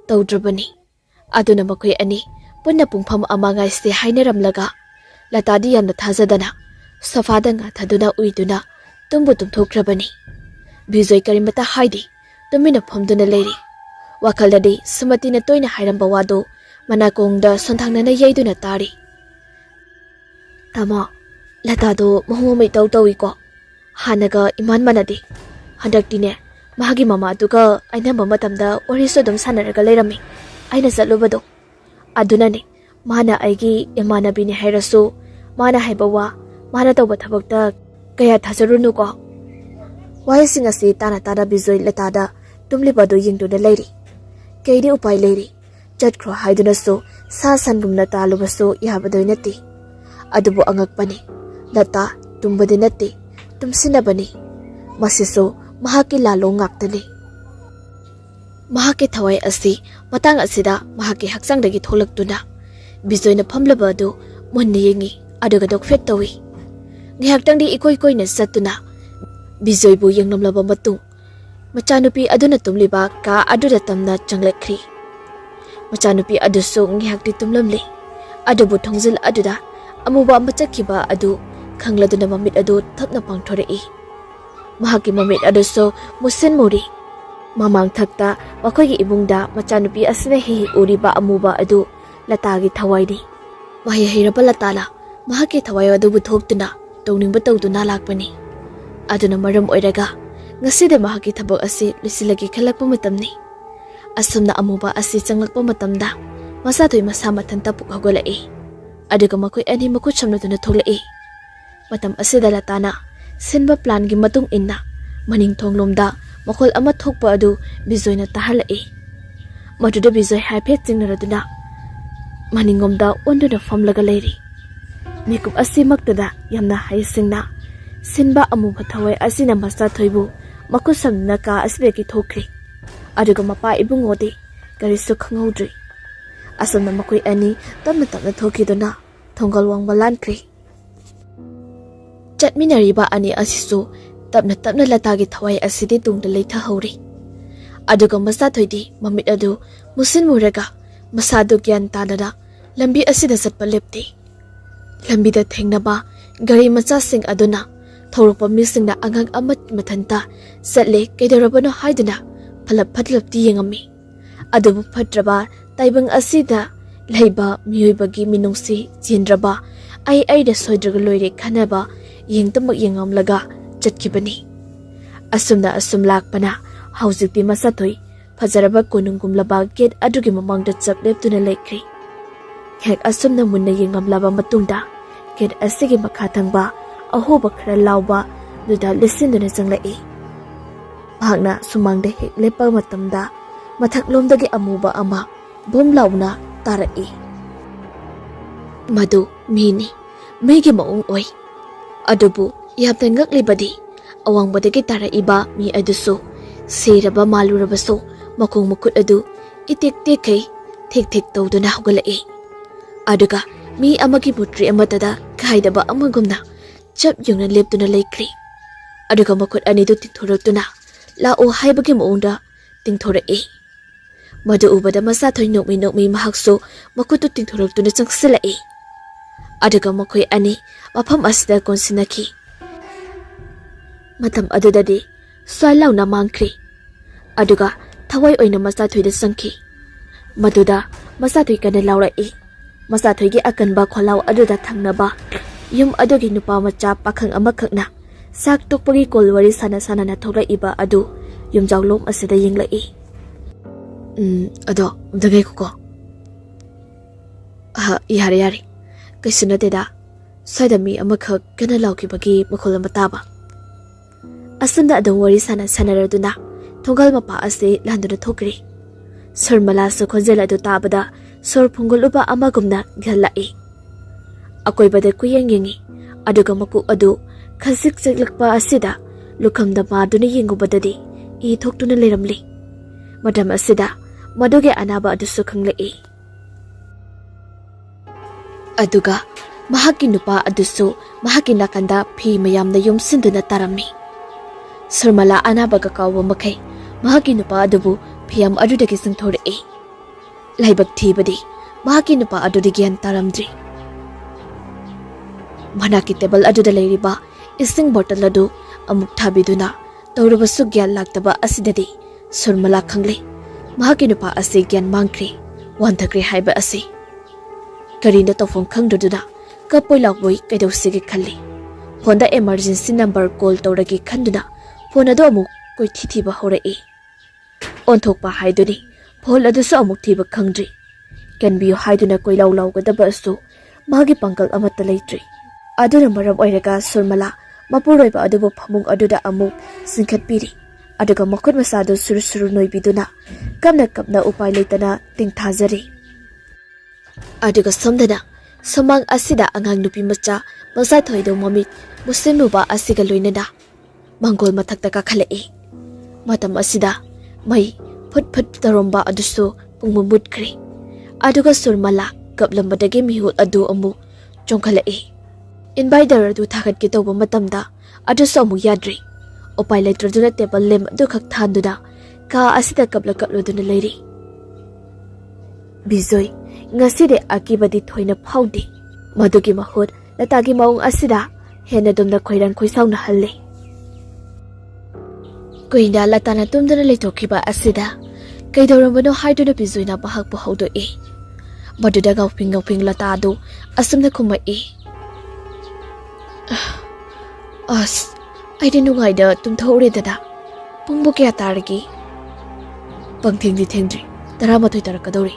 tawdrabani aduna makoi ani punna pungpham amangai se hainaramlaga latadi yamna thajadana safada nga thaduna uiduna tumbu tumthokrabani bijoy karimata haidi tumina phamduna leiri wakaldadi sumatina toina hairamba wado manakongda sonthangnana yaiduna tari tama latado mohomai tawi ko hanaga iman manadi handaktine mahagi mama duga aina mamatamda oriso dum sanaraga leirami aina salubado adunani mana aigi imanabini hairasu mana haibawa mana tawba thabakta kaya thajarunu ko waising asi tana bijoy latada tumlibadu yingduna leiri keidi upai leiri chatkro haiduna so sa sangumna talubaso yabadoi nati adubu angakpani lata tumbadi nati tumsinabani masiso mahaki lalo ngaktani mahaki thawai asi Matang asida mahaki haksangdagi tholaktuna bijoyna phamlaba adu munna yengi aduga dokfet tawi ngihaktangdi ikoi-koina satuna bijoybu yengnomlaba matung machanupi aduna tumliba ka aduda tamna changlekri machanupi adusu ngihakti tumlamli adubu thongjil aduda amuba machakiba adu khangladuna mamit adu thapna pangthorei mahaki mamit adusu musin muri mamang thakta makoigi ibungda machanupi asne hi uriba amuba adu latagi thawaidi mahi hiraba latala mahaki thawai adu buthoptuna tawningba tawduna lakpani aduna maram oiraga ngaside mahaki thabak asi lisilagi khalakpa matamni asumna amuba asi changlakpa matamda masathoi masa mathanta pukhagolai aduga makoi ani makut samnaduna tholai matam asida latana sinba plan gi matung inna maning thonglomda makol ama thokpa adu bijoyna tahalai maduda bijoy haiphe chingnaraduna maningomda onduna famlaga leiri mikup asi maktada yamna haisingna sinba amuba thawai asina masa thoibu makusamna ka asbeki thokri aduga mapa ibungode karisu khangudri asana makoi ani tamna tamna thokiduna thongal wangba lankri chatminariba ani asisu tapna tapna latagi thawai asidi tungda leitha hori aduga masa thoidi mamit adu musin muraga masadu gyan tanada lambi asida satpa lepti lambi da thengnaba gari macha sing aduna thorokpa misingna angang amat mathanta satle kaidarabano haiduna phalap phatlapti yengami adubu phatraba taibang asida leiba miyoibagi minungsi jindraba ai da soidraga loire khanaba yengtamak yengamlaga chatkibani asumna asum lakpana haujikti masathoi fajaraba konungumlaba gate adugi mamangda chapleptuna lekri hek asumna munna yengamlaba matungda gate asigi makha thangba ahoba khara lawba duda lisinduna changlai bahakna sumangda hek lepa matamda mathaklomdagi amuba ama bom lawna tarai madu mini megi maung oi adubu yapta ngaklibadi awangbadagi taraiba mi adusu seraba malurabaso makong makut adu itik tekai thek tawduna hawgalai aduga mi amagi putri amatada khaidaba amagumna chap yungna leptuna laikri aduga makut anidu tingthoraktuna lao haibagi maungda tingthorai madu ubada masa thoi nokmi mahakso makutu tingthoraktuna changsilai aduga makoi ani mafam asida konsinaki matam adudadi swai launa mangkri aduga thawai oina masa thoida sangki maduda masa thoi kana laurai masa thoigi akanba kholau aduda thangnaba yum adugi nupa macha pakhang amakhakna sak tokpagi kolwari sana na thola iba adu yumjawlom asida yenglai ado dagai ko ha yare kaisuna teda saidami amakhak kana laukibagi makhol mataba asunda adon wari sanaraduna thongal mapa ase landuna thokri sarmala su khonjela du tabada sor phunguluba amagumna ghalai akoibada kuyengi aduga maku adu khasik cheklakpa asida lukhamda maduna yengubadadi I thoktuna leramli madam asida maduge anaba adu su khanglai aduga mahaki nupa adusu mahaki nakanda phi mayamna yumsinduna tarami sarmala anabaga kawa makai mahaki nupa adubu phiyam adudagi singthorai laibak thibadi mahaki nupa adudi gyan taramdri manaki table aduda leiriba ising bottle adu amuk thabiduna tawrubasu gyan laktaba asidadi sarmala khangle mahaki nupa ase gyan mangkri wanthakri haiba ase karina tofong khangduduna kapoi lakwoi kaidosigi khalli phonda emergency number call tawragi khanduna phone ado amuk koi thithiba horai onthokpa haiduni phone adu su amuk thiba khangdri kanbiyo haiduna koi law gadaba su magi pangkal amata leitri aduna maram oiraga surmala mapuroiba adubu phamung aduda amuk singkhatpiri aduga makut masadu suru noibiduna kapna upai leitana tingthajari aduga somdana samang asida angang nupi macha masa thoido mamit muslimuba asiga loinana mangol mathakta ka khalai matam asida mai phut taromba adusu ꯄꯨꯡꯃꯨ ꯃꯨꯠꯈ꯭ꯔꯦ ꯑꯗꯨꯒ ꯁꯨꯔꯃꯂꯥ ꯀꯞꯂꯝꯕꯗꯒꯤ ꯃꯤꯍꯨꯜ ꯑꯗꯨ ꯑꯃꯨꯛ ꯆꯣꯡꯈꯠꯂꯛꯏ ꯏꯟꯚꯥꯏꯇꯔ ꯑꯗꯨ ꯊꯥꯒꯠꯀꯦ ꯇꯧꯕ ꯃꯇꯝꯗ ꯑꯗꯨꯁꯨ ꯑꯃꯨꯛ ꯌꯥꯗ꯭ꯔꯤ ꯎꯄꯥꯏ ꯂꯩꯇ꯭ꯔꯗꯨꯅ ꯇꯦꯕꯜ ꯂꯦꯝ ꯑꯗꯨꯈꯛ ꯊꯥꯟꯗꯨꯅ ꯀꯥ ꯑꯁꯤꯗ ꯀꯞꯂꯗꯨꯅ ꯂꯩꯔꯤ ꯕꯤꯖꯣꯏ ꯉꯁꯤꯗꯤ ꯑꯀꯤꯕꯗꯤ ꯊꯣꯏꯅ ꯐꯥꯎꯗꯦ ꯃꯗꯨꯒꯤ ꯃꯍꯨꯠ ꯂꯇꯥꯒꯤ ꯃꯑꯣꯡ ꯑꯁꯤꯗ ꯍꯦꯟꯅ ꯗꯨꯝꯅ ꯈꯣꯏꯔꯥꯡ ꯈꯣꯏꯁꯥꯎꯅꯍꯜꯂꯤ ꯀꯨꯏꯅ ꯂꯇꯥꯅ ꯇꯨꯝꯗꯨꯅ ꯂꯩꯊꯣꯛꯈꯤꯕ ꯑꯁꯤꯗ ꯀꯩꯗꯧꯔꯝꯕꯅꯣ ꯍꯥꯏꯗꯨꯅ ꯕꯤꯖꯣꯏꯅ ꯃꯍꯥꯛꯄꯨ ꯍꯧꯗꯣꯛꯏ ꯃꯗꯨꯗ ꯉꯥꯎꯐꯤꯡ ꯂꯇꯥ ꯑꯗꯨ ꯑꯁꯨꯝꯅ ꯈꯨꯝꯃꯛꯏ ꯑꯁ ꯑꯩꯗꯤ ꯅꯨꯡꯉꯥꯏꯅ ꯇꯨꯝꯊꯣꯛꯎꯔꯦꯗꯅ ꯄꯨꯡꯕꯨ ꯀꯌꯥ ꯇꯥꯔꯒꯦ ꯄꯪꯊꯦꯡꯗꯤ ꯊꯦꯡꯗ꯭ꯔꯤ 11 ꯇꯥꯔꯛꯀꯗꯧꯔꯤ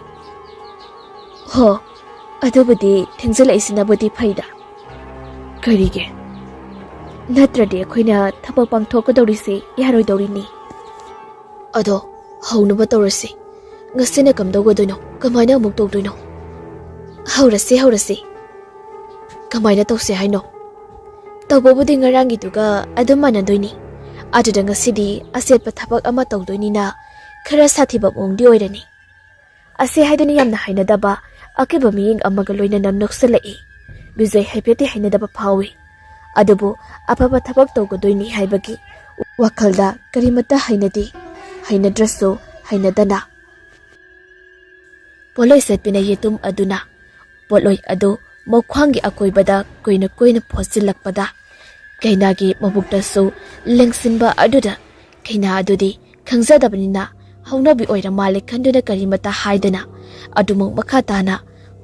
ꯍꯣ ꯑꯗꯨꯕꯨꯗꯤ ꯊꯦꯡꯖꯤꯜꯂꯛꯏꯁꯤꯅꯕꯨꯗꯤ ꯐꯩꯗ ꯀꯔꯤꯒꯤ ꯅꯠꯇ꯭ꯔꯗꯤ ꯑꯩꯈꯣꯏꯅ ꯊꯕꯛ ꯄꯥꯡꯊꯣꯛꯀꯗꯧꯔꯤꯁꯦ ꯌꯥꯔꯣꯏꯗꯧꯔꯤꯅꯤ ꯑꯗꯣ ꯍꯧꯅꯕ ꯇꯧꯔꯁꯤ ꯉꯁꯤꯅ ꯀꯝꯗꯧꯒꯗꯣꯏꯅꯣ ꯀꯃꯥꯏꯅ ꯑꯃꯨꯛ ꯇꯧꯗꯣꯏꯅꯣ ꯍꯧꯔꯁꯤ ꯀꯃꯥꯏꯅ ꯇꯧꯁꯦ ꯍꯥꯏꯅꯣ ꯇꯧꯕꯕꯨꯗꯤ ꯉꯔꯥꯡꯒꯤꯗꯨꯒ ꯑꯗꯨꯝ ꯃꯥꯟꯅꯗꯣꯏꯅꯤ ꯑꯗꯨꯗ ꯉꯁꯤꯗꯤ ꯑꯆꯦꯠꯄ ꯊꯕꯛ ꯑꯃ ꯇꯧꯗꯣꯏꯅꯤꯅ ꯈꯔ ꯁꯥꯊꯤꯕ ꯃꯑꯣꯡꯗꯤ ꯑꯣꯏꯔꯅꯤ ꯑꯁꯤ ꯍꯥꯏꯗꯨꯅ ꯌꯥꯝꯅ ꯍꯩꯅꯗꯕ ꯑꯀꯤꯕ ꯃꯤꯠꯌꯦꯡ ꯑꯃꯒ ꯂꯣꯏꯅꯅ ꯅꯣꯛꯁꯜꯂꯛꯏ ꯕꯤꯖꯣꯏ ꯍꯥꯏꯐꯦꯠꯇꯤ ꯍꯩꯅꯗꯕ ꯐꯥꯎꯏ ꯑꯗꯨꯕꯨ ꯑꯐꯕ ꯊꯕꯛ ꯇꯧꯒꯗꯣꯏꯅꯤ ꯍꯥꯏꯕꯒꯤ ꯋꯥꯈꯜꯗ ꯀꯔꯤꯃꯠꯇ ꯍꯩꯅꯗ꯭ꯔꯁꯨ ꯍꯩꯅꯗꯅ ꯄꯣꯠꯂꯣꯏ ꯁꯦꯠꯄꯤꯅ ꯌꯦꯇꯨꯝ ꯑꯗꯨꯅ ꯄꯣꯠꯂꯣꯏ ꯑꯗꯨ ꯃꯈ꯭ꯋꯥꯡꯒꯤ ꯑꯀꯣꯏꯕꯗ ꯀꯨꯏꯅ ꯐꯣꯠꯆꯤꯜꯂꯛꯄꯗ ꯀꯩꯅꯥꯒꯤ ꯃꯕꯨꯛꯇꯁꯨ ꯂꯦꯡꯁꯤꯟꯕ ꯑꯗꯨꯗ ꯀꯩꯅꯥ ꯑꯗꯨꯗꯤ ꯈꯪꯖꯗꯕꯅꯤꯅ ꯍꯧꯅꯕꯤ ꯑꯣꯏꯔ ꯃꯥꯜꯂꯦ ꯈꯟꯗꯨꯅ ꯀꯔꯤꯃꯠꯇ ꯍꯥꯏꯗꯅ ꯑꯗꯨꯃꯛ ꯃꯈꯥ ꯇꯥꯅ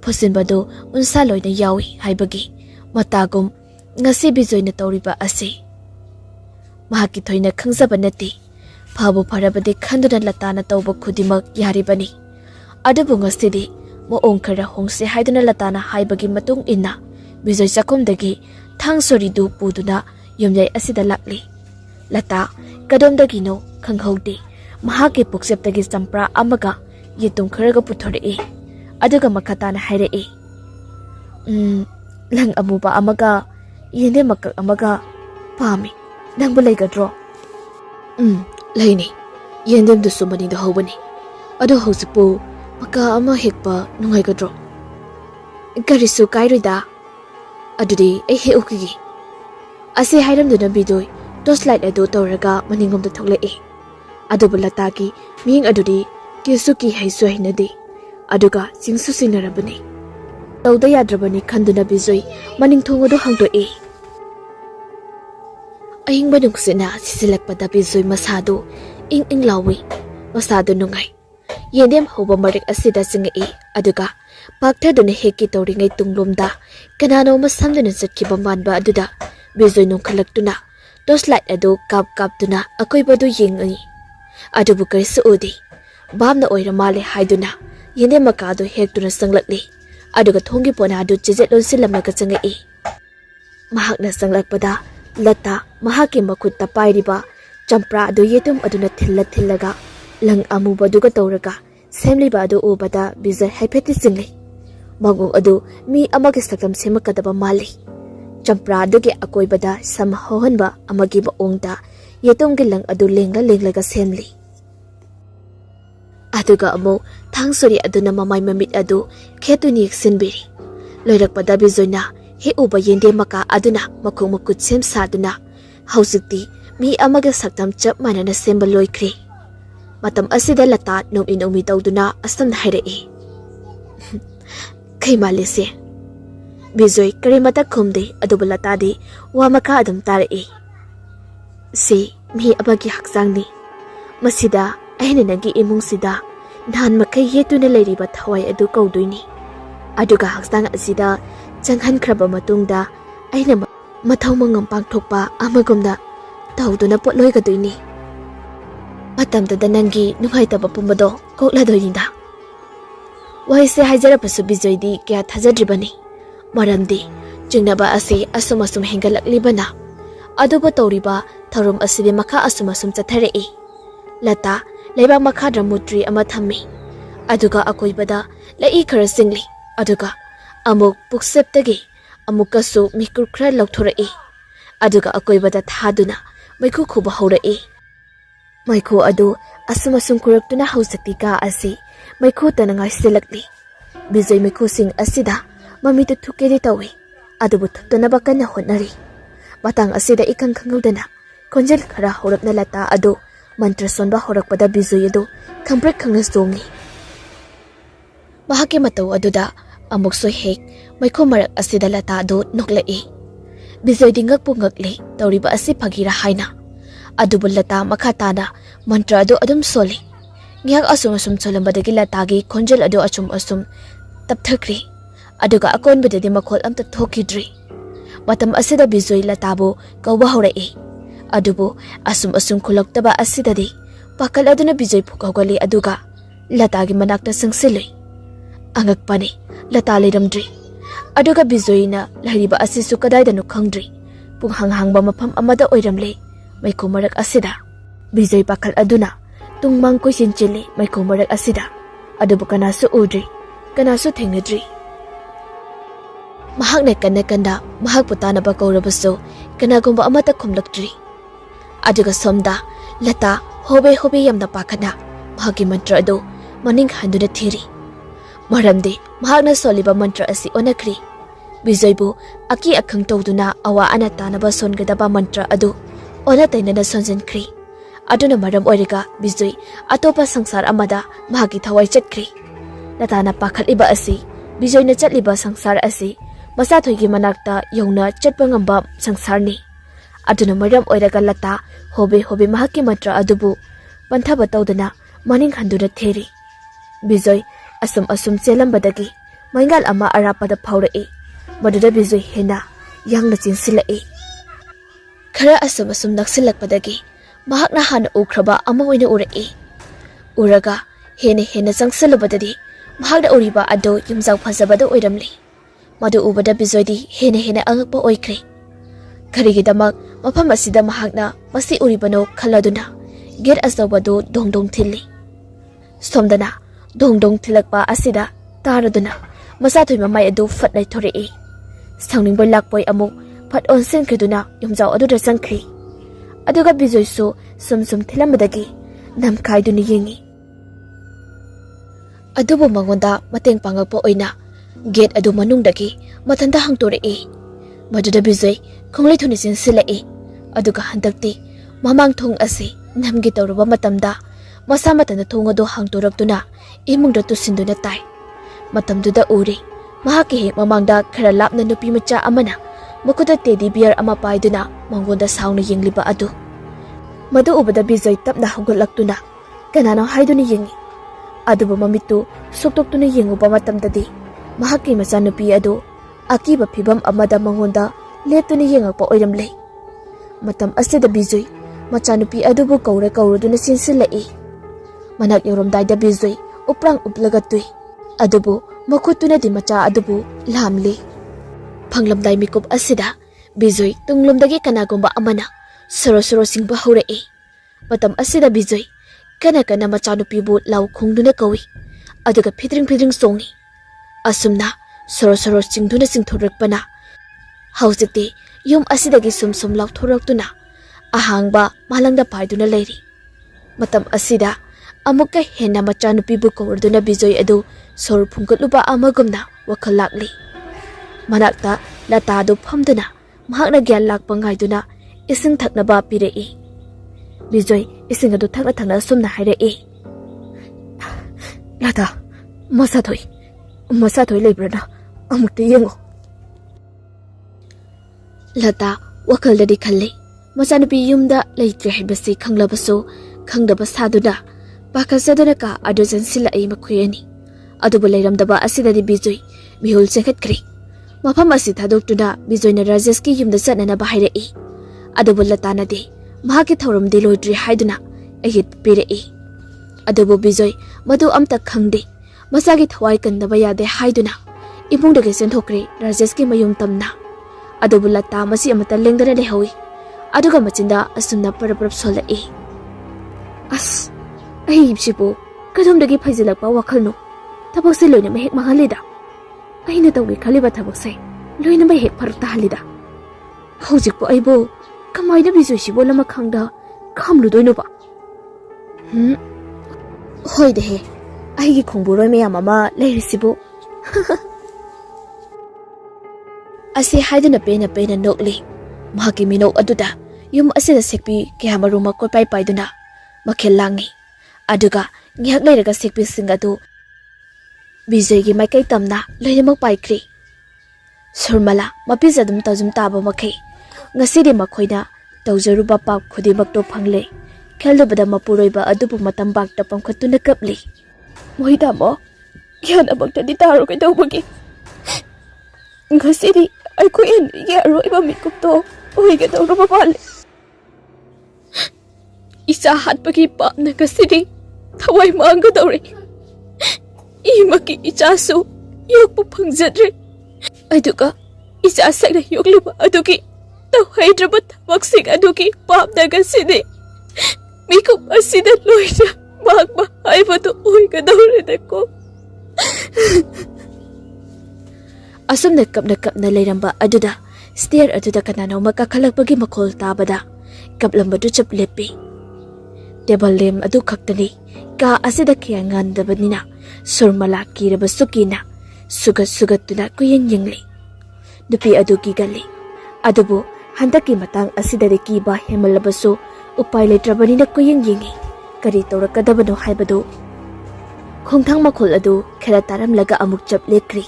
ꯐꯣꯠꯆꯤꯟꯕꯗꯨ ꯎꯟꯁꯥ ꯂꯣꯏꯅ ꯌꯥꯎꯏ ꯍꯥꯏꯕꯒꯤ ꯃꯇꯥꯒꯨꯝ ꯉꯁꯤ ꯕꯤꯖꯣꯏꯅ ꯇꯧꯔꯤꯕ ꯑꯁꯤ ꯃꯍꯥꯛꯀꯤ ꯊꯣꯏꯅ ꯈꯪꯖꯕ ꯅꯠꯇꯦ ꯐꯕꯨ ꯐꯔꯕꯗꯤ ꯈꯟꯗꯨꯅ ꯂꯇꯥꯅ ꯇꯧꯕ ꯈꯨꯗꯤꯡꯃꯛ ꯌꯥꯔꯤꯕꯅꯤ ꯑꯗꯨꯕꯨ ꯉꯁꯤꯗꯤ ꯃꯑꯣꯡ ꯈꯔ ꯍꯣꯡꯁꯦ ꯍꯥꯏꯗꯨꯅ ꯂꯇꯥꯅ ꯍꯥꯏꯕꯒꯤ ꯃꯇꯨꯡ ꯏꯟꯅ ꯕꯤꯖꯣꯏ ꯆꯥꯛꯈꯨꯝꯗꯒꯤ ꯊꯥꯡ ꯁꯣꯔꯤꯗꯨ ꯄꯨꯗꯨꯅ ꯌꯨꯝꯌꯥꯏ ꯑꯁꯤꯗ ꯂꯥꯛꯂꯤ ꯂꯇꯥ ꯀꯗꯣꯝꯗꯒꯤꯅꯣ ꯈꯪꯍꯧꯗꯦ ꯃꯍꯥꯛꯀꯤ ꯄꯨꯛꯆꯦꯞꯇꯒꯤ ꯆꯝꯄ꯭ꯔꯥ ꯑꯃꯒ ꯌꯦꯇꯨꯝ ꯈꯔꯒ ꯄꯨꯊꯣꯔꯛꯏ ꯑꯗꯨꯒ ꯃꯈꯥ ꯇꯥꯅ ꯍꯥꯏꯔꯛꯏ ꯂꯪ ꯑꯃꯨꯕ ꯑꯃꯒ ꯌꯦꯟꯗꯦꯝ ꯃꯀꯛ ꯑꯃꯒ ꯄꯥꯝꯃꯤ ꯅꯪꯕꯨ ꯂꯩꯒꯗ꯭ꯔꯣ ꯂꯩꯅꯤ ꯌꯦꯟꯗꯦꯝꯗꯨꯁꯨ ꯃꯅꯤꯡꯗ ꯍꯧꯕꯅꯤ ꯑꯗꯣ ꯍꯧꯖꯤꯛꯄꯨ ꯃꯀꯥ ꯑꯃ ꯍꯦꯛꯄ ꯅꯨꯡꯉꯥꯏꯒꯗ꯭ꯔꯣ ꯀꯔꯤꯁꯨ ꯀꯥꯏꯔꯣꯏꯗ ꯑꯗꯨꯗꯤ ꯑꯩ ꯍꯦꯛꯎꯈꯤꯒꯦ ꯑꯁꯤ ꯍꯥꯏꯔꯝꯗꯨꯅ ꯕꯤꯖꯣꯏ ꯇꯣꯔꯆ ꯂꯥꯏꯠ ꯑꯗꯨ ꯇꯧꯔꯒ ꯃꯅꯤꯡꯂꯣꯝꯗ ꯊꯣꯛꯂꯛꯏ ꯑꯗꯨꯕꯨ ꯂꯇꯥꯒꯤ ꯃꯤꯠꯌꯦꯡ ꯑꯗꯨꯗꯤ ꯀꯤꯁꯨ ꯍꯩꯁꯨ ꯍꯩꯅꯗꯦ ꯑꯗꯨꯒ ꯆꯤꯡꯁꯨ ꯆꯤꯡꯅꯔꯕꯅꯤ ꯇꯧꯗ ꯌꯥꯗ꯭ꯔꯕꯅꯤ ꯈꯟꯗꯨꯅ ꯕꯤꯖꯣꯏ ꯃꯅꯤꯡ ꯊꯣꯡ ꯑꯗꯨ ꯍꯥꯡꯗꯣꯛꯏ ꯑꯏꯪꯕ ꯅꯨꯡꯁꯤꯠꯅ ꯁꯤꯖꯤꯜꯂꯛꯄꯗ ꯕꯤꯖꯣꯏ ꯃꯁꯥꯗꯨ ꯏꯪ ꯂꯥꯎꯏ ꯃꯁꯥꯗꯨ ꯅꯨꯡꯉꯥꯏ ꯌꯦꯟꯗꯦꯝ ꯍꯧꯕ ꯃꯔꯤꯛ ꯑꯁꯤꯗ ꯆꯪꯉꯛꯏ ꯑꯗꯨꯒ ꯄꯥꯛꯊꯗꯨꯅ ꯍꯦꯛꯀꯦ ꯇꯧꯔꯤꯉꯩ ꯇꯨꯡꯂꯣꯝꯗ ꯀꯅꯥꯅꯣꯃ ꯁꯝꯗꯨꯅ ꯆꯠꯈꯤꯕ ꯃꯥꯟꯕ ꯑꯗꯨꯗ ꯕꯤꯖꯣꯏ ꯅꯣꯡꯈꯠꯂꯛꯇꯨꯅ ꯇꯣꯔꯆ ꯂꯥꯏꯠ ꯑꯗꯨ ꯀꯥꯞꯇꯨꯅ ꯑꯀꯣꯏꯕꯗꯨ ꯌꯦꯡꯉꯤ ꯑꯗꯨꯕꯨ ꯀꯔꯤꯁꯨ ꯎꯗꯦ ꯚꯥꯞꯅ ꯑꯣꯏꯔ ꯃꯥꯜꯂꯦ ꯍꯥꯏꯗꯨꯅ ꯌꯦꯟꯗꯦꯝ ꯃꯀꯥꯗꯨ ꯍꯦꯛꯇꯨꯅ ꯆꯪꯂꯛꯂꯤ ꯑꯗꯨꯒ ꯊꯣꯡꯒꯤ ꯄꯣꯅꯥ ꯑꯗꯨ ꯆꯦꯖꯦꯠ ꯂꯣꯟꯁꯤꯜꯂꯝꯂꯒ ꯆꯪꯉꯛꯏ ꯃꯍꯥꯛꯅ ꯆꯪꯂꯛꯄꯗ ꯂꯇꯥ ꯃꯍꯥꯛꯀꯤ ꯃꯈꯨꯠꯇ ꯄꯥꯏꯔꯤꯕ ꯆꯝꯄ꯭ꯔꯥ ꯑꯗꯨ ꯌꯦꯇꯨꯝ ꯑꯗꯨꯅ ꯊꯤꯜꯂꯒ ꯂꯪ ꯑꯃꯨꯕꯗꯨꯒ ꯇꯧꯔꯒ ꯁꯦꯝꯂꯤꯕ ꯑꯗꯨ ꯎꯕꯗ ꯕꯤꯖꯣꯏ ꯍꯥꯏꯐꯦꯠꯇꯤ ꯆꯤꯡꯂꯤ ꯃꯑꯣꯡ ꯑꯗꯨ ꯃꯤ ꯑꯃꯒꯤ ꯁꯛꯇꯝ ꯁꯦꯝꯃꯛꯀꯗꯕ ꯃꯥꯜꯂꯤ ꯆꯝꯄ꯭ꯔꯥ ꯑꯗꯨꯒꯤ ꯑꯀꯣꯏꯕꯗ ꯁꯝ ꯍꯧꯍꯟꯕ ꯑꯃꯒꯤ ꯃꯑꯣꯡꯗ ꯌꯦꯇꯨꯝꯒꯤ ꯂꯪ ꯑꯗꯨ ꯂꯦꯡꯂꯒ ꯁꯦꯝꯂꯤ ꯑꯗꯨꯒ ꯑꯃꯨꯛ ꯊꯥꯡ ꯁꯣꯔꯤ ꯑꯗꯨꯅ ꯃꯃꯥꯏ ꯃꯃꯤꯠ ꯑꯗꯨ ꯈꯦꯠꯇꯨꯅ ꯌꯦꯛꯁꯤꯟꯕꯤꯔꯤ ꯂꯣꯏꯔꯛꯄꯗ ꯕꯤꯖꯣꯏꯅ ꯍꯦꯛꯎꯕ ꯌꯦꯟꯗꯦꯝ ꯃꯀꯥ ꯑꯗꯨꯅ ꯃꯈꯣꯡ ꯃꯈꯨꯠ ꯁꯦꯝ ꯁꯥꯗꯨꯅ ꯍꯧꯖꯤꯛꯇꯤ ꯃꯤ ꯑꯃꯒ ꯁꯛꯇꯝ ꯆꯞ ꯃꯥꯟꯅꯅ ꯁꯦꯝꯕ ꯂꯣꯏꯈ꯭ꯔꯦ ꯃꯇꯝ ꯑꯁꯤꯗ ꯂꯇꯥ ꯅꯣꯛꯃꯤ ꯇꯧꯗꯨꯅ ꯑꯁꯨꯝꯅ ꯍꯥꯏꯔꯛꯏ ꯀꯩ ꯃꯥꯜꯂꯤꯁꯦ ꯕꯤꯖꯣꯏ ꯀꯔꯤꯃꯠꯇ ꯈꯨꯝꯗꯦ ꯑꯗꯨꯕꯨ ꯂꯇꯥꯗꯤ ꯋꯥ ꯃꯈꯥ ꯑꯗꯨꯝ ꯇꯥꯔꯛꯏ ꯁꯤ ꯃꯤ ꯑꯃꯒꯤ ꯍꯛꯆꯥꯡꯅꯤ ꯃꯁꯤꯗ ꯑꯩꯅ ꯅꯪꯒꯤ ꯏꯃꯨꯡꯁꯤꯗ ꯅꯍꯥꯟ ꯃꯈꯩ ꯌꯦꯠꯇꯨꯅ ꯂꯩꯔꯤꯕ ꯊꯋꯥꯏ ꯑꯗꯨ ꯀꯧꯗꯣꯏꯅꯤ ꯑꯗꯨꯒ ꯍꯛꯆꯥꯡ ꯑꯁꯤꯗ ꯆꯪꯍꯟꯈ꯭ꯔꯕ ꯃꯇꯨꯡꯗ ꯑꯩꯅ ꯃꯊꯧ ꯃꯉꯝ ꯄꯥꯡꯊꯣꯛꯄ ꯑꯃꯒꯨꯝꯅ ꯇꯧꯗꯨꯅ ꯄꯣꯠꯂꯣꯏꯒꯗꯣꯏꯅꯤ ꯃꯇꯝꯗꯨꯗ ꯅꯪꯒꯤ ꯅꯨꯡꯉꯥꯏꯇꯕ ꯄꯨꯝꯕꯗꯣ ꯀꯣꯛꯂꯗꯣꯏꯅꯤꯗ ꯋꯥꯍꯩꯁꯦ ꯍꯥꯏꯖꯔꯕꯁꯨ ꯕꯤꯖꯣꯏꯗꯤ ꯀꯌꯥ ꯊꯥꯖꯗ꯭ꯔꯤꯕꯅꯤ ꯃꯔꯝꯗꯤ ꯆꯤꯡꯅꯕ ꯑꯁꯤ ꯑꯁꯨꯝ ꯍꯦꯟꯒꯠꯂꯛꯂꯤꯕꯅ ꯑꯗꯨꯕꯨ ꯇꯧꯔꯤꯕ ꯊꯧꯔꯝ ꯑꯁꯤꯗꯤ ꯃꯈꯥ ꯑꯁꯨꯝ ꯆꯠꯊꯔꯛꯏ ꯂꯇꯥ ꯂꯩꯕꯥꯛ ꯃꯈꯥꯗ ꯃꯨꯇ꯭ꯔꯤ ꯑꯃ ꯊꯝꯃꯤ ꯑꯗꯨꯒ ꯑꯀꯣꯏꯕꯗ ꯂꯩꯏ ꯈꯔ ꯆꯤꯡꯂꯤ ꯑꯗꯨꯒ ꯑꯃꯨꯛ ꯄꯨꯛꯆꯦꯞꯇꯒꯤ ꯑꯃꯨꯛꯀꯁꯨ ꯃꯤꯀꯨꯞ ꯈꯔ ꯂꯧꯊꯣꯔꯛꯏ ꯑꯗꯨꯒ ꯑꯀꯣꯏꯕꯗ ꯊꯥꯗꯨꯅ ꯃꯩꯈꯨ ꯈꯨꯕ ꯍꯧꯔꯛꯏ Maikho adu asum kuruktuna hausati ka asi maikho tanangai silakli. Bijoy maikho sing asida mamita thukedi tawi adubu thuptana bakana hotnari. Matang asida ikang khangudana konjel khara horapna lata adu mantra sonba horakpada bijoy adu khamprek khangna songi. Mahake matau aduda amuk soi hek maikho marak asida lata adu noklai. Bijoy dingak pu ngakli tawriba asi phagira haina. Adubu lata makhatana mantra adu adum soli. Ngyak asum cholambadagi latagi konjel adu asum tapthakri. Aduga akon badadi makhol amta thokidri. Matam asida bijoy latabu kawba horai. Adubu asum khulaktaba asidadi pakal aduna bijoy phukawgali aduga latagi manakta sangsiloi. Angak pani lata leiramdri. Aduga bijoyna lahiriba asisu kadaidanu khangdri. Pung hanghangba mafam amada oiramle. Maikho marak asida bijoy pakal aduna tungmang koisin chili maikho marak asida adubu kanasu udri kanasu thengnadri. Mahakna kanna mahak putana ba kaurabaso kanagumba amata khumlaktri. Aduga somda lata hobe yamna pakhana mahaki mantra adu maning handuna thiri. Maramde mahakna soliba mantra asi onakri. Bijoybu aki akhang tawduna awa ana tanaba songadaba mantra adu ona tainana sonjankri. Aduna maram oiriga bijoy atopa sangsar amada mahaki thawai chatkri. Latana pakhaliba asi bijoy na chatliba sangsar asi machathoigi manakta yongna chatpa ngamba sangsarni. Aduna maram oiraga lata hobe mahaki mantra adubu panthaba tawdana maning handuna theri. Bijoy asum chelambadagi maingal ama arapada phaurai. Maduda bijoy hena yangna chinsilai. Khara asum naksilakpadagi mahakna hana ukhraba ama oina urai. Uraga hena changsalabadadi mahakna uriba ado yumjang phajabada oiramli. Madu ubada bijoydi hena angakpa oikre. Kharigidamak mafam asida mahakna masi uribano khaladuna get asawadu dongdong thilli. Somdana dongdong thilakpa asida taraduna machathoi mamai adu fatlai thorai. Sangningboy lakpoi amuk phat onsen khiduna yumjaw aduda changkhri. Aduga bijoy so sum thilamadagi namkhaiduni yengi. Adubu mangonda mateng pangakpa oina gate adu manungdagi mathanda hangtorai. Maduda bijoy khonglai thuni sinsilai. Aduga handakti mamang thong asi namgi tawruba matamda masa matana thong adu hangtoraktuna imungda tusinduna tai. Matamduda uri mahaki hek mamangda khara lapna nupi macha amana makuda teddy bear ama paiduna mangonda sauna yengliba adu. Madu ubada bijoy tapna hongolaktuna kanano haiduni yengi. Adubu mamitu soktoktuna yenguba matamdadi mahaki machanupi adu akiba phibam amada mangonda leptuna yengakpa oiramle. Matam asida bijoy machanupi adubu kauruduna sinsilai. Manak yoromdaida bijoy uprang uplagatui. Adubu makutuna di macha adubu lamli. Phanglamdai mikup asida bijoy tunglumdagi kanagumba amana soro singba horai. Matam asida bijoy kana machanupibu lau khungduna kawi. Aduga phidring songi. Asumna soro singduna singthorakpana. Haujikti yum asidagi sum lau thoraktuna ahangba malangda paiduna leiri. Matam asida amukka hena machanupibu kawrduna bijoy adu sor phungkatluba amagumna wakhal lakli. Manakta lata adu phamduna mahakna gyan lakpa ngaiduna ising thaknaba pirei. Bijoy ising adu thakna sumna hairai. Lata machathoi leibrana amukti yengo. Lata wakaldadi khalle machanupi yumda leitre haibasi khanglabaso khangdaba saduna pakhasadana ka adu jansilai makhuyani. Adubu leiramdaba asidadi bijoy mihul chekhatkri. Mafam asi thadoktuna bijoyna rajeski yumda chanana bahairai. Adubu latana de mahaki thorum de loidri haiduna ayit pirei. Adubu bijoy madu amta khangde masagi thawai kandaba yade haiduna imungdagi senthokri rajeski mayum tamna. Adubu lata masi amata lengdana lehawi. Aduga machinda asumna parap solai. As ai sibu kadumdagi phaijalakpa wakhalno tabakse loina mahek mahalida. Aina tawgi khaliba tabakse loina mahek farta halida. Hojikpo aibo kamaina bijoy sibo lama khangda khamludoino ba. Hoidehe, aigi khongburoi meyam ama leirisibu. Asi haiduna pena nokli. Mahaki minok aduda yum asida sekpi kaya maruma ko pai duna makhel langi. Aduga ngihak leiraga sekpi sing adu Bijoy gi maikai tamna loinemak paikri. Surmala mapizadum tajum taba makhei. Ngasidi makhoina tawjaruba pap khudimakto phangle. Kheldubada mapuroiba adubu matam bakta pamkhatuna kapli. Mohidamo kyana bakta di taro kai dawbagi. Ngasidi aiku en yaroiba mikupto oiga dawruba pale. Isa hatpagi pamna ngasidi thawai manga dawri. Imaki ichasu yokpu phangzadre. Aduga icha sakna yokliba adugi tawhaidraba thabaksing adugi papnaga sidi. Mikup asida loina magba haibadu oiga dawredako. Asumna kapna leiramba aduda stair aduda kanano makakhalakpagi makhol tabada kaplambadu chap lepi. Table lem adu khaktani ka asida kya ngandabanina surmala kiraba sukina sugat tuna kuyeng yengli. Dupi adu kigali. Adubu handaki matang asida de kiba hemalabasu upai letrabanina kuyeng yengi. Kari tawrakadabano haibadu. Khongthang makhol adu khera taramlaga amuk chap lekri.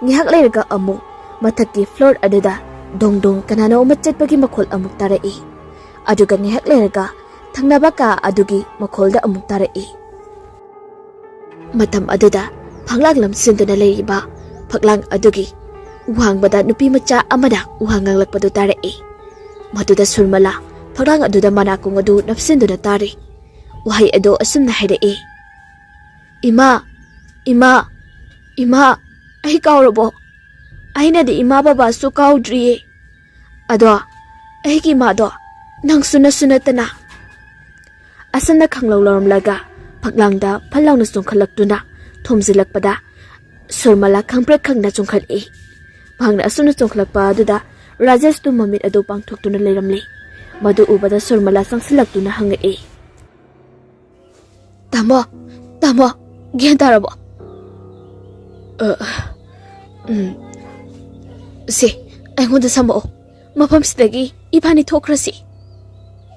Ngihak leiraga amuk mathaki floor aduda dong kanana umachatpagi makhol amuk tarai. Aduga ngihak leiraga thangnaba ka adugi makholda amuk tarai. Matam aduda phanglang lamsinduna leiba phaklang adugi uhangbada nupi macha amada uhanganglakpadu tarai. Maduda surmala phaklang aduda manakung adu napsinduna tari. Wahai ado asumna hairai. Ima ai kaurabo. Aina di ima baba su kaudriye. Ado ai ki ma do nang sunatana. Asana khanglaw laga phaklangda phalawna chungkhalaktuna thomjilakpada surmala khangprak khangna chungkhali. Phangna asuna chungkhlakpa aduda Rajesh tu mamit adu pangthoktuna leiramli. Madu ubada surmala sangsilaktuna hangai. Tamo gyan tarabo. Si aingonda samo mafamsidagi ibani thokrasi.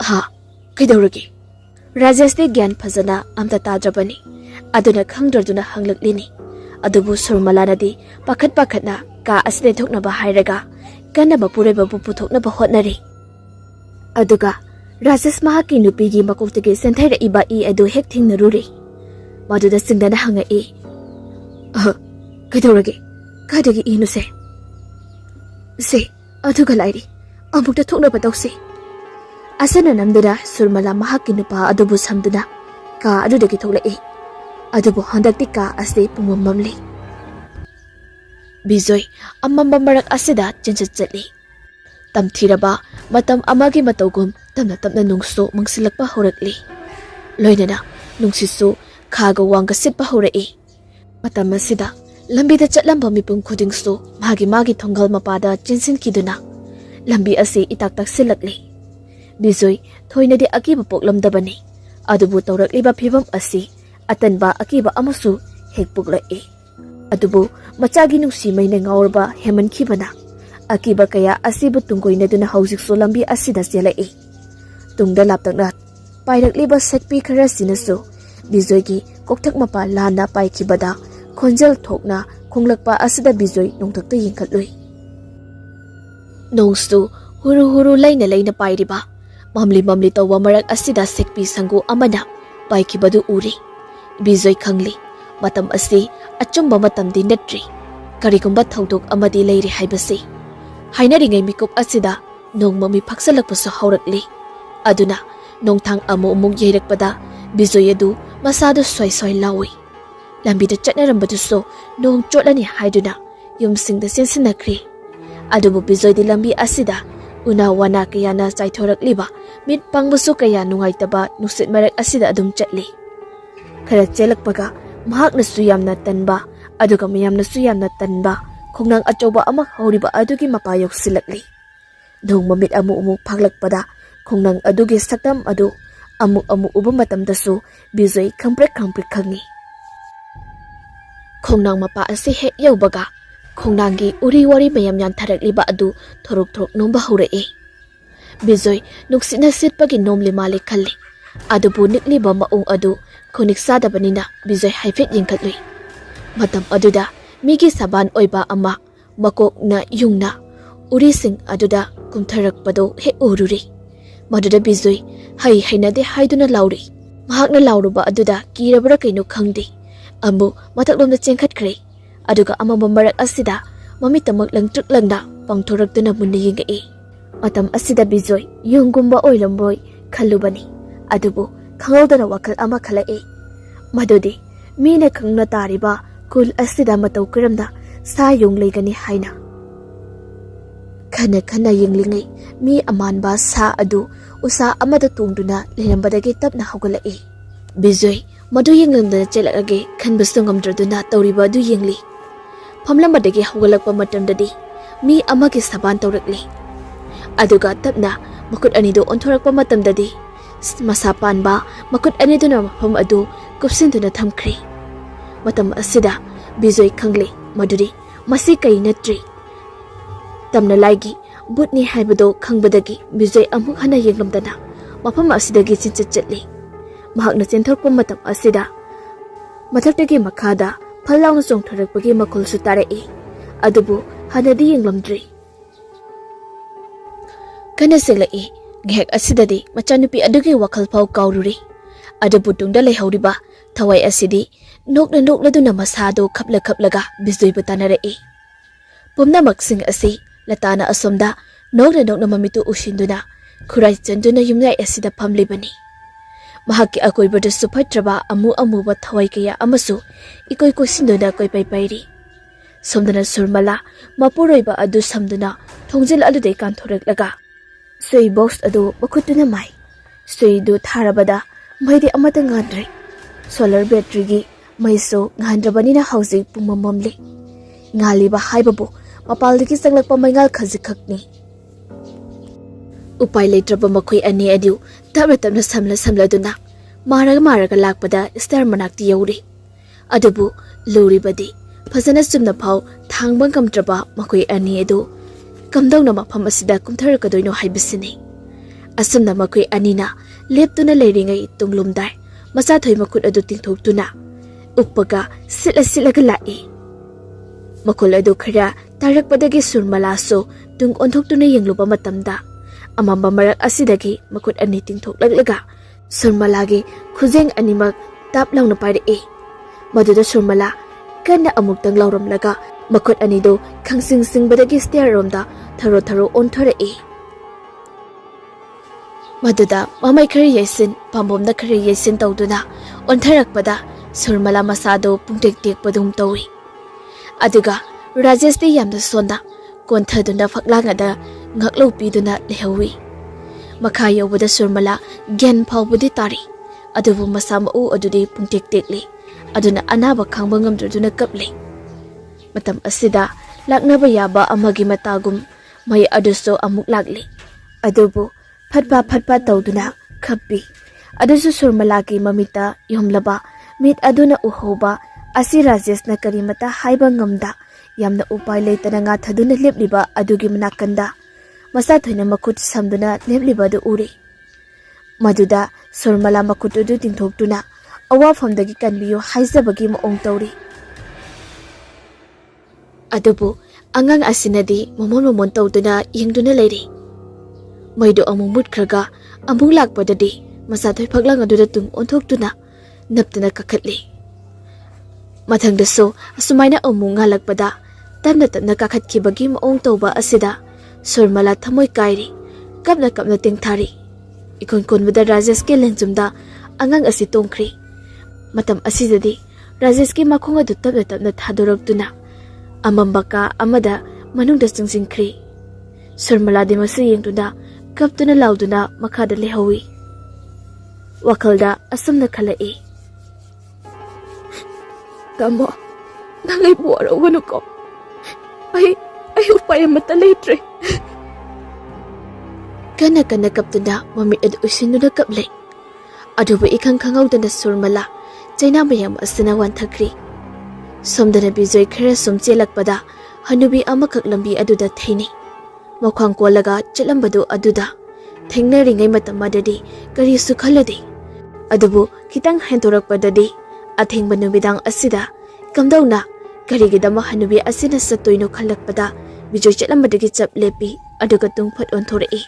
Ha kaidawragi. Rajesh de gyan phajana amta tadrabani. Aduna khangdraduna hanglaklini. Adubu surmala di pakhatna ka asne thoknaba hairaga kana mapureba bu puthoknaba hotnari. Aduga Rajesh mahaki nupigi makoktagi senthaira iba I adu hek thingnaruri. Maduda singdana hangai. Kaidawragi kadagi inuse. Se aduga lairi amukta thoknaba tawse. Asana namdura surmala mahaki nupa adubu samduna ka adudagi thoklai. Adubu handakti ka asde pumamamli. Bijoy amamba marak asida chatli. Tamthiraba matam amagi matawgum tamna nungso mangsilakpa horakli. Loinana nungsisu khaga wanga sitpa horai. Matam asida lambida chatlamba mipum khudingsu magi thongal mapada chinsin kiduna lambi ase itak silakli. Bijoy thoinadi akiba poklamdabani. Adubu tawrakliba phibam asi atanba akiba amasu hekpuklai. Adubu machagi nungsi maina ngawrba heman khibana akiba kaya asibu tungkoina duna hausik so lambi asida selai. Tungda laptakna pairakliba sekpi khara sinasu Bijoy gi kokthak mapa lana paikibada khonjal thokna khonglakpa asida Bijoy nongthakta yingkhatloi. Nongstu huru laina pairiba mamli tawa marak asida sekpi sangu amana paikibadu uri. Bijoy khangli matam asi achumba matam di natri karigumba thaudok amadi leiri haibasi. Hainaringai mikup asida nongmami phaksalakpasu haurakli. Aduna nongthang amuk yeirakpada Bijoy adu masadu soy lawi. Lambida chatnarambaduso nong chotlani haiduna yumsingda sensinakri. Adubu Bijoy di lambi asida una wana kayana chaithorakliba mit pangbasu kaya nungaitaba nuksit marak asida adum chatli. Khara chelakpaga mahaknasu yamna tanba aduga miyamnasu yamna tanba khongnang achoba ama hauriba adugi mapayok silakli. Nong mamit amuk phaglakpada khongnang adugi saktam adu Amuk uba matamdasu Bijoy khangprek khangi. Khongnang mapa ase hek yaubaga khongnanggi uri wari mayam yantharakliba adu thorok nomba haurai. Bijoy nuksina sitpagi nomli male khalli. Adubu nikliba maung adu khonik sadabanina Bijoy haifet yengkhatlui. Matam aduda migi saban oiba ama makok na yungna uri sing aduda kumtharakpado he ururi. Maduda Bijoy haina de haiduna lauri. Mahakna lauruba aduda kirabra kaino khangdi. Ambu mataklomda chengkhatkre. Aduga amamba marak asida mamitamak langtruk langda pangthoraktuna munna yengai. Matam asida Bijoy yungumba oilamroi khallubani. Adubu khangaudana wakal ama khalai. Madudi mina khangna tariba kul asida matau kiramda sa yung leigani haina. Khana yenglingai mi amanba sa adu usa amada tungduna lirambadagi tapna haugalai. Bijoy madu yenglamdana chelagage khanbasu ngamdraduna tawriba adu yengli. Phamlambadagi haugalakpa matamdadi mi amagi saban tawrakli. Aduga tapna makut anido onthorakpa matamdadi masa panba makut aniduna mafam adu kupsinduna thamkhri. Matam asida Bijoy khangli maduri masi kai natri. Tamna laigi butni haibado khangbadagi Bijoy amuk hana yenglamdana mafam asidagi chinchitli. Mahakna chenthorpa matam asida mathaktagi makhada phallaung chongtharakpagi makhulsu tarai. Adubu hanadi yenglamdri. Kana selai ngek asidadi machanupi adugi wakhal phau kaururi. Adubu tungda leihoriba thawai asidi nokladuna masado khaplaga Bijoy batanarai. Pumna maksing asi latana asomda nokna mamitu ushinduna khurai chanduna yumnai asida phamlibani. Mahaki akoibada suphatraba amuba thawai kaya amasu ikoi kosinduna koi pairi. Somdana surmala mapuroiba adu samduna thongjil alude kanthorek sui box adu bakutuna mai. Sui du tharabada maidi amata ngadre. Solar battery gi maiso ngandrabanina hausi pumamamli. Ngaliba haibabu mapaldagi sanglakpa maingal khazikakni. Upai leitraba makhoi ani adu tabna samladuna maraga lakpada star manakti yauri. Adubu luribadi phajana sumna phau thangba kamtraba makhoi ani adu kamdongna mafam asida kumtharakadoino haibisini. Asumna makhoi anina leptuna leiringai tunglumdai MACHATHOI makut adu tingthoktuna uppaga silaga lai. Makul adu khara tarakpadagi surmalaso tung onthoktunna yengluba matamda amamba marak asidagi makut ani tingthoklaglaga surmalagi khujeng animak taplangna paire. Maduda surmala kana amuktang lauramlaga makut anido khangsingbadagi stair romda tharo onthore. Maduda mamai khari yaisin pambomda khari yaisin tawduna ontharakpada surmala masado pungtek padum tawi. Aduga Rajesh de yamda sonda konthaduna faklangada ngaklo piduna lehawi. Makha yobada surmala gen phawbudi tari. Adubu masama adudi pungtek tekli. Aduna anaba khangba ngamdraduna kapli. Matam asida laknaba yaba amagi matagum may aduso amuk lagli. Adubu fatba tawduna khappi. Adusu surmalagi mamita yomlaba mit aduna uhoba asi Rajesh na karimata haiba ngamda yamna upai leitana nga thaduna lepliba adugi manakanda MACHATHOI na makut samduna lepliba du uri. Maduda surmala makut du tingthoktuna awafamdagi kanbiyo haizabagi maong tawri. Adubu angang asinadi momon tawduna yengduna leiri. Maido amung mutkraga amung lakpadadi MACHATHOI phaklang aduda tung onthoktuna naptana kakatli. Mathangdaso asumaina amung ngalakpada tabna kakhatkibagi maong tawba asida surmala thamoi kairi kapna tingthari. Ikon-konbada Rajesh ke lenjumda angang asi tongkhri. Matam asidadi Rajesh ke makhong adu tabna thadoraktuna amambaka amada manungda chingkhri. Surmala de masu yengtuna kaptuna lauduna makhada lehawi. Wakalda asumna khalai. Tamo, nangay buwaraw ko. Ay upay mata leitre. Kana kaptuna mami adu usinu na kaplay. Adubu ikhang khangawdana surmala China mayam asina wanthakri. Somdana Bijoy khara sum chelakpada hanubi amakak lambi aduda thaini. Makhwang kolaga chalambadu aduda thengnari matamadadi kari sukhaladi. Adubu kitang hentorakpadadi athengba numidang asida kamdawna karigidama hanubi asina satoino khalakpada Bijoy chalambadagi chap lepi aduga tungphat onthorei.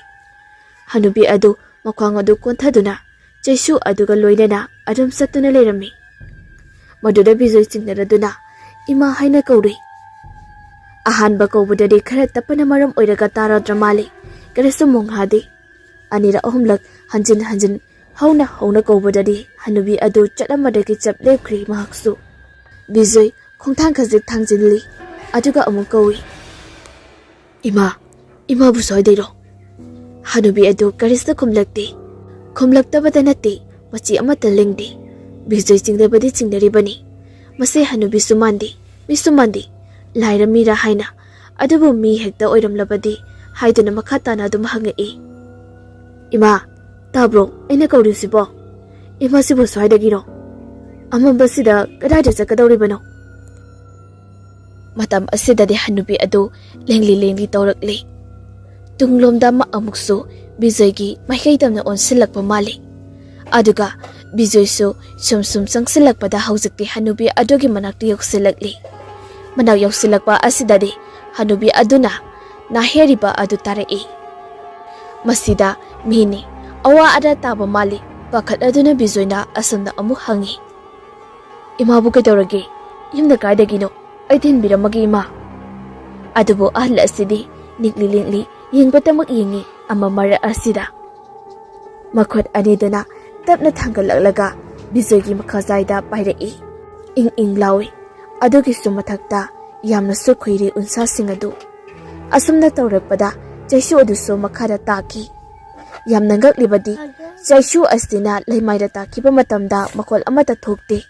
Hanubi adu makhwang adu konthaduna Jaisu aduga loinana adum satuna lerami. Maduda Bijoy chingnaraduna ima haina kauri. Ahanba kaubudadi khara tapana maram oiraga taradra mali karisu monghadi. Anira ahumlak hanjin hauna kaubudadi hanubi adu chalamadagi chap lepkri mahaksu. Bijoy khongthang khajik thangjinli aduga amuk kawi. Ima bu soideiro. Hanubi adu karista khumlaktabada nati machi amata lengdi. Bijoy chingdabadi chingdaribani. Mase hanubi sumandi laira mira haina adubu mi hekta oiramlabadi haiduna makhatana adum hangai. Ima tabro aina kaurisibo. Ima sibo swaidagiro. Amambasida kadaida chakadawribano. Matam asidadi hanubi adu lengli tawrakli. Tunglomda ma amuksu Bijoygi mahikamna onsilakpa mali. Aduga Bijoy so sum sangsilakpada haujikti hanubi adugi manakti yoksilakli. Manaw yoksilakpa asidadi hanubi aduna naheriba adu tarai. Masida mini awa ada taba mali pakhat aduna Bijoyna asamna amu hangi. Imabu kadawrage yumda kaidagino aithin biramagi ima. Adubu ahla asidi nikli yingpatamak yingi ama mara asida. Makhot anidana tapna thangalaglaga Bijoygi makhazaida pairei. Ing lawi adugi sumathakta yamna sukhuiri unsa singadu. Asumna tawrakpada Jaisu aduso makhada taki. Yamna ngaklibadi Jaisu astina laimaida takiba matamda makhol amata thokte.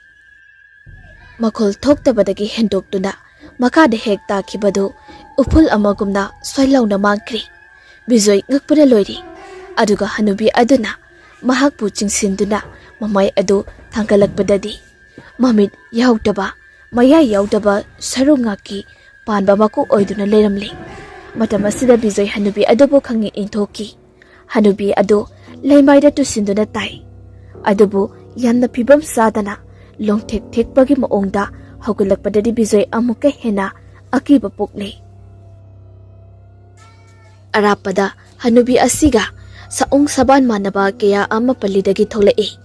Makhol thoktabadagi hendoktuna makada hek takibadu uful amagumna soilawna mangkri. Bijoy ngakpuna loiri. Aduga hanubi aduna mahakpu chingsinduna mamay adu thangkalakpadadi. Mamit yaudaba maya yaudaba saru ngaki panba maku oiduna leramli. Matam asida Bijoy hanubi adubu khangi inthoki. Hanubi adu laimaida tusinduna tai. Adubu yamna phibam sadana longthekpagi maongda haugalakpadadi Bijoy amuka hena akiba pokle. Arapada hanubi asiga saong saban manaba kaya ama palidagi tholai.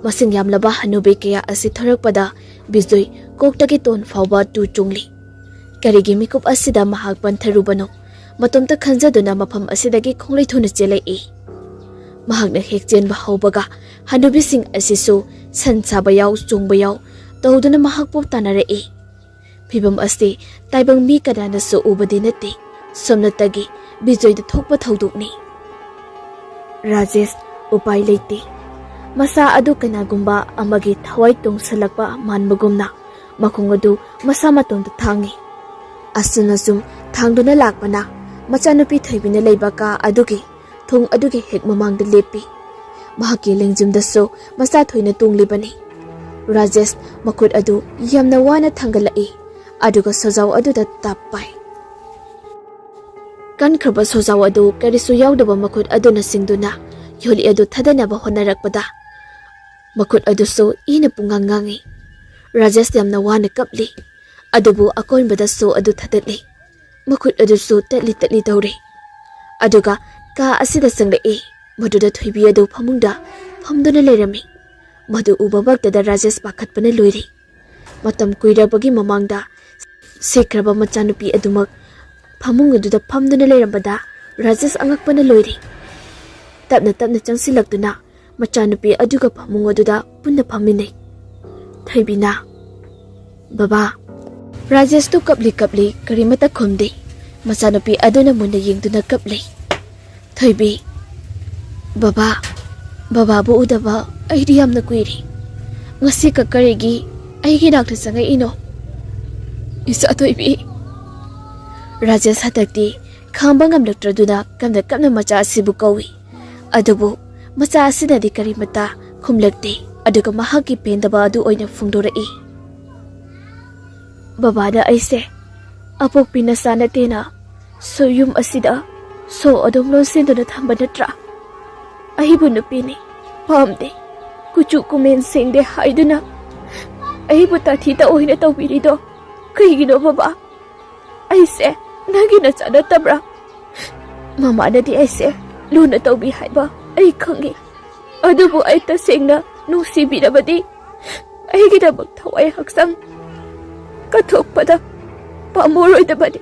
Masing yamlaba hanubi kaya asi thorakpada Bijoy koktagi ton fawba tu chungli. Karigi mikup asida mahak pantharubano matomta khanjaduna mafam asidagi khonglai thuna chelai. Mahakna hekjen ba haubaga hanubi sing asisu sansa bayaw chungbayaw tawduna mahak pop tanarei. Phibam asti taibang mi kadana so ubadi nati somnatagi Bijoy da thokpa thaudukni. Rajesh upai leite. Masa adu kanagumba amagi thawai tongsalakpa manbagumna makhung adu masa matongda thangi. Asunasum thangduna lakpana machanupi thoibina leibaka adugi thung adugi hek mamangda lepi. Mahaki lengjumdaso masa thoina tunglibani. Rajesh makhut adu yamna wana thangalai aduga sajaw aduda tappai. Kan khraba sojaw adu karisu yaudaba makhut aduna singduna yoli adu thadanaba honarakpada. Makhut adu so ina pungangangi. Rajesh yamna wana kapli. Adubu akonbada so adu thadali. Makhut adu so tatli tawre. Aduga ka asida sanglai. Maduda thoibi adu phamungda phamduna lerami. Madu ubabaktada Rajesh pakhatpana loiri. Matam kuirabagi mamangda sekraba machanupi adumak phamung aduda phamduna lerambada Rajesh angakpana loiri. Tapna changsilaktuna machanupi aduga phamung aduda punna phaminai. Thoibina Baba Rajesh tu kapli karimata khomde. Machanupi aduna munna yengduna kapli. Thoibi Baba bu udaba aidi yamna kuiri. Ngasi ka karigi aigi nakta sangai ino. Isa Thoibi. Rajesh hatakti khamba ngamlaktraduna kamna macha asibu kawi. Adubu macha asinadi karimata khumlakti aduga mahaki pendaba adu oina phungdorai babada aise apok pina sanatena soyum asida so adom lo senduna thamba natra ahibu nupini pamde kuchu kumen sengde haiduna ahibu tathita oina tawbirido kaigino baba aise nagina chana tabra mama nadi aise luna tawbi haiba ai khangi adubu ai tasengna nusibirabadi aigidabak thawai haksang kathokpada pamoroidabadi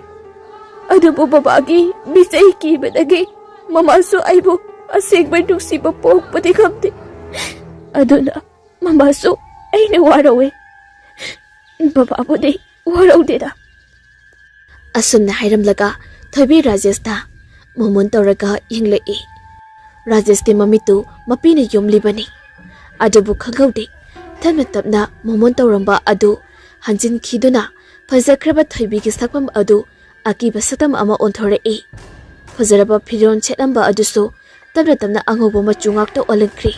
adubu babagi bisai kibadagi mamasu aibu asengba nusiba pokpadi khamte aduna mamasu aina warawe bababudi waraudeda asumna hairamlaga thoibi rajesta momon tawraga inglei rajesti mamitu mapina yomlibani adubu khangaude tamna tapna momon tawramba adu hanjin khiduna fajakraba thoibi gi sakpam adu akiba satam ama onthorei fajaraba phiron chelamba adusu tamna tamna angobo machungak to olankri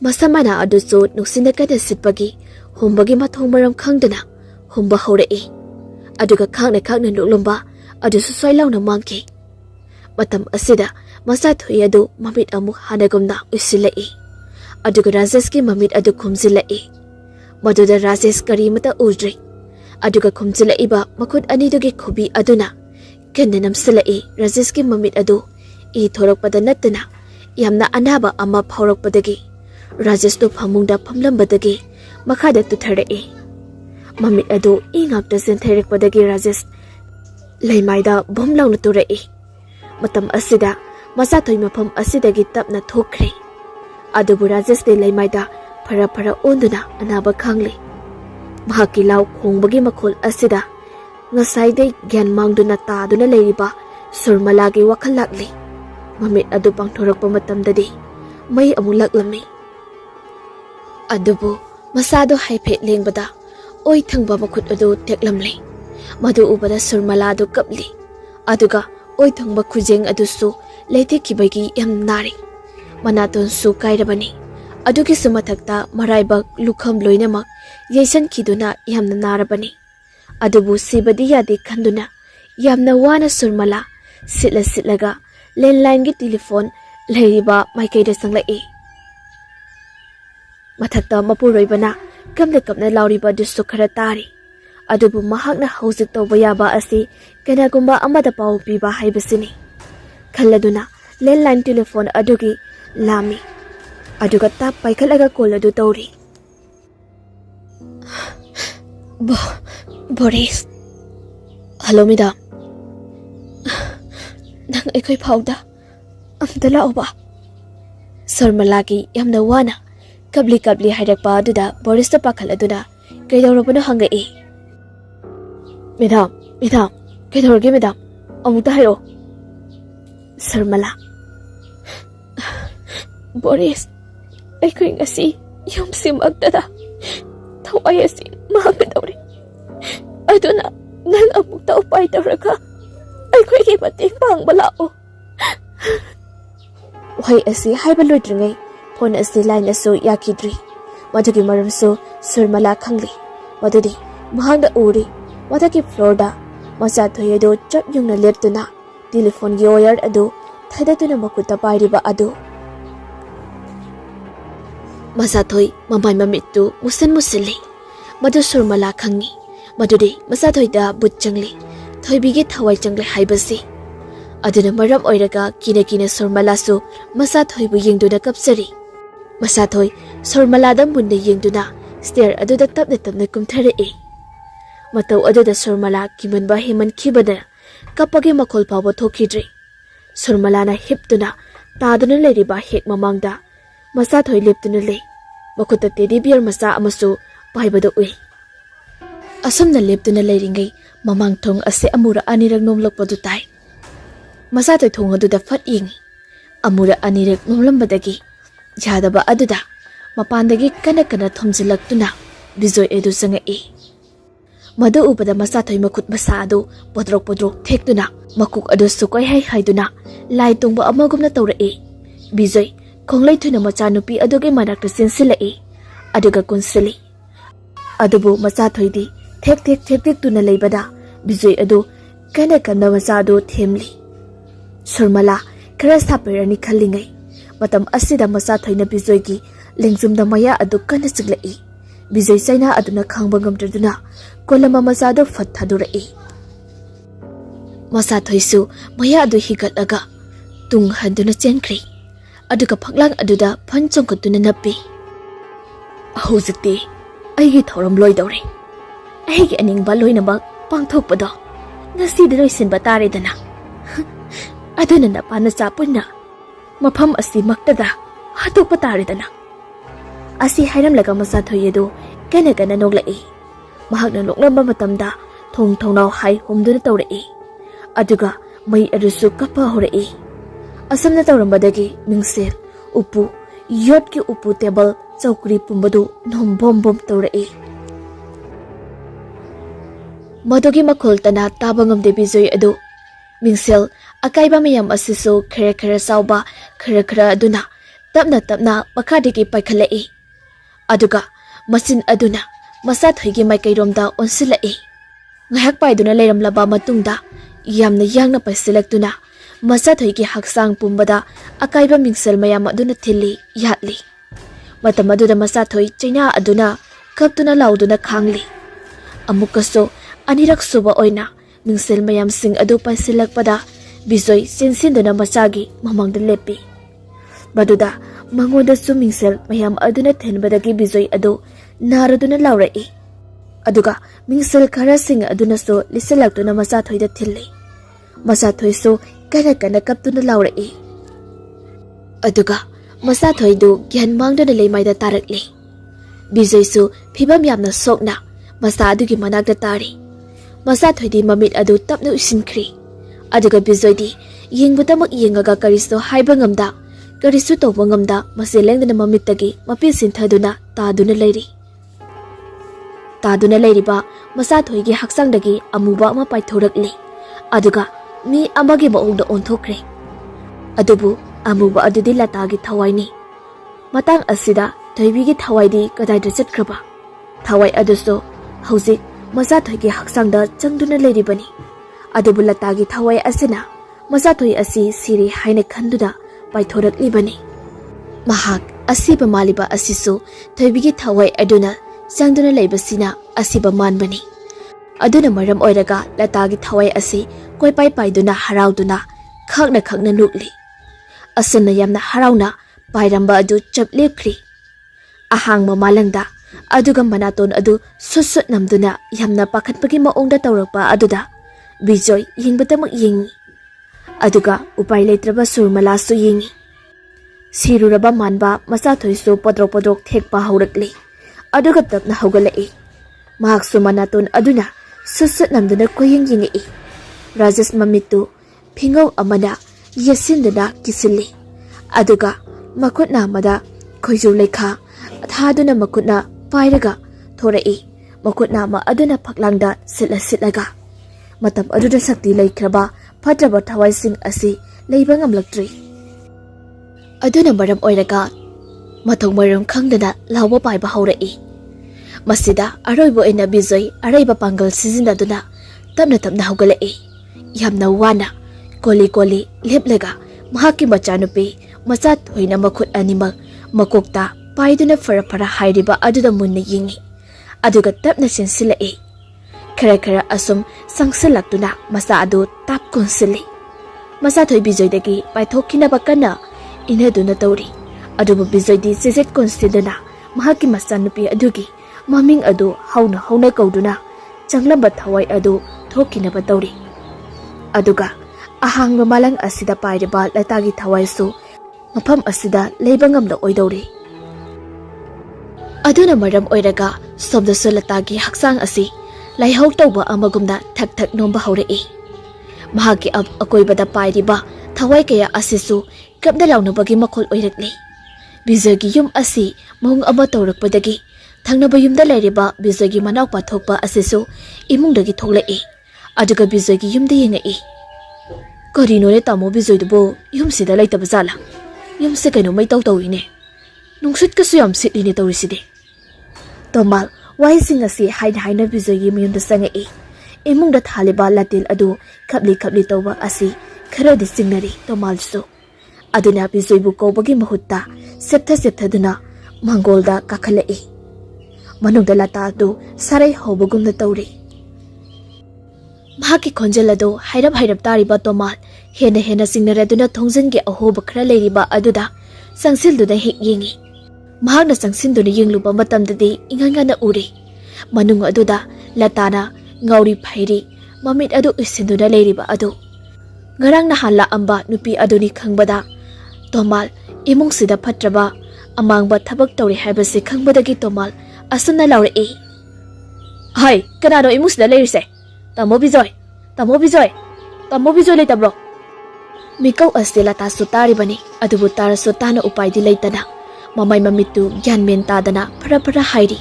masamana adusu nuksina kada sitpagi hombagi mathong maram khangdana homba horei aduga khangna nuklomba adusu soilauna mangki matam asida MACHATHOI adu mamit amuk hanagumna usilai aduga Rajesh ki mamit adu khumjilai maduda Rajesh karimata udri aduga khumjilai ba makhut anidugi khubi aduna kanna namsilai Rajesh ki mamit adu I thorakpada natna yamna anaba ama phaurakpadagi Rajesh to phamungda phamlambadagi makhada tutharei mamit adu ingapta sentharekpadagi Rajesh leimaida bomlauna turei matam asida MACHATHOI mafam asidagi tapna thokre adubu Rajesh de leimaida phara onduna anaba khangli mahaki law khongbagi makhol asida ngasai dei gyan mangduna taduna leiriba surmalagi wakhal lakli mamit adu pangthorakpa matamdadi mai amulaklami adubu masado haiphet lengbada oi thangba makhut adu teklamli madu ubada surmaladu kapli aduga oi thangba khujeng adusu leite kibagi yam nari manaton su kairabani adugi sumathakta maraibak lukham loinamak yesan khiduna yamna narabani adubu sibadi yadi khanduna yamna wana surmala sitlaga landline gi telephone leiriba maikaida sanglai mathakta mapuroibana kamna lauriba dusu khara tari adubu mahakna hauzik tawba yaba asi kanagumba amada pau piba haibasini khalladuna landline telephone adugi lami aduga tap paikhalaga call adu tawri Boris hello madam nang ekoi phauda amda laoba sarmalagi yamna wana kabli hairakpa aduda Boris ta pakhal aduna kaidawrabana hangai madam kaidawrge madam amuta hairo sarmala Boris ekoi ngasi yum simaktada thawai asi magadawri aduna nang amukta upay tawraga ekoi gi mating pangbalaao wai asi haiba loidringai phone asi line asu yakidri madugi maramsu surmala khangli madudi mahangda uri madagi floor da MACHATHOI adu chap yungna leptuna telephone gi wire adu thadatuna makuta pairiba adu MACHATHOI mamai mamitu musili madu surmala khangi madudi MACHATHOI da but changli thoibi gi thawai changle haibasi aduna maram oiraga kina surmala su MACHATHOI bu yengduna kapsari MACHATHOI surmala da munde yengduna stair aduda tapna kumtharei matau aduda surmala kimanba heman khibada kapage makhol pawa thokidri surmala na hiptuna taduna leriba hek mamangda MACHATHOI leptuna le makuta teddy bear macha amasu paibada ui asumna leptuna leiringai mamang thong ase amura anirak nomlokpadu tai MACHATHOI thong aduda fat ing amura anirak nomlambadagi yadaba aduda mapandagi kana thomjilaktuna bijoy edu sangai madu ubada MACHATHOI makut masa adu podrok thektuna makuk adu sukoi haiduna lai tungba amagumna tawrei bijoy khonglei thuna machanupi adugi manakta sinsilai aduga kunsili adubu MACHATHOI thek tuna leibada Bijoi adu kana kana macha adu themli surmala khara sapirani khalingai matam asida MACHATHOI na Bijoi gi lengjumda maya adu kana chiglai Bijoi saina aduna khangba ngamtaduna kolama macha adu fathadurai MACHATHOI su maya adu higalaga tung handuna chenkri aduga phaklang aduda phanchongkatuna napi hojikti aigi thoram loidore aigi aningba loinabak pangthokpado ngasidi loisinba taredana aduna napana chapuna mafam asi maktada hatokpa taredana asi hairamlaga MACHATHOI adu kana noglai mahakna noknamba matamda thongnau hai homduna tawrai aduga mai adusu kappa horai asamna tawrambadagi mingsel upu yotki upu table chaukri pumbadu nombom tawrai Madogi makhultana tabangamde Bijoi adu mingsel akaiba mayam asisu khara sauba khara aduna tapna makhadigi paikhalai aduga machin aduna MACHATHOI gi maikairomda onsilai ngahak paiduna leiramlaba matungda yamna yangna paisilaktuna MACHATHOI gi haksang pumbada akaiba mingsel mayam aduna thilli yatli matam aduda MACHATHOI chaina aduna kaptuna lauduna khangli amukaso anirak suba oina mingsel mayam sing adu paisilakpada Bijoi sinsinduna machagi mamangda lepi baduda mangoda su mingsel mayam aduna thenbadagi Bijoi adu naraduna laurai aduga mingsel khara sing aduna so liselaktuna MACHATHOI da thilli MACHATHOI so kana kaptuna laurai aduga MACHATHOI du gyan mangdana leimaida tarakli Bijoi su phibam yamna sokna masa adugi manakda tari MACHATHOI di mamit adu tapna usinkri aduga Bijoi di yengbudamak yengaga kariso haiba ngamda karisu tawba ngamda maselengdana mamittagi mapi sinthaduna taduna leiriba MACHATHOI gi haksangdagi amuba ama paithorakli aduga mi amagi maungda onthokre adubu amuba adudi latagi thawaini matang asida thoibi gi thawaidi kadaida chatkraba thawai aduso hauzik MACHATHOI gi haksangda changduna leiribani adubu latagi thawai asina MACHATHOI asi siri haina khanduna paithoraklibani mahak asiba maliba asisu thoibi gi thawai aduna changduna leibasina asiba manbani aduna maram oiraga latagi thawai asi koipai paiduna harauduna khakna nukli asana yamna harauna pairamba adu chaplepkri ahangma malangda aduga manaton adu susut namduna yamna pakhatpagi maongda tawrakpa aduda Bijoi yengbatamuk yengi aduga upai leitraba surmala su yengi siruraba manba MACHATHOI su podrok thekpa haurakli aduga tapna haugalai mahak su manaton aduna susut namduna koyeng yengi Rajas mamitu phingau amana yesinduna kisili aduga makutna amada khoiju lekha thaduna makutna pairaga thorai makutna ma aduna phaklangda sitlaga matam aduda sakti leikraba phatraba thawaising asi leiba ngamlaktri aduna maram oiraga mathong maram khangdana lawba paiba haurai masida aroibo ena Bijoi araiba pangal sizindaduna tapna haugalai yamna wana koli leplega mahaki machanupi MACHATHOI na makhut animak makokta paiduna fara hairiba aduda munna yingi aduga tapna sinsilai khara asum sangsilaktuna masa adu tap konsili MACHATHOI Bijoi dagi paithokina bakana inaduna tawri adubu Bijoi di siset konsiduna mahaki machanupi adugi maming adu hauna kauduna changlamba thawai adu thokina batawri aduga ahangba malang asida pairiba latagi thawai su mafam asida leiba ngamla oidori aduna maram oiraga sobda latagi haksang asi laihau tawba amagumda thak nomba haurai mahaki akoibada pairiba thawai kaya asisu kapda launabagi makhol oirakli Bijoi gi yum asi maung ama tawrakpadagi thangnaba yumda leiriba Bijoi gi manaw pathokpa asisu imungdagi thoklai aduga Bijoi gi yumda yengai karino le tamo Bijoi dubo yumsida leitaba jala yumse kano may tawtawine. Nungsit kaso yam sitlini tawriside. Tomal, why sing asi haina bizoy mayunda sanga e. Imong da thaliba latil adu kapli tawba asi khara di singnari tomal so. Aduna bizoy bu kawbagi mahutta septha duna mangolda kakhala e. Manungda lata adu sarai hobagumna tawri. Mahaki khonjel adu hairab tariba tomal hena singnare duna thongjangi ahoba khara leiriba aduda sangsilduda hek yengi. Mahakna sangsinduna yengluba matamdadi ingangana uri. Manung aduda latana ngauri phairi mamit adu isinduna leiriba adu. Ngarang na hala amba nupi aduni khangbada tomal imung sida phatraba amangba thabak tawri haibase khangbadagi tomal asuna laure e. Hai kanano imung sida leirise. Tamo bijoy leitabro. Mikau asila ta sutari bani adubu tara sutana upai di leitana. Mamay mamitu gyan men tadana para hairi.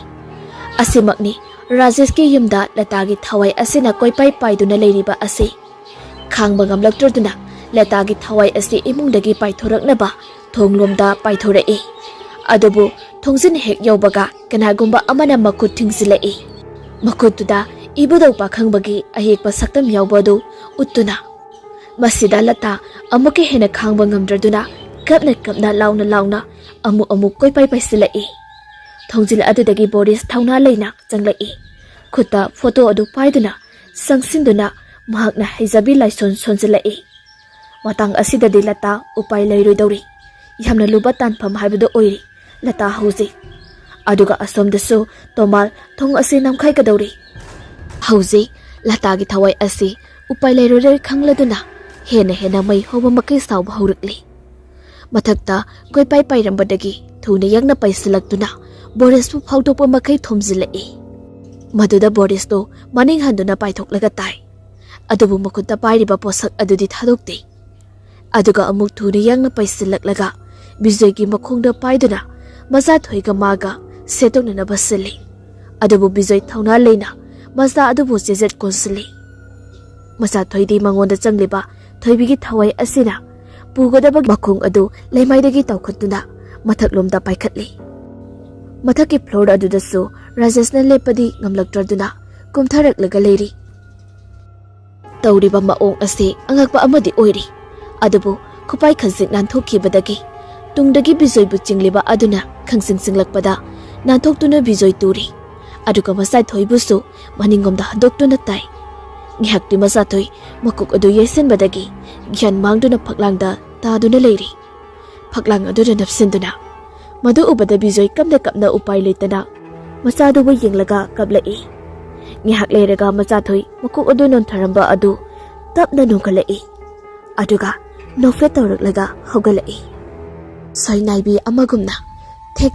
Asimakni Rajesh ki yumda latagi thawai asina koipai paiduna leiriba ase. Khangba ngamlakturduna latagi thawai ase imungdagi paithoraknaba thonglomda paithorei. Adubu thongjin hek yawbaga kanagumba amana makut thingsilei. Makutuda ibudau pakhangbagi ahekpa saktam yawbadu uttuna. Masida lata amuke hena khangba ngamdraduna kapna launa amu koipai paisilei. Thongjil adudagi Boris thauna leina changlai. Khuta photo adu paiduna sangsinduna mahakna hijabi laison sonjilai. Matang asida di lata upai leiroi dawri. Yamna luba tanpham haibadu oiri lata hauji. Aduga asomdasu tomal thong asi namkhai ka dawri. Hauji lata gi thawai asi upai leiroi khangladuna hena mai hoba makai sawba haurakli. Mathakta koipai pairambadagi thuna yangna paisilakduna Boris pu phawtokpa makai thomjilai. Maduda Boris to maning handuna paithoklaga tai. Adubu makutta pairiba posak adudi thadokte. Aduga amuk thuna yangna paisilaklaga Bijoy gi makhongda paiduna MACHATHOI ga maga setokna basili. Adubu Bijoy thauna leina maza adubu jejet konsili. MACHATHOI di mangonda changliba thoibi gi thawai asina pugadaba makhong adu leimaidagi tawkhatuna mathaklomda paikhatli. Mathaki floor adudasu Rajesh na lepadi ngamlaktraduna kumtharaklaga leiri. Tawriba maong ase angakpa amadi oiri. Adubu khupai khajik nanthokibadagi tungdagi Bijoy bu chingliba aduna khangsinglakpada nanthokduna Bijoy turi. Aduga MACHATHOI busu maningomda handoktuna tai. Ngihakti MACHATHOI makuk adu yesenbadagi gyan mangduna phaklangda taduna leiri. Phaklang aduna napsinduna Madu ubada Bijoy kapna upai leitana machadubu yenglaga kablai. Ngihak leiraga MACHATHOI makuk adu nontharamba adu tapna nungkalai. Aduga nofle tawraklaga hogalai. Soinaibi amagumna thek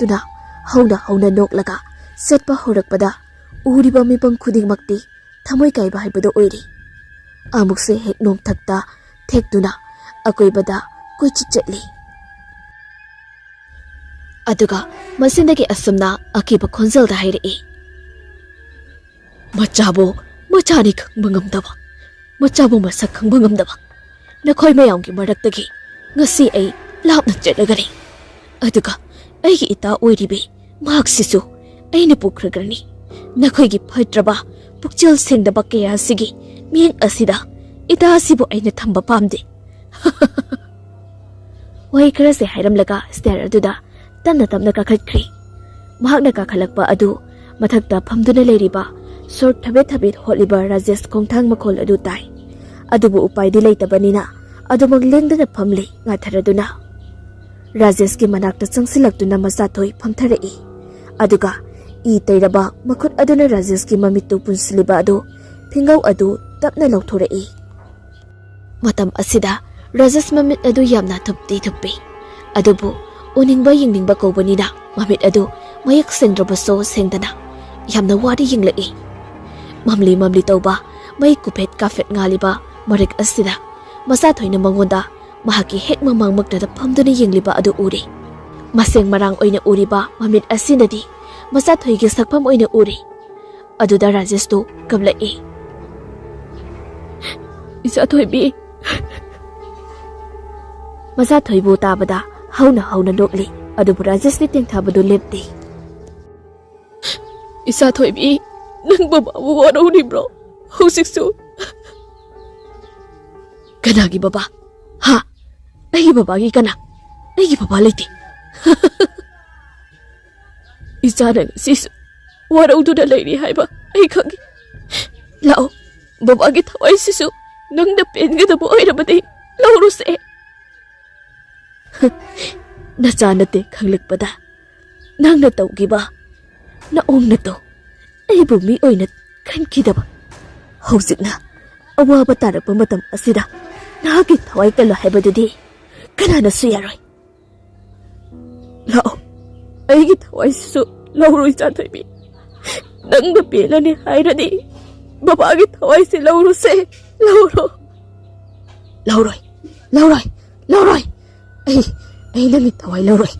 tuna hauna noklaga setpa horakpada uriba mipang khudingmakti thamoi kaiba haibado oiri. Amukse hek nom thakta thek tuna akoibada kuichitli. Aduga masindagi asumna akiba khonjalda hairei. Machani khangba ngamdaba. Machabu masak khangba ngamdaba. Nakhoi mayamgi maraktagi ngasi ai lapna chetlagari. Aduga aigi ita oiribi mahaksisu aina pukhragrani. Nakhoigi phatraba pukchel sengdaba kaya sigi mieng asida ita asibu aina thamba pamde. Wai khara se hairamlaga stair aduda tamna kakhatkri. Mahakna kakhalakpa adu mathakta phamduna leiriba sor thabet holiba Rajesh khongthang makhol adu tai. Adubu upai di leitabanina adumang lengdana phamli ngatharaduna. Rajesh ki manakta changsilaktuna MACHATHOI phamtharei. Aduga teiraba makhut aduna Rajesh ki mamitu punsiliba adu thingau adu tapna lauthorei. Matam asida Rajesh mamit adu yamna thuppi. Adubu uningba yingningba kobanina mamit adu mayak sengdrabaso sengdana yamna wari yinglai. Mamli tawba mai kuphet kafet ngaliba marik asida MACHATHOI na mangonda mahaki hek mamangmakda phamduna yingliba adu uri. Maseng marang oina uriba mamit asinadi MACHATHOI gi sakpham oina uri. Aduda Rajesh to kablai. Isa thoibi ꯃꯆꯥꯊꯣꯏꯕꯨ ꯇꯥꯕꯗ ꯍꯧꯅ ꯅꯣꯛꯂꯤ ꯑꯗꯨꯕꯨ ꯔꯥꯖꯦꯁꯅꯤ ꯇꯦꯡꯊꯥꯕꯗꯨ ꯂꯦꯞꯇꯦ꯫ ꯏꯆꯥ ꯊꯣꯏꯕꯤ ꯅꯪ ꯕꯕꯥꯕꯨ ꯋꯥꯔꯧꯔꯤꯕ꯭ꯔꯣ ꯍꯧꯖꯤꯛꯁꯨ? ꯀꯅꯥꯒꯤ ꯕꯕꯥ? ꯍꯥ? ꯑꯩꯒꯤ ꯕꯕꯥꯒꯤ ꯀꯅꯥ? ꯑꯩꯒꯤ ꯕꯕꯥ ꯂꯩꯇꯦ꯫ ꯏꯆꯥꯅ ꯉꯁꯤꯁꯨ ꯋꯥꯔꯧꯗꯨꯅ ꯂꯩꯔꯤ ꯍꯥꯏꯕ ꯑꯩ ꯈꯪꯏ꯫ ꯂꯥꯛꯑꯣ, ꯕꯕꯥꯒꯤ ꯊꯋꯥꯏꯁꯤꯁꯨ ꯅꯪꯅ ꯄꯦꯟꯒꯗꯕ ꯑꯣꯏꯔꯕꯗꯤ ꯂꯧꯔꯨꯁꯦ꯫ ꯅꯆꯥ ꯅꯠꯇꯦ ꯈꯪꯂꯛꯄꯗ ꯅꯪꯅ ꯇꯧꯈꯤꯕ ꯅꯑꯣꯡ ꯅꯇꯧ ꯑꯩꯕꯨ ꯃꯤ ꯑꯣꯏꯅ ꯈꯟꯈꯤꯗꯕ ꯍꯧꯖꯤꯛꯅ ꯑꯋꯥꯕ ꯇꯥꯔꯛꯄ ꯃꯇꯝ ꯑꯁꯤꯗ ꯅꯍꯥꯛꯀꯤ ꯊꯋꯥꯏ ꯀꯜꯂꯣ ꯍꯥꯏꯕꯗꯨꯗꯤ ꯀꯅꯥꯅꯁꯨ ꯌꯥꯔꯣꯏ꯫ ꯂꯥꯛꯑꯣ, ꯑꯩꯒꯤ ꯊꯋꯥꯏꯁꯤꯁꯨ ꯂꯧꯔꯣ ꯏꯆꯥ ꯊꯣꯏꯕꯤ꯫ ꯅꯪꯅ ꯄꯦꯜꯂꯅꯤ ꯍꯥꯏꯔꯗꯤ ꯕꯕꯥꯒꯤ ꯊꯋꯥꯏꯁꯤ ꯂꯧꯔꯨꯁꯦ, ꯂꯧꯔꯣ꯫ ꯂꯧꯔꯣꯏ ꯑꯩ ꯅꯪꯒꯤ ꯊꯋꯥꯏ ꯂꯧꯔꯣꯏ꯫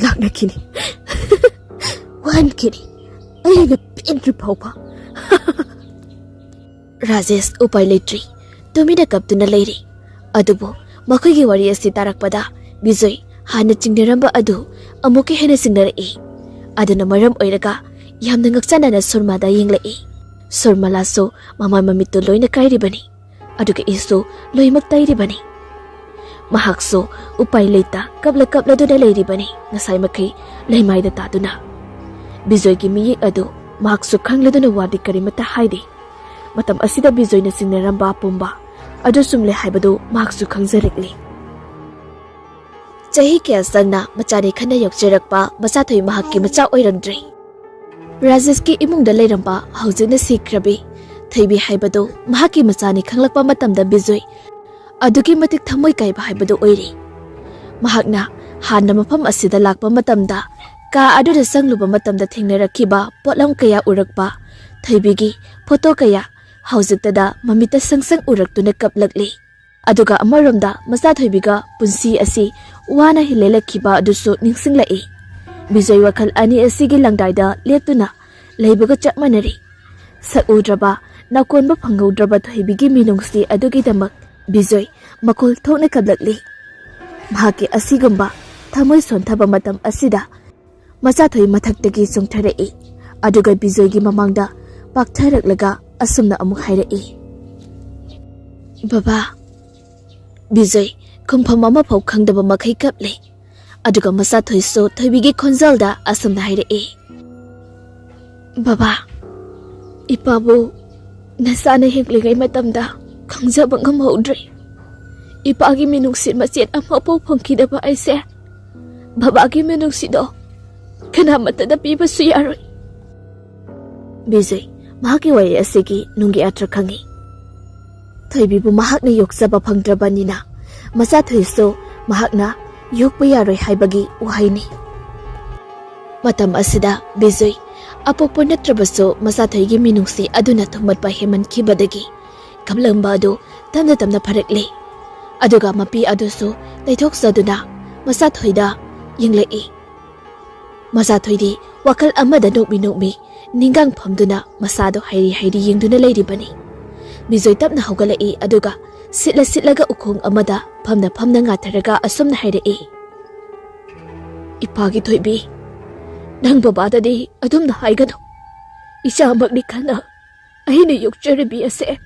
ꯂꯥꯛꯅꯈꯤꯅꯤ ꯋꯥꯍꯟꯈꯤꯅꯤ ꯑꯩꯅ ꯄꯦꯟꯗ꯭ꯔꯤ ꯐꯥꯎꯕ꯫ ꯔꯥꯖꯦꯁ ꯎꯄꯥꯏ ꯂꯩꯇ꯭ꯔꯤ ꯇꯨꯃꯤꯟꯅ ꯀꯞꯇꯨꯅ ꯂꯩꯔꯤ꯫ ꯑꯗꯨꯕꯨ ꯃꯈꯣꯏꯒꯤ ꯋꯥꯔꯤ ꯑꯁꯤ ꯇꯥꯔꯛꯄꯗ ꯕꯤꯖꯣꯏ ꯍꯥꯟꯅ ꯆꯤꯡꯅꯔꯝꯕ ꯑꯗꯨ ꯑꯃꯨꯛꯀ ꯍꯦꯟꯅ ꯆꯤꯡꯅꯔꯛꯏ꯫ ꯑꯗꯨꯅ ꯃꯔꯝ ꯑꯣꯏꯔꯒ ꯌꯥꯝꯅ ꯉꯛꯆꯅꯅ ꯁꯨꯔꯃꯥꯗ ꯌꯦꯡꯂꯛꯏ꯫ ꯁꯨꯔꯃꯥꯂꯥꯁꯨ ꯃꯃꯥꯏ ꯃꯃꯤꯠꯇꯨ ꯂꯣꯏꯅ ꯀꯥꯏꯔꯤꯕꯅꯤ ꯑꯗꯨꯒ ꯏꯁꯨ ꯂꯣꯏꯃꯛ ꯇꯩꯔꯤꯕꯅꯤ꯫ ꯃꯍꯥꯛꯁꯨ ꯎꯄꯥꯏ ꯂꯩꯇ ꯀꯞꯂꯗꯨꯅ ꯂꯩꯔꯤꯕꯅꯤ ꯉꯁꯥꯏ ꯃꯈꯩ ꯂꯩꯃꯥꯏꯗ ꯇꯥꯗꯨꯅ꯫ ꯕꯤꯖꯣꯏꯒꯤ ꯃꯤꯌꯦꯛ ꯑꯗꯨ ꯃꯍꯥꯛꯁꯨ ꯈꯪꯂꯗꯨꯅ ꯋꯥꯗꯤ ꯀꯔꯤꯃꯠꯇ ꯍꯥꯏꯗꯦ꯫ ꯃꯇꯝ ꯑꯁꯤꯗ ꯕꯤꯖꯣꯏꯅ ꯆꯤꯡꯅꯔꯝꯕ ꯄꯨꯝꯕ ꯑꯗꯨ ꯆꯨꯝꯂꯦ ꯍꯥꯏꯕꯗꯨ ꯃꯍꯥꯛꯁꯨ ꯈꯪꯖꯔꯛꯂꯤ꯫ ꯆꯍꯤ ꯀꯌꯥ ꯆꯪꯅ ꯃꯆꯥꯅꯤ ꯈꯟꯅ ꯌꯣꯛꯆꯔꯛꯄ ꯃꯆꯥꯊꯣꯏ ꯃꯍꯥꯛꯀꯤ ꯃꯆꯥ ꯑꯣꯏꯔꯝꯗ꯭ꯔꯦ꯫ ꯔꯥꯖꯦꯁꯀꯤ ꯏꯃꯨꯡꯗ ꯂꯩꯔꯝꯕ ꯍꯧꯖꯤꯛꯅ ꯁꯤꯈ꯭ꯔꯕꯤ ꯊꯣꯏꯕꯤ ꯍꯥꯏꯕꯗꯨ ꯃꯍꯥꯛꯀꯤ ꯃꯆꯥꯅꯤ ꯈꯪꯂꯛꯄ ꯃꯇꯝꯗ ꯕꯤꯖꯣꯏ ꯑꯗꯨꯛꯀꯤ ꯃꯇꯤꯛ ꯊꯃꯣꯏ ꯀꯥꯏꯕ ꯍꯥꯏꯕꯗꯨ ꯑꯣꯏꯔꯤ꯫ ꯃꯍꯥꯛꯅ ꯍꯥꯟꯅ ꯃꯐꯝ ꯑꯁꯤꯗ ꯂꯥꯛꯄ ꯃꯇꯝꯗ ꯀꯥ ꯑꯗꯨꯗ ꯆꯪꯂꯨꯕ ꯃꯇꯝꯗ ꯊꯦꯡꯅꯔꯛꯈꯤꯕ ꯄꯣꯠꯂꯝ ꯀꯌꯥ ꯎꯔꯛꯄ ꯊꯣꯏꯕꯤꯒꯤ ꯐꯣꯇꯣ ꯀꯌꯥ ꯍꯧꯖꯤꯛꯇꯗ ꯃꯃꯤꯠꯇ ꯁꯪꯁꯪ ꯎꯔꯛꯇꯨꯅ ꯀꯞꯂꯛꯂꯤ꯫ ꯑꯗꯨꯒ ꯑꯃꯔꯣꯝꯗ ꯃꯆꯥꯊꯣꯏꯕꯤꯒ ꯄꯨꯟꯁꯤ ꯑꯁꯤ ꯋꯥꯅ ꯍꯤꯂꯦꯜꯂꯛꯈꯤꯕ ꯑꯗꯨꯁꯨ ꯅꯤꯡꯁꯤꯡꯂꯛꯏ꯫ ꯕꯤꯖꯣꯏ ꯋꯥꯈꯜ ꯑꯅꯤ ꯑꯁꯤꯒꯤ ꯂꯪꯗꯥꯏꯗ ꯂꯦꯞꯇꯨꯅ ꯂꯩꯕꯒ ꯆꯞ ꯃꯥꯟꯅꯔꯤ꯫ ꯁꯛꯎꯗ꯭ꯔꯕ ꯅꯥꯀꯣꯟꯕ ꯐꯪꯍꯧꯗ꯭ꯔꯕ ꯊꯣꯏꯕꯤꯒꯤ ꯃꯤꯅꯨꯡꯁꯤ ꯑꯗꯨꯒꯤꯗꯃꯛ ꯕꯤꯖꯣꯏ ꯃꯈꯣꯜ ꯊꯣꯛꯅ ꯀꯞꯂꯛꯂꯤ꯫ ꯃꯍꯥꯛꯀꯤ ꯑꯁꯤꯒꯨꯝꯕ ꯊꯃꯣꯏ ꯁꯣꯟꯊꯕ ꯃꯇꯝ ꯑꯁꯤꯗ ꯃꯆꯥꯊꯣꯏ ꯃꯊꯛꯇꯒꯤ ꯆꯣꯡꯊꯔꯛꯏ꯫ ꯑꯗꯨꯒ ꯕꯤꯖꯣꯏꯒꯤ ꯃꯃꯥꯡꯗ ꯄꯥꯛꯊꯔꯛꯂꯒ ꯑꯁꯨꯝꯅ ꯑꯃꯨꯛ ꯍꯥꯏꯔꯛꯏ, ꯕꯕꯥ꯫ ꯕꯤꯖꯣꯏ ꯈꯨꯝꯐꯝ ꯑꯃꯐꯥꯎ ꯈꯪꯗꯕ ꯃꯈꯩ ꯀꯞꯂꯤ꯫ ꯑꯗꯨꯒ ꯃꯆꯥꯊꯣꯏꯁꯨ ꯊꯣꯏꯕꯤꯒꯤ ꯈꯣꯟꯖꯦꯜꯗ ꯑꯁꯨꯝꯅ ꯍꯥꯏꯔꯛꯏ, ꯕꯕꯥ, ꯏꯄꯥꯕꯨ ꯅꯆꯥꯅ ꯍꯤꯡꯂꯤꯉꯩ ꯃꯇꯝꯗ ꯈꯪꯖꯕ ꯉꯝꯍꯧꯗ꯭ꯔꯦ꯫ ꯏꯄꯥꯒꯤ ꯃꯤꯅꯨꯡꯁꯤ ꯃꯆꯦꯠ ꯑꯃꯐꯥꯎ ꯐꯪꯈꯤꯗꯕ ꯑꯩꯁꯦ ꯕꯕꯥꯒꯤ ꯃꯤꯅꯨꯡꯁꯤꯗꯣ ꯀꯅꯥꯃꯠꯇꯗ ꯄꯤꯕꯁꯨ ꯌꯥꯔꯣꯏ꯫ ꯕꯤꯖꯣꯏ ꯃꯍꯥꯛꯀꯤ ꯋꯥꯔꯤ ꯑꯁꯤꯒꯤ ꯅꯨꯡꯒꯤ ꯑꯔꯊ ꯈꯪꯏ꯫ ꯊꯣꯏꯕꯤꯕꯨ ꯃꯍꯥꯛꯅ ꯌꯣꯛꯆꯕ ꯐꯪꯗ꯭ꯔꯕꯅꯤꯅ ꯃꯆꯥꯊꯣꯏꯁꯨ ꯃꯍꯥꯛꯅ ꯌꯣꯛꯄ ꯌꯥꯔꯣꯏ ꯍꯥꯏꯕꯒꯤ ꯋꯥꯍꯩꯅꯤ꯫ ꯃꯇꯝ ꯑꯁꯤꯗ ꯕꯤꯖꯣꯏ ꯑꯄꯣꯛꯄ ꯅꯠꯇ꯭ꯔꯕꯁꯨ ꯃꯆꯥꯊꯣꯏꯒꯤ ꯃꯤꯅꯨꯡꯁꯤ ꯑꯗꯨꯅ ꯊꯨꯝꯃꯠꯄ ꯍꯦꯟꯃꯟꯈꯤꯕꯗꯒꯤ ꯀꯞꯂꯝꯕ ꯑꯗꯨ ꯇꯞꯅ ꯇꯞꯅ ꯐꯔꯛꯂꯤ꯫ ꯑꯗꯨꯒ ꯃꯄꯤ ꯑꯗꯨꯁꯨ ꯇꯩꯊꯣꯛꯆꯗꯨꯅ ꯃꯆꯥꯊꯣꯏꯗ ꯌꯦꯡꯂꯛꯏ꯫ ꯃꯆꯥꯊꯣꯏꯗꯤ ꯋꯥꯈꯜ ꯑꯃꯗ ꯅꯣꯛꯃꯤ ꯅꯤꯡꯒꯥꯡ ꯐꯝꯗꯨꯅ ꯃꯁꯥꯗꯣ ꯍꯩꯔꯤ ꯌꯦꯡꯗꯨꯅ ꯂꯩꯔꯤꯕꯅꯤ꯫ ꯕꯤꯖꯣꯏ ꯇꯞꯅ ꯍꯧꯒꯠꯂꯛꯏ ꯑꯗꯨꯒ ꯁꯤꯠꯂꯒ ꯎꯈꯣꯡ ꯑꯃꯗ ꯐꯝꯅ ꯉꯥꯊꯔꯒ ꯑꯁꯨꯝꯅ ꯍꯥꯏꯔꯛꯏ, ꯏꯄꯥꯒꯤ ꯊꯣꯏꯕꯤ, ꯅꯪ ꯕꯕꯥꯗꯗꯤ ꯑꯗꯨꯝꯅ ꯍꯥꯏꯒꯅꯨ꯫ ꯏꯆꯥꯃꯛꯅꯤ ꯈꯟꯅ ꯑꯩꯅ ꯌꯣꯛꯆꯔꯤꯕꯤ ꯑꯁꯦ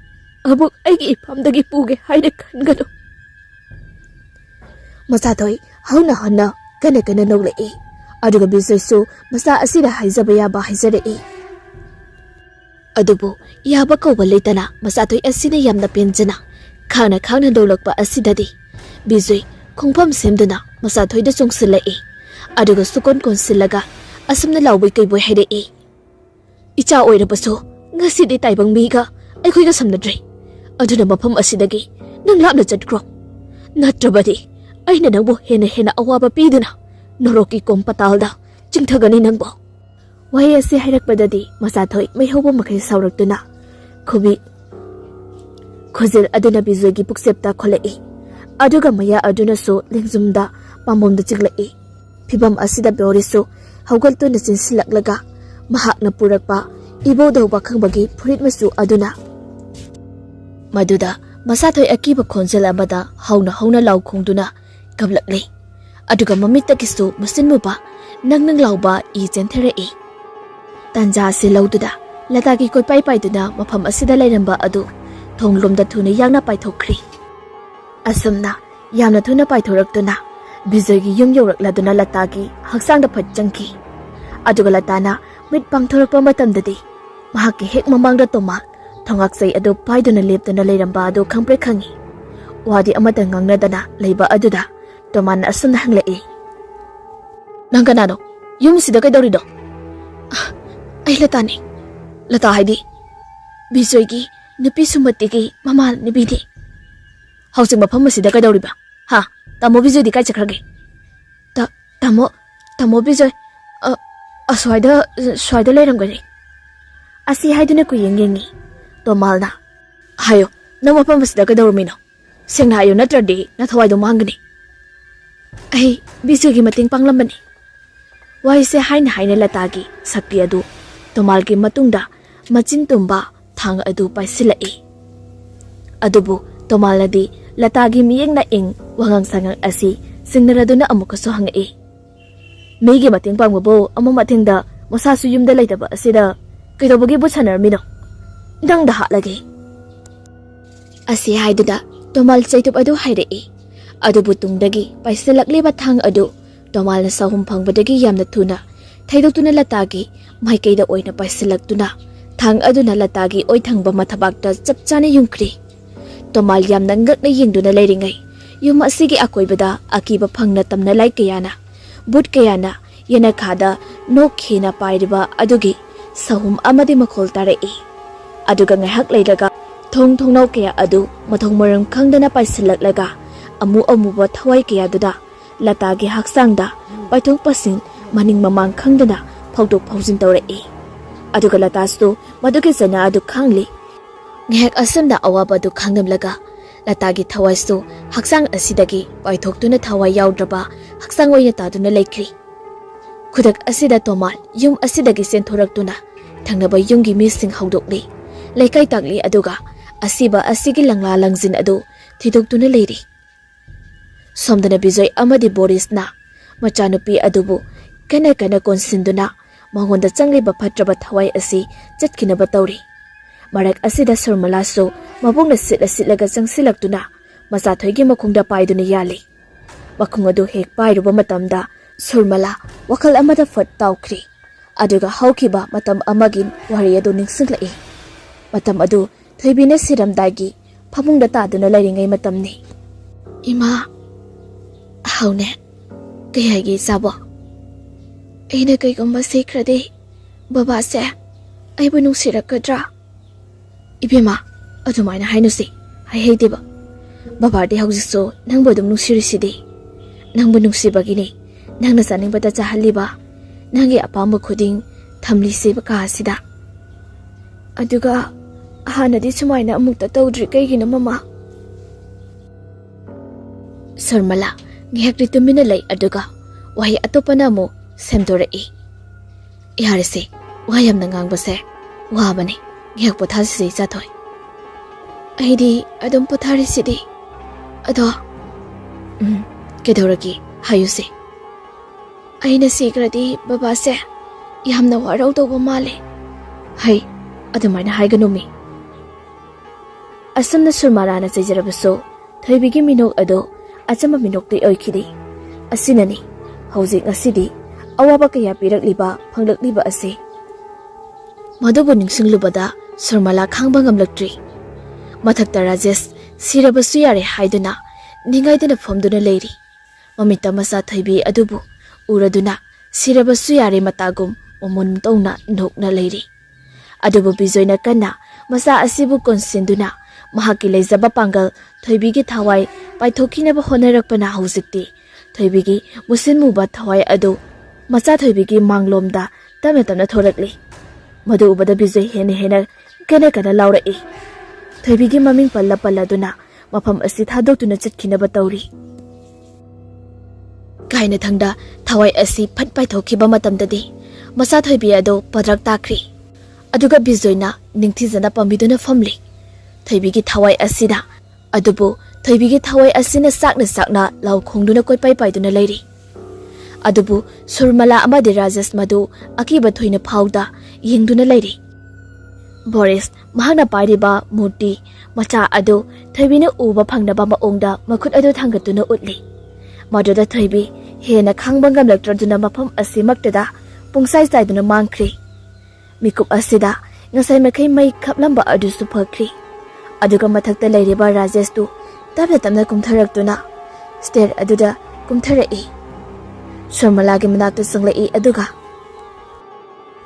ꯑꯃꯨꯛ ꯑꯩꯒꯤ ꯏꯐꯝꯗꯒꯤ ꯄꯨꯒꯦ ꯍꯥꯏꯅ ꯈꯟꯒꯅꯨ꯫ ꯃꯆꯥꯊꯣꯏ ꯍꯧꯅ ꯀꯟꯅ ꯅꯣꯛꯂꯛꯏ꯫ ꯑꯗꯨꯒ ꯕꯤꯖꯣꯏꯁꯨ ꯃꯆꯥ ꯑꯁꯤꯗ ꯍꯥꯏꯖꯕ ꯌꯥꯕ ꯍꯥꯏꯖꯔꯛꯏ꯫ ꯑꯗꯨꯕꯨ ꯌꯥꯕ ꯀꯧꯕ ꯂꯩꯇꯅ ꯃꯆꯥꯊꯣꯏ ꯑꯁꯤꯅ ꯌꯥꯝꯅ ꯄꯦꯟꯖꯅ ꯈꯥꯡꯅ ꯅꯣꯛꯂꯛꯄ ꯑꯁꯤꯗꯗꯤ ꯕꯤꯖꯣꯏ ꯈꯣꯡꯐꯝ ꯁꯦꯝꯗꯨꯅ ꯃꯆꯥꯊꯣꯏꯗ ꯆꯣꯡꯁꯤꯜꯂꯛꯏ꯫ ꯑꯗꯨꯒ ꯁꯨꯀꯣꯟ ꯀꯣꯟꯁꯤꯜꯂꯒ ꯑꯁꯨꯝꯅ ꯂꯥꯎꯕꯣꯏ ꯀꯩꯕꯣꯏ ꯍꯥꯏꯔꯛꯏ, ꯏꯆꯥ ꯑꯣꯏꯔꯕꯁꯨ ꯉꯁꯤꯗꯤ ꯇꯥꯏꯕꯪ ꯃꯤꯒ ꯑꯩꯈꯣꯏꯒ ꯁꯝꯅꯗ꯭ꯔꯦ꯫ ꯑꯗꯨꯅ ꯃꯐꯝ ꯑꯁꯤꯗꯒꯤ ꯅꯪ ꯂꯥꯞꯅ ꯆꯠꯈ꯭ꯔꯣ꯫ ꯅꯠꯇ꯭ꯔꯕꯗꯤ ꯑꯩꯅ ꯅꯪꯕꯨ ꯍꯦꯟꯅ ꯑꯋꯥꯕ ꯄꯤꯗꯨꯅ ꯅꯣꯔꯣꯛꯀꯤ ꯀꯣꯝ ꯄꯇꯥꯜꯗ ꯆꯤꯡꯊꯒꯅꯤ ꯅꯪꯕꯨ꯫ ꯋꯥꯍꯩ ꯑꯁꯤ ꯍꯥꯏꯔꯛꯄꯗꯗꯤ ꯃꯆꯥꯊꯣꯏ ꯃꯩꯍꯧꯕ ꯃꯈꯩ ꯁꯥꯎꯔꯛꯇꯨꯅ ꯈꯨꯖꯤꯜ ꯑꯗꯨꯅ ꯕꯤꯖꯣꯏꯒꯤ ꯄꯨꯛꯆꯦꯞꯇ ꯈꯣꯜꯂꯛꯏ꯫ ꯑꯗꯨꯒ ꯃꯌꯥ ꯑꯗꯨꯅꯁꯨ ꯂꯦꯡꯖꯨꯝꯗ ꯄꯥꯝꯕꯣꯝꯗ ꯆꯤꯛꯂꯛꯏ꯫ ꯐꯤꯚꯝ ꯑꯁꯤꯗ ꯕꯣꯔꯤꯁꯁꯨ ꯍꯧꯒꯠꯇꯨꯅ ꯆꯤꯟꯁꯤꯜꯂꯛꯂꯒ ꯃꯍꯥꯛꯅ ꯄꯨꯔꯛꯄ ꯏꯕꯣꯗꯧ ꯄꯥꯈꯪꯕꯒꯤ ꯐꯨꯔꯤꯠ ꯃꯆꯨ ꯑꯗꯨꯅ ꯃꯗꯨꯗ ꯃꯆꯥꯊꯣꯏ ꯑꯀꯤꯕ ꯈꯣꯟꯖꯦꯜ ꯑꯃꯗ ꯍꯧꯅ ꯂꯥꯎ ꯈꯣꯡꯗꯨꯅ ꯀꯞꯂꯛꯂꯤ ꯑꯗꯨꯒ ꯃꯃꯤꯠꯇꯒꯤꯁꯨ ꯃꯨꯁꯤꯟꯃꯨꯕ ꯅꯪ ꯂꯥꯎꯕ ꯏ ꯆꯦꯟꯊꯔꯛꯏ ꯇꯥꯟꯖꯥ ꯑꯁꯤ ꯂꯧꯗꯨꯅ ꯂꯇꯥꯒꯤ ꯀꯣꯏꯄꯥꯏ ꯄꯥꯏꯗꯨꯅ ꯃꯐꯝ ꯑꯁꯤꯗ ꯂꯩꯔꯝꯕ ꯑꯗꯨ ꯊꯣꯡꯂꯣꯝꯗ ꯊꯨꯅ ꯌꯥꯡꯅ ꯄꯥꯏꯊꯣꯛꯈ꯭ꯔꯤ ꯑꯁꯨꯝꯅ ꯌꯥꯝꯅ ꯊꯨꯅ ꯄꯥꯏꯊꯣꯔꯛꯇꯨꯅ ꯕꯤꯖꯣꯏꯒꯤ ꯌꯨꯝ ꯌꯧꯔꯛꯂꯗꯨꯅ ꯂꯇꯥꯒꯤ ꯍꯛꯆꯥꯡꯗ ꯐꯠ ꯆꯪꯈꯤ ꯑꯗꯨꯒ ꯂꯇꯥꯅ ꯃꯤꯠ ꯄꯥꯡꯊꯣꯔꯛꯄ ꯃꯇꯝꯗꯗꯤ ꯃꯍꯥꯛꯀꯤ ꯍꯦꯛ ꯃꯃꯥꯡꯗ ꯇꯣꯃꯥꯜ ꯊꯣꯡꯉꯥꯛꯆꯩ ꯑꯗꯨ ꯄꯥꯏꯗꯨꯅ ꯂꯦꯞꯇꯨꯅ ꯂꯩꯔꯝꯕ ꯑꯗꯨ ꯈꯪꯄ꯭ꯔꯦꯛ ꯈꯪꯉꯤ ꯋꯥꯗꯤ ꯑꯃꯇ ꯉꯥꯡꯅꯗꯅ ꯂꯩꯕ ꯑꯗꯨꯗ ꯇꯣꯃꯥꯜꯅ ꯑꯁꯨꯝꯅ ꯍꯪꯂꯛꯏ ꯅꯪ ꯀꯅꯥꯅꯣ ꯌꯨꯝꯁꯤꯗ ꯀꯩꯗꯧꯔꯤꯅꯣ ꯑꯩ ꯂꯇꯥꯅꯤ ꯂꯇꯥ ꯍꯥꯏꯗꯤ ꯕꯤꯖꯣꯏꯒꯤ ꯅꯨꯄꯤ ꯁꯨꯃꯇꯤꯒꯤ ꯃꯃꯥ ꯅꯨꯄꯤꯗꯤ ꯍꯧꯖꯤꯛ ꯃꯐꯝ ꯑꯁꯤꯗ ꯀꯩꯗꯧꯔꯤꯕ ꯍꯥ ꯇꯥꯃꯣ ꯕꯤꯖꯣꯏꯗꯤ ꯀꯥꯏ ꯆꯠꯈ꯭ꯔꯒꯦ ꯇꯥꯃꯣ ꯕꯤꯖꯣꯏ ꯁ꯭ꯋꯥꯏꯗ ꯂꯩꯔꯝꯒꯅꯤ ꯑꯁꯤ ꯍꯥꯏꯗꯨꯅ ꯀꯨꯌꯦꯡ ꯌꯦꯡꯉꯤ ꯇꯣꯃꯥꯜꯅ ꯍꯥꯏꯌꯣ ꯅꯪ ꯃꯐꯝ ꯑꯁꯤꯗ ꯀꯩꯗꯧꯔꯝꯃꯤꯅꯣ ꯁꯦꯡꯅ ꯍꯥꯏꯌꯣ ꯅꯠꯇ꯭ꯔꯗꯤ ꯅꯊꯋꯥꯏꯗꯣ ꯃꯥꯡꯒꯅꯤ ꯑꯩ ꯕꯤꯖꯣꯏꯒꯤ ꯃꯇꯦꯡ ꯄꯥꯡꯂꯝꯕꯅꯤ ꯋꯥꯍꯩꯁꯦ ꯍꯥꯏꯅ ꯂꯇꯥꯒꯤ ꯁꯛꯇꯤ ꯑꯗꯨ ꯇꯣꯃꯥꯜꯒꯤ ꯃꯇꯨꯡꯗ ꯃꯆꯤꯟ ꯇꯨꯝꯕ ꯊꯥꯡ ꯑꯗꯨ ꯄꯥꯏꯁꯤꯜꯂꯛꯏ ꯑꯗꯨꯕꯨ ꯇꯣꯃꯥꯜꯅꯗꯤ ꯂꯇꯥꯒꯤ ꯃꯤꯠꯌꯦꯡꯅ ꯋꯥꯉꯥꯡ ꯁꯉꯥꯡ ꯑꯁꯤ ꯁꯤꯡꯅꯔꯗꯨꯅ ꯑꯃꯨꯛꯀꯁꯨ ꯍꯪꯉꯛꯏ ꯃꯤꯒꯤ ꯃꯇꯦꯡ ꯄꯥꯡꯕꯕꯨ ꯑꯃ ꯃꯊꯦꯡꯗ ꯃꯁꯥꯁꯨ ꯌꯨꯝꯗ ꯂꯩꯇꯕ ꯑꯁꯤꯗ ꯀꯩꯗꯧꯕꯒꯤ ꯕꯨꯠ ꯁꯥꯟꯅꯔꯝꯃꯤꯅꯣ ꯅꯪꯗ ꯍꯥꯠꯂꯒꯦ ꯑꯁꯤ ꯍꯥꯏꯗꯨꯅ ꯇꯣꯃꯥꯜ ꯆꯩꯇꯨꯞ ꯑꯗꯨ ꯍꯥꯏꯔꯛꯏ ꯑꯗꯨꯕꯨ ꯇꯨꯡꯗꯒꯤ ꯄꯥꯏꯁꯤꯜꯂꯛꯂꯤꯕ ꯊꯥꯡ ꯑꯗꯨ ꯇꯣꯃꯥꯜꯅ ꯁꯥꯍꯨꯝ ꯐꯪꯕꯗꯒꯤ ꯌꯥꯝꯅ ꯊꯨꯅ ꯊꯩꯗꯣꯛꯇꯨꯅ ꯂꯇꯥꯒꯤ ꯃꯥꯏꯀꯩꯗ ꯑꯣꯏꯅ ꯄꯥꯏꯁꯤꯜꯂꯛꯇꯨꯅ ꯊꯥꯡ ꯑꯗꯨꯅ ꯂꯇꯥꯒꯤ ꯑꯣꯏꯊꯪꯕ ꯃꯊꯕꯥꯛꯇ ꯆꯞ ꯆꯥꯅ ꯌꯨꯡꯈ꯭ꯔꯤ ꯇꯣꯃꯥꯜ ꯌꯥꯝꯅ ꯉꯛꯅ ꯌꯦꯡꯗꯨꯅ ꯂꯩꯔꯤꯉꯩ ꯌꯨꯝ ꯑꯁꯤꯒꯤ ꯑꯀꯣꯏꯕꯗ ꯑꯀꯤꯕ ꯐꯪꯅ ꯇꯝꯅ ꯂꯥꯏ ꯀꯌꯥꯅ ꯕꯨꯠ ꯀꯌꯥꯅ ꯌꯦꯅꯈꯥꯗ ꯅꯣꯛꯈꯦꯅ ꯄꯥꯏꯔꯤꯕ ꯑꯗꯨꯒꯤ ꯁꯍꯨꯝ ꯑꯃꯗꯤ ꯃꯈꯣꯜ ꯇꯥꯔꯛꯏ ꯑꯗꯨꯒ ꯉꯥꯏꯍꯥꯛ ꯂꯩꯔꯒ ꯊꯣꯡꯅꯥꯎ ꯀꯌꯥ ꯑꯗꯨ ꯃꯊꯣꯡ ꯃꯔꯝ ꯈꯪꯗꯅ ꯄꯥꯏꯁꯤꯜꯂꯛꯂꯒ ꯑꯃꯨꯕ ꯊꯋꯥꯏ ꯀꯌꯥꯗꯨꯗ ꯂꯇꯥꯒꯤ ꯍꯛꯆꯥꯡꯗ ꯄꯥꯏꯊꯣꯛ ꯄꯥꯏꯁꯤꯟ ꯃꯅꯤꯡ ꯃꯃꯥꯡ ꯈꯪꯗꯅ ꯐꯥꯎꯗꯣꯛ ꯐꯥꯎꯖꯤꯟ ꯇꯧꯔꯛꯏ ꯑꯗꯨꯒ ꯂꯇꯥꯁꯨ ꯃꯗꯨꯒꯤ ꯆꯩꯅꯥ ꯑꯗꯨ ꯈꯪꯂꯤ ꯉꯥꯏꯍꯥꯛ ꯑꯁꯨꯝꯅ ꯑꯋꯥꯕ ꯑꯗꯨ ꯈꯪꯂꯝꯂꯒ ꯂꯇꯥꯒꯤ ꯊꯋꯥꯏꯁꯨ ꯍꯛꯆꯥꯡ ꯑꯁꯤꯗꯒꯤ ꯄꯥꯏꯊꯣꯛꯇꯨꯅ ꯊꯋꯥꯏ ꯌꯥꯎꯗ꯭ꯔꯕ ꯍꯛꯆꯥꯡ ꯑꯣꯏꯅ ꯇꯥꯗꯨꯅ ꯂꯩꯈ꯭ꯔꯤ ꯈꯨꯗꯛ ꯑꯁꯤꯗ ꯇꯣꯃꯥꯜ ꯌꯨꯝ ꯑꯁꯤꯗꯒꯤ ꯆꯦꯟꯊꯣꯔꯛꯇꯨꯅ ꯊꯪꯅꯕ ꯌꯨꯝꯒꯤ ꯃꯤꯁꯤꯡ ꯍꯧꯗꯣꯛꯂꯤ ꯂꯩꯀꯥꯏ ꯇꯥꯛꯂꯤ ꯑꯗꯨꯒ ꯑꯁꯤꯕ ꯑꯁꯤꯒꯤ ꯂꯪꯂꯥ ꯂꯪꯖꯤꯟ ꯑꯗꯨ ꯊꯤꯗꯣꯛꯇꯨꯅ ꯂꯩꯔꯤ ꯁꯣꯝꯗꯅ ꯕꯤꯖꯣꯏ ꯑꯃꯗꯤ ꯕꯣꯔꯤꯁꯅ ꯃꯆꯥꯅꯨꯄꯤ ꯑꯗꯨꯕꯨ ꯀꯟꯅ ꯀꯣꯟꯁꯤꯟꯗꯨꯅ ꯃꯉꯣꯟꯗ ꯆꯪꯂꯤꯕ ꯐꯠꯇ꯭ꯔꯕ ꯊꯋꯥꯏ ꯑꯁꯤ ꯆꯠꯈꯤꯅꯕ ꯇꯧꯔꯤ ꯃꯔꯛ ꯑꯁꯤꯗ ꯁꯨꯔꯃꯂꯥꯁꯨ ꯃꯕꯨꯡꯅ ꯁꯤꯠꯂꯒ ꯆꯪꯁꯤꯜꯂꯛꯇꯨꯅ ꯃꯆꯥꯊꯣꯏꯒꯤ ꯃꯈꯣꯡꯗ ꯄꯥꯏꯗꯨꯅ ꯌꯥꯜꯂꯤ ꯃꯈꯣꯡ ꯑꯗꯨ ꯍꯦꯛ ꯄꯥꯏꯔꯨꯕ ꯃꯇꯝꯗ ꯁꯨꯔꯃꯂꯥ ꯋꯥꯈꯜ ꯑꯃꯗ ꯐꯠ ꯇꯥꯎꯈ꯭ꯔꯤ ꯑꯗꯨꯒ ꯍꯧꯈꯤꯕ ꯃꯇꯝ ꯑꯃꯒꯤ ꯋꯥꯔꯤ ꯑꯗꯨ ꯅꯤꯡꯁꯤꯡꯂꯛꯏ ꯃꯇꯝ ꯑꯗꯨ ꯊꯣꯏꯕꯤꯅ ꯁꯤꯔꯝꯗꯥꯏꯒꯤ ꯐꯃꯨꯡꯗ ꯇꯥꯗꯨꯅ ꯂꯩꯔꯤꯉꯩ ꯃꯇꯝꯅꯤ ꯏꯃꯥ ꯍꯧꯅꯦ ꯀꯩ ꯍꯥꯏꯒꯦ ꯏꯆꯥꯕꯣ ꯑꯩꯅ ꯀꯩꯒꯨꯝꯕ ꯁꯤꯈ꯭ꯔꯗꯤ ꯕꯕꯥꯁꯦ ꯑꯩꯕꯨ ꯅꯨꯡꯁꯤꯔꯛꯀꯗ꯭ꯔꯥ ꯏꯕꯦꯝꯃ ꯑꯗꯨꯃꯥꯏꯅ ꯍꯥꯏꯅꯨꯁꯤ ꯍꯩꯇꯦꯕ ꯕꯕꯥꯗꯤ ꯍꯧꯖꯤꯛꯁꯨ ꯅꯪꯕꯨ ꯑꯗꯨꯝ ꯅꯨꯡꯁꯤꯔꯤꯁꯤꯗꯤ ꯅꯪꯕꯨ ꯅꯨꯡꯁꯤꯕꯒꯤꯅꯤ ꯅꯪꯅ ꯆꯥꯅꯤꯡꯕꯗ ꯆꯥꯍꯜꯂꯤꯕ ꯅꯪꯒꯤ ꯑꯄꯥꯝꯕ ꯈꯨꯗꯤꯡ ꯊꯝꯂꯤꯁꯤꯕ ꯀꯥ ꯑꯁꯤꯗ ꯑꯗꯨꯒ ꯍꯥꯟꯅꯗꯤ ꯁꯨꯃꯥꯏꯅ ꯑꯃꯨꯛꯇ ꯇꯧꯗ꯭ꯔꯤ ꯀꯩꯒꯤꯅꯣ ꯃꯃꯥ ꯁꯨꯔꯃꯂꯥ ꯉꯥꯏꯍꯥꯛꯇꯤ ꯇꯨꯃꯤꯟꯅ ꯂꯩ ꯑꯗꯨꯒ ꯋꯥꯍꯩ ꯑꯇꯣꯞꯄꯅ ꯑꯃꯨꯛ ꯁꯦꯝꯗꯣꯔꯛꯏ ꯌꯥꯔꯁꯤ ꯋꯥ ꯌꯥꯝꯅ ꯉꯥꯡꯕꯁꯦ ꯋꯥꯕꯅꯤ ꯉꯥꯏꯍꯥꯛ ꯄꯣꯊꯥꯁꯤ ꯏꯆꯥꯊꯣꯏ ꯑꯩꯗꯤ ꯑꯗꯨꯝ ꯄꯣꯊꯥꯔꯤꯁꯤꯗꯤ ꯑꯗꯣ ꯀꯩꯗꯧꯔꯒꯦ ꯍꯥꯏꯌꯨꯁꯤ ꯑꯩꯅ ꯁꯤꯈ꯭ꯔꯗꯤ ꯕꯕꯥꯁꯦ ꯌꯥꯝꯅ ꯋꯥꯔꯧꯗꯧꯕ ꯃꯥꯜꯂꯦ ꯍꯩ ꯑꯗꯨꯃꯥꯏꯅ ꯍꯥꯏꯒꯅꯨꯃꯤ ꯑꯁꯨꯝꯅ ꯁꯨꯔꯃꯂꯥꯅ ꯆꯩꯖꯔꯕꯁꯨ ꯊꯣꯏꯕꯤꯒꯤ ꯃꯤꯅꯣꯛ ꯑꯗꯨ ꯑꯆꯝꯕ ꯃꯤꯅꯣꯛꯇꯤ ꯑꯣꯏꯈꯤꯗꯦ ꯑꯁꯤꯅꯅꯤ ꯍꯧꯖꯤꯛ ꯉꯁꯤꯗꯤ ꯑꯋꯥꯕ ꯀꯌꯥ ꯄꯤꯔꯛꯂꯤꯕ ꯐꯪꯂꯛꯂꯤꯕ ꯑꯁꯤ ꯃꯗꯨꯕꯨ ꯅꯤꯡꯁꯤꯡꯂꯨꯕꯗ ꯁꯨꯔꯃꯂꯥ ꯈꯥꯡꯕ ꯉꯝꯂꯛꯇ꯭ꯔꯤ ꯃꯊꯛꯇ ꯔꯥꯖꯦꯁ ꯁꯤꯔꯕꯁꯨ ꯌꯥꯔꯦ ꯍꯥꯏꯗꯨꯅ ꯅꯤꯡꯉꯥꯏꯗꯅ ꯐꯝꯗꯨꯅ ꯂꯩꯔꯤ ꯃꯃꯤꯠꯇ ꯃꯆꯥ ꯊꯣꯏꯕꯤ ꯑꯗꯨꯕꯨ ꯎꯔꯗꯨꯅ ꯁꯤꯔꯕꯁꯨ ꯌꯥꯔꯦ ꯃꯇꯥꯒꯨꯝ ꯃꯃꯨꯟ ꯇꯧꯅ ꯅꯣꯛꯅ ꯂꯩꯔꯤ ꯑꯗꯨꯕꯨ ꯕꯤꯖꯣꯏꯅ ꯀꯟꯅ ꯃꯆꯥ ꯑꯁꯤꯕꯨ ꯀꯣꯟꯁꯤꯟꯗꯨꯅ ꯃꯍꯥꯛꯀꯤ ꯂꯩꯖꯕ ꯄꯥꯡꯒꯜ ꯊꯣꯏꯕꯤꯒꯤ ꯊꯋꯥꯏ ꯄꯥꯏꯊꯣꯛꯈꯤꯅꯕ ꯍꯣꯠꯅꯔꯛꯄꯅ ꯍꯧꯖꯤꯛꯇꯤ ꯊꯣꯏꯕꯤꯒꯤ ꯃꯨꯁꯤꯟ ꯃꯨꯕ ꯊꯋꯥꯏ ꯑꯗꯨ ꯃꯆꯥ ꯊꯣꯏꯕꯤꯒꯤ ꯃꯥꯡꯂꯣꯝꯗ ꯇꯞꯅ ꯊꯣꯔꯛꯂꯤ ꯃꯗꯨ ꯎꯕꯗ ꯕꯤꯖꯣꯏ ꯍꯦꯟꯅ ꯀꯟꯅ ꯂꯥꯎꯔꯛꯏ ꯊꯣꯏꯕꯤꯒꯤ ꯃꯃꯤꯡ ꯄꯜꯂꯗꯨꯅ ꯃꯐꯝ ꯑꯁꯤ ꯊꯥꯗꯣꯛꯇꯨꯅ ꯆꯠꯈꯤꯅꯕ ꯇꯧꯔꯤ ꯀꯥꯏꯅꯊꯪꯗ ꯊꯋꯥꯏ ꯑꯁꯤ ꯐꯠ ꯄꯥꯏꯊꯣꯛꯈꯤꯕ ꯃꯇꯝꯗꯗꯤ ꯃꯆꯥ ꯊꯣꯏꯕꯤ ꯑꯗꯨ ꯄꯗ꯭ꯔꯛ ꯇꯥꯈ꯭ꯔꯤ ꯑꯗꯨꯒ ꯕꯤꯖꯣꯏꯅ ꯅꯤꯡꯊꯤꯖꯅ ꯄꯥꯝꯕꯤꯗꯨꯅ ꯐꯝꯂꯤ ꯊꯣꯏꯕꯤꯒꯤ ꯊꯋꯥꯏ ꯑꯁꯤꯗ Adubu thoibigi thawai asina sakna lau khongduna koi pai pai duna leiri. Adubu surmala amadi rajesh madu akiba thoina phauda yengduna leiri. Boris mahana pairiba murti macha adu thoibina uba phangnaba maongda makhut adu thangatuna utli. Maduda thoibi hena khangbangam lecturduna mafam asimaktada pungsai saiduna mangkhri. Mikup asida ngasai makai mai khaplamba adu su phakri. Aduga mathakta leiriba rajesh tu tamna kumtharakduna stair aduda kumtharai. Surmalagi manakta sanglai aduga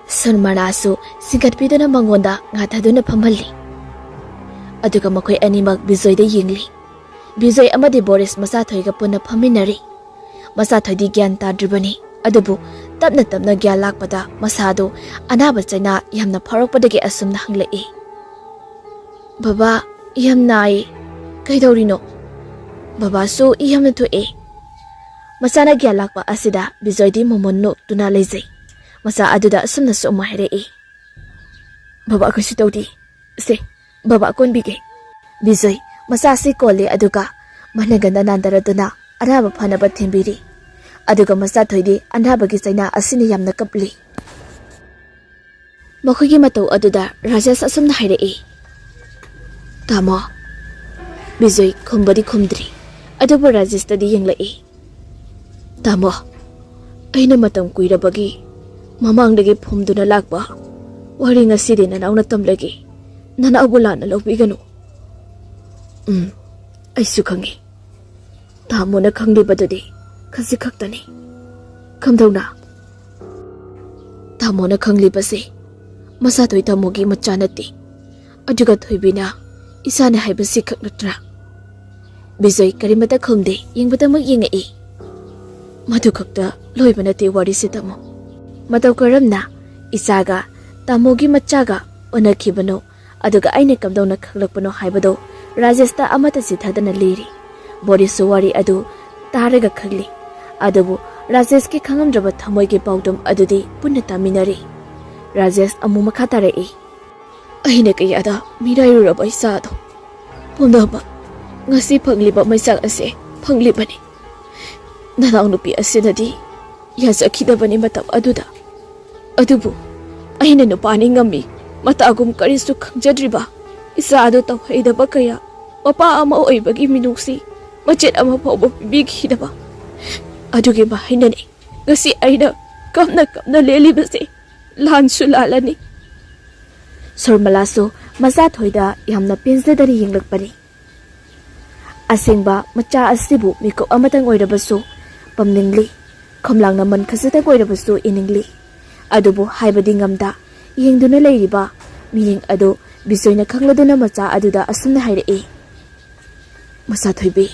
Surmalasu singatpiduna mangonda ngathaduna phamhalli. Aduga makhoi animak bijoyda yingli. Bijoy amadi Boris Machathoiga punna phaminari. Machathoidi gyan tadribani. Adubu tapna gyan lakpada masado anaba chaina yamna pharakpadagi asumna hanglai. Baba yamnai kaidorino. Baba su yamna thu'e. Masana gyan lakpa asida bijoydi momonno tuna lejai. Masa aduda asumna su mahirei. Baba kashi tawdi. Se baba kon bige. Bijoy masa si kole aduga managanda nandaraduna anaba phanaba thimbiri. Aduga Machathoidi anabagi chaina asini yamna kapli. Makhoigi matau aduda rajesh asumna hairei. Tamo Bijoy khumbadi khumdri. Adubu rajesh tadi yenglai. Tamo aina matam kuirabagi mamangdagi phumduna lakba wari ngasidi nanauna tamlagi nanabu lana lawbiganu. Aisu khangi. Tamona khanglibadudi khasi khaktani. Kamdawna Tamona khanglibase Machathoy tamogi machanati. Aduga thoibina isana haibasi khaknatra. Bijoy karimata khumde yengbata mak yengai. Madu khakta loibanate wari sitamo. Matau karamna isaga tamogi machaga onakhibano aduga aina kamdawna khaklakpano haibado Rajesta amata sithadana liri. Boris wari adu taraga khagli. Adubu Rajesh ki khangamdraba thamoigi paudum adudi punna taminari. Rajesh amu makha tarai. Aina kayada mirairuraba isado. Pumdaba ngasi phangliba maisak ase phanglibani. Nanang nupi asinadi yasakhidabani matam aduda. Adubu aina nupani ngami matagum karisu khangjadriba. Isa ado tawhaidaba kaya mapa ama oibagi minuksi machet ama fawba pibigidaba. Adugi bahainani ngasi aina kamna lelibase lansu lalani. Surmalasu Machathoida yamna pinzadari yenglakpani. Asengba macha asibu miko amatang oirabasu pamningli khamlangna man khasata oirabasu iningli. Adubu haibadi ngamda yengduna leiriba miyeng adu Bijoyna khangladuna macha aduda asumna hairei. Machathoibi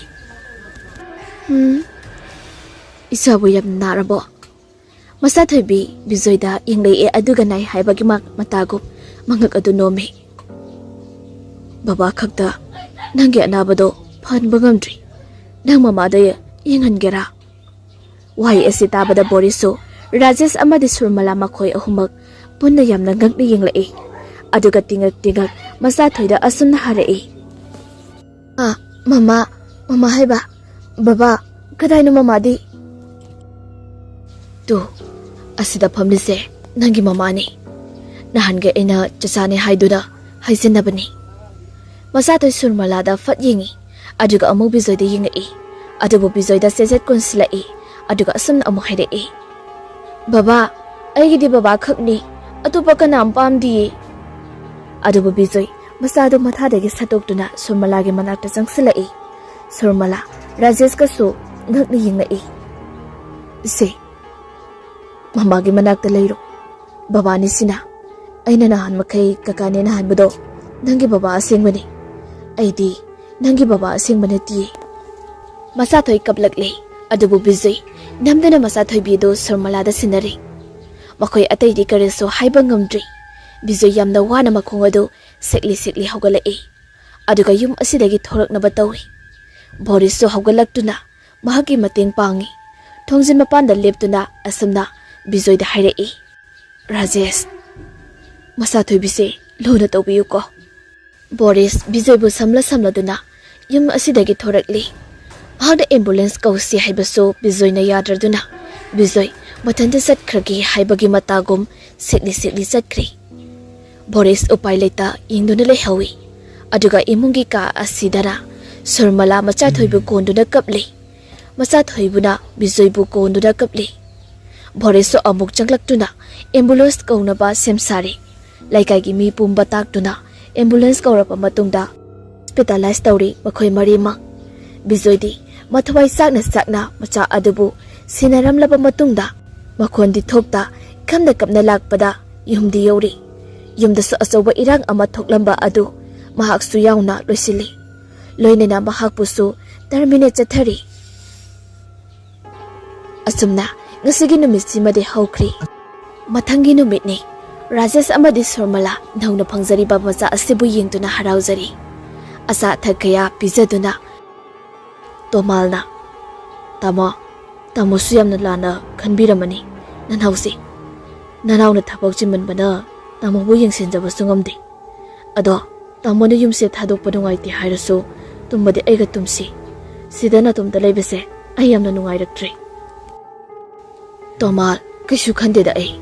isabu yam narabo. Machathoibi Bijoyda yenglei aduga nai haibagi matago mangak adu nomi. Baba khakta nangi anabado phanba ngamdri. Nang mamada yenghangera. Wai asitabada Borisu Rajesh amadi Surmala makhoi ahumak punna yamna ngakni yenglei. Aduga tingak Machathoida asumna harai. Mama haiba. Baba kadaino mamadi. Tu asida phamlise nangi mamani. Nahange ina chasane haiduna haisinabani. Machathoy Surmalada fat yengi. Aduga amu Bijoyda yengai. Adubu Bijoyda seset konsilai. Aduga asumna amu harai. Baba aigidi baba khakni atupa kanam pamdi. Adubu Bijoy masado mathadagi satokduna Surmalagi manakta changsilai. Surmala Rajesh kasu ngakni yengai. Se mamagi manakta leiro. Baba ni sina aina nahan makai kakane nahan budo nangi baba asengmani. Aidi nangi baba asengmanati. Machathoy kaplakle. Adubu Bijoy namdana Machathoy bido Surmalada sinari. Makhoi ataidi kareso haiba ngamdri. Bijoy yamna wana makhong adu sekli haugalai. Aduga yum asidagi thoraknaba tawi. Boris so haugalakduna mahaki mateng pangi. Thongjin mapanda leptuna asumna Bijoyda hairei. Rajesh Machathoy bise lona tawbiyu ko. Boris Bijoybu samladuna yum asidagi thorakli. Mahakna ambulance kausi haibaso Bijoyna yadraduna. Bijoy mathanda satkragi haibagi matagum sikli satkri. Boris upai leta yingduna lehawi. Aduga imungi ka asidara Surmala MACHATHOI konduna kapli. MACHATHOI Bijoybu konduna kapli. Boris amuk changlaktuna ambulance kaunaba semsari. Laikagi mi pumba taktuna ambulance kaurapa matungda hospitalize tawri makhoi marima. Bijoydi mathwai sakna macha adubu sinaramlaba matungda makhondi thokta kamna kapna lakpada yumdi yori. Yumdasu asoba irang ama thoklamba adu mahaksu yauna loisili. Loinena mahakpusu terminate chathari. Asumna ngasigi numitsimade hawkri. Mathangi numitni Rajesh amadi Surmala nauna phangjari ba macha asibu yengduna haraujari. Asa thakaya pizaduna Tomalna Tamo suyamna lana khanbiramani nanhausi. Nanauna thabak chimanbana tamo bu yengsenjaba sungamdi. Ado tamona yumse thadokpa nungaiti hairasu tumbadi aiga tumsi. Sidana tumda leibese ai yamna nungairaktre. Tomal kaishu khandeda ai.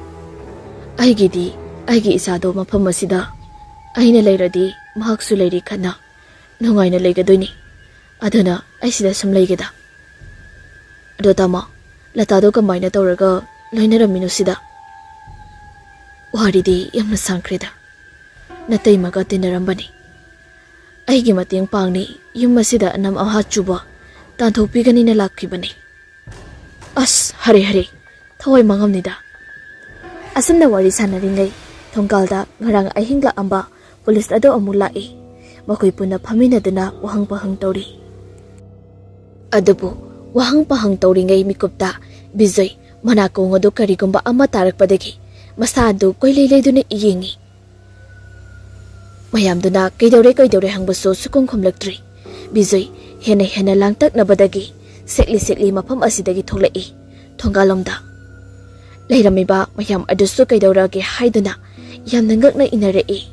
Aigi isado mafam asida aina leiradi mahaksu leiri khana nungaina leigadoini. Aduna aisida sum leigada. Ado tama latado kamaina tawraga loinaraminu sida. Waridi yamna sangkreda. Nataimaga tinarambani. Aigi mateng pangni yum asida anam aha chuba tanthopigani na lakhibani. As hare thawai mangamnida. Asamna wari sanaringai thongkalda ngarang ahingla amba police ado amulai. Makoi puna phaminaduna wahang pahang tawri. Adubu wahang pahang tawringai mikupta Bijoy manako ngodo karigumba ama tarakpadagi masadu koileileiduna iyengi. Mayamduna kaidore hangbaso sukong khomlaktri. Bijoy hena langtaknabadagi sekli mafam asidagi tholai thongalomda. Leiramiba mayam adusu kaidorage haiduna yamna ngakna inarei.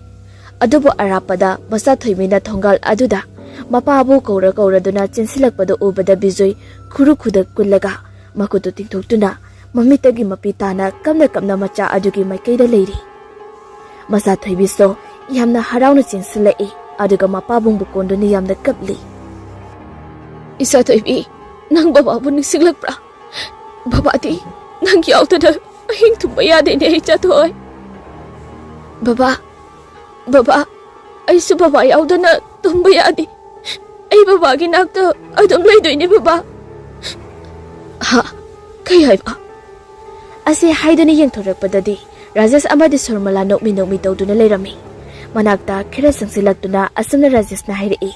Adubu arapada MACHATHOI thongal aduda mapabu kauraduna chinsilakpada ubada Bijoy khudak kullaga makutu tingthoktuna mamitagi mapitana kamna macha adugi maikaida leiri. MACHATHOI biso yamna harauna chinsilai aduga mapabung bukonduni yamna kapli. Isa THOIBI nang bababu ningsinglakpra. Babadi nang yautana ahing tumba yade ne MACHATHOI. Baba aisu baba yaudana tumba yade. Ai babagi nakta adum leidoine baba. Ha kai haiba. Ase haiduni yengthorakpadadi Rajesh amadi Surmala nokmi tawduna leirami. Manakta khera sangsilaktuna asamna Rajesh na hairei.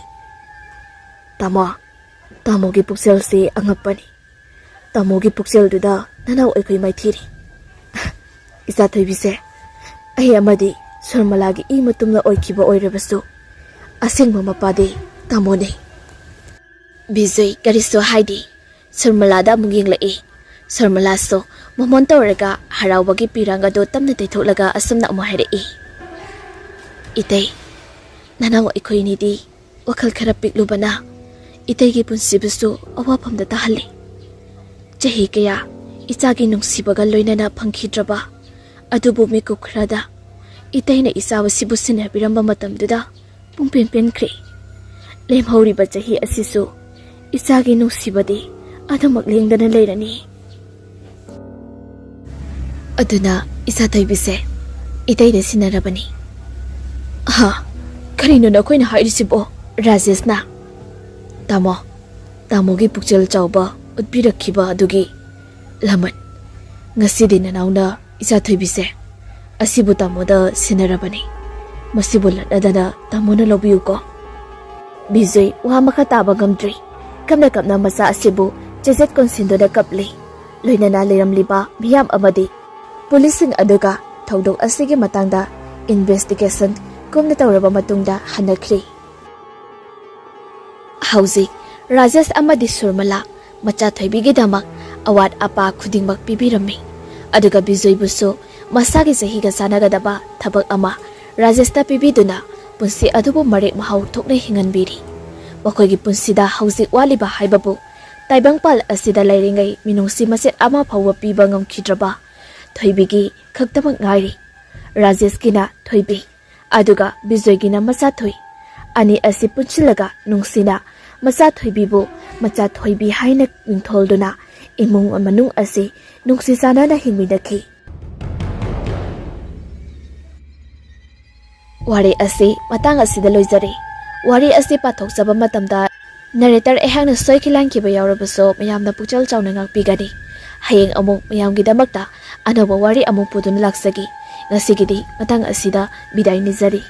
Tamogi puksel se angapani. Tamogi puksel duda nanau aikoi maithiri. Isa THOIBI se ai amadi Surmalagi I matumna oikiba oirabasu asengba mapade tamone. Bijoy kariso haidi Surmalada munginglai. Surmala so momon tawraga haraubagi piranga do tamna teitholaga asamna amaharei. Itay nanaw aikoi nidi wakal khara piklubana itaygi punsibusu awapamda tahali. Chahi kaya ichagi nungsibaga loinana phangkhidraba adubu mikuk khrada itayna isawa sibu sinabiramba matamduda pungpenpenkre. Lemhauriba chahi asisu ichagi nungsibadi adamak lengdana leirani. Aduna isa THOIBI se itayna sinarabani. Ha karino na koina hairisibo Rajesh na. Tamogi pukchel chawba utpirakhiba adugi lamat ngasidi nanauna isa THOIBI se asibu tamoda sinarabani. Masibu latadana tamona lobiyu ko. Bijoy wa makha taba gamdri kamna masa asibu chejet konsindona kapli. Loinana leiramliba miyam amadi policing aduga thodok asigi matangda investigation kumna tawraba matungda hanakhri. Hauji Rajesh amadi Surmala MACHATHOI damak awat apa khudingmak pibirami. Aduga Bijoy buso masagi sahiga sanagadaba thabak ama Rajesh ta pibiduna punsi adubu marek mahau thokne hinganbiri. ꯃꯈꯣꯏꯒꯤ ꯄꯨꯟꯁꯤꯗ ꯍꯧꯖꯤꯛ ꯋꯥꯠꯂꯤꯕ ꯍꯥꯏꯕꯕꯨ ꯇꯥꯏꯕꯪꯄꯥꯜ ꯑꯁꯤꯗ ꯂꯩꯔꯤꯉꯩ ꯃꯤꯅꯨꯡꯁꯤ ꯃꯆꯦꯠ ꯑꯃ ꯐꯥꯎꯕ ꯄꯤꯕ ꯉꯝꯈꯤꯗ꯭ꯔꯕ ꯊꯣꯏꯕꯤꯒꯤ ꯈꯛꯇꯃꯛ ꯉꯥꯏꯔꯤ꯫ ꯔꯥꯖꯦꯁꯀꯤꯅ ꯊꯣꯏꯕꯤ ꯑꯗꯨꯒ ꯕꯤꯖꯣꯏꯒꯤꯅ ꯃꯆꯥꯊꯣꯏ ꯑꯅꯤ ꯑꯁꯤ ꯄꯨꯟꯁꯤꯜꯂꯒ ꯅꯨꯡꯁꯤꯅ ꯃꯆꯥꯊꯣꯏꯕꯤꯕꯨ ꯃꯆꯥꯊꯣꯏꯕꯤ ꯍꯥꯏꯅ ꯃꯤꯡꯊꯣꯜꯗꯨꯅ ꯏꯃꯨꯡ ꯃꯅꯨꯡ ꯑꯁꯤ ꯅꯨꯡꯁꯤ ꯆꯥꯟꯅꯅ ꯍꯤꯡꯃꯤꯟꯅꯈꯤ꯫ ꯋꯥꯔꯤ ꯑꯁꯤ ꯃꯇꯥꯡ ꯑꯁꯤꯗ ꯂꯣꯏꯖꯔꯦ꯫ ꯋꯥꯔꯤ ꯑꯁꯤ ꯄꯥꯊꯣꯛꯆꯕ ꯃꯇꯝꯗ ꯅꯔꯦꯇꯔ ꯑꯩꯍꯥꯛꯅ ꯁꯣꯏꯈꯤ ꯂꯥꯟꯈꯤꯕ ꯌꯥꯎꯔꯕꯁꯨ ꯃꯌꯥꯝꯅ ꯄꯨꯛꯆꯦꯜ ꯆꯥꯎꯅ ꯉꯥꯛꯄꯤꯒꯅꯤ꯫ ꯍꯌꯦꯡ ꯑꯃꯨꯛ ꯃꯌꯥꯝꯒꯤꯗꯃꯛꯇ ꯑꯅꯧꯕ ꯋꯥꯔꯤ ꯑꯃꯨꯛ ꯄꯨꯗꯨꯅ ꯂꯥꯛꯆꯒꯦ꯫ ꯉꯁꯤꯒꯤꯗꯤ ꯃꯇꯥꯡ ꯑꯁꯤꯗ ꯕꯤꯗꯥꯏ ꯅꯤꯖꯔꯤ꯫